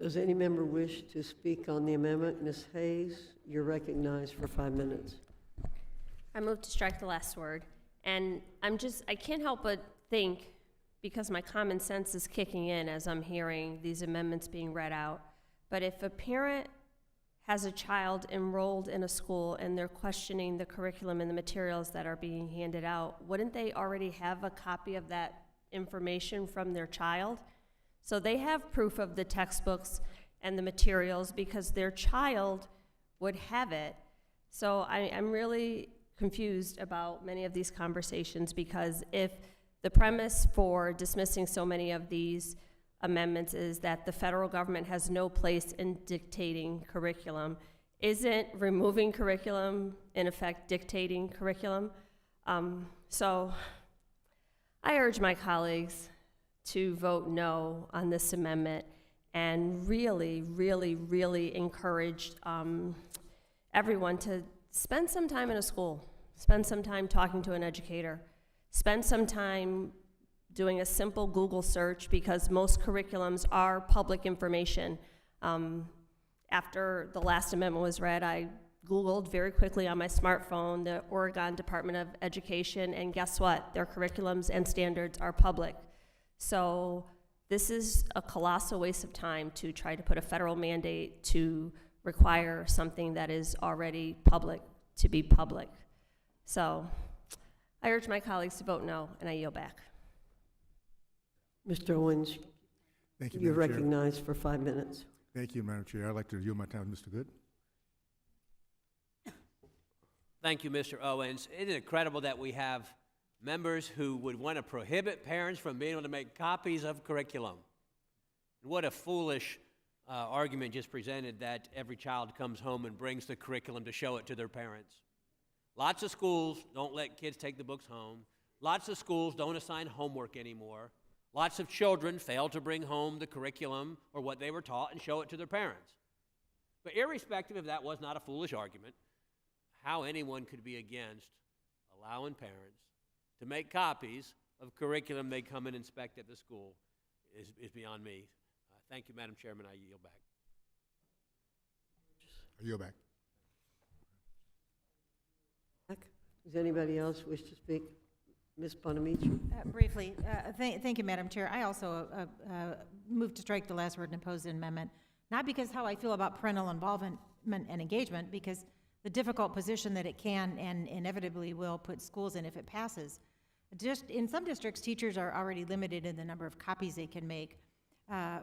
Does any member wish to speak on the amendment? Ms. Hayes, you're recognized for 5 minutes. I move to strike the last word. And I can't help but think, because my common sense is kicking in as I'm hearing these amendments being read out, but if a parent has a child enrolled in a school and they're questioning the curriculum and the materials that are being handed out, wouldn't they already have a copy of that information from their child? So they have proof of the textbooks and the materials because their child would have it. So I'm really confused about many of these conversations, because if the premise for dismissing so many of these amendments is that the federal government has no place in dictating curriculum, isn't removing curriculum in effect dictating curriculum? So I urge my colleagues to vote no on this amendment and really, really, really encourage everyone to spend some time in a school, spend some time talking to an educator, spend some time doing a simple Google search, because most curriculums are public information. After the last amendment was read, I Googled very quickly on my smartphone the Oregon Department of Education, and guess what? Their curriculums and standards are public. So this is a colossal waste of time to try to put a federal mandate to require something that is already public to be public. So I urge my colleagues to vote no, and I yield back. Mr. Owens, Thank you, you're Madam Chair. recognized for 5 minutes. Thank you, Madam Chair. I'd like to yield my time to Mr. Good. Thank you, Mr. Owens. Isn't it incredible that we have members who would want to prohibit parents from being able to make copies of curriculum? What a foolish argument just presented, that every child comes home and brings the curriculum to show it to their parents. Lots of schools don't let kids take the books home. Lots of schools don't assign homework anymore. Lots of children fail to bring home the curriculum or what they were taught and show it to their parents. But irrespective if that was not a foolish argument, how anyone could be against allowing parents to make copies of curriculum they come and inspect at the school is beyond me. Thank you, Madam Chairman. I yield back. I yield back. Does anybody else wish to speak? Ms. Bonamici? Briefly, thank you, Madam Chair. I also move to strike the last word and oppose the amendment, not because how I feel about parental involvement and engagement, because the difficult position that it can and inevitably will put schools in if it passes. Just in some districts, teachers are already limited in the number of copies they can make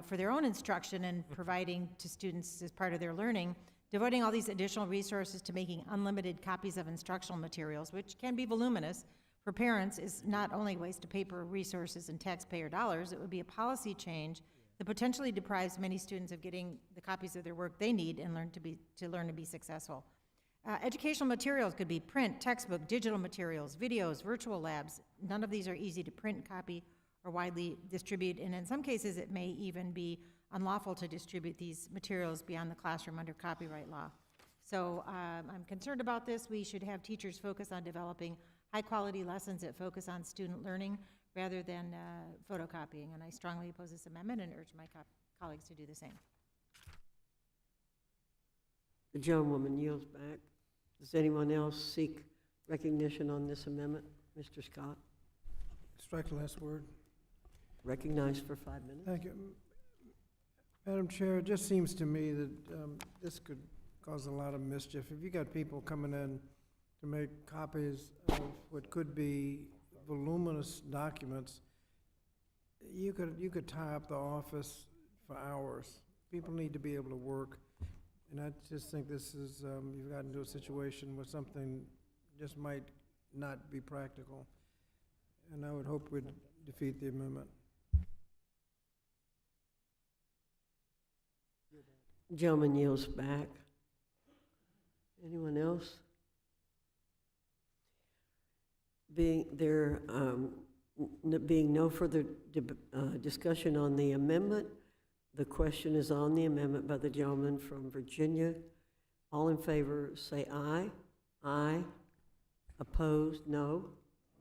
for their own instruction and providing to students as part of their learning. Devoting all these additional resources to making unlimited copies of instructional materials, which can be voluminous, for parents is not only a waste of paper, resources, and taxpayer dollars, it would be a policy change that potentially deprives many students of getting the copies of their work they need and learn to be successful. Educational materials could be print, textbook, digital materials, videos, virtual labs. None of these are easy to print, copy, or widely distribute, and in some cases it may even be unlawful to distribute these materials beyond the classroom under copyright law. So I'm concerned about this. We should have teachers focus on developing high-quality lessons that focus on student learning rather than photocopying, and I strongly oppose this amendment and urge my colleagues to do the same. The gentlewoman yields back. Does anyone else seek recognition on this amendment? Mr. Scott? Strike the last word. Recognized for 5 minutes. Thank you. Madam Chair, it just seems to me that this could cause a lot of mischief. If you got people coming in to make copies of what could be voluminous documents, you could tie up the office for hours. People need to be able to work. And I just think this is, you've gotten into a situation where something just might not be practical. And I would hope we'd defeat the amendment. Gentleman yields back. Anyone else? Being no further discussion on the amendment, the question is on the amendment by the gentleman from Virginia. All in favor say aye. Aye. Opposed, no.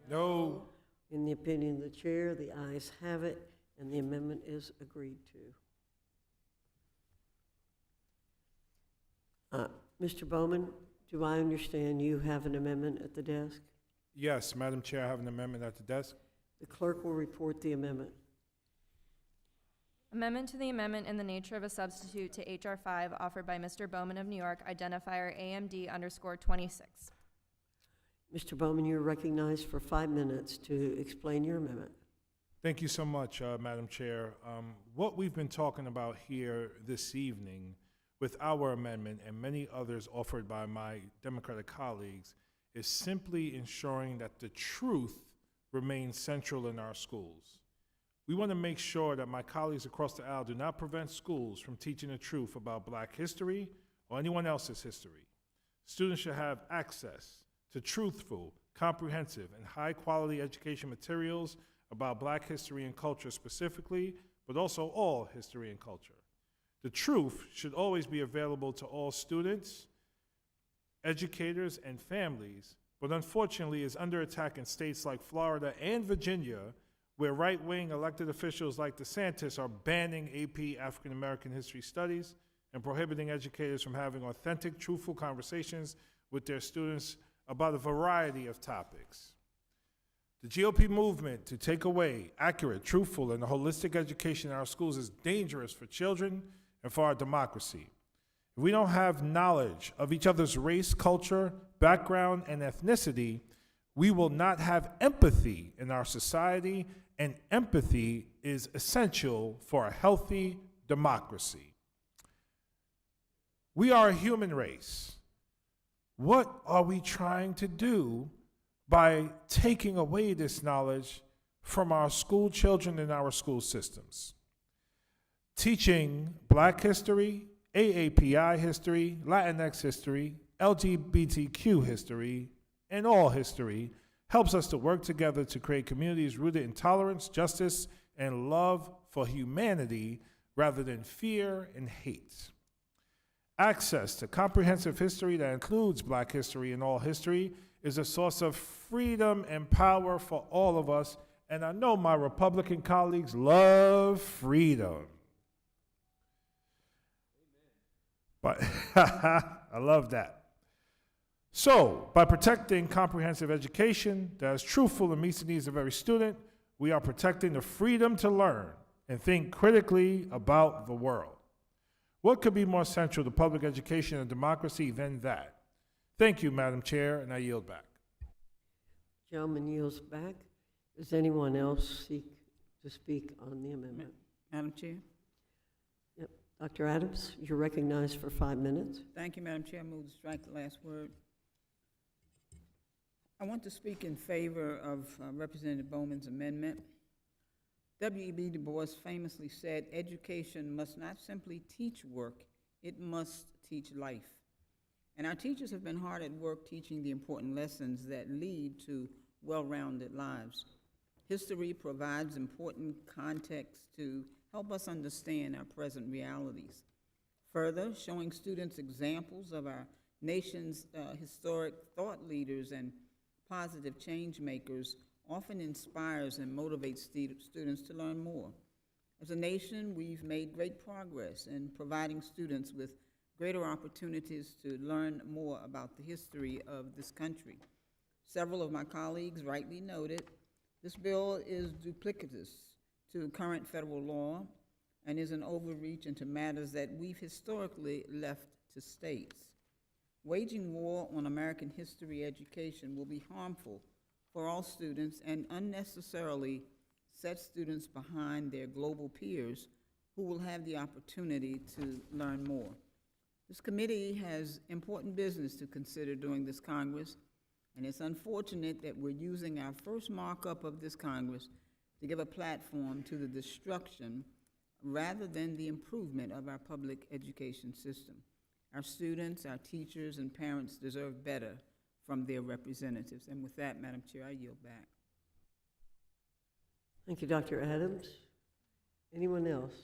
No. In the opinion of the chair, the ayes have it, and the amendment is agreed to. Mr. Bowman, do I understand you have an amendment at the desk? Yes, Madam Chair, I have an amendment at the desk. The clerk will report the amendment. Amendment to the amendment in the nature of a substitute to H.R. 5 offered by Mr. Bowman of New York, identifier AMD_26. Mr. Bowman, you're recognized for 5 minutes to explain your amendment. Thank you so much, Madam Chair. What we've been talking about here this evening with our amendment and many others offered by my Democratic colleagues is simply ensuring that the truth remains central in our schools. We want to make sure that my colleagues across the aisle do not prevent schools from teaching the truth about Black history or anyone else's history. Students should have access to truthful, comprehensive, and high-quality education materials about Black history and culture specifically, but also all history and culture. The truth should always be available to all students, educators, and families, but unfortunately is under attack in states like Florida and Virginia, where right-wing elected officials like DeSantis are banning AP African American History Studies and prohibiting educators from having authentic, truthful conversations with their students about a variety of topics. The GOP movement to take away accurate, truthful, and holistic education in our schools is dangerous for children and for our democracy. If we don't have knowledge of each other's race, culture, background, and ethnicity, we will not have empathy in our society, and empathy is essential for a healthy democracy. We are a human race. What are we trying to do by taking away this knowledge from our school children and our school systems? Teaching Black history, AAPI history, Latinx history, LGBTQ history, and all history helps us to work together to create communities rooted in tolerance, justice, and love for humanity rather than fear and hate. Access to comprehensive history that includes Black history and all history is a source of freedom and power for all of us, and I know my Republican colleagues love freedom. But I love that. So, by protecting comprehensive education that is truthful and meets the needs of every student, we are protecting the freedom to learn and think critically about the world. What could be more central to public education and democracy than that? Thank you, Madam Chair, and I yield back. Gentleman yields back. Does anyone else seek to speak on the amendment? Madam Chair. Yep. Dr. Adams, you're recognized for 5 minutes. Thank you, Madam Chair. I move to strike the last word. I want to speak in favor of Representative Bowman's amendment. W.E.B. Du Bois famously said, education must not simply teach work, it must teach life. And our teachers have been hard at work teaching the important lessons that lead to well-rounded lives. History provides important context to help us understand our present realities. Further, showing students examples of our nation's historic thought leaders and positive change makers often inspires and motivates students to learn more. As a nation, we've made great progress in providing students with greater opportunities to learn more about the history of this country. Several of my colleagues rightly noted, this bill is duplicitous to current federal law and is an overreach into matters that we've historically left to states. Waging war on American history education will be harmful for all students and unnecessarily set students behind their global peers who will have the opportunity to learn more. This committee has important business to consider during this Congress, and it's unfortunate that we're using our first markup of this Congress to give a platform to the destruction rather than the improvement of our public education system. Our students, our teachers, and parents deserve better from their representatives. And with that, Madam Chair, I yield back. Thank you, Dr. Adams. Anyone else?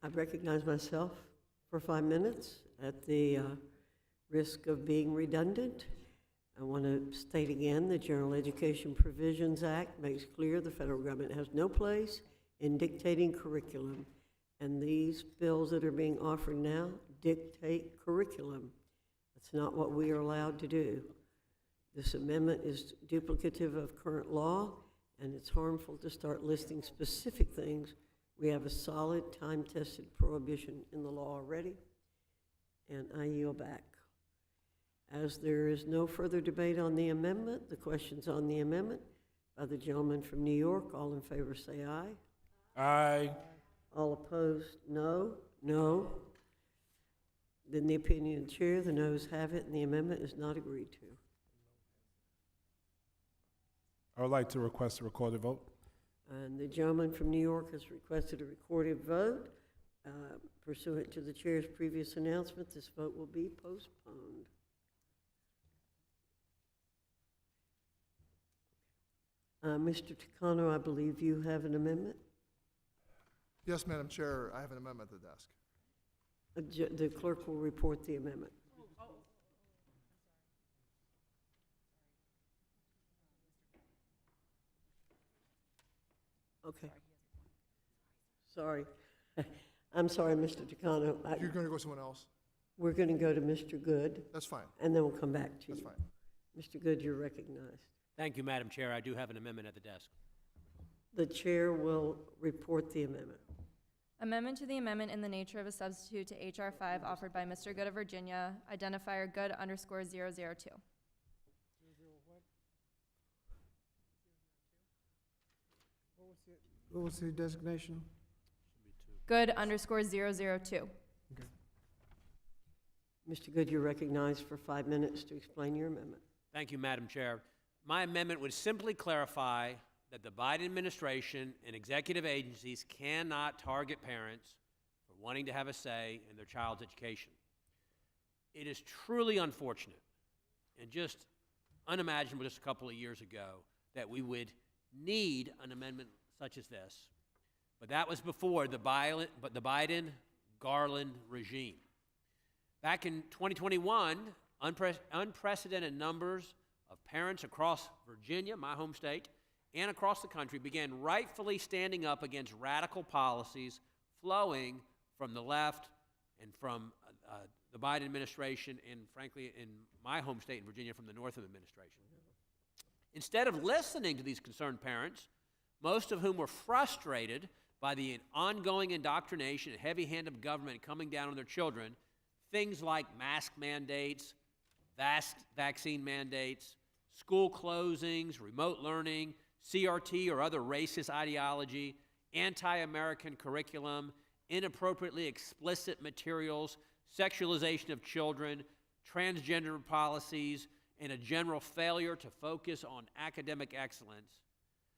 I recognize myself for 5 minutes at the risk of being redundant. I want to state again, the General Education Provisions Act makes clear the federal government has no place in dictating curriculum, and these bills that are being offered now dictate curriculum. That's not what we are allowed to do. This amendment is duplicative of current law, and it's harmful to start listing specific things. We have a solid, time-tested prohibition in the law already, and I yield back. As there is no further debate on the amendment, the questions on the amendment, by the gentleman from New York. All in favor say aye. Aye. All opposed, no. No. Then the opinion of the chair, the noes have it, and the amendment is not agreed to. I would like to request a recorded vote. And the gentleman from New York has requested a recorded vote. Pursuant to the chair's previous announcement, this vote will be postponed. Mr. Takano, I believe you have an amendment? Yes, Madam Chair, I have an amendment at the desk. The clerk will report the amendment. Okay. Sorry. I'm sorry, Mr. Takano. You're going to go someone else? We're going to go to Mr. Good. That's fine. And then we'll come back to you. That's fine. Mr. Good, you're recognized. Thank you, Madam Chair. I do have an amendment at the desk. The chair will report the amendment. Amendment to the amendment in the nature of a substitute to H.R. 5 offered by Mr. Good of Virginia, identifier Good_002. What was the designation? Good_002. Mr. Good, you're recognized for 5 minutes to explain your amendment. Thank you, Madam Chair. My amendment would simply clarify that the Biden administration and executive agencies cannot target parents for wanting to have a say in their child's education. It is truly unfortunate and just unimaginable just a couple of years ago that we would need an amendment such as this. But that was before the Biden-Garland regime. Back in 2021, unprecedented numbers of parents across Virginia, my home state, and across the country began rightfully standing up against radical policies flowing from the left and from the Biden administration and, frankly, in my home state in Virginia, from the Northam administration. Instead of listening to these concerned parents, most of whom were frustrated by the ongoing indoctrination and heavy hand of government coming down on their children, things like mask mandates, vaccine mandates, school closings, remote learning, CRT or other racist ideology, anti-American curriculum, inappropriately explicit materials, sexualization of children, transgender policies, and a general failure to focus on academic excellence.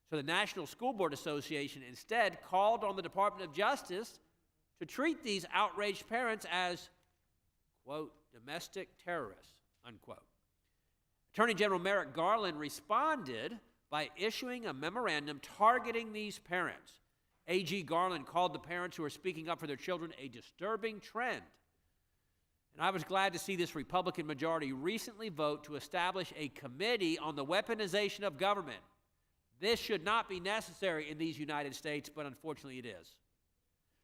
So the National School Board Association instead called on the Department of Justice to treat these outraged parents as, quote, domestic terrorists, unquote. Attorney General Merrick Garland responded by issuing a memorandum targeting these parents. A.G. Garland called the parents who are speaking up for their children a disturbing trend. And I was glad to see this Republican majority recently vote to establish a committee on the weaponization of government. This should not be necessary in these United States, but unfortunately it is.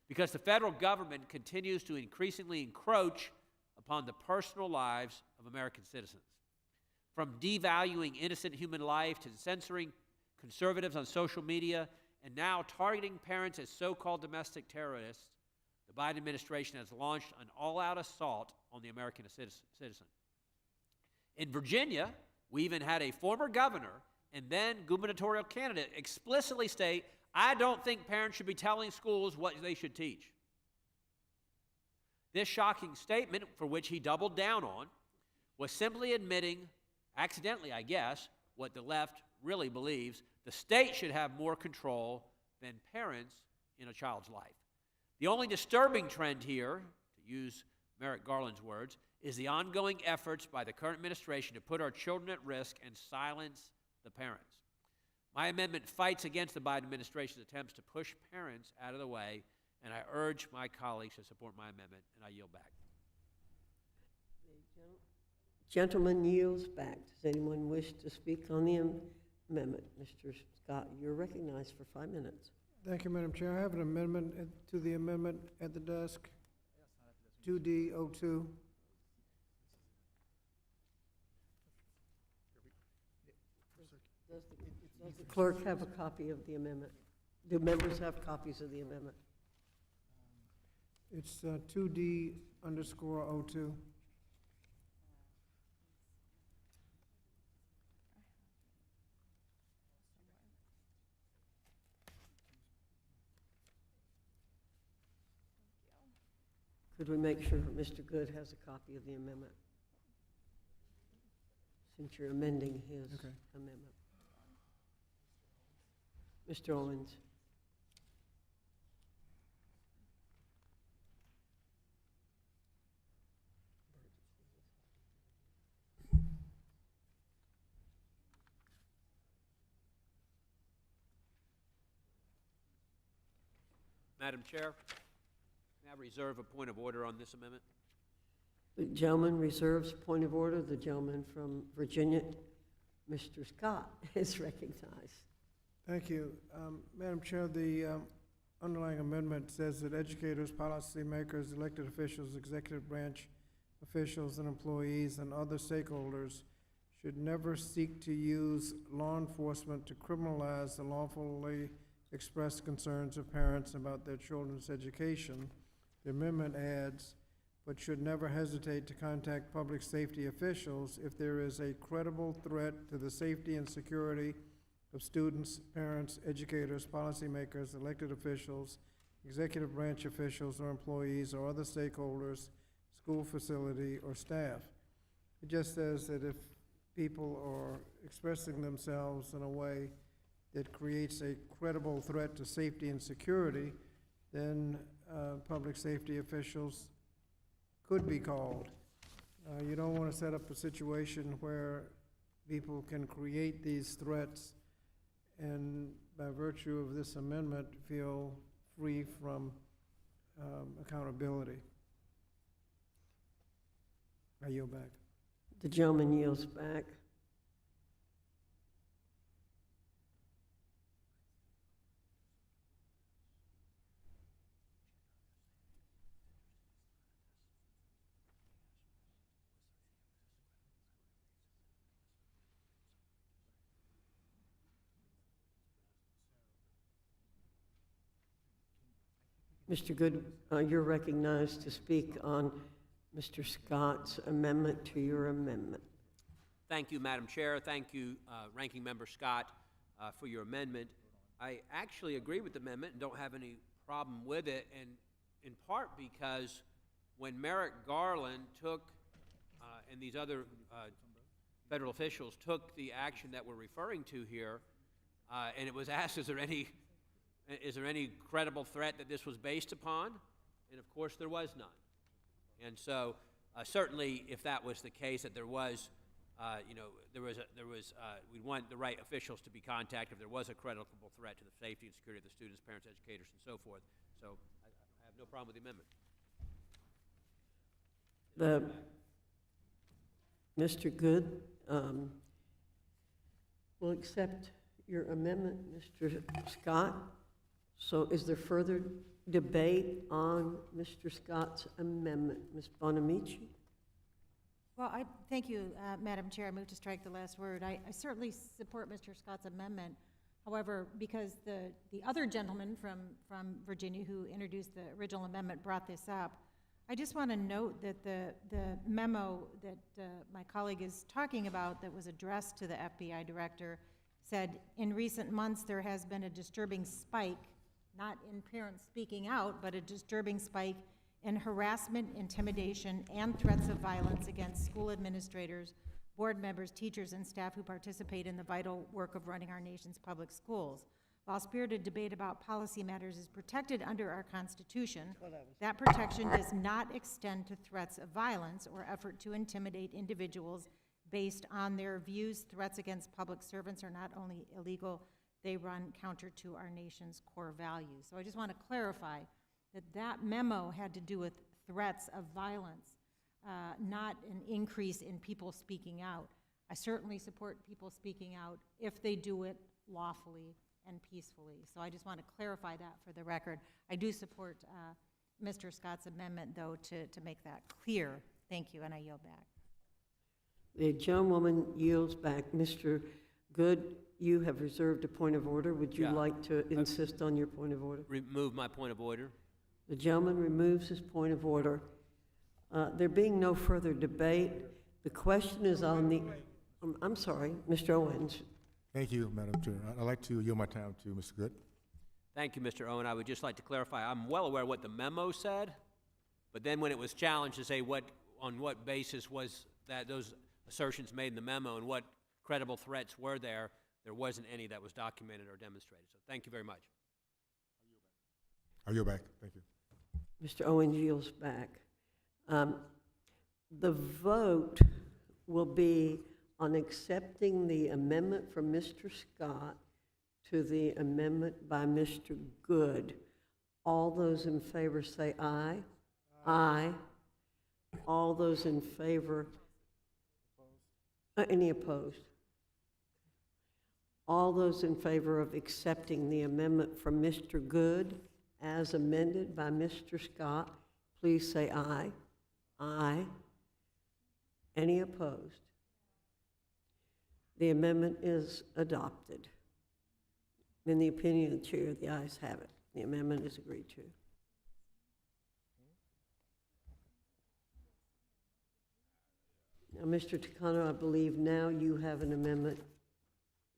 Because the federal government continues to increasingly encroach upon the personal lives of American citizens. From devaluing innocent human life to censoring conservatives on social media and now targeting parents as so-called domestic terrorists, the Biden administration has launched an all-out assault on the American citizen. In Virginia, we even had a former governor and then gubernatorial candidate explicitly state, "I don't think parents should be telling schools what they should teach." This shocking statement, for which he doubled down on, was simply admitting, accidentally I guess, what the left really believes: the state should have more control than parents in a child's life. The only disturbing trend here, to use Merrick Garland's words, is the ongoing efforts by the current administration to put our children at risk and silence the parents. My amendment fights against the Biden administration's attempts to push parents out of the way, and I urge my colleagues to support my amendment, and I yield back. Gentleman yields back. Does anyone wish to speak on the amendment? Mr. Scott, you're recognized for 5 minutes. Thank you, Madam Chair. I have an amendment to the amendment at the desk. 2D02. Does the clerk have a copy of the amendment? Do members have copies of the amendment? It's 2D_02. Could we make sure Mr. Good has a copy of the amendment? Since you're amending his Okay. amendment. Mr. Owens? Madam Chair, may I reserve a point of order on this amendment? The gentleman reserves point of order. The gentleman from Virginia, Mr. Scott, is recognized. Thank you. Madam Chair, the underlying amendment says that educators, policymakers, elected officials, executive branch officials, and employees and other stakeholders should never seek to use law enforcement to criminalize the lawfully expressed concerns of parents about their children's education. The amendment adds, but should never hesitate to contact public safety officials if there is a credible threat to the safety and security of students, parents, educators, policymakers, elected officials, executive branch officials or employees or other stakeholders, school facility, or staff. It just says that if people are expressing themselves in a way that creates a credible threat to safety and security, then public safety officials could be called. You don't want to set up a situation where people can create these threats and by virtue of this amendment feel free from accountability. I yield back. The gentleman yields back. Mr. Good, you're recognized to speak on Mr. Scott's amendment to your amendment. Thank you, Madam Chair. Thank you, Ranking Member Scott, for your amendment. I actually agree with the amendment and don't have any problem with it, and in part because when Merrick Garland took, and these other federal officials took the action that we're referring to here, and it was asked, is there any credible threat that this was based upon? And of course, there was none. And so, certainly, if that was the case, that there was, we'd want the right officials to be contacted if there was a credible threat to the safety and security of the students, parents, educators, and so forth. So, I have no problem with the amendment. Mr. Good will accept your amendment, Mr. Scott. So is there further debate on Mr. Scott's amendment? Ms. Bonamici? Well, thank you, Madam Chair. I move to strike the last word. I certainly support Mr. Scott's amendment. However, because the other gentleman from Virginia who introduced the original amendment brought this up, I just want to note that the memo that my colleague is talking about that was addressed to the FBI director said, in recent months there has been a disturbing spike, not in parents speaking out, but a disturbing spike in harassment, intimidation, and threats of violence against school administrators, board members, teachers, and staff who participate in the vital work of running our nation's public schools. While spirited debate about policy matters is protected under our Constitution, that protection does not extend to threats of violence or effort to intimidate individuals based on their views. Threats against public servants are not only illegal, they run counter to our nation's core values. So I just want to clarify that that memo had to do with threats of violence, not an increase in people speaking out. I certainly support people speaking out if they do it lawfully and peacefully. So I just want to clarify that for the record. I do support Mr. Scott's amendment, though, to make that clear. Thank you, and I yield back. The gentlewoman yields back. Mr. Good, you have reserved a point of order. Would you like to insist on your point of order? Remove my point of order. The gentleman removes his point of order. There being no further debate, the question is on the, I'm sorry, Mr. Owens. Thank you, Madam Chair. I'd like to yield my time to Mr. Good. Thank you, Mr. Owen. I would just like to clarify, I'm well aware what the memo said, But then when it was challenged to say on what basis was that those assertions made in the memo and what credible threats were there wasn't any that was documented or demonstrated. So thank you very much. I yield back. Thank you. Mr. Owens yields back. The vote will be on accepting the amendment from Mr. Scott to the amendment by Mr. Good. All those in favor say aye. Aye. All those in favor, any opposed? All those in favor of accepting the amendment from Mr. Good as amended by Mr. Scott, please say aye. Aye. Any opposed? The amendment is adopted. In the opinion of the chair, the ayes have it. The amendment is agreed to. Now, Mr. Takano, I believe now you have an amendment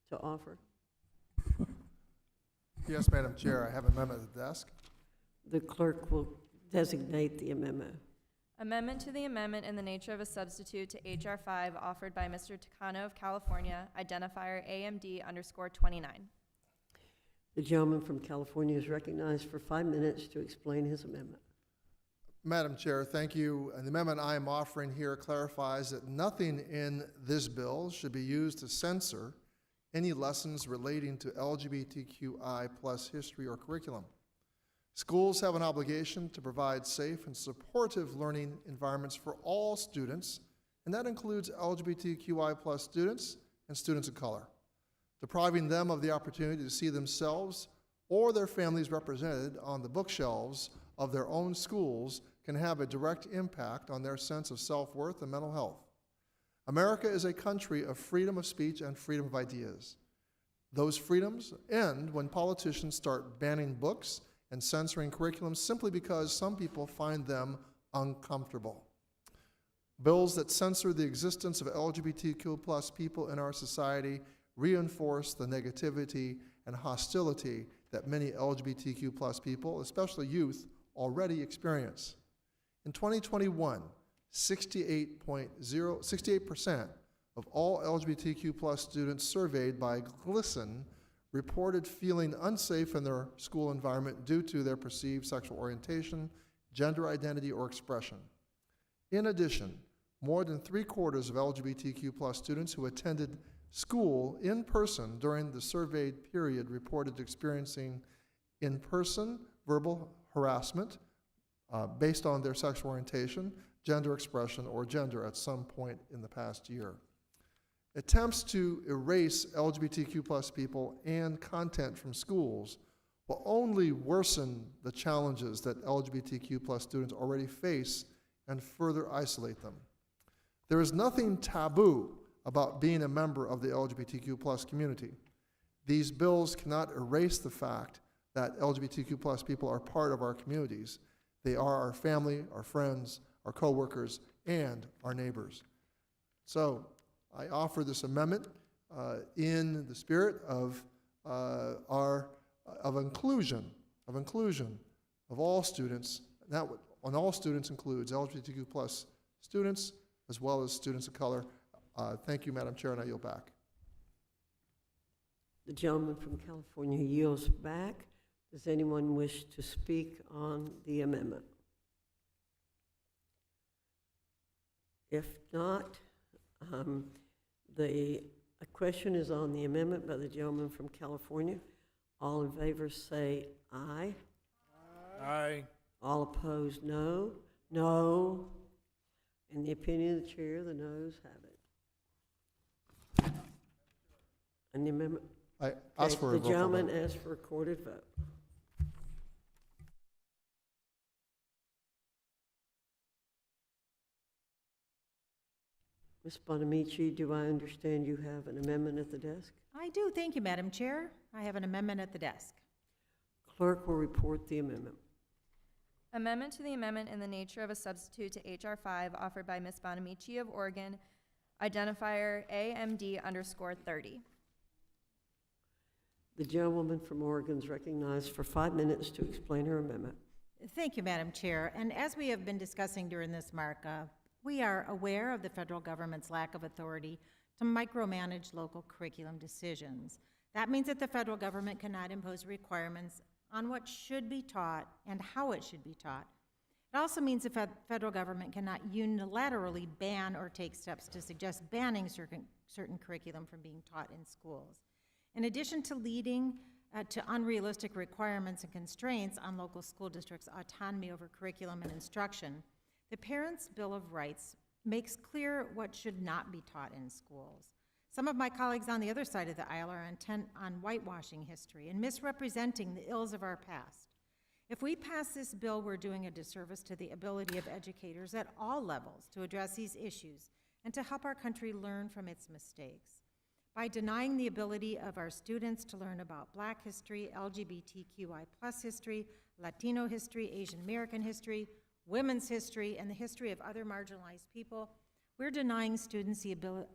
to offer. Yes, Madam Chair, I have an amendment at the desk. The clerk will designate the amendment. Amendment to the amendment in the nature of a substitute to H.R. 5 offered by Mr. Takano of California, identifier AMD_29. The gentleman from California is recognized for 5 minutes to explain his amendment. Madam Chair, thank you. And the amendment I am offering here clarifies that nothing in this bill should be used to censor any lessons relating to LGBTQI plus history or curriculum. Schools have an obligation to provide safe and supportive learning environments for all students, and that includes LGBTQI plus students and students of color. Depriving them of the opportunity to see themselves or their families represented on the bookshelves of their own schools can have a direct impact on their sense of self-worth and mental health. America is a country of freedom of speech and freedom of ideas. Those freedoms end when politicians start banning books and censoring curriculum simply because some people find them uncomfortable. Bills that censor the existence of LGBTQ plus people in our society reinforce the negativity and hostility that many LGBTQ plus people, especially youth, already experience. In 2021, 68% of all LGBTQ plus students surveyed by GLSEN reported feeling unsafe in their school environment due to their perceived sexual orientation, gender identity, or expression. In addition, more than 3/4 of LGBTQ plus students who attended school in person during the surveyed period reported experiencing in-person verbal harassment based on their sexual orientation, gender expression, or gender at some point in the past year. Attempts to erase LGBTQ plus people and content from schools will only worsen the challenges that LGBTQ plus students already face and further isolate them. There is nothing taboo about being a member of the LGBTQ plus community. These bills cannot erase the fact that LGBTQ plus people are part of our communities. They are our family, our friends, our coworkers, and our neighbors. So I offer this amendment in the spirit of inclusion of all students. And that on all students includes LGBTQ plus students as well as students of color. Thank you, Madam Chair, and I yield back. The gentleman from California yields back. Does anyone wish to speak on the amendment? If not, the question is on the amendment by the gentleman from California. All in favor say aye. Aye. All opposed, no. No. In the opinion of the chair, the noes have it. And the amendment? I ask for a vote. The gentleman asked for a recorded vote. Ms. Bonamici, do I understand you have an amendment at the desk? I do, thank you, Madam Chair. I have an amendment at the desk. Clerk will report the amendment. Amendment to the amendment in the nature of a substitute to H.R. 5 offered by Ms. Bonamici of Oregon, identifier AMD_30. The gentlewoman from Oregon is recognized for 5 minutes to explain her amendment. Thank you, Madam Chair. And as we have been discussing during this markup, we are aware of the federal government's lack of authority to micromanage local curriculum decisions. That means that the federal government cannot impose requirements on what should be taught and how it should be taught. It also means the federal government cannot unilaterally ban or take steps to suggest banning certain curriculum from being taught in schools. In addition to leading to unrealistic requirements and constraints on local school districts' autonomy over curriculum and instruction, the Parents' Bill of Rights makes clear what should not be taught in schools. Some of my colleagues on the other side of the aisle are intent on whitewashing history and misrepresenting the ills of our past. If we pass this bill, we're doing a disservice to the ability of educators at all levels to address these issues and to help our country learn from its mistakes. By denying the ability of our students to learn about Black history, LGBTQI+ history, Latino history, Asian American history, women's history, and the history of other marginalized people, we're denying students the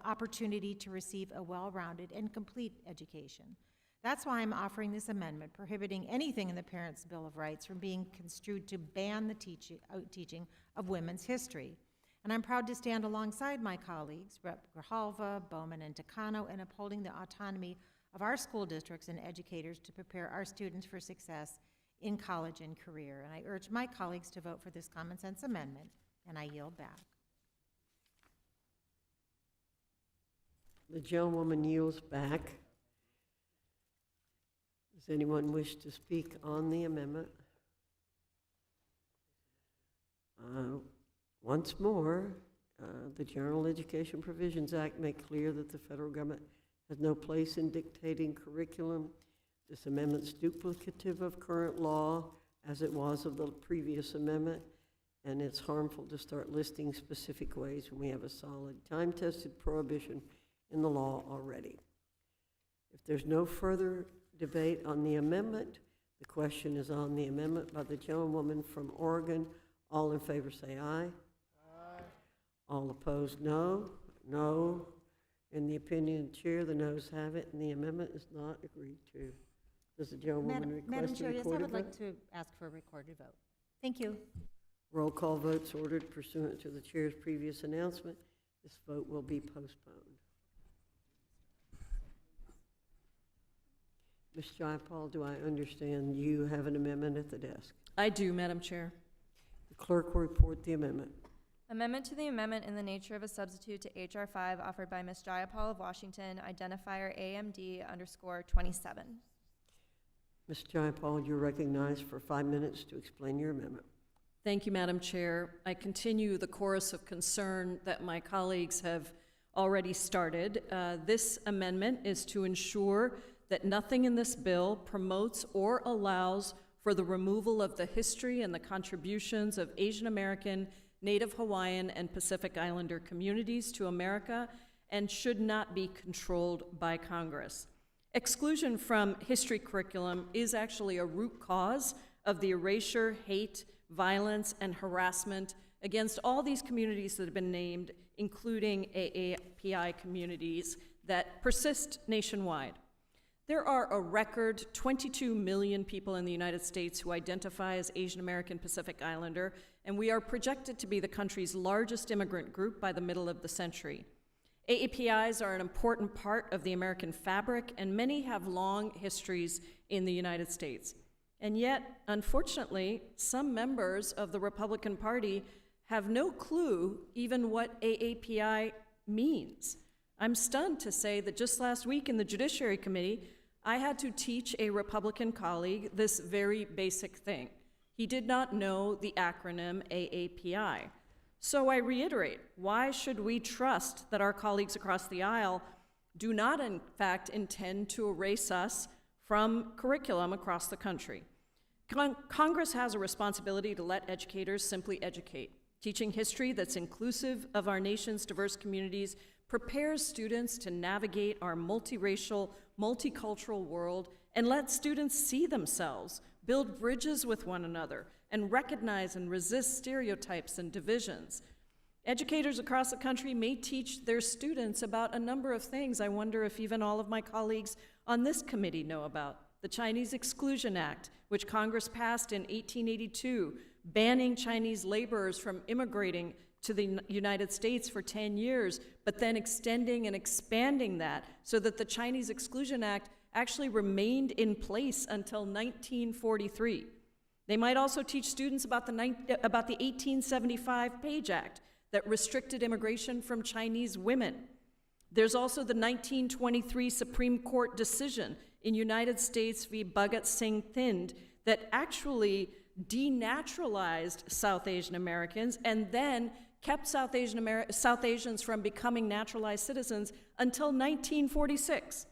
opportunity to receive a well-rounded and complete education. That's why I'm offering this amendment prohibiting anything in the Parents' Bill of Rights from being construed to ban the teaching of women's history. And I'm proud to stand alongside my colleagues, Rep. Grijalva, Bowman, and Takano, in upholding the autonomy of our school districts and educators to prepare our students for success in college and career. And I urge my colleagues to vote for this common sense amendment, and I yield back. The gentlewoman yields back. Does anyone wish to speak on the amendment? Once more, the General Education Provisions Act make clear that the federal government has no place in dictating curriculum. This amendment's duplicative of current law, as it was of the previous amendment, and it's harmful to start listing specific ways when we have a solid, time-tested prohibition in the law already. If there's no further debate on the amendment, the question is on the amendment by the gentlewoman from Oregon. All in favor say aye. Aye. All opposed, no. No. In the opinion of the chair, the noes have it, and the amendment is not agreed to. Does the gentlewoman request Madam a Chair, yes, I recorded would vote? like to ask for a recorded vote. Thank you. Roll call votes ordered pursuant to the chair's previous announcement. This vote will be postponed. Ms. Jayapal, do I understand you have an amendment at the desk? I do, Madam Chair. The clerk will report the amendment. Amendment to the amendment in the nature of a substitute to H.R. 5 offered by Ms. Jayapal of Washington, identifier AMD_27. Ms. Jayapal, you're recognized for 5 minutes to explain your amendment. Thank you, Madam Chair. I continue the chorus of concern that my colleagues have already started. This amendment is to ensure that nothing in this bill promotes or allows for the removal of the history and the contributions of Asian American, Native Hawaiian, and Pacific Islander communities to America and should not be controlled by Congress. Exclusion from history curriculum is actually a root cause of the erasure, hate, violence, and harassment against all these communities that have been named, including AAPI communities that persist nationwide. There are a record 22 million people in the United States who identify as Asian American Pacific Islander, and we are projected to be the country's largest immigrant group by the middle of the century. AAPIs are an important part of the American fabric, and many have long histories in the United States. And yet, unfortunately, some members of the Republican Party have no clue even what AAPI means. I'm stunned to say that just last week in the Judiciary Committee, I had to teach a Republican colleague this very basic thing. He did not know the acronym AAPI. So I reiterate, why should we trust that our colleagues across the aisle do not, in fact, intend to erase us from curriculum across the country? Congress has a responsibility to let educators simply educate. Teaching history that's inclusive of our nation's diverse communities prepares students to navigate our multiracial, multicultural world and let students see themselves, build bridges with one another, and recognize and resist stereotypes and divisions. Educators across the country may teach their students about a number of things I wonder if even all of my colleagues on this committee know about. the Chinese Exclusion Act, which Congress passed in 1882, banning Chinese laborers from immigrating to the United States for 10 years, but then extending and expanding that so that the Chinese Exclusion Act actually remained in place until 1943. They might also teach students about the 1875 Page Act that restricted immigration from Chinese women. There's also the 1923 Supreme Court decision in United States v. Bhagat Singh Thind that actually denaturalized South Asian Americans and then kept South Asians from becoming naturalized citizens until 1946.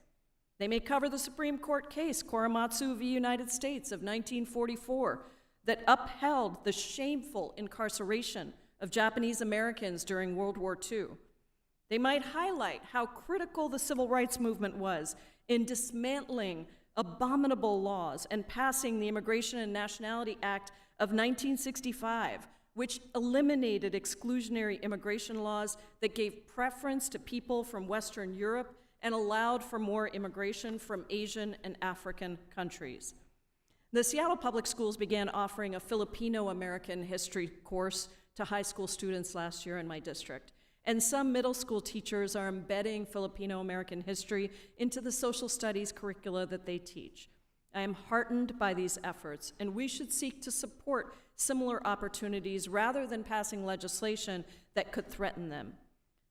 They may cover the Supreme Court case, Korematsu v. United States of 1944, that upheld the shameful incarceration of Japanese Americans during World War II. They might highlight how critical the civil rights movement was in dismantling abominable laws and passing the Immigration and Nationality Act of 1965, which eliminated exclusionary immigration laws that gave preference to people from Western Europe and allowed for more immigration from Asian and African countries. The Seattle Public Schools began offering a Filipino-American history course to high school students last year in my district. And some middle school teachers are embedding Filipino-American history into the social studies curricula that they teach. I am heartened by these efforts, and we should seek to support similar opportunities rather than passing legislation that could threaten them.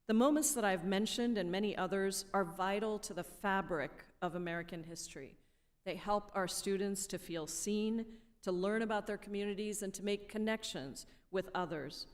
The moments that I've mentioned and many others are vital to the fabric of American history. They help our students to feel seen, to learn about their communities, and to make connections with others.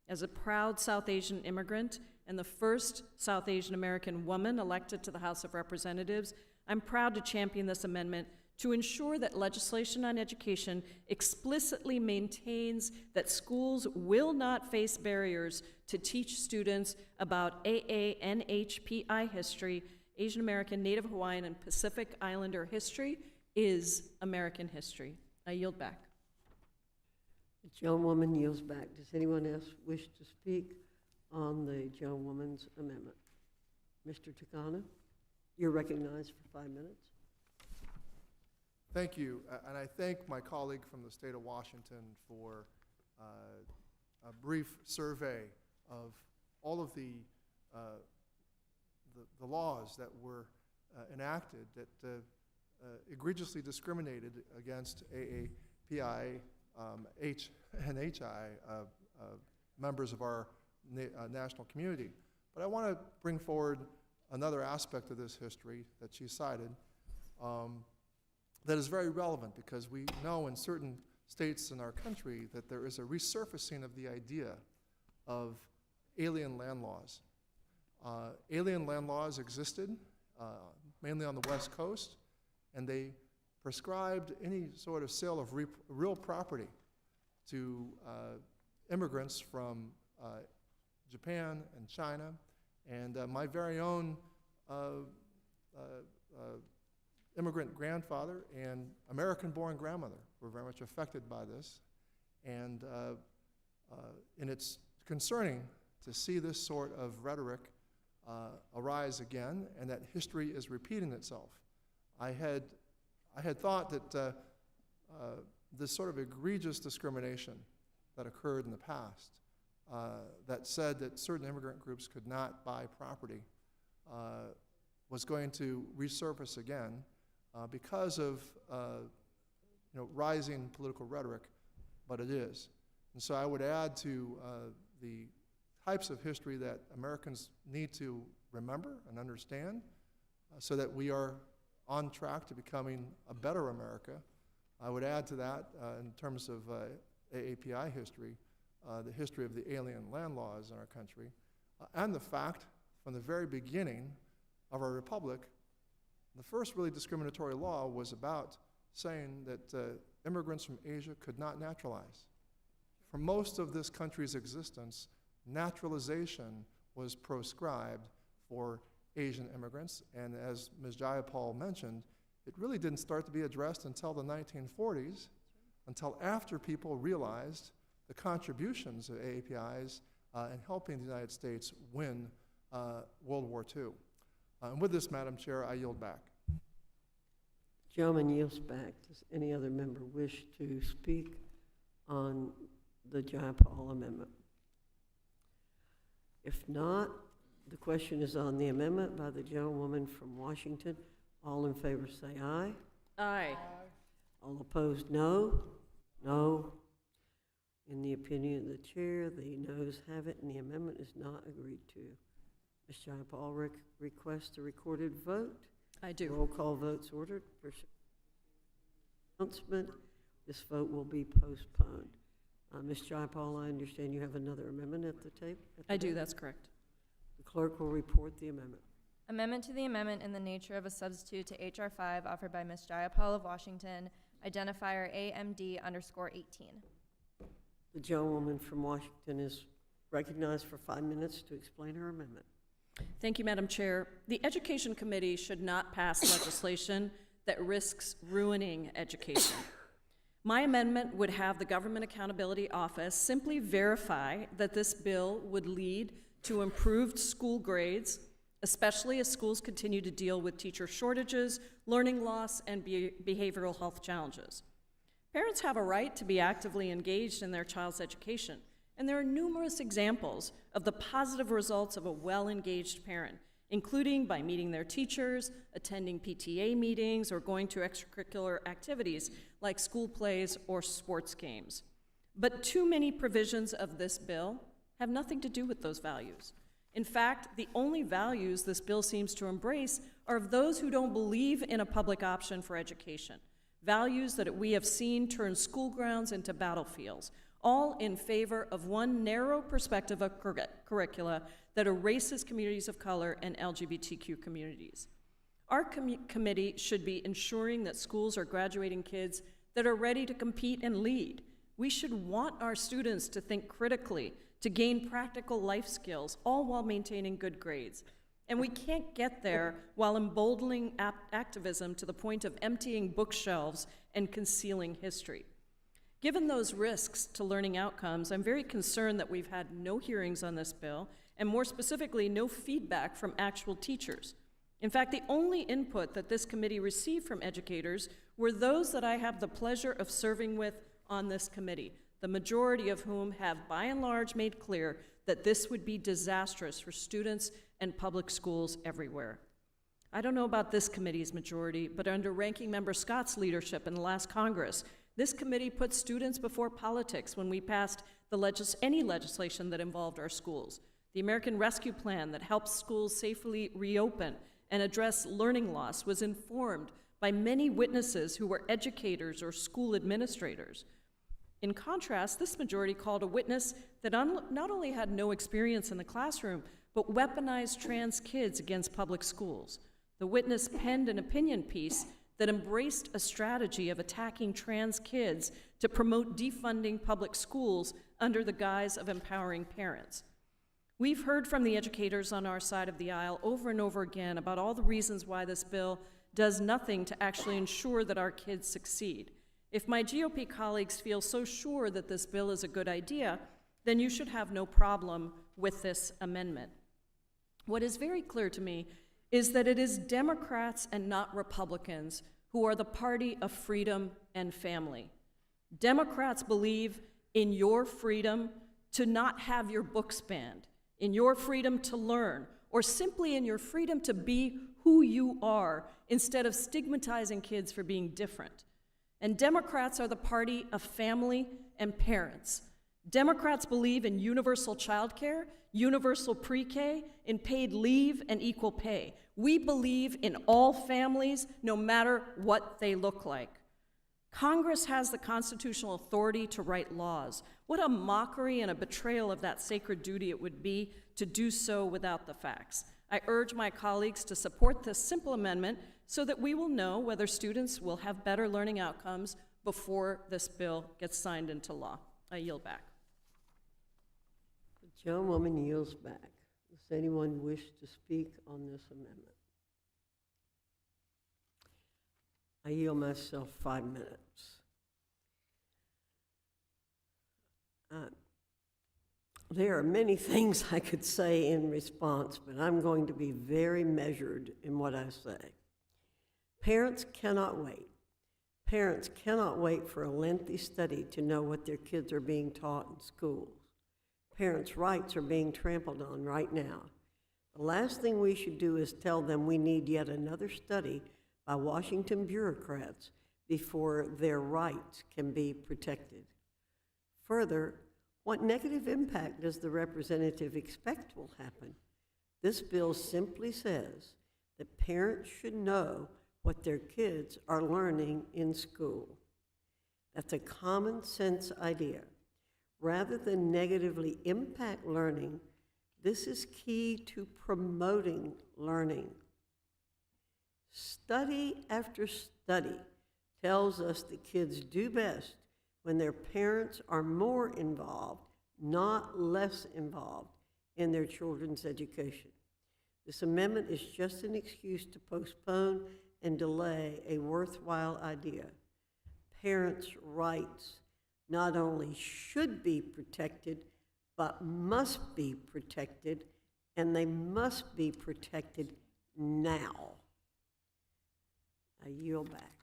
As a proud South Asian immigrant and the first South Asian American woman elected to the House of Representatives, I'm proud to champion this amendment to ensure that legislation on education explicitly maintains that schools will not face barriers to teach students about AANHPI history. Asian American, Native Hawaiian, and Pacific Islander history is American history. I yield back. The gentlewoman yields back. Does anyone else wish to speak on the gentlewoman's amendment? Mr. Takano, you're recognized for 5 minutes. Thank you, and I thank my colleague from the state of Washington for a brief survey of all of the laws that were enacted that egregiously discriminated against AAPI, H and HI members of our national community. But I want to bring forward another aspect of this history that she cited that is very relevant, because we know in certain states in our country that there is a resurfacing of the idea of alien land laws. Alien land laws existed mainly on the West Coast, and they prescribed any sort of sale of real property to immigrants from Japan and China, and my very own immigrant grandfather and American-born grandmother were very much affected by this, and it's concerning to see this sort of rhetoric arise again, and that history is repeating itself. I had thought that this sort of egregious discrimination that occurred in the past, that said that certain immigrant groups could not buy property, was going to resurface again because of rising political rhetoric, but it is. And so I would add to the types of history that Americans need to remember and understand so that we are on track to becoming a better America. I would add to that, in terms of AAPI history, the history of the alien land laws in our country, and the fact from the very beginning of our republic, the first really discriminatory law was about saying that immigrants from Asia could not naturalize. For most of this country's existence, naturalization was proscribed for Asian immigrants, and as Ms. Jayapal mentioned, it really didn't start to be addressed until the 1940s, until after people realized the contributions of AAPIs in helping the United States win World War II. And with this, Madam Chair, I yield back. Gentleman yields back. Does any other member wish to speak on the Jayapal amendment? If not, the question is on the amendment by the gentlewoman from Washington. All in favor say aye. Aye. All opposed, no. No. In the opinion of the chair, the noes have it, and the amendment is not agreed to. Ms. Jayapal requests a recorded vote. I do. Roll call votes ordered. Announcement. This vote will be postponed. Ms. Jayapal, I understand you have another amendment at the tape? I do, that's correct. The clerk will report the amendment. Amendment to the amendment in the nature of a substitute to H.R. 5 offered by Ms. Jayapal of Washington, identifier AMD_18. The gentlewoman from Washington is recognized for 5 minutes to explain her amendment. Thank you, Madam Chair. The Education Committee should not pass legislation that risks ruining education. My amendment would have the Government Accountability Office simply verify that this bill would lead to improved school grades, especially as schools continue to deal with teacher shortages, learning loss, and behavioral health challenges. Parents have a right to be actively engaged in their child's education, and there are numerous examples of the positive results of a well-engaged parent, including by meeting their teachers, attending PTA meetings, or going to extracurricular activities like school plays or sports games. But too many provisions of this bill have nothing to do with those values. In fact, the only values this bill seems to embrace are of those who don't believe in a public option for education, values that we have seen turn school grounds into battlefields, all in favor of one narrow perspective of curricula that erases communities of color and LGBTQ communities. Our committee should be ensuring that schools are graduating kids that are ready to compete and lead. We should want our students to think critically, to gain practical life skills, all while maintaining good grades. And we can't get there while emboldening activism to the point of emptying bookshelves and concealing history. Given those risks to learning outcomes, I'm very concerned that we've had no hearings on this bill, and more specifically, no feedback from actual teachers. In fact, the only input that this committee received from educators were those that I have the pleasure of serving with on this committee, the majority of whom have by and large made clear that this would be disastrous for students and public schools everywhere. I don't know about this committee's majority, but under Ranking Member Scott's leadership in the last Congress, this committee put students before politics when we passed any legislation that involved our schools. The American Rescue Plan that helps schools safely reopen and address learning loss was informed by many witnesses who were educators or school administrators. In contrast, this majority called a witness that not only had no experience in the classroom, but weaponized trans kids against public schools. The witness penned an opinion piece that embraced a strategy of attacking trans kids to promote defunding public schools under the guise of empowering parents. We've heard from the educators on our side of the aisle over and over again about all the reasons why this bill does nothing to actually ensure that our kids succeed. If my GOP colleagues feel so sure that this bill is a good idea, then you should have no problem with this amendment. What is very clear to me is that it is Democrats and not Republicans who are the party of freedom and family. Democrats believe in your freedom to not have your books banned, in your freedom to learn, or simply in your freedom to be who you are instead of stigmatizing kids for being different. And Democrats are the party of family and parents. Democrats believe in universal child care, universal pre-K, in paid leave and equal pay. We believe in all families, no matter what they look like. Congress has the constitutional authority to write laws. What a mockery and a betrayal of that sacred duty it would be to do so without the facts. I urge my colleagues to support this simple amendment so that we will know whether students will have better learning outcomes before this bill gets signed into law. I yield back. The gentlewoman yields back. Does anyone wish to speak on this amendment? I yield myself 5 minutes. There are many things I could say in response, but I'm going to be very measured in what I say. Parents cannot wait. Parents cannot wait for a lengthy study to know what their kids are being taught in schools. Parents' rights are being trampled on right now. The last thing we should do is tell them we need yet another study by Washington bureaucrats before their rights can be protected. Further, what negative impact does the representative expect will happen? This bill simply says that parents should know what their kids are learning in school. That's a common sense idea. Rather than negatively impact learning, this is key to promoting learning. Study after study tells us that kids do best when their parents are more involved, not less involved, in their children's education. This amendment is just an excuse to postpone and delay a worthwhile idea. Parents' rights not only should be protected, but must be protected, and they must be protected now. I yield back.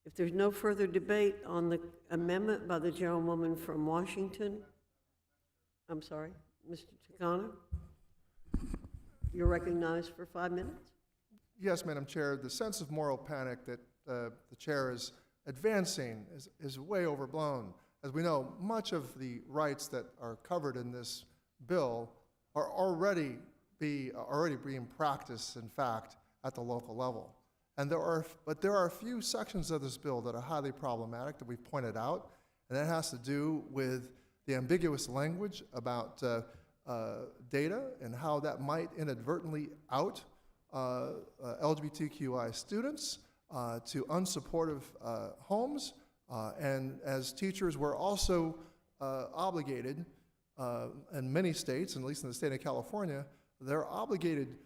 If there's no further debate on the amendment by the gentlewoman from Washington, I'm sorry, Mr. Takano, you're recognized for 5 minutes. Yes, Madam Chair, the sense of moral panic that the chair is advancing is way overblown. As we know, much of the rights that are covered in this bill are already being practiced, in fact, at the local level. And there are a few sections of this bill that are highly problematic that we've pointed out, and that has to do with the ambiguous language about data and how that might inadvertently out LGBTQI students to unsupportive homes. And as teachers, we're also obligated, in many states, and at least in the state of California, they're obligated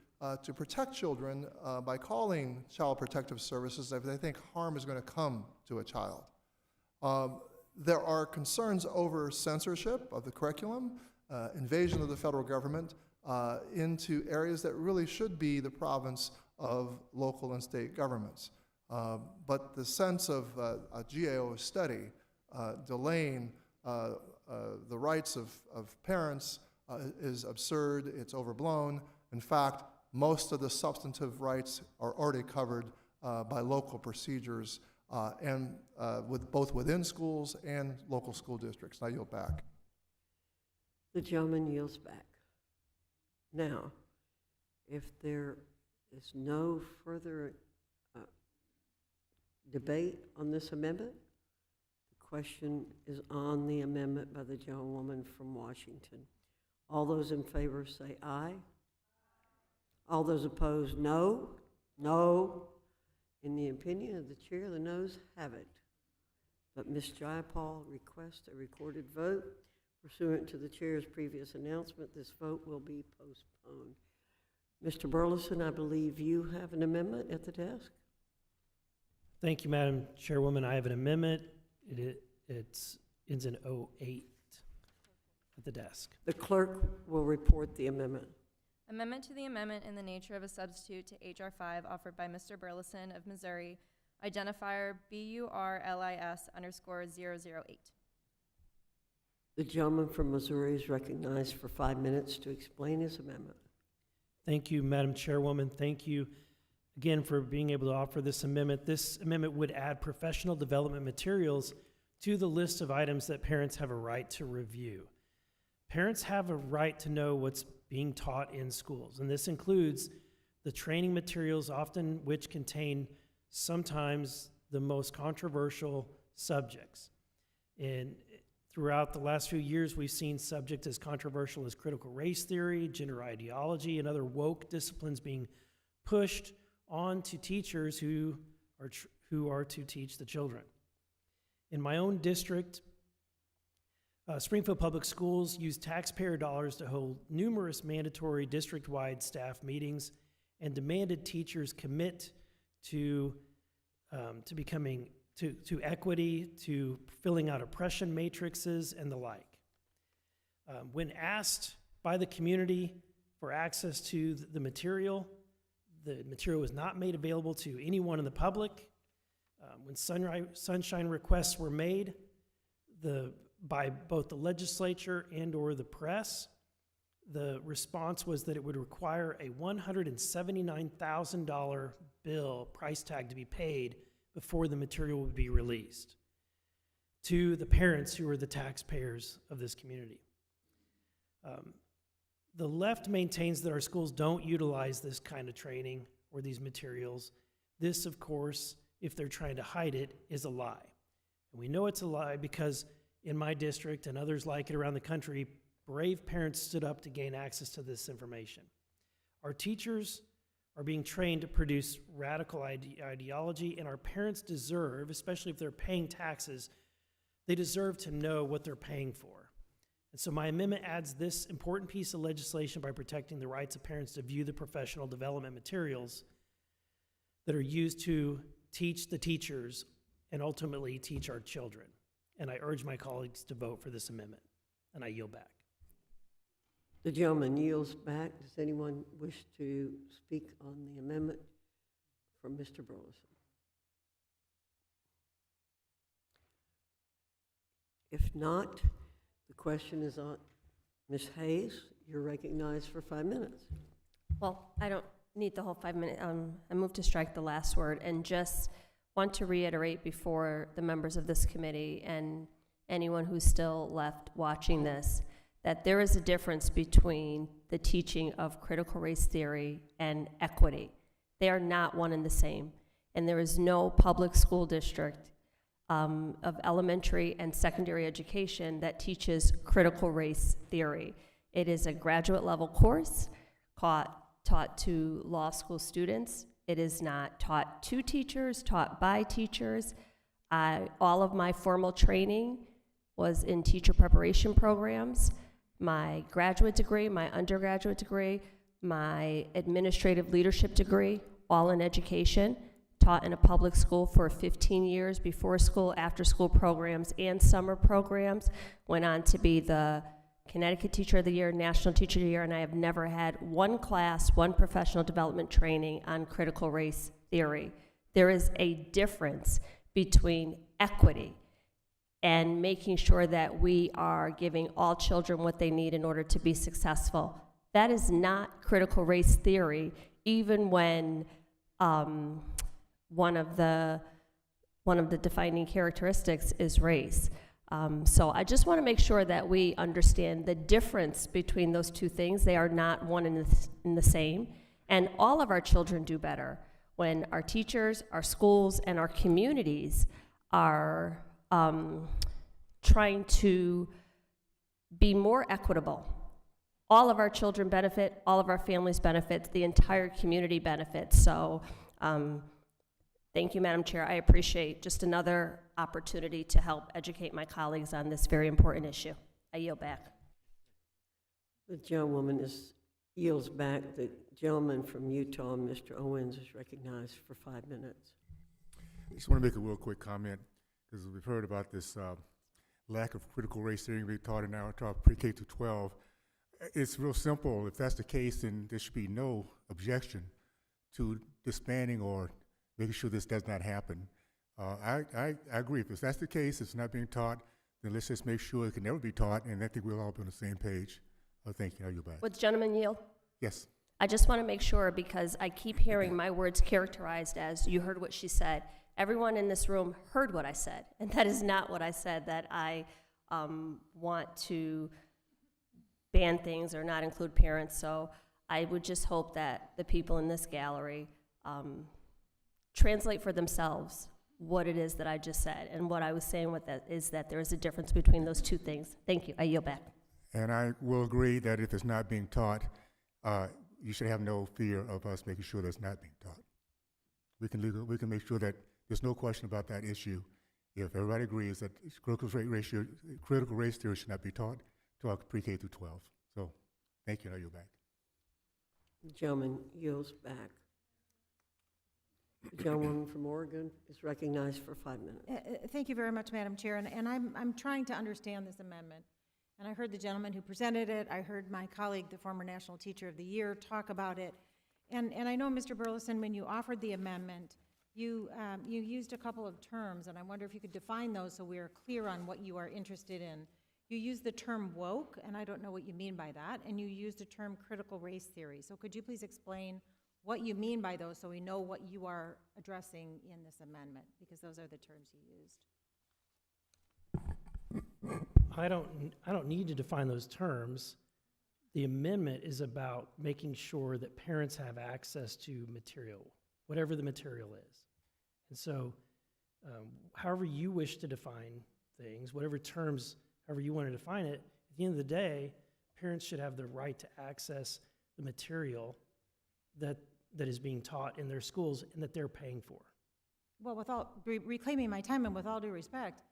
to protect children by calling Child Protective Services if they think harm is going to come to a child. There are concerns over censorship of the curriculum, invasion of the federal government into areas that really should be the province of local and state governments. But the sense of a GAO study delaying the rights of parents is absurd, it's overblown. In fact, most of the substantive rights are already covered by local procedures and both within schools and local school districts. I yield back. The gentleman yields back. Now, if there is no further debate on this amendment, the question is on the amendment by the gentlewoman from Washington. All those in favor say aye. All those opposed, no. No. In the opinion of the chair, the noes have it. But Ms. Jayapal requests a recorded vote. Pursuant to the chair's previous announcement, this vote will be postponed. Mr. Burleson, I believe you have an amendment at the desk? Thank you, Madam Chairwoman. I have an amendment. It ends in 08 at the desk. The clerk will report the amendment. Amendment to the amendment in the nature of a substitute to H.R. 5 offered by Mr. Burleson of Missouri, identifier BURLIS_008. The gentleman from Missouri is recognized for 5 minutes to explain his amendment. Thank you, Madam Chairwoman. Thank you again for being able to offer this amendment. This amendment would add professional development materials to the list of items that parents have a right to review. Parents have a right to know what's being taught in schools, and this includes the training materials, often which contain sometimes the most controversial subjects. And throughout the last few years, we've seen subjects as controversial as critical race theory, gender ideology, and other woke disciplines being pushed on to teachers who are to teach the children. In my own district, Springfield Public Schools use taxpayer dollars to hold numerous mandatory district-wide staff meetings and demanded teachers commit to equity, to filling out oppression matrices, and the like. When asked by the community for access to the material, The material was not made available to anyone in the public. When sunshine requests were made by both the legislature and/or the press, the response was that it would require a $179,000 bill price tag to be paid before the material would be released to the parents who are the taxpayers of this community. The left maintains that our schools don't utilize this kind of training or these materials. This, of course, if they're trying to hide it, is a lie. And we know it's a lie because in my district and others like it around the country, brave parents stood up to gain access to this information. Our teachers are being trained to produce radical ideology, and our parents deserve, especially if they're paying taxes, they deserve to know what they're paying for. And so my amendment adds this important piece of legislation by protecting the rights of parents to view the professional development materials that are used to teach the teachers and ultimately teach our children. And I urge my colleagues to vote for this amendment, and I yield back. The gentleman yields back. Does anyone wish to speak on the amendment from Mr. Burleson? If not, the question is on. Ms. Hayes, you're recognized for 5 minutes. Well, I don't need the whole 5 minute. I move to strike the last word and just want to reiterate before the members of this committee and anyone who's still left watching this that there is a difference between the teaching of critical race theory and equity. They are not one and the same. And there is no public school district of elementary and secondary education that teaches critical race theory. It is a graduate level course taught to law school students. It is not taught to teachers, taught by teachers. All of my formal training was in teacher preparation programs. My graduate degree, my undergraduate degree, my administrative leadership degree, all in education. Taught in a public school for 15 years, before school, after school programs, and summer programs. Went on to be the Connecticut Teacher of the Year, National Teacher of the Year, and I have never had one class, one professional development training on critical race theory. There is a difference between equity and making sure that we are giving all children what they need in order to be successful. That is not critical race theory, even when one of the defining characteristics is race. So I just want to make sure that we understand the difference between those two things. They are not one and the same. And all of our children do better when our teachers, our schools, and our communities are trying to be more equitable. All of our children benefit, all of our families benefit, the entire community benefits. So thank you, Madam Chair. I appreciate just another opportunity to help educate my colleagues on this very important issue. I yield back. The gentlewoman yields back. The gentleman from Utah, Mr. Owens, is recognized for 5 minutes. I just want to make a real quick comment, because we've heard about this lack of critical race theory being taught in our pre-K to 12. It's real simple. If that's the case, then there should be no objection to disbanding or making sure this does not happen. I agree. If that's the case, it's not being taught, then let's just make sure it can never be taught, and I think we'll all be on the same page. Thank you. I'll yield back. Would the gentleman yield? Yes. I just want to make sure, because I keep hearing my words characterized as you heard what she said. Everyone in this room heard what I said, and that is not what I said, that I want to ban things or not include parents. So I would just hope that the people in this gallery translate for themselves what it is that I just said. And what I was saying with that is that there is a difference between those two things. Thank you. I yield back. And I will agree that if it's not being taught, you should have no fear of us making sure that it's not being taught. We can make sure that there's no question about that issue. If everybody agrees that critical race theory should not be taught to our pre-K through 12. So, thank you. I yield back. The gentleman yields back. The gentlewoman from Oregon is recognized for 5 minutes. Thank you very much, Madam Chair. And I'm trying to understand this amendment. And I heard the gentleman who presented it. I heard my colleague, the former National Teacher of the Year, talk about it. And I know, Mr. Burleson, when you offered the amendment, you used a couple of terms, and I wonder if you could define those so we're clear on what you are interested in. You used the term woke, and I don't know what you mean by that, and you used the term critical race theory. So could you please explain what you mean by those so we know what you are addressing in this amendment, because those are the terms you used. I don't need to define those terms. The amendment is about making sure that parents have access to material, whatever the material is. And so, however you wish to define things, whatever terms, however you want to define it, at the end of the day, parents should have the right to access the material that is being taught in their schools and that they're paying for. Well, reclaiming my time, and with all due respect,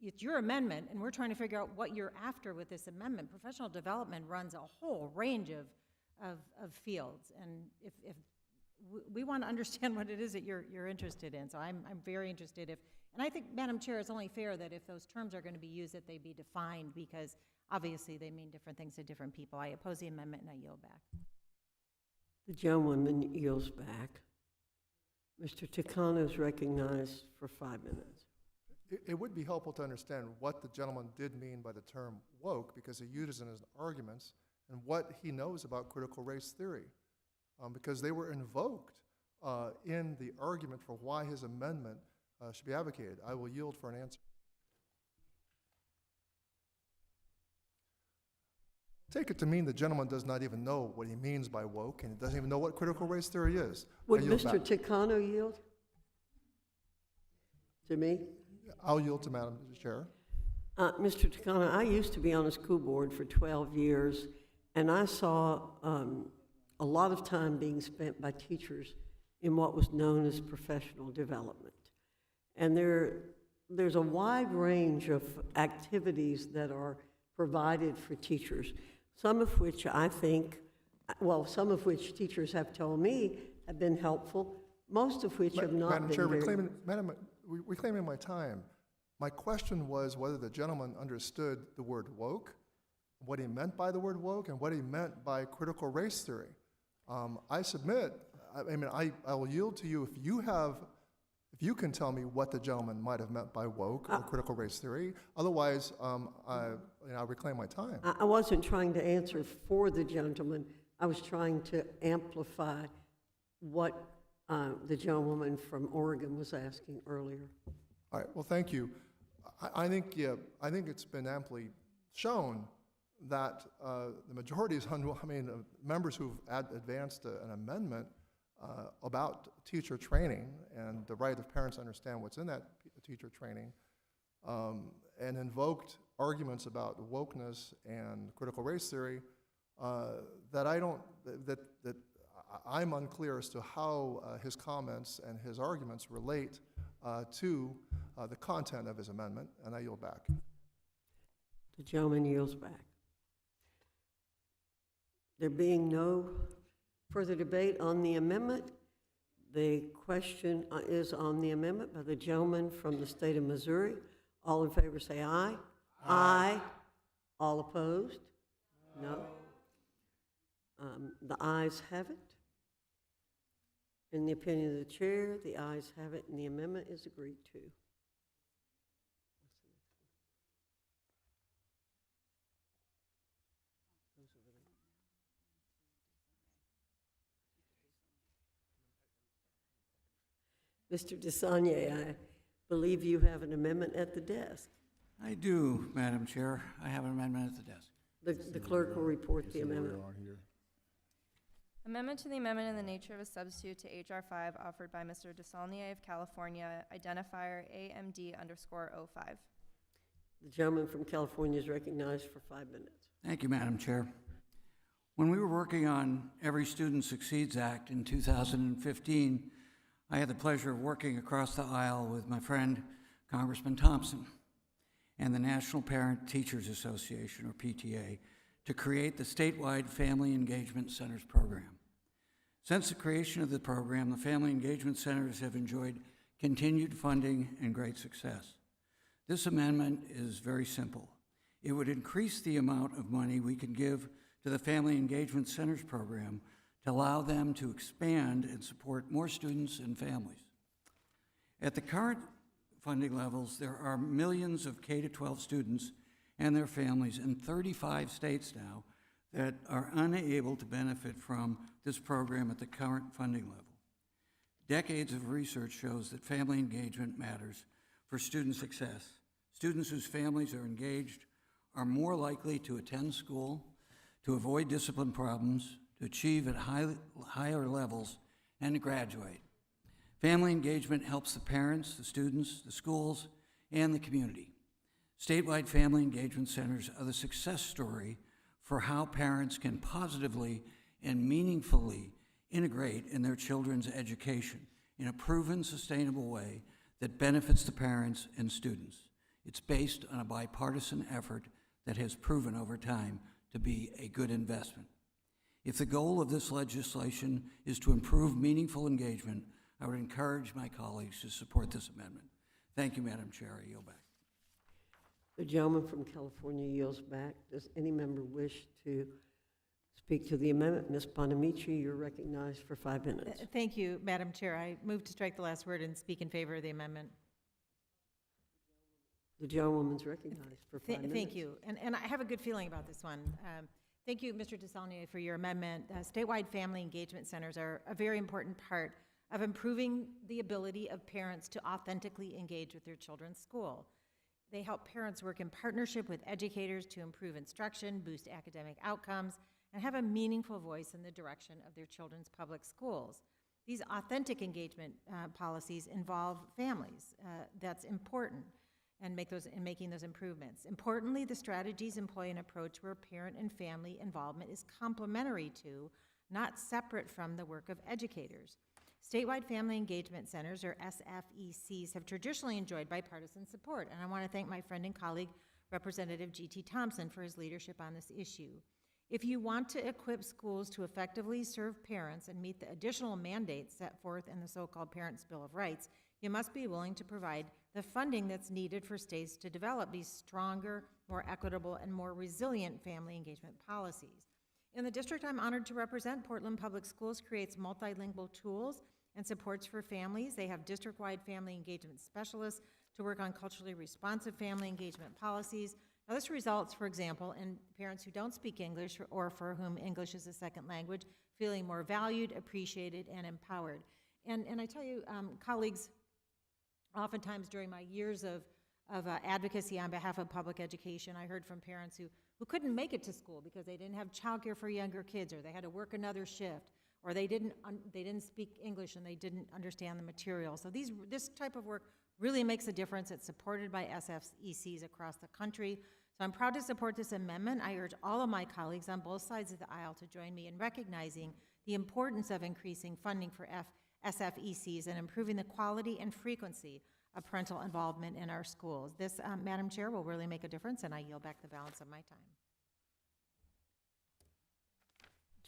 it's your amendment, and we're trying to figure out what you're after with this amendment. Professional development runs a whole range of fields, and if we want to understand what it is that you're interested in, so I'm very interested and I think, Madam Chair, it's only fair that if those terms are going to be used, that they be defined, because obviously they mean different things to different people. I oppose the amendment, and I yield back. The gentleman yields back. Mr. Takano is recognized for 5 minutes. It would be helpful to understand what the gentleman did mean by the term woke, because he uses it in his arguments, and what he knows about critical race theory, because they were invoked in the argument for why his amendment should be advocated. I will yield for an answer. Take it to mean the gentleman does not even know what he means by woke, and he doesn't even know what critical race theory is. Would I yield Mr. back. Takano yield to me? I'll yield to Madam Chair. Mr. Takano, I used to be on a school board for 12 years, and I saw a lot of time being spent by teachers in what was known as professional development. And there's a wide range of activities that are provided for teachers, some of which I think, some of which teachers have told me have been helpful, most of which have not Madam been Chair, very. reclaiming my time. My question was whether the gentleman understood the word woke, what he meant by the word woke, and what he meant by critical race theory. I submit, I will yield to you if you can tell me what the gentleman might have meant by woke or critical race theory. Otherwise, I'll reclaim my time. I wasn't trying to answer for the gentleman. I was trying to amplify what the gentlewoman from Oregon was asking earlier. All right, well, thank you. I think it's been amply shown that the majority is, members who've advanced an amendment about teacher training and the right of parents to understand what's in that teacher training, and invoked arguments about wokeness and critical race theory that I'm unclear as to how his comments and his arguments relate to the content of his amendment, and I yield back. The gentleman yields back. There being no further debate on the amendment, the question is on the amendment by the gentleman from the state of Missouri. All in favor say aye. Aye. All opposed? No. The ayes have it. In the opinion of the chair, the ayes have it, and the amendment is agreed to. Mr. Desagne, I believe you have an amendment at the desk. I do, Madam Chair. I have an amendment at the desk. The clerk will report the amendment. Amendment to the amendment in the nature of a substitute to H.R. 5 offered by Mr. Desaulnier of California, identifier AMD_05. The gentleman from California is recognized for 5 minutes. Thank you, Madam Chair. When we were working on Every Student Succeeds Act in 2015, I had the pleasure of working across the aisle with my friend, Congressman Thompson, and the National Parent Teachers Association, or PTA, to create the statewide Family Engagement Centers program. Since the creation of the program, the Family Engagement Centers have enjoyed continued funding and great success. This amendment is very simple. It would increase the amount of money we can give to the Family Engagement Centers program to allow them to expand and support more students and families. At the current funding levels, there are millions of K-12 students and their families in 35 states now that are unable to benefit from this program at the current funding level. Decades of research shows that family engagement matters for student success. Students whose families are engaged are more likely to attend school, to avoid discipline problems, to achieve at higher levels, and to graduate. Family engagement helps the parents, the students, the schools, and the community. Statewide family engagement centers are the success story for how parents can positively and meaningfully integrate in their children's education in a proven, sustainable way that benefits the parents and students. It's based on a bipartisan effort that has proven over time to be a good investment. If the goal of this legislation is to improve meaningful engagement, I would encourage my colleagues to support this amendment. Thank you, Madam Chair. I yield back. The gentleman from California yields back. Does any member wish to speak to the amendment? Ms. Bonamici, you're recognized for 5 minutes. Thank you, Madam Chair. I move to strike the last word and speak in favor of the amendment. The gentlewoman's recognized for 5 minutes. Thank you. And I have a good feeling about this one. Thank you, Mr. DeSaulnier, for your amendment. Statewide family engagement centers are a very important part of improving the ability of parents to authentically engage with their children's school. They help parents work in partnership with educators to improve instruction, boost academic outcomes, and have a meaningful voice in the direction of their children's public schools. These authentic engagement policies involve families. That's important, and making those improvements. Importantly, the strategies employ an approach where parent and family involvement is complementary to, not separate from, the work of educators. Statewide Family Engagement Centers, or SFECs, have traditionally enjoyed bipartisan support, and I want to thank my friend and colleague, Representative G.T. Thompson, for his leadership on this issue. If you want to equip schools to effectively serve parents and meet the additional mandates set forth in the so-called Parents' Bill of Rights, you must be willing to provide the funding that's needed for states to develop these stronger, more equitable, and more resilient family engagement policies. In the district I'm honored to represent, Portland Public Schools creates multilingual tools and supports for families. They have district-wide family engagement specialists to work on culturally responsive family engagement policies. Now, this results, for example, in parents who don't speak English or for whom English is a second language feeling more valued, appreciated, and empowered. And I tell you, colleagues, oftentimes during my years of advocacy on behalf of public education, I heard from parents who couldn't make it to school because they didn't have childcare for younger kids, or they had to work another shift, or they didn't speak English and they didn't understand the material. So this type of work really makes a difference. It's supported by SFECs across the country. So I'm proud to support this amendment. I urge all of my colleagues on both sides of the aisle to join me in recognizing the importance of increasing funding for SFECs and improving the quality and frequency of parental involvement in our schools. This, Madam Chair, will really make a difference, and I yield back the balance of my time.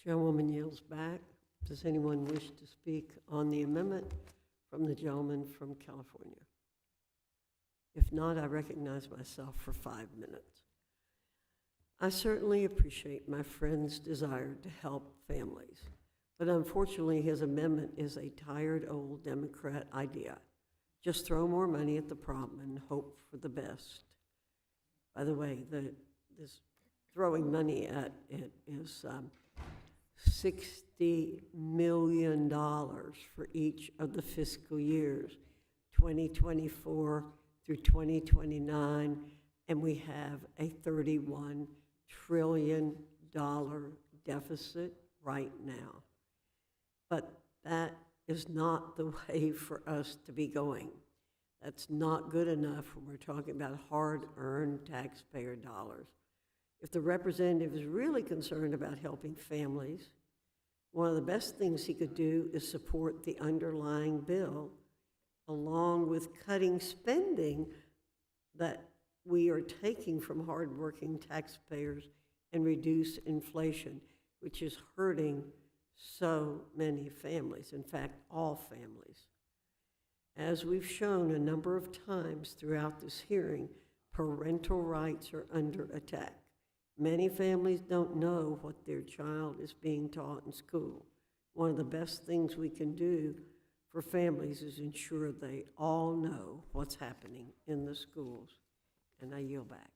Chairwoman yields back. Does anyone wish to speak on the amendment from the gentleman from California? If not, I recognize myself for 5 minutes. I certainly appreciate my friend's desire to help families, but unfortunately his amendment is a tired old Democrat idea. Just throw more money at the problem and hope for the best. By the way, this throwing money at it is $60 million for each of the fiscal years, 2024 through 2029, and we have a $31 trillion deficit right now. But that is not the way for us to be going. That's not good enough when we're talking about hard-earned taxpayer dollars. If the representative is really concerned about helping families, one of the best things he could do is support the underlying bill, along with cutting spending that we are taking from hardworking taxpayers and reduce inflation, which is hurting so many families, in fact, all families. As we've shown a number of times throughout this hearing, parental rights are under attack. Many families don't know what their child is being taught in school. One of the best things we can do for families is ensure they all know what's happening in the schools. And I yield back.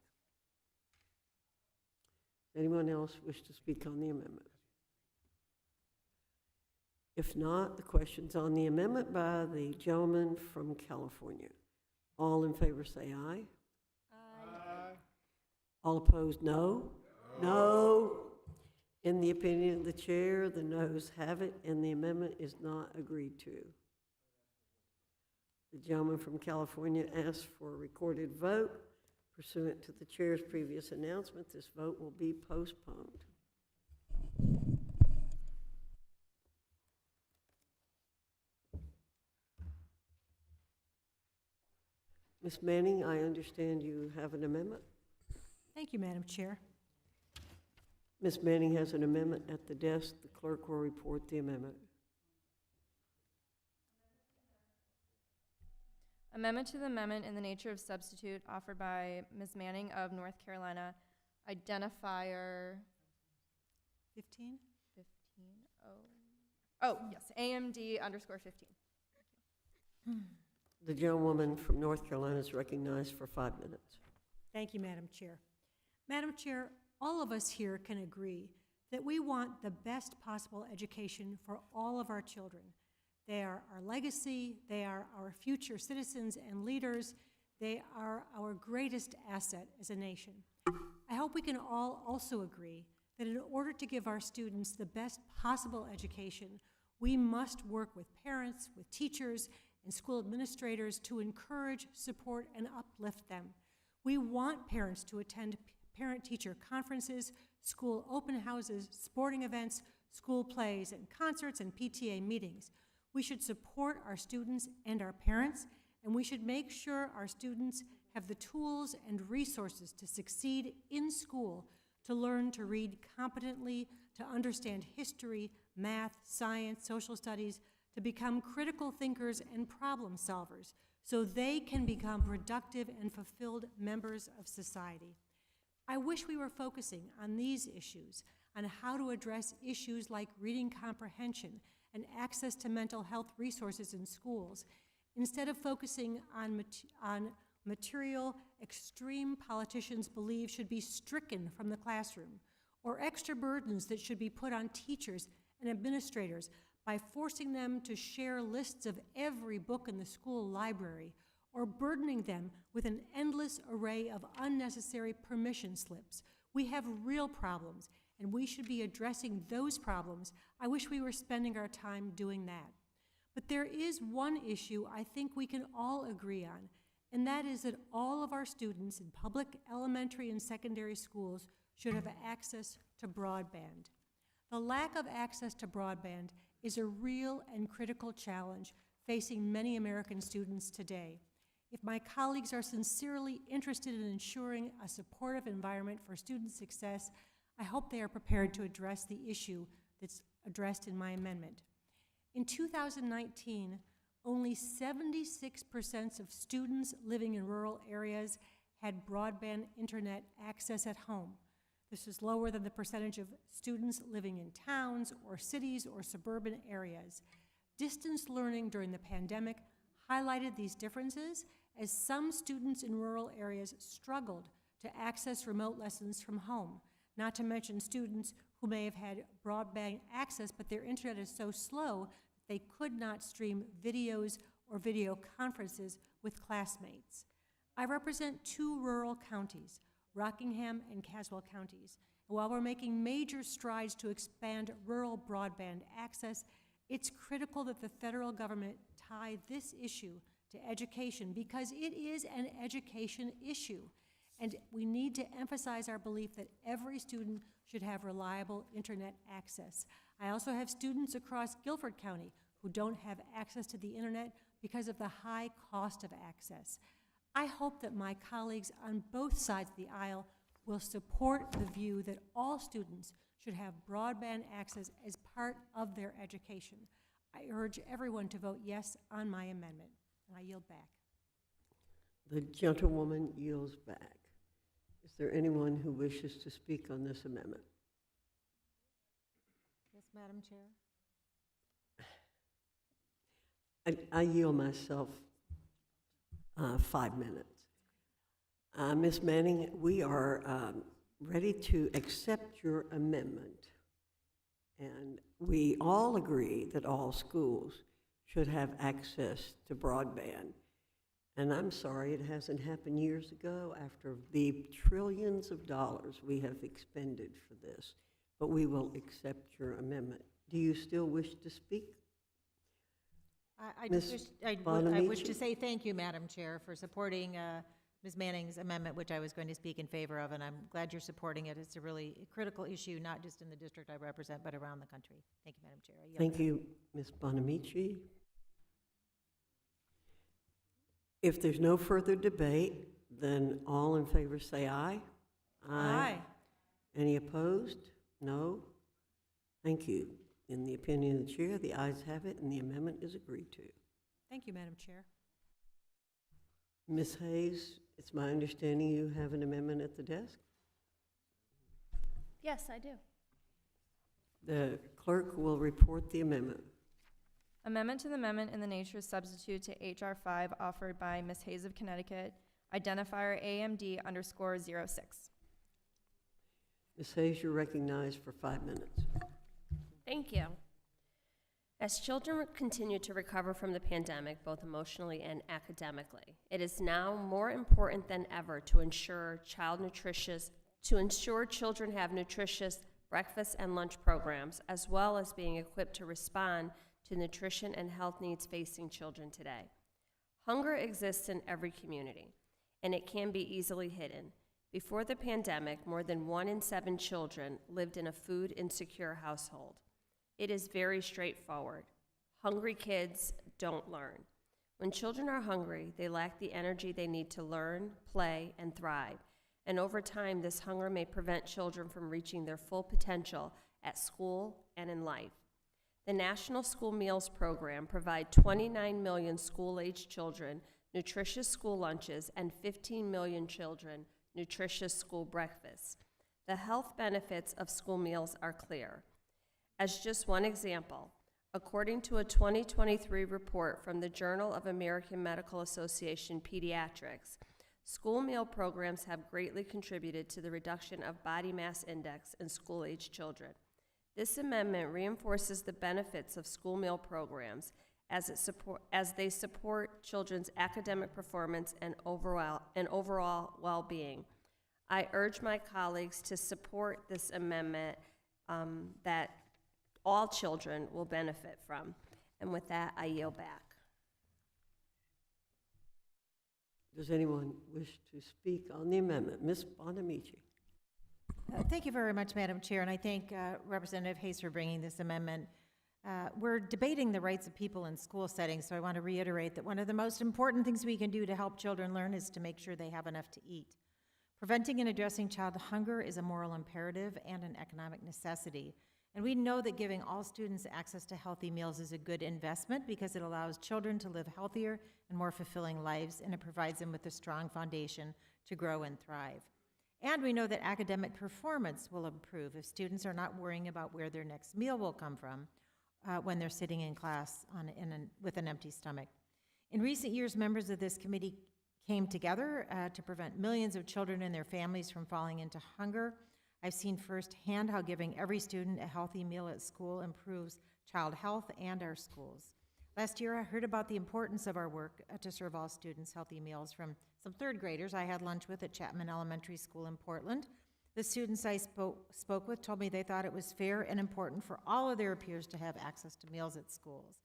Anyone else wish to speak on the amendment? If not, the question's on the amendment by the gentleman from California. All in favor say aye. Aye. All opposed, no? No. In the opinion of the chair, the noes have it, and the amendment is not agreed to. The gentleman from California asked for a recorded vote. Pursuant to the chair's previous announcement, this vote will be postponed. Ms. Manning, I understand you have an amendment? Thank you, Madam Chair. Ms. Manning has an amendment at the desk. The clerk will report the amendment. Amendment to the amendment in the nature of substitute offered by Ms. Manning of North Carolina. Identifier 15? 15. Yes, AMD_15. The gentlewoman from North Carolina is recognized for 5 minutes. Thank you, Madam Chair. Madam Chair, all of us here can agree that we want the best possible education for all of our children. They are our legacy, they are our future citizens and leaders, they are our greatest asset as a nation. I hope we can all also agree that in order to give our students the best possible education, we must work with parents, with teachers, and school administrators to encourage, support, and uplift them. We want parents to attend parent-teacher conferences, school open houses, sporting events, school plays, and concerts and PTA meetings. We should support our students and our parents, and we should make sure our students have the tools and resources to succeed in school, to learn to read competently, to understand history, math, science, social studies, to become critical thinkers and problem solvers, so they can become productive and fulfilled members of society. I wish we were focusing on these issues, on how to address issues like reading comprehension and access to mental health resources in schools, instead of focusing on material extreme politicians believe should be stricken from the classroom, or extra burdens that should be put on teachers and administrators by forcing them to share lists of every book in the school library, or burdening them with an endless array of unnecessary permission slips. We have real problems, and we should be addressing those problems. I wish we were spending our time doing that. But there is one issue I think we can all agree on, and that is that all of our students in public elementary and secondary schools should have access to broadband. The lack of access to broadband is a real and critical challenge facing many American students today. If my colleagues are sincerely interested in ensuring a supportive environment for student success, I hope they are prepared to address the issue that's addressed in my amendment. In 2019, only 76% of students living in rural areas had broadband internet access at home. This is lower than the percentage of students living in towns or cities or suburban areas. Distance learning during the pandemic highlighted these differences as some students in rural areas struggled to access remote lessons from home, not to mention students who may have had broadband access, but their internet is so slow that they could not stream videos or video conferences with classmates. I represent 2 rural counties, Rockingham and Caswell counties. And while we're making major strides to expand rural broadband access, it's critical that the federal government tie this issue to education, because it is an education issue. And we need to emphasize our belief that every student should have reliable internet access. I also have students across Guilford County who don't have access to the internet because of the high cost of access. I hope that my colleagues on both sides of the aisle will support the view that all students should have broadband access as part of their education. I urge everyone to vote yes on my amendment, and I yield back. The gentlewoman yields back. Is there anyone who wishes to speak on this amendment? Yes, Madam Chair. I yield myself 5 minutes. Ms. Manning, we are ready to accept your amendment. And we all agree that all schools should have access to broadband. And I'm sorry it hasn't happened years ago after the trillions of dollars we have expended for this. But we will accept your amendment. Do you still wish to speak? I Ms. wish to Bonamici? say thank you, Madam Chair, for supporting Ms. Manning's amendment, which I was going to speak in favor of, and I'm glad you're supporting it. It's a really critical issue, not just in the district I represent, but around the country. Thank you, Madam Chair. I yield Thank back. you, Ms. Bonamici. If there's no further debate, then all in favor say aye. Aye. Any opposed? No? Thank you. In the opinion of the chair, the ayes have it, and the amendment is agreed to. Thank you, Madam Chair. Ms. Hayes, it's my understanding you have an amendment at the desk? Yes, I do. The clerk will report the amendment. Amendment to the amendment in the nature of substitute to HR 5 offered by Ms. Hayes of Connecticut, identifier AMD_06. Ms. Hayes, you're recognized for 5 minutes. Thank you. As children continue to recover from the pandemic, both emotionally and academically, it is now more important than ever to ensure children have nutritious breakfast and lunch programs, as well as being equipped to respond to nutrition and health needs facing children today. Hunger exists in every community, and it can be easily hidden. Before the pandemic, more than 1 in 7 children lived in a food-insecure household. It is very straightforward. Hungry kids don't learn. When children are hungry, they lack the energy they need to learn, play, and thrive. And over time, this hunger may prevent children from reaching their full potential at school and in life. The National School Meals Program provides 29 million school-aged children nutritious school lunches and 15 million children nutritious school breakfasts. The health benefits of school meals are clear. As just one example, according to a 2023 report from the Journal of American Medical Association Pediatrics, school meal programs have greatly contributed to the reduction of body mass index in school-aged children. This amendment reinforces the benefits of school meal programs as they support children's academic performance and overall well-being. I urge my colleagues to support this amendment that all children will benefit from. And with that, I yield back. Does anyone wish to speak on the amendment? Ms. Bonamici. Thank you very much, Madam Chair, and I thank Representative Hayes for bringing this amendment. We're debating the rights of people in school settings, so I want to reiterate that one of the most important things we can do to help children learn is to make sure they have enough to eat. Preventing and addressing child hunger is a moral imperative and an economic necessity. And we know that giving all students access to healthy meals is a good investment because it allows children to live healthier and more fulfilling lives, and it provides them with a strong foundation to grow and thrive. And we know that academic performance will improve if students are not worrying about where their next meal will come from when they're sitting in class with an empty stomach. In recent years, members of this committee came together to prevent millions of children and their families from falling into hunger. I've seen firsthand how giving every student a healthy meal at school improves child health and our schools. Last year, I heard about the importance of our work to serve all students healthy meals from some third graders I had lunch with at Chapman Elementary School in Portland. The students I spoke with told me they thought it was fair and important for all of their peers to have access to meals at schools.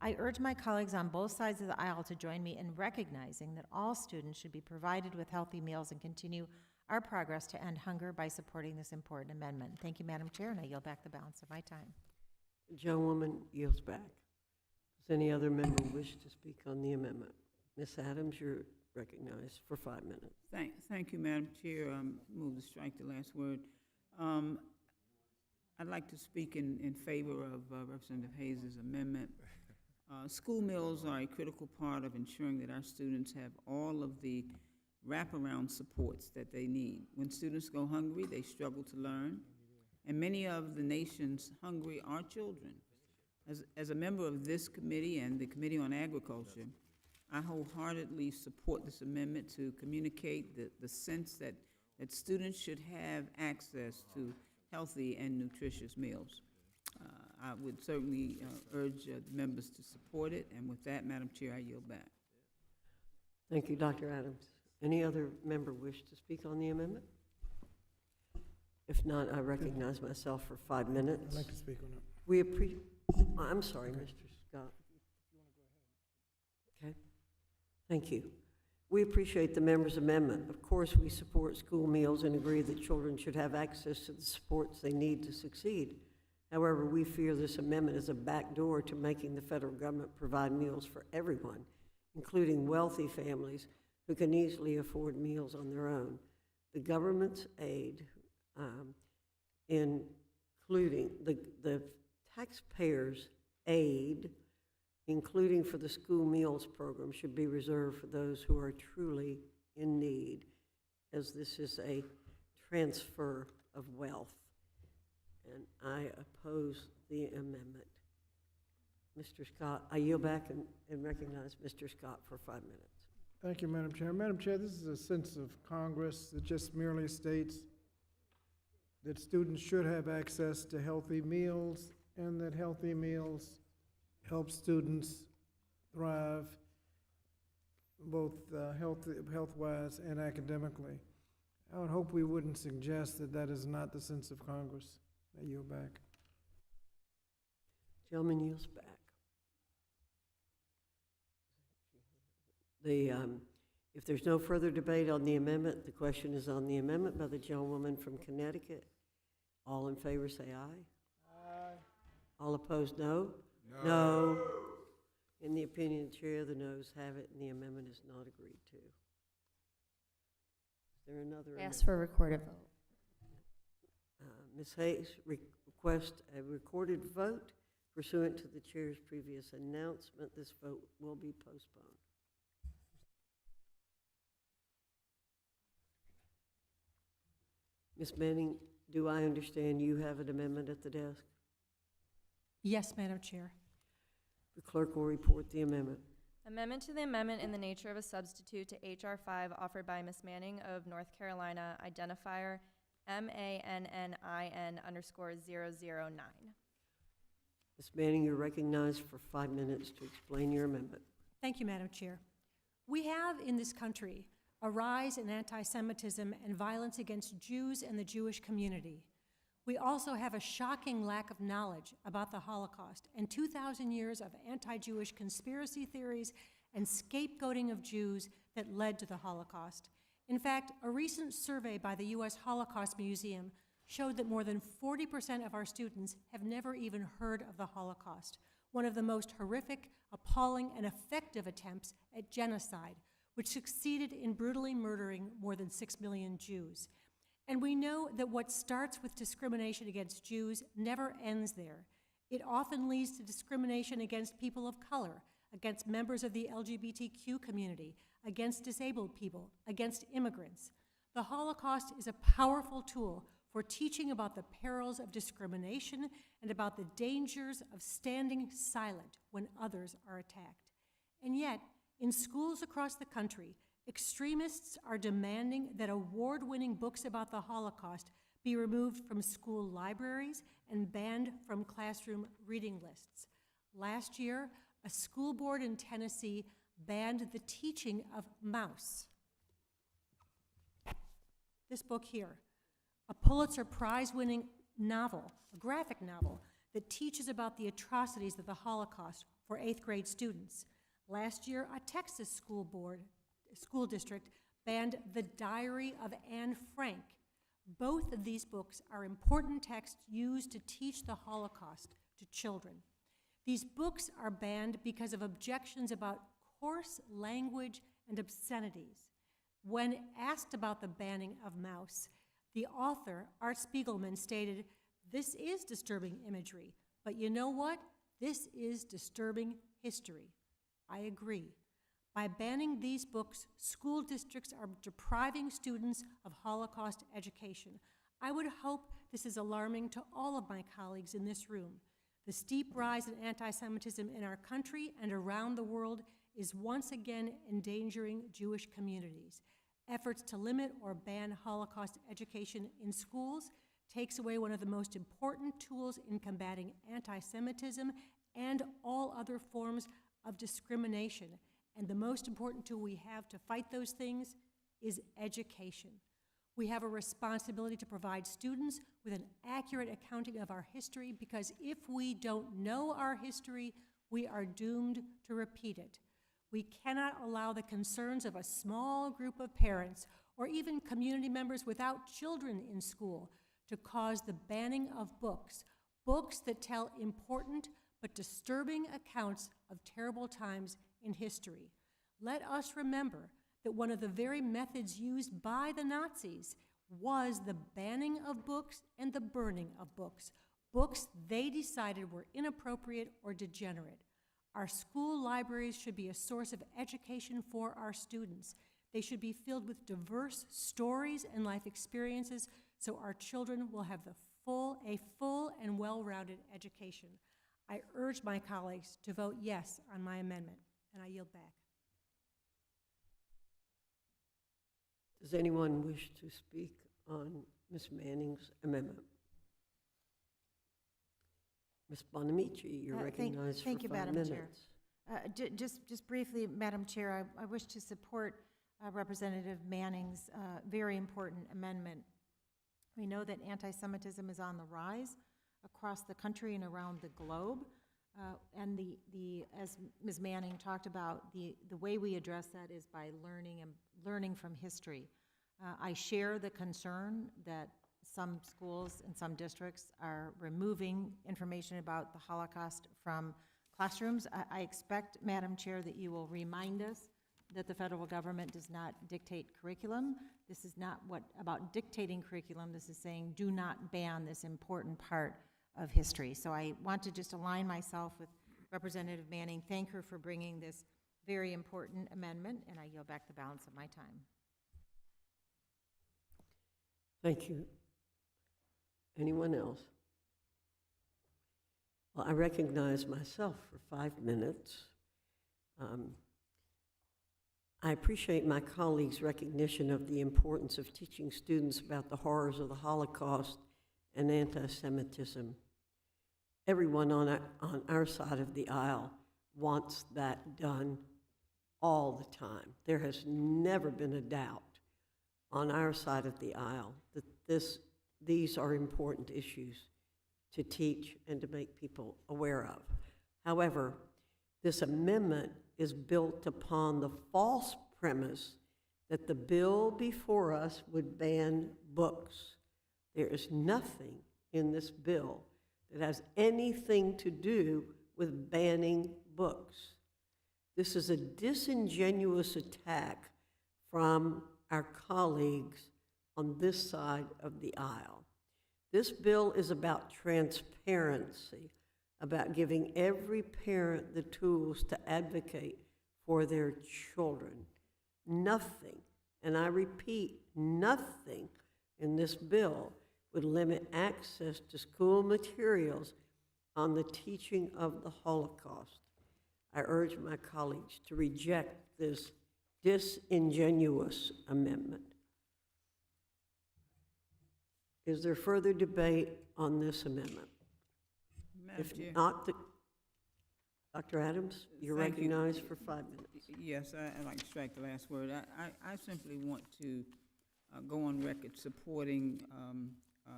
I urge my colleagues on both sides of the aisle to join me in recognizing that all students should be provided with healthy meals and continue our progress to end hunger by supporting this important amendment. Thank you, Madam Chair, and I yield back the balance of my time. The gentlewoman yields back. Does any other member wish to speak on the amendment? Ms. Adams, you're recognized for 5 minutes. Thank you, Madam Chair. Move to strike the last word. I'd like to speak in favor of Representative Hayes' amendment. School meals are a critical part of ensuring that our students have all of the wraparound supports that they need. When students go hungry, they struggle to learn, and many of the nation's hungry are children. As a member of this committee and the Committee on Agriculture, I wholeheartedly support this amendment to communicate the sense that students should have access to healthy and nutritious meals. I would certainly urge the members to support it, and with that, Madam Chair, I yield back. Thank you, Dr. Adams. Any other member wish to speak on the amendment? If not, I recognize myself for 5 minutes. I'd like to speak on it. We appreciate, I'm sorry, Mr. Scott. Okay, thank you. We appreciate the member's amendment. Of course, we support school meals and agree that children should have access to the supports they need to succeed. However, we fear this amendment is a backdoor to making the federal government provide meals for everyone, including wealthy families who can easily afford meals on their own. The government's aid, including the taxpayers' aid, including for the school meals program, should be reserved for those who are truly in need, as this is a transfer of wealth. And I oppose the amendment. Mr. Scott, I yield back and recognize Mr. Scott for 5 minutes. Thank you, Madam Chair. Madam Chair, this is a sense of Congress that just merely states that students should have access to healthy meals and that healthy meals help students thrive both health-wise and academically. I would hope we wouldn't suggest that that is not the sense of Congress. I yield back. Gentleman yields back. If there's no further debate on the amendment, the question is on the amendment by the gentlewoman from Connecticut. All in favor say aye. Aye. All opposed, no? No. In the opinion of the chair, the noes have it, and the amendment is not agreed to. Is there another? Ask for a recorded vote. Ms. Hayes request a recorded vote pursuant to the chair's previous announcement. This vote will be postponed. Ms. Manning, do I understand you have an amendment at the desk? Yes, Madam Chair. The clerk will report the amendment. Amendment to the amendment in the nature of a substitute to H.R. 5 offered by Ms. Manning of North Carolina, identifier MANNIN_009. Ms. Manning, you're recognized for 5 minutes to explain your amendment. Thank you, Madam Chair. We have in this country a rise in anti-Semitism and violence against Jews and the Jewish community. We also have a shocking lack of knowledge about the Holocaust and 2,000 years of anti-Jewish conspiracy theories and scapegoating of Jews that led to the Holocaust. In fact, a recent survey by the U.S. Holocaust Museum showed that more than 40% of our students have never even heard of the Holocaust, one of the most horrific, appalling, and effective attempts at genocide, which succeeded in brutally murdering more than 6 million Jews. And we know that what starts with discrimination against Jews never ends there. It often leads to discrimination against people of color, against members of the LGBTQ community, against disabled people, against immigrants. The Holocaust is a powerful tool for teaching about the perils of discrimination and about the dangers of standing silent when others are attacked. And yet, in schools across the country, extremists are demanding that award-winning books about the Holocaust be removed from school libraries and banned from classroom reading lists. Last year, a school board in Tennessee banned the teaching of Maus. This book here, a Pulitzer Prize-winning novel, a graphic novel, that teaches about the atrocities of the Holocaust for 8th grade students. Last year, a Texas school district banned The Diary of Anne Frank. Both of these books are important texts used to teach the Holocaust to children. These books are banned because of objections about coarse language and obscenities. When asked about the banning of Maus, the author, Art Spiegelman, stated, "This is disturbing imagery, but you know what? This is disturbing history." I agree. By banning these books, school districts are depriving students of Holocaust education. I would hope this is alarming to all of my colleagues in this room. The steep rise in anti-Semitism in our country and around the world is once again endangering Jewish communities. Efforts to limit or ban Holocaust education in schools takes away one of the most important tools in combating anti-Semitism and all other forms of discrimination. And the most important tool we have to fight those things is education. We have a responsibility to provide students with an accurate accounting of our history, because if we don't know our history, we are doomed to repeat it. We cannot allow the concerns of a small group of parents or even community members without children in school to cause the banning of books that tell important but disturbing accounts of terrible times in history. Let us remember that one of the very methods used by the Nazis was the banning of books and the burning of books they decided were inappropriate or degenerate. Our school libraries should be a source of education for our students. They should be filled with diverse stories and life experiences so our children will have a full and well-rounded education. I urge my colleagues to vote yes on my amendment, and I yield back. Does anyone wish to speak on Ms. Manning's amendment? Ms. Bonamici, you're recognized for 5 minutes. Thank you, Madam Chair. Just briefly, Madam Chair, I wish to support Representative Manning's very important amendment. We know that anti-Semitism is on the rise across the country and around the globe. And as Ms. Manning talked about, the way we address that is by learning from history. I share the concern that some schools and some districts are removing information about the Holocaust from classrooms. I expect, Madam Chair, that you will remind us that the federal government does not dictate curriculum. This is not about dictating curriculum. This is saying do not ban this important part of history. So I want to just align myself with Representative Manning, thank her for bringing this very important amendment, and I yield back the balance of my time. Thank you. Anyone else? Well, I recognize myself for 5 minutes. I appreciate my colleagues' recognition of the importance of teaching students about the horrors of the Holocaust and anti-Semitism. Everyone on our side of the aisle wants that done all the time. There has never been a doubt on our side of the aisle that these are important issues to teach and to make people aware of. However, this amendment is built upon the false premise that the bill before us would ban books. There is nothing in this bill that has anything to do with banning books. This is a disingenuous attack from our colleagues on this side of the aisle. This bill is about transparency, about giving every parent the tools to advocate for their children. Nothing, and I repeat, nothing in this bill would limit access to school materials on the teaching of the Holocaust. I urge my colleagues to reject this disingenuous amendment. Is there further debate on this amendment? If not, Dr. Adams, you're Thank you. recognized for 5 minutes. Yes, I'd like to strike the last word. I simply want to go on record supporting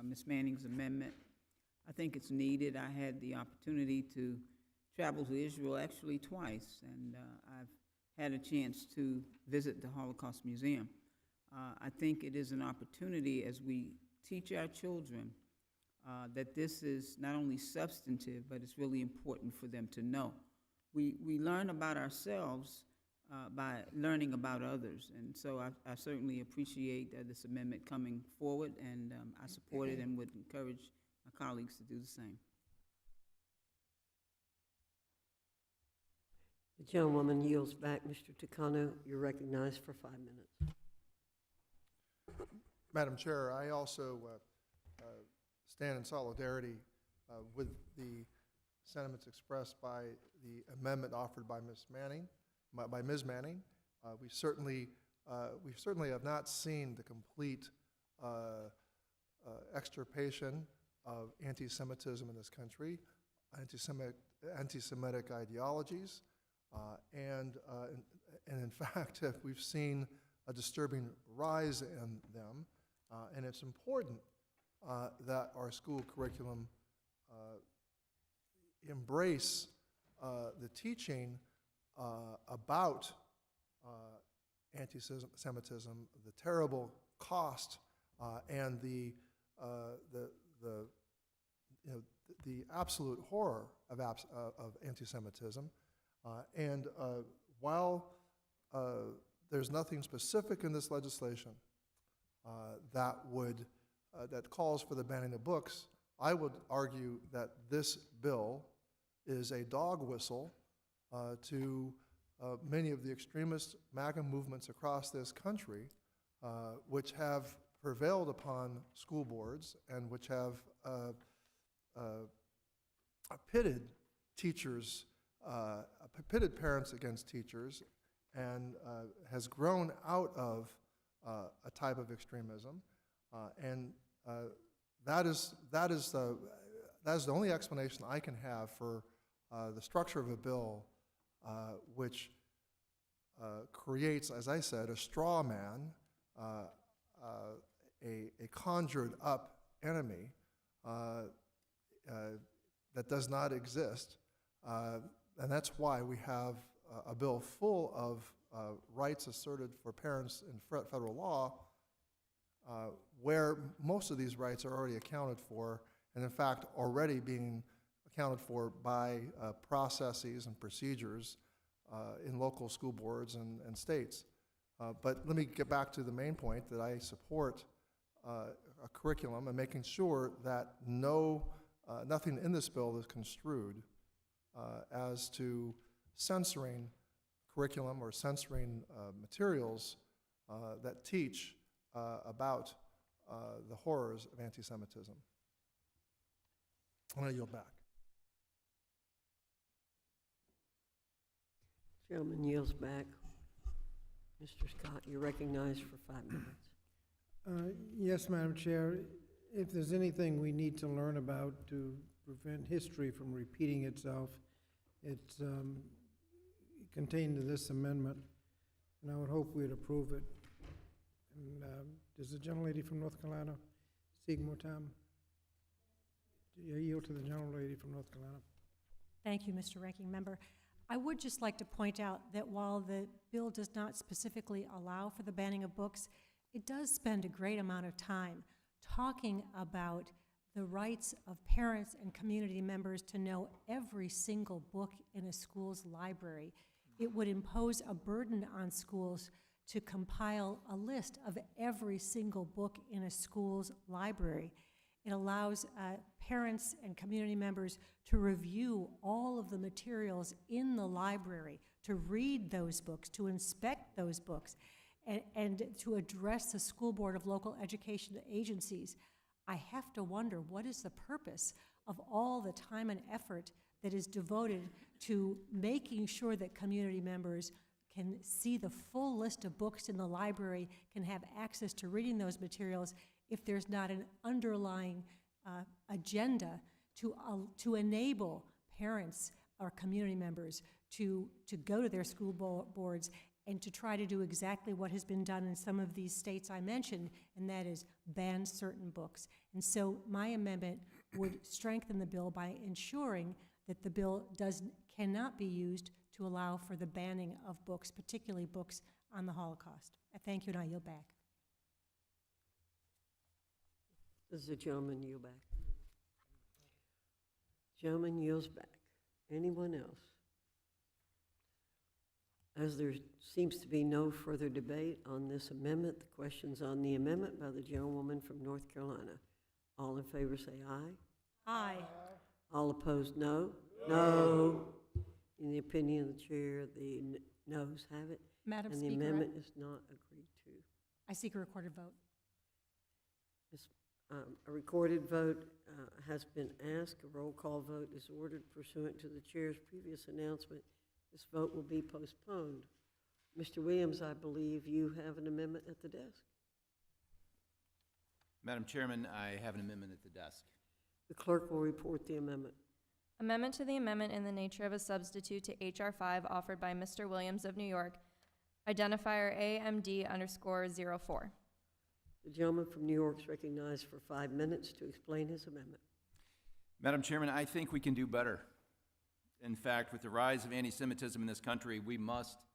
Ms. Manning's amendment. I think it's needed. I had the opportunity to travel to Israel actually twice, and I've had a chance to visit the Holocaust Museum. I think it is an opportunity as we teach our children that this is not only substantive, but it's really important for them to know. We learn about ourselves by learning about others, and so I certainly appreciate this amendment coming forward, and I support it and would encourage my colleagues to do the same. The gentlewoman yields back. Mr. Takano, you're recognized for 5 minutes. Madam Chair, I also stand in solidarity with the sentiments expressed by the amendment offered by Ms. Manning, by Ms. Manning. We certainly have not seen the complete extirpation of anti-Semitism in this country, anti-Semitic ideologies, and in fact, we've seen a disturbing rise in them, and it's important that our school curriculum embrace the teaching about anti-Semitism, the terrible cost, and the absolute horror of anti-Semitism. And while there's nothing specific in this legislation that calls for the banning of books, I would argue that this bill is a dog whistle to many of the extremist MAGA movements across this country, which have prevailed upon school boards and which have pitted teachers, pitted parents against teachers, and has grown out of a type of extremism, and that is the only explanation I can have for the structure of a bill which creates, as I said, a straw man, a conjured up enemy that does not exist, and that's why we have a bill full of rights asserted for parents in federal law, where most of these rights are already accounted for, and in fact already being accounted for by processes and procedures in local school boards and states. But let me get back to the main point, that I support a curriculum and making sure that nothing in this bill is construed as to censoring curriculum or censoring materials that teach about the horrors of anti-Semitism. I'm going to yield back. Gentleman yields back. Mr. Scott, you're recognized for 5 minutes. Yes, Madam Chair. If there's anything we need to learn about to prevent history from repeating itself, it's contained in this amendment, and I would hope we'd approve it. And does the gentlelady from North Carolina seek more time? Do you yield to the gentlelady from North Carolina? Thank you, Mr. Ranking Member. I would just like to point out that while the bill does not specifically allow for the banning of books, it does spend a great amount of time talking about the rights of parents and community members to know every single book in a school's library. It would impose a burden on schools to compile a list of every single book in a school's library. It allows parents and community members to review all of the materials in the library, to read those books, to inspect those books, and to address the school board of local education agencies. I have to wonder, what is the purpose of all the time and effort that is devoted to making sure that community members can see the full list of books in the library, can have access to reading those materials, if there's not an underlying agenda to enable parents or community members to go to their school boards and to try to do exactly what has been done in some of these states I mentioned, and that is ban certain books. And so my amendment would strengthen the bill by ensuring that the bill cannot be used to allow for the banning of books, particularly books on the Holocaust. I thank you, and I yield back. Does the gentleman yield back? Gentleman yields back. Anyone else? As there seems to be no further debate on this amendment, the question's on the amendment by the gentlewoman from North Carolina. All in favor say aye. Aye. All opposed, no. No. In the opinion of the chair, the noes have it. Madam and the Speaker, amendment is not agreed to. I seek a recorded vote. Ms. A recorded vote has been asked. A roll call vote is ordered pursuant to the chair's previous announcement. This vote will be postponed. Mr. Williams, I believe you have an amendment at the desk. Madam Chairman, I have an amendment at the desk. The clerk will report the amendment. Amendment to the amendment in the nature of a substitute to H.R. 5 offered by Mr. Williams of New York, identifier AMD_04. The gentleman from New York is recognized for 5 minutes to explain his amendment. Madam Chairman, I think we can do better. In fact, with the rise of anti-Semitism in this country, we must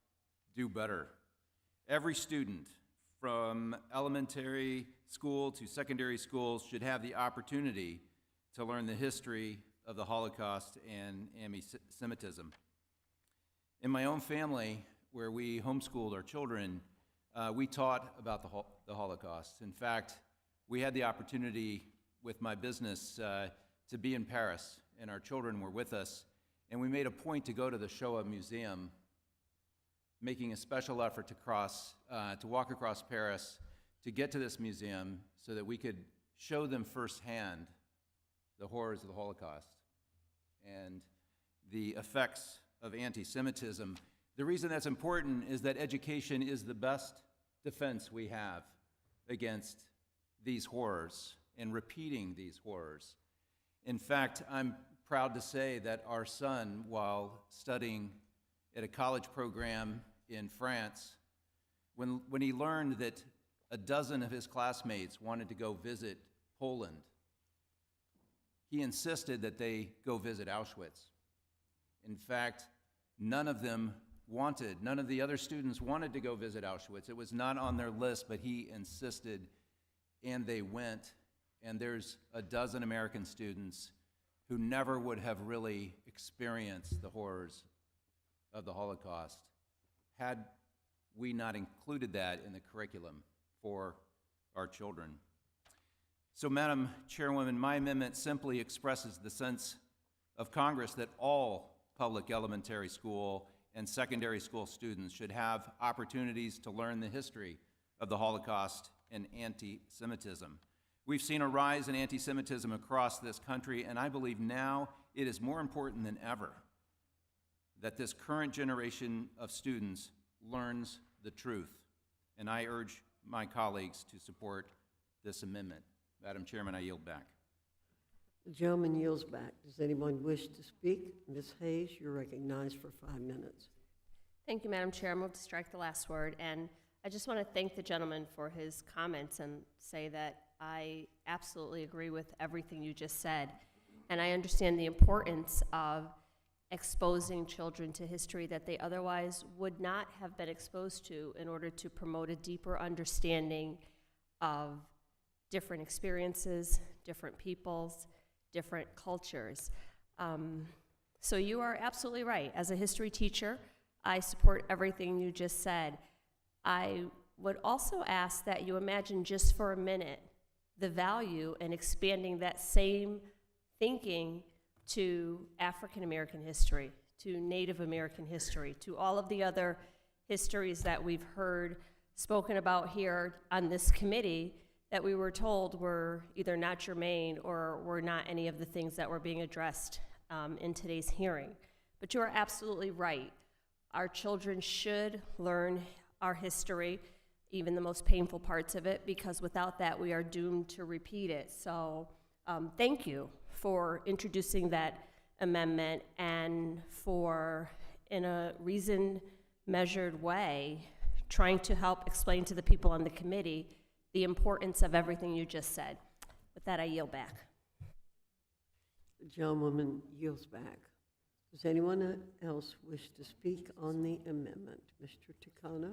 do better. Every student, from elementary school to secondary school, should have the opportunity to learn the history of the Holocaust and anti-Semitism. In my own family, where we homeschooled our children, we taught about the Holocaust. In fact, we had the opportunity with my business to be in Paris, and our children were with us, and we made a point to go to the Shoah Museum, making a special effort to walk across Paris to get to this museum so that we could show them firsthand the horrors of the Holocaust and the effects of anti-Semitism. The reason that's important is that education is the best defense we have against these horrors and repeating these horrors. In fact, I'm proud to say that our son, while studying at a college program in France, when he learned that a dozen of his classmates wanted to go visit Poland, he insisted that they go visit Auschwitz. In fact, none of the other students wanted to go visit Auschwitz. It was not on their list, but he insisted, and they went. And there's a dozen American students who never would have really experienced the horrors of the Holocaust had we not included that in the curriculum for our children. So, Madam Chairwoman, my amendment simply expresses the sense of Congress that all public elementary school and secondary school students should have opportunities to learn the history of the Holocaust and anti-Semitism. We've seen a rise in anti-Semitism across this country, and I believe now it is more important than ever that this current generation of students learns the truth. And I urge my colleagues to support this amendment. Madam Chairman, I yield back. The gentleman yields back. Does anyone wish to speak? Ms. Hayes, you're recognized for 5 minutes. Thank you, Madam Chair. I'm going to strike the last word, and I just want to thank the gentleman for his comments and say that I absolutely agree with everything you just said, and I understand the importance of exposing children to history that they otherwise would not have been exposed to in order to promote a deeper understanding of different experiences, different peoples, different cultures. So you are absolutely right. As a history teacher, I support everything you just said. I would also ask that you imagine just for a minute the value in expanding that same thinking to African American history, to Native American history, to all of the other histories that we've heard spoken about here on this committee that we were told were either not germane or were not any of the things that were being addressed in today's hearing. But you are absolutely right. Our children should learn our history, even the most painful parts of it, because without that, we are doomed to repeat it. So thank you for introducing that amendment and for, in a reasoned, measured way, trying to help explain to the people on the committee the importance of everything you just said. With that, I yield back. The gentlewoman yields back. Does anyone else wish to speak on the amendment? Mr. Takano,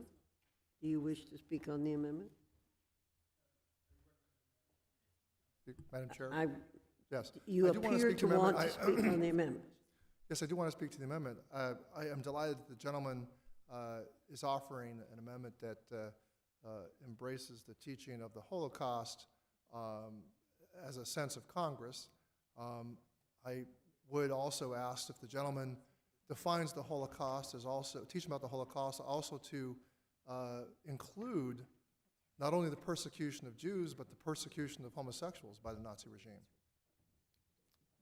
do you wish to speak on the amendment? Madam Chair? Yes. You I do wanna appear speak to the want to amendment. speak on the amendment. Yes, I do want to speak to the amendment. I am delighted that the gentleman is offering an amendment that embraces the teaching of the Holocaust as a sense of Congress. I would also ask if the gentleman defines the Holocaust as also, teaching about the Holocaust, also to include not only the persecution of Jews, but the persecution of homosexuals by the Nazi regime.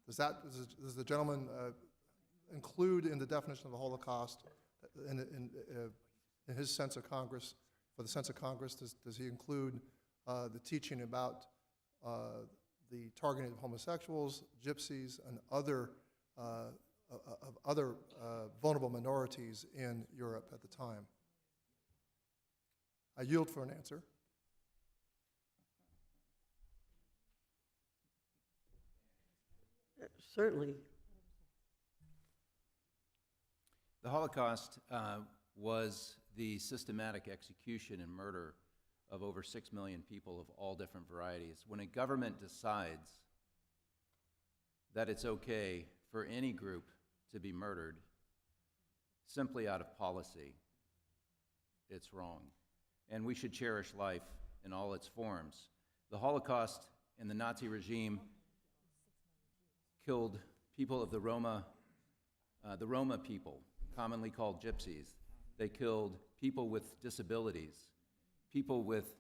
Does the gentleman include in the definition of the Holocaust, in his sense of Congress, for the sense of Congress, does he include the teaching about the targeting of homosexuals, gypsies, and other vulnerable minorities in Europe at the time? I yield for an answer. Certainly. The Holocaust was the systematic execution and murder of over 6 million people of all different varieties. When a government decides that it's okay for any group to be murdered simply out of policy, it's wrong. And we should cherish life in all its forms. The Holocaust and the Nazi regime killed people of the Roma people, commonly called gypsies. They killed people with disabilities, people with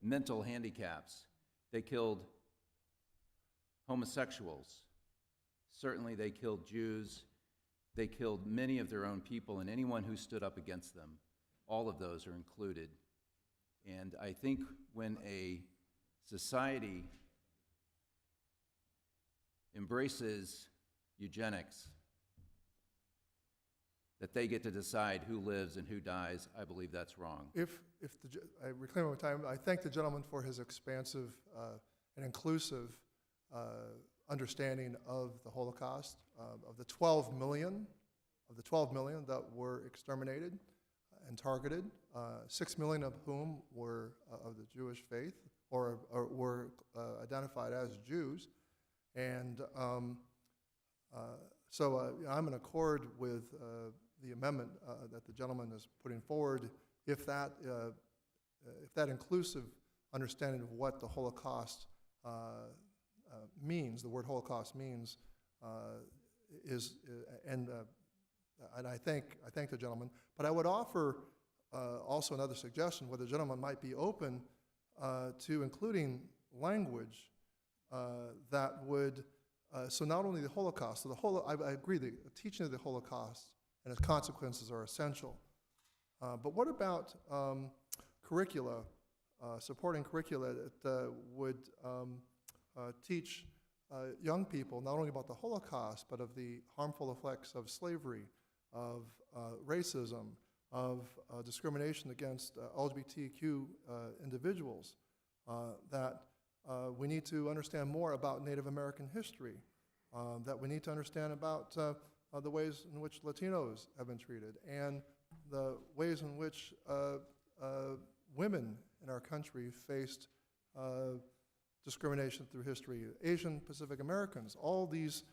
mental handicaps. They killed homosexuals. Certainly they killed Jews. They killed many of their own people, and anyone who stood up against them. All of those are included. And I think when a society embraces eugenics, that they get to decide who lives and who dies, I believe that's wrong. I reclaim my time, I thank the gentleman for his expansive and inclusive understanding of the Holocaust. Of the 12 million that were exterminated and targeted, 6 million of whom were of the Jewish faith or were identified as Jews. And so I'm in accord with the amendment that the gentleman is putting forward, if that inclusive understanding of what the Holocaust means, the word Holocaust means, and I thank the gentleman. But I would offer also another suggestion, where the gentleman might be open to including language that would, so not only the Holocaust, so I agree, the teaching of the Holocaust and its consequences are essential. But what about curricula, supporting curricula that would teach young people not only about the Holocaust, but of the harmful effects of slavery, of racism, of discrimination against LGBTQ individuals, that we need to understand more about Native American history, that we need to understand about the ways in which Latinos have been treated, and the ways in which women in our country faced discrimination through history, Asian Pacific Americans, all these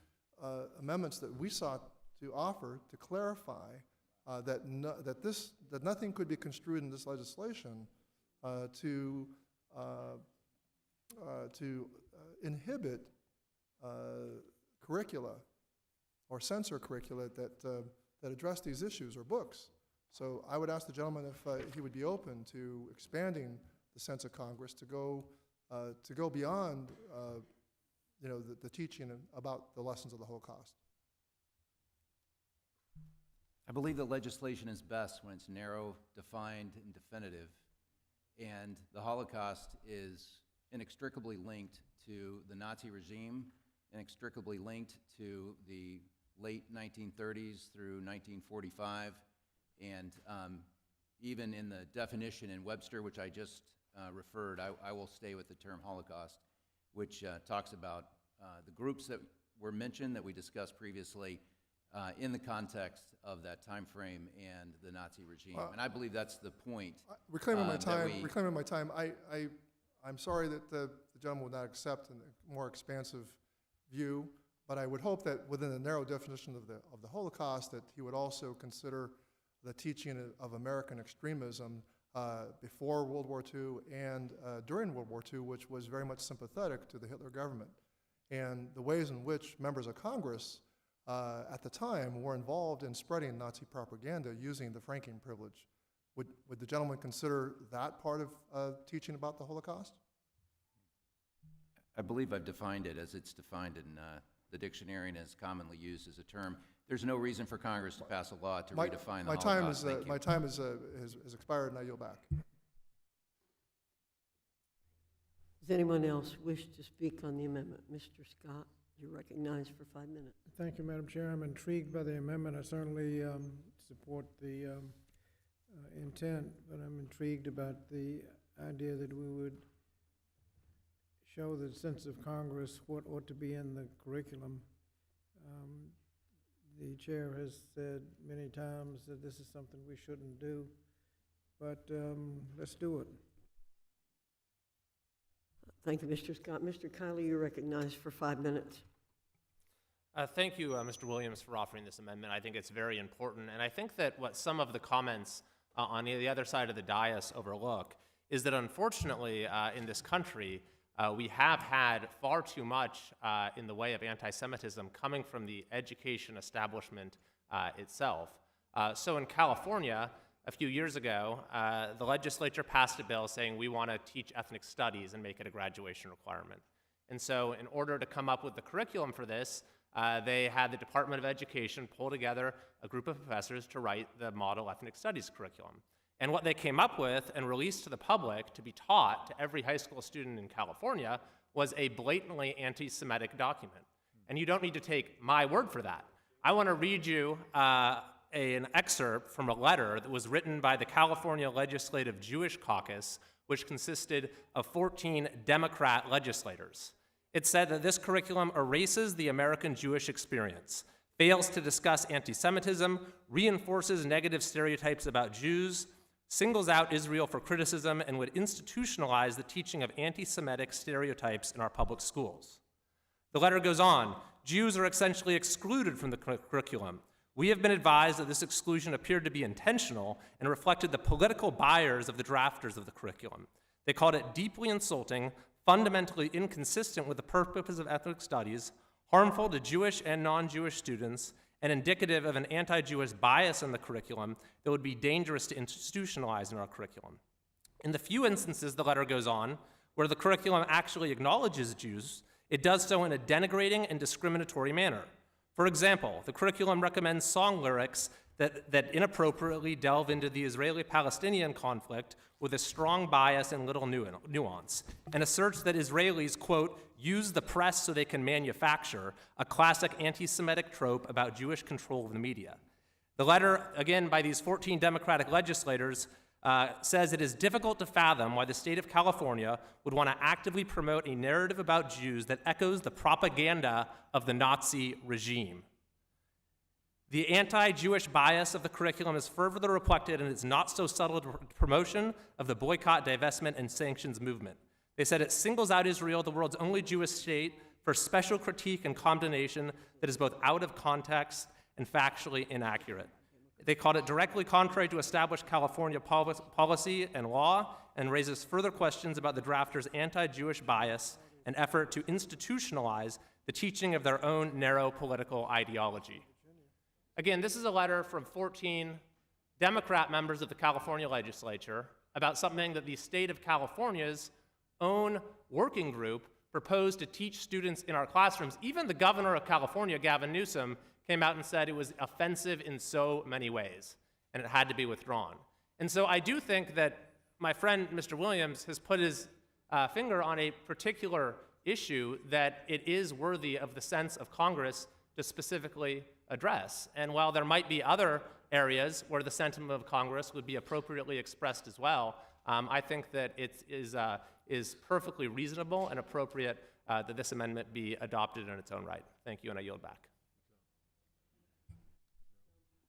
amendments that we sought to offer to clarify that nothing could be construed in this legislation to inhibit curricula or censor curricula that address these issues or books. So I would ask the gentleman if he would be open to expanding the sense of Congress to go beyond the teaching about the lessons of the Holocaust. I believe that legislation is best when it's narrow, defined, and definitive. And the Holocaust is inextricably linked to the Nazi regime, inextricably linked to the late 1930s through 1945. And even in the definition in Webster, which I just referred, I will stay with the term Holocaust, which talks about the groups that were mentioned that we discussed previously in the context of that time frame and the Nazi regime. And I believe that's the point. Reclaiming my time, I'm sorry that the gentleman would not accept a more expansive view, but I would hope that within the narrow definition of the Holocaust, that he would also consider the teaching of American extremism before World War II and during World War II, which was very much sympathetic to the Hitler government, and the ways in which members of Congress at the time were involved in spreading Nazi propaganda using the franking privilege. Would the gentleman consider that part of teaching about the Holocaust? I believe I've defined it as it's defined in the dictionary and is commonly used as a term. There's no reason for Congress to pass a law to redefine the Holocaust. Thank you. My time has expired, and I yield back. Does anyone else wish to speak on the amendment? Mr. Scott, you're recognized for 5 minutes. Thank you, Madam Chair. I'm intrigued by the amendment. I certainly support the intent, but I'm intrigued about the idea that we would show the sense of Congress what ought to be in the curriculum. The chair has said many times that this is something we shouldn't do, but let's do it. Thank you, Mr. Scott. Mr. Kiley, you're recognized for 5 minutes. Thank you, Mr. Williams, for offering this amendment. I think it's very important, and I think that what some of the comments on the other side of the dais overlook is that unfortunately in this country, we have had far too much in the way of anti-Semitism coming from the education establishment itself. So in California, a few years ago, the legislature passed a bill saying we want to teach ethnic studies and make it a graduation requirement. And so in order to come up with the curriculum for this, they had the Department of Education pull together a group of professors to write the model ethnic studies curriculum. And what they came up with and released to the public to be taught to every high school student in California was a blatantly anti-Semitic document. And you don't need to take my word for that. I want to read you an excerpt from a letter that was written by the California Legislative Jewish Caucus, which consisted of 14 Democrat legislators. It said that this curriculum erases the American Jewish experience, fails to discuss anti-Semitism, reinforces negative stereotypes about Jews, singles out Israel for criticism, and would institutionalize the teaching of anti-Semitic stereotypes in our public schools. The letter goes on, Jews are essentially excluded from the curriculum. We have been advised that this exclusion appeared to be intentional and reflected the political buyers of the drafters of the curriculum. They called it deeply insulting, fundamentally inconsistent with the purpose of ethnic studies, harmful to Jewish and non-Jewish students, and indicative of an anti-Jewish bias in the curriculum that would be dangerous to institutionalize in our curriculum. In the few instances, the letter goes on, where the curriculum actually acknowledges Jews, it does so in a denigrating and discriminatory manner. For example, the curriculum recommends song lyrics that inappropriately delve into the Israeli-Palestinian conflict with a strong bias and little nuance, and asserts that Israelis, quote, use the press so they can manufacture, a classic anti-Semitic trope about Jewish control of the media. The letter, again, by these 14 Democratic legislators, says it is difficult to fathom why the state of California would want to actively promote a narrative about Jews that echoes the propaganda of the Nazi regime. The anti-Jewish bias of the curriculum is further reflected in its not-so-subtle promotion of the boycott, divestment, and sanctions movement. They said it singles out Israel, the world's only Jewish state, for special critique and condemnation that is both out of context and factually inaccurate. They called it directly contrary to established California policy and law, and raises further questions about the drafters' anti-Jewish bias and effort to institutionalize the teaching of their own narrow political ideology. Again, this is a letter from 14 Democrat members of the California legislature about something that the state of California's own working group proposed to teach students in our classrooms. Even the governor of California, Gavin Newsom, came out and said it was offensive in so many ways, and it had to be withdrawn. And so I do think that my friend, Mr. Williams, has put his finger on a particular issue that it is worthy of the sense of Congress to specifically address. And while there might be other areas where the sentiment of Congress would be appropriately expressed as well, I think that it is perfectly reasonable and appropriate that this amendment be adopted in its own right. Thank you, and I yield back.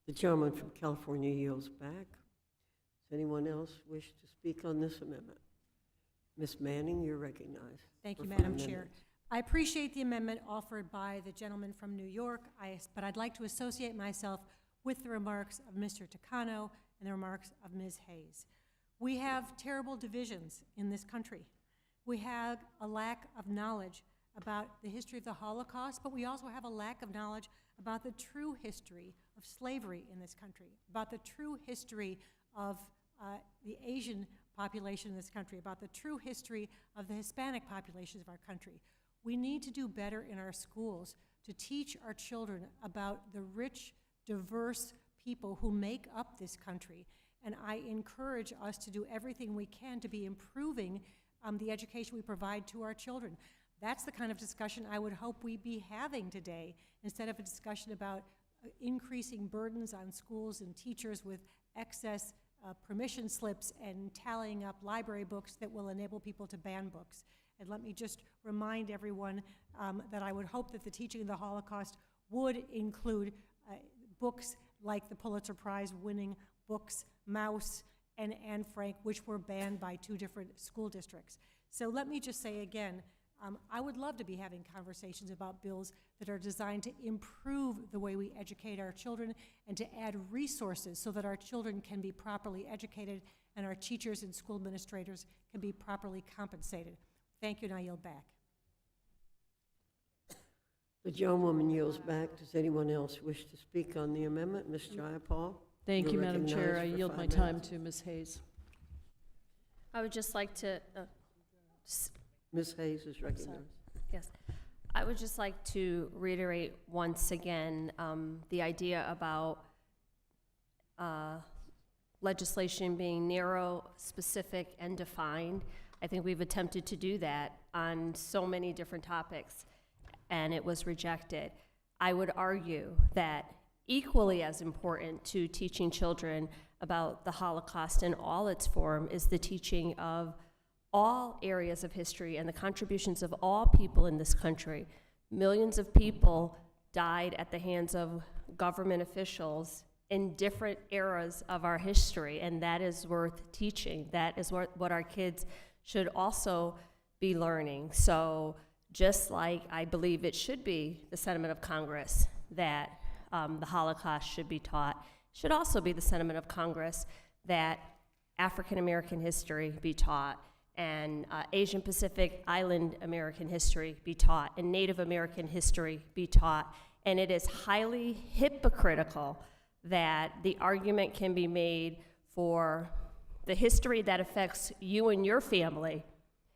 The gentleman from California yields back. Does anyone else wish to speak on this amendment? Ms. Manning, you're recognized. Thank you, for 5 Madam Chair. minutes. I appreciate the amendment offered by the gentleman from New York, but I'd like to associate myself with the remarks of Mr. Takano and the remarks of Ms. Hayes. We have terrible divisions in this country. We have a lack of knowledge about the history of the Holocaust, but we also have a lack of knowledge about the true history of slavery in this country, about the true history of the Asian population in this country, about the true history of the Hispanic populations of our country. We need to do better in our schools to teach our children about the rich, diverse people who make up this country. And I encourage us to do everything we can to be improving the education we provide to our children. That's the kind of discussion I would hope we'd be having today, instead of a discussion about increasing burdens on schools and teachers with excess permission slips and tallying up library books that will enable people to ban books. And let me just remind everyone that I would hope that the teaching of the Holocaust would include books like the Pulitzer Prize winning books Maus and Anne Frank, which were banned by 2 different school districts. So let me just say again, I would love to be having conversations about bills that are designed to improve the way we educate our children and to add resources so that our children can be properly educated and our teachers and school administrators can be properly compensated. Thank you, and I yield back. The gentlewoman yields back. Does anyone else wish to speak on the amendment? Ms. Jayapal? Thank you, You're Madam Chair. I recognized for yield 5 my time minutes. to Ms. Hayes. I would just like to, Ms. Hayes is recognized. yes, I would just like to reiterate once again the idea about legislation being narrow, specific, and defined. I think we've attempted to do that on so many different topics, and it was rejected. I would argue that equally as important to teaching children about the Holocaust in all its form is the teaching of all areas of history and the contributions of all people in this country. Millions of people died at the hands of government officials in different eras of our history, and that is worth teaching. That is what our kids should also be learning. So just like I believe it should be the sentiment of Congress that the Holocaust should be taught, should also be the sentiment of Congress that African American history be taught, and Asian Pacific Island American history be taught, and Native American history be taught. And it is highly hypocritical that the argument can be made for the history that affects you and your family,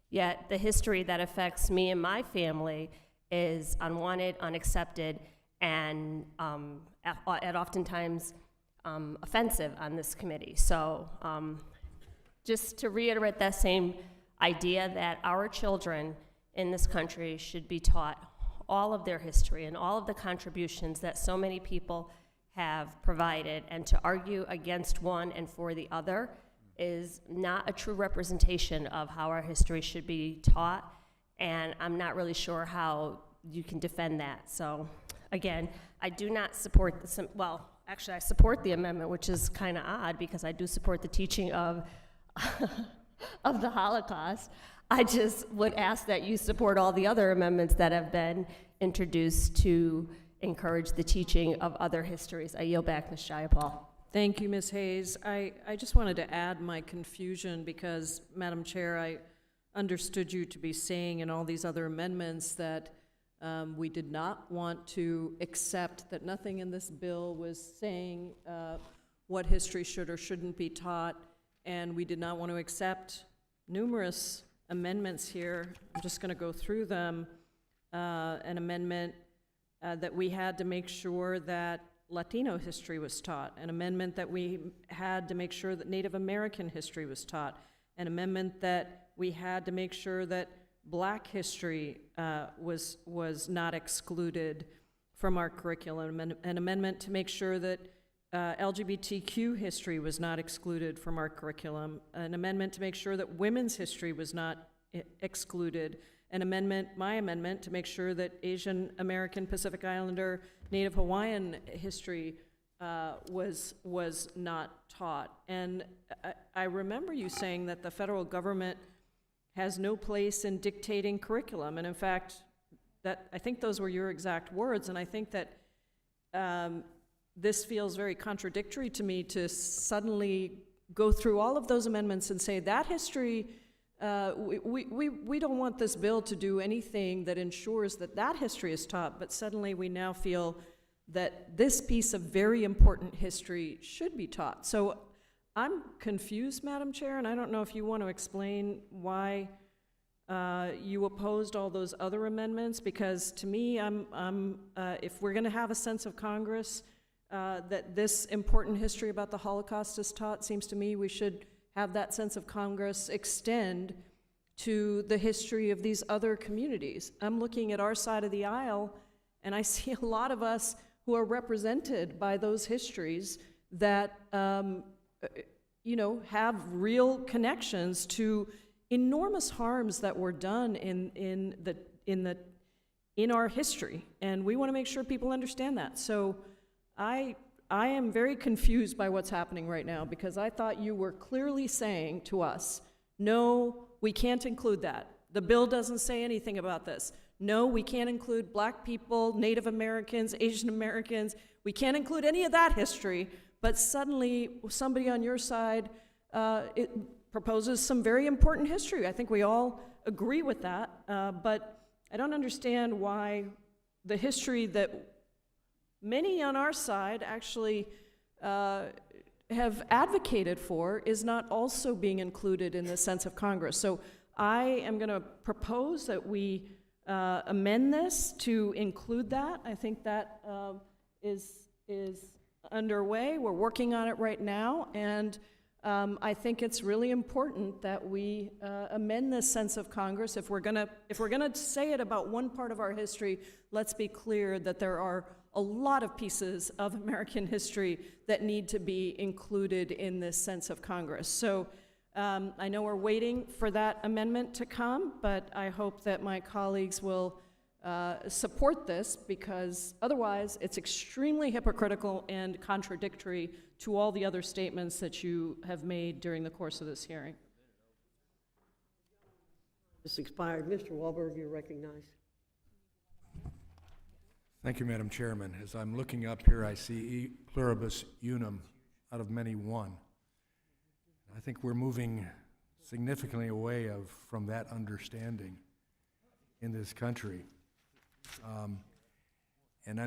yet the history that affects me and my family is unwanted, unaccepted, and oftentimes offensive on this committee. So just to reiterate that same idea that our children in this country should be taught all of their history and all of the contributions that so many people have provided, and to argue against one and for the other is not a true representation of how our history should be taught, and I'm not really sure how you can defend that. So again, I do not support well, actually I support the amendment, which is kind of odd because I do support the teaching of of the Holocaust. I just would ask that you support all the other amendments that have been introduced to encourage the teaching of other histories. I yield back, Ms. Jayapal. Thank you, Ms. Hayes. I just wanted to add my confusion because, Madam Chair, I understood you to be saying in all these other amendments that we did not want to accept, that nothing in this bill was saying what history should or shouldn't be taught, and we did not want to accept numerous amendments here. I'm just going to go through them. An amendment that we had to make sure that Latino history was taught, an amendment that we had to make sure that Native American history was taught, an amendment that we had to make sure that Black history was not excluded from our curriculum, an amendment to make sure that LGBTQ history was not excluded from our curriculum, an amendment to make sure that women's history was not excluded, an amendment, my amendment, to make sure that Asian American, Pacific Islander, Native Hawaiian history was not taught. And I remember you saying that the federal government has no place in dictating curriculum. And in fact, I think those were your exact words. And I think that this feels very contradictory to me to suddenly go through all of those amendments and say that history, we don't want this bill to do anything that ensures that history is taught, but suddenly we now feel that this piece of very important history should be taught. So I'm confused, Madam Chair, and I don't know if you want to explain why you opposed all those other amendments, because to me, if we're going to have a sense of Congress that this important history about the Holocaust is taught, seems to me we should have that sense of Congress extend to the history of these other communities. I'm looking at our side of the aisle, and I see a lot of us who are represented by those histories that, you know, have real connections to enormous harms that were done in our history, and we want to make sure people understand that. So I am very confused by what's happening right now, because I thought you were clearly saying to us, no, we can't include that. The bill doesn't say anything about this. No, we can't include black people, Native Americans, Asian Americans. We can't include any of that history. But suddenly, somebody on your side it proposes some very important history. I think we all agree with that. But I don't understand why the history that many on our side actually have advocated for is not also being included in the sense of Congress. So I am going to propose that we amend this to include that. I think that is underway. We're working on it right now, and I think it's really important that we amend this sense of Congress. If we're gonna say it about one part of our history, let's be clear that there are a lot of pieces of American history that need to be included in this sense of Congress. So I know we're waiting for that amendment to come, but I hope that my colleagues will support this, because otherwise it's extremely hypocritical and contradictory to all the other statements that you have made during the course of this hearing. It's expired. Mr. Wahlberg, you're recognized. Thank you, Madam Chairman. As I'm looking up here, I see e pluribus unum, out of many one. I think we're moving significantly away from that understanding in this country. And I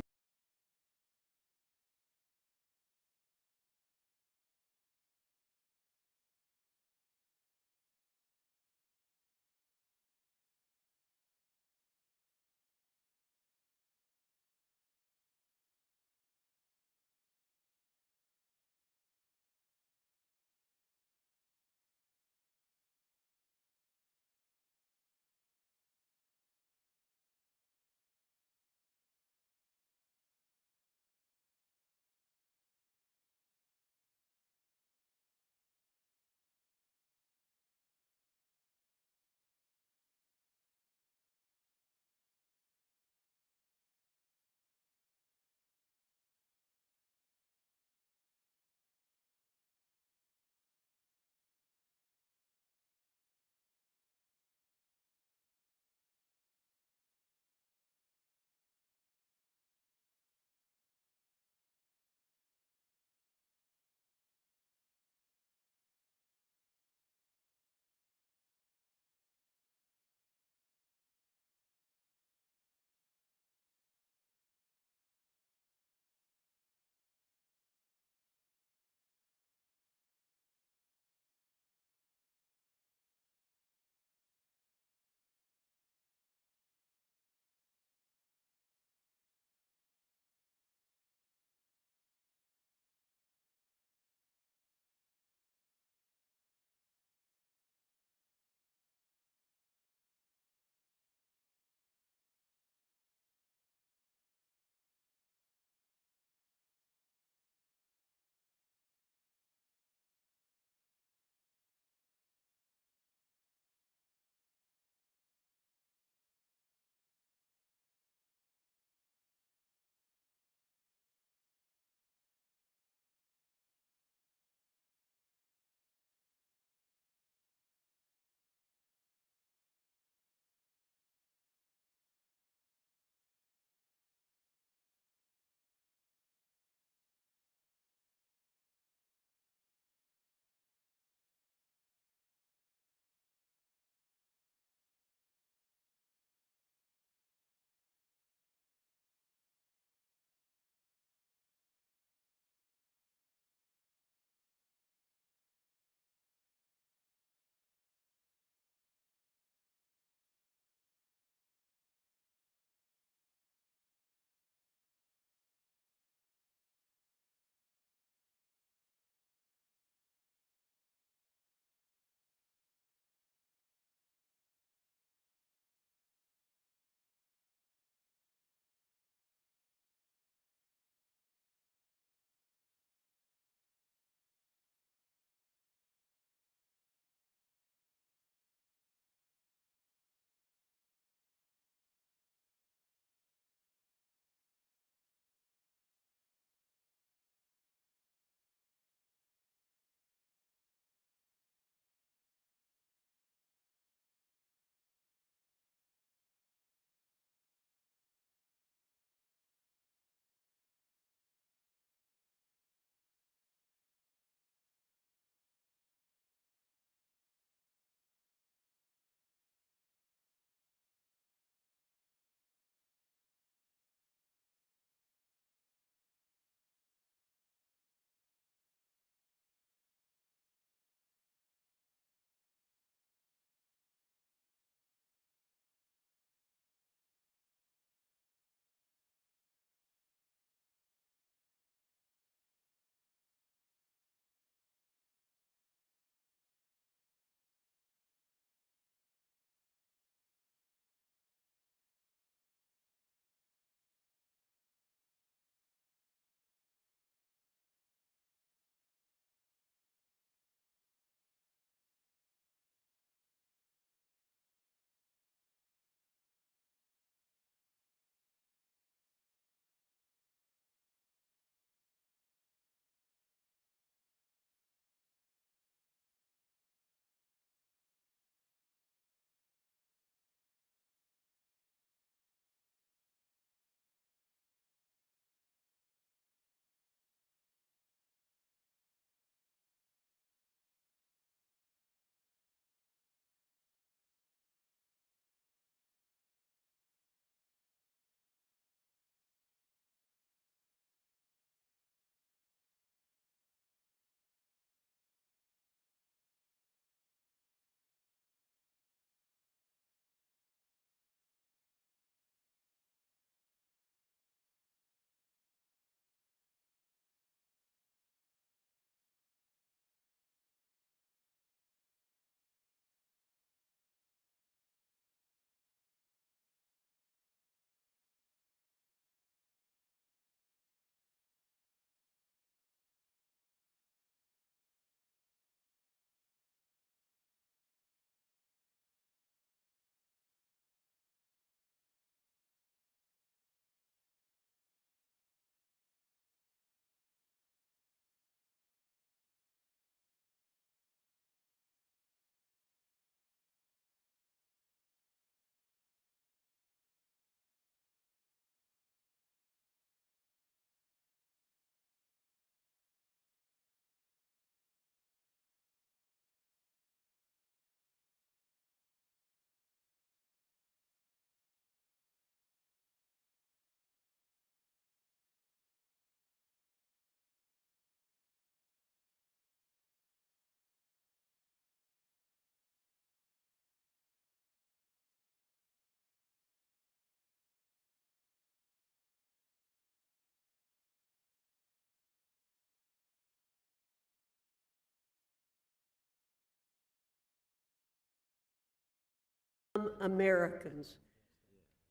Americans.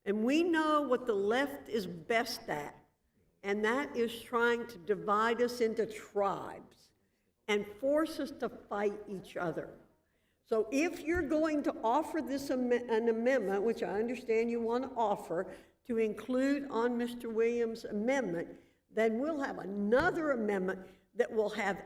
And we know what the left is best at, and that is trying to divide us into tribes and force us to fight each other. So if you're going to offer this an amendment, which I understand you want to offer, to include on Mr. Williams' amendment, then we'll have another amendment that will have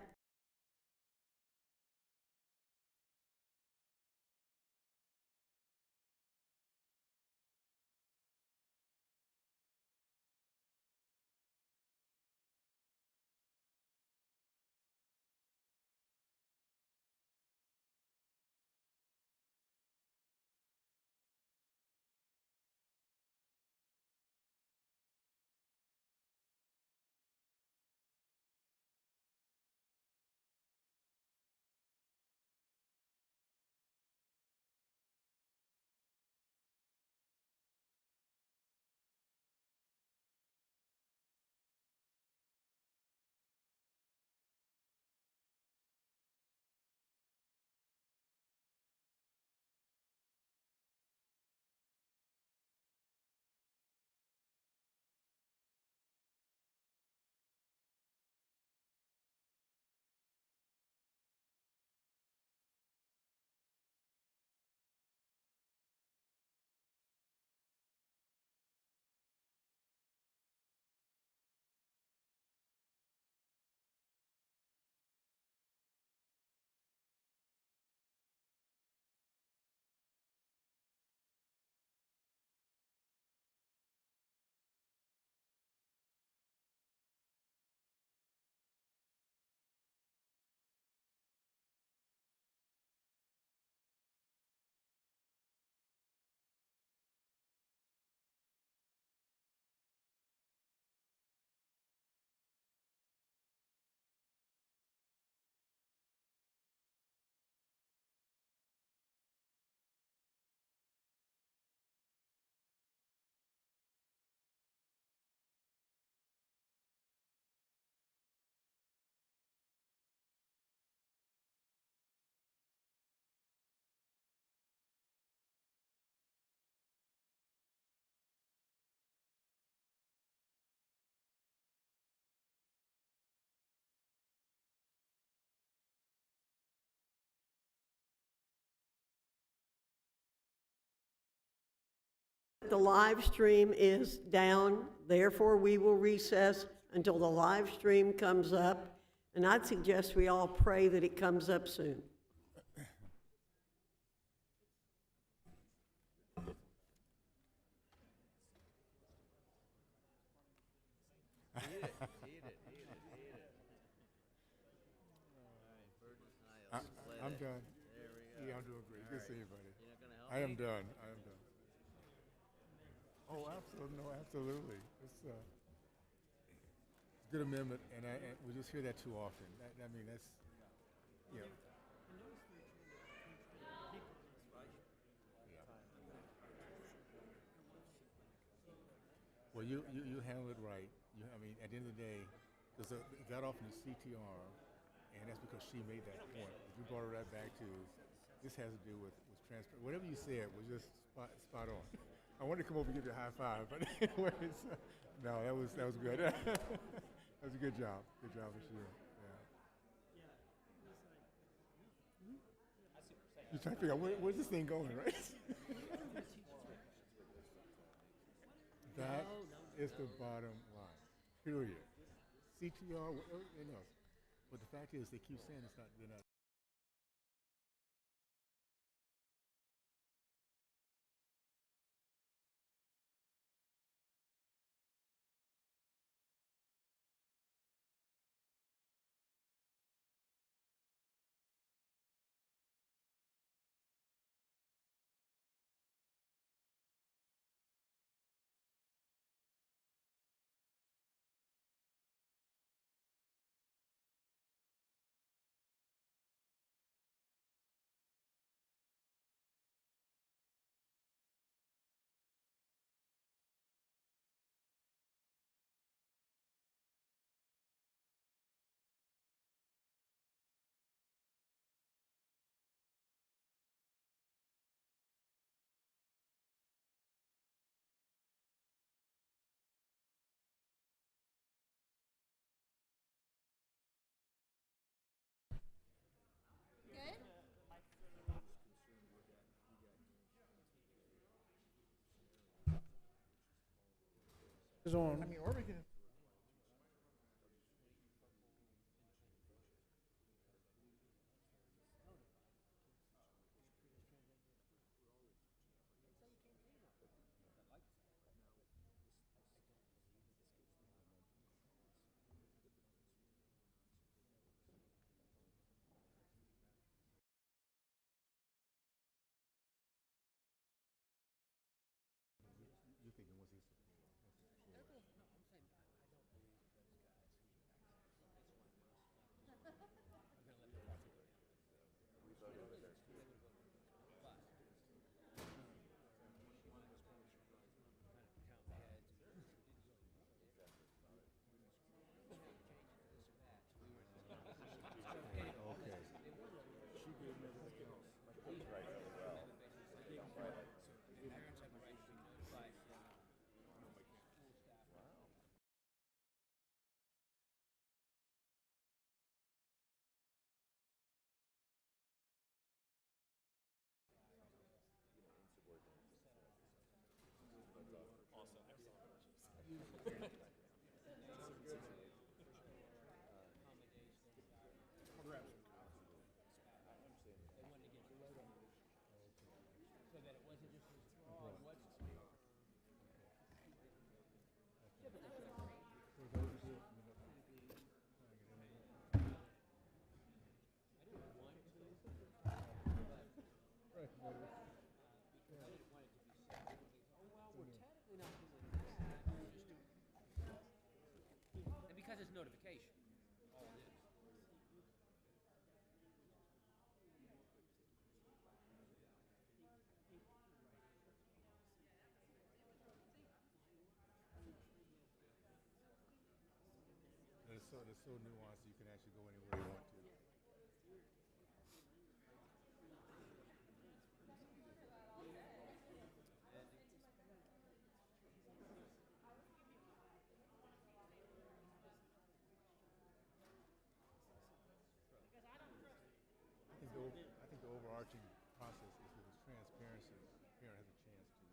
the live stream is down, therefore we will recess until the live stream comes up, and I'd suggest we all pray that it comes up soon. I'm done. Yeah, I'm doing great. Good seeing you, buddy. I am done. I am done. Oh, absolutely. No, absolutely. It's a good amendment, and we just hear that too often. I mean, that's, yeah. Well, you handle it right. I mean, at the end of the day, because it got off in the CTR, and that's because she made that point. You brought it right back to, this has to do with transparent. Whatever you said was just spot on. I wanted to come over and give you a high five, but anyways, no, that was good. That was a good job. Good job for sure. Yeah. You're trying to figure out where's this thing going, right? That is the bottom line. Period. CTR, everything else. But the fact is, they keep saying it's not. They're not. Is on. You're thinking once he's. And because it's notification, all it is. It's so nuanced, you can actually go anywhere you want to. I think the overarching process is with its transparency. The parent has a chance to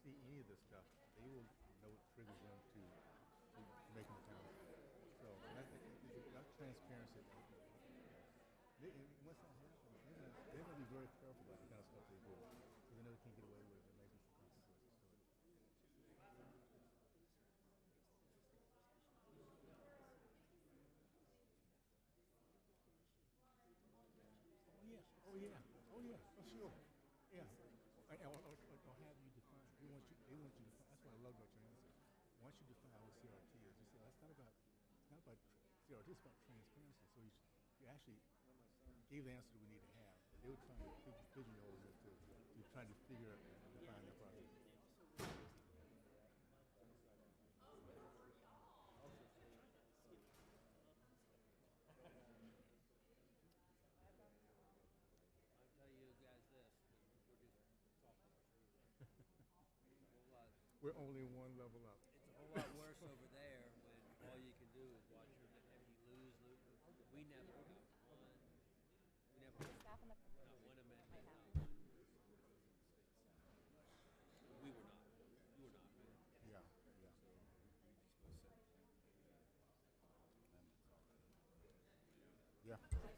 see any of this stuff. They will know what triggers them to make them accountable. So that transparency. Once that happens, they're going to be very careful about the kind of stuff they do. Because they know they can't get away with it. There may be some consequences to it. Oh yeah, for sure. Yeah, or have you define. They want you to define. That's what I love about your answer. Once you define what CRT is, you say it's not about CRT. It's about transparency. So you actually gave the answer that we need to have. But they were trying to pigeonhole it to try to figure out and define that process. I'll tell you guys this, we're just sophomores. We're only one level up. It's a whole lot worse over there when all you can do is watch your, and you lose. We never got one. We never got not one amendment. Not one. We were not. You were not. Right? Yeah.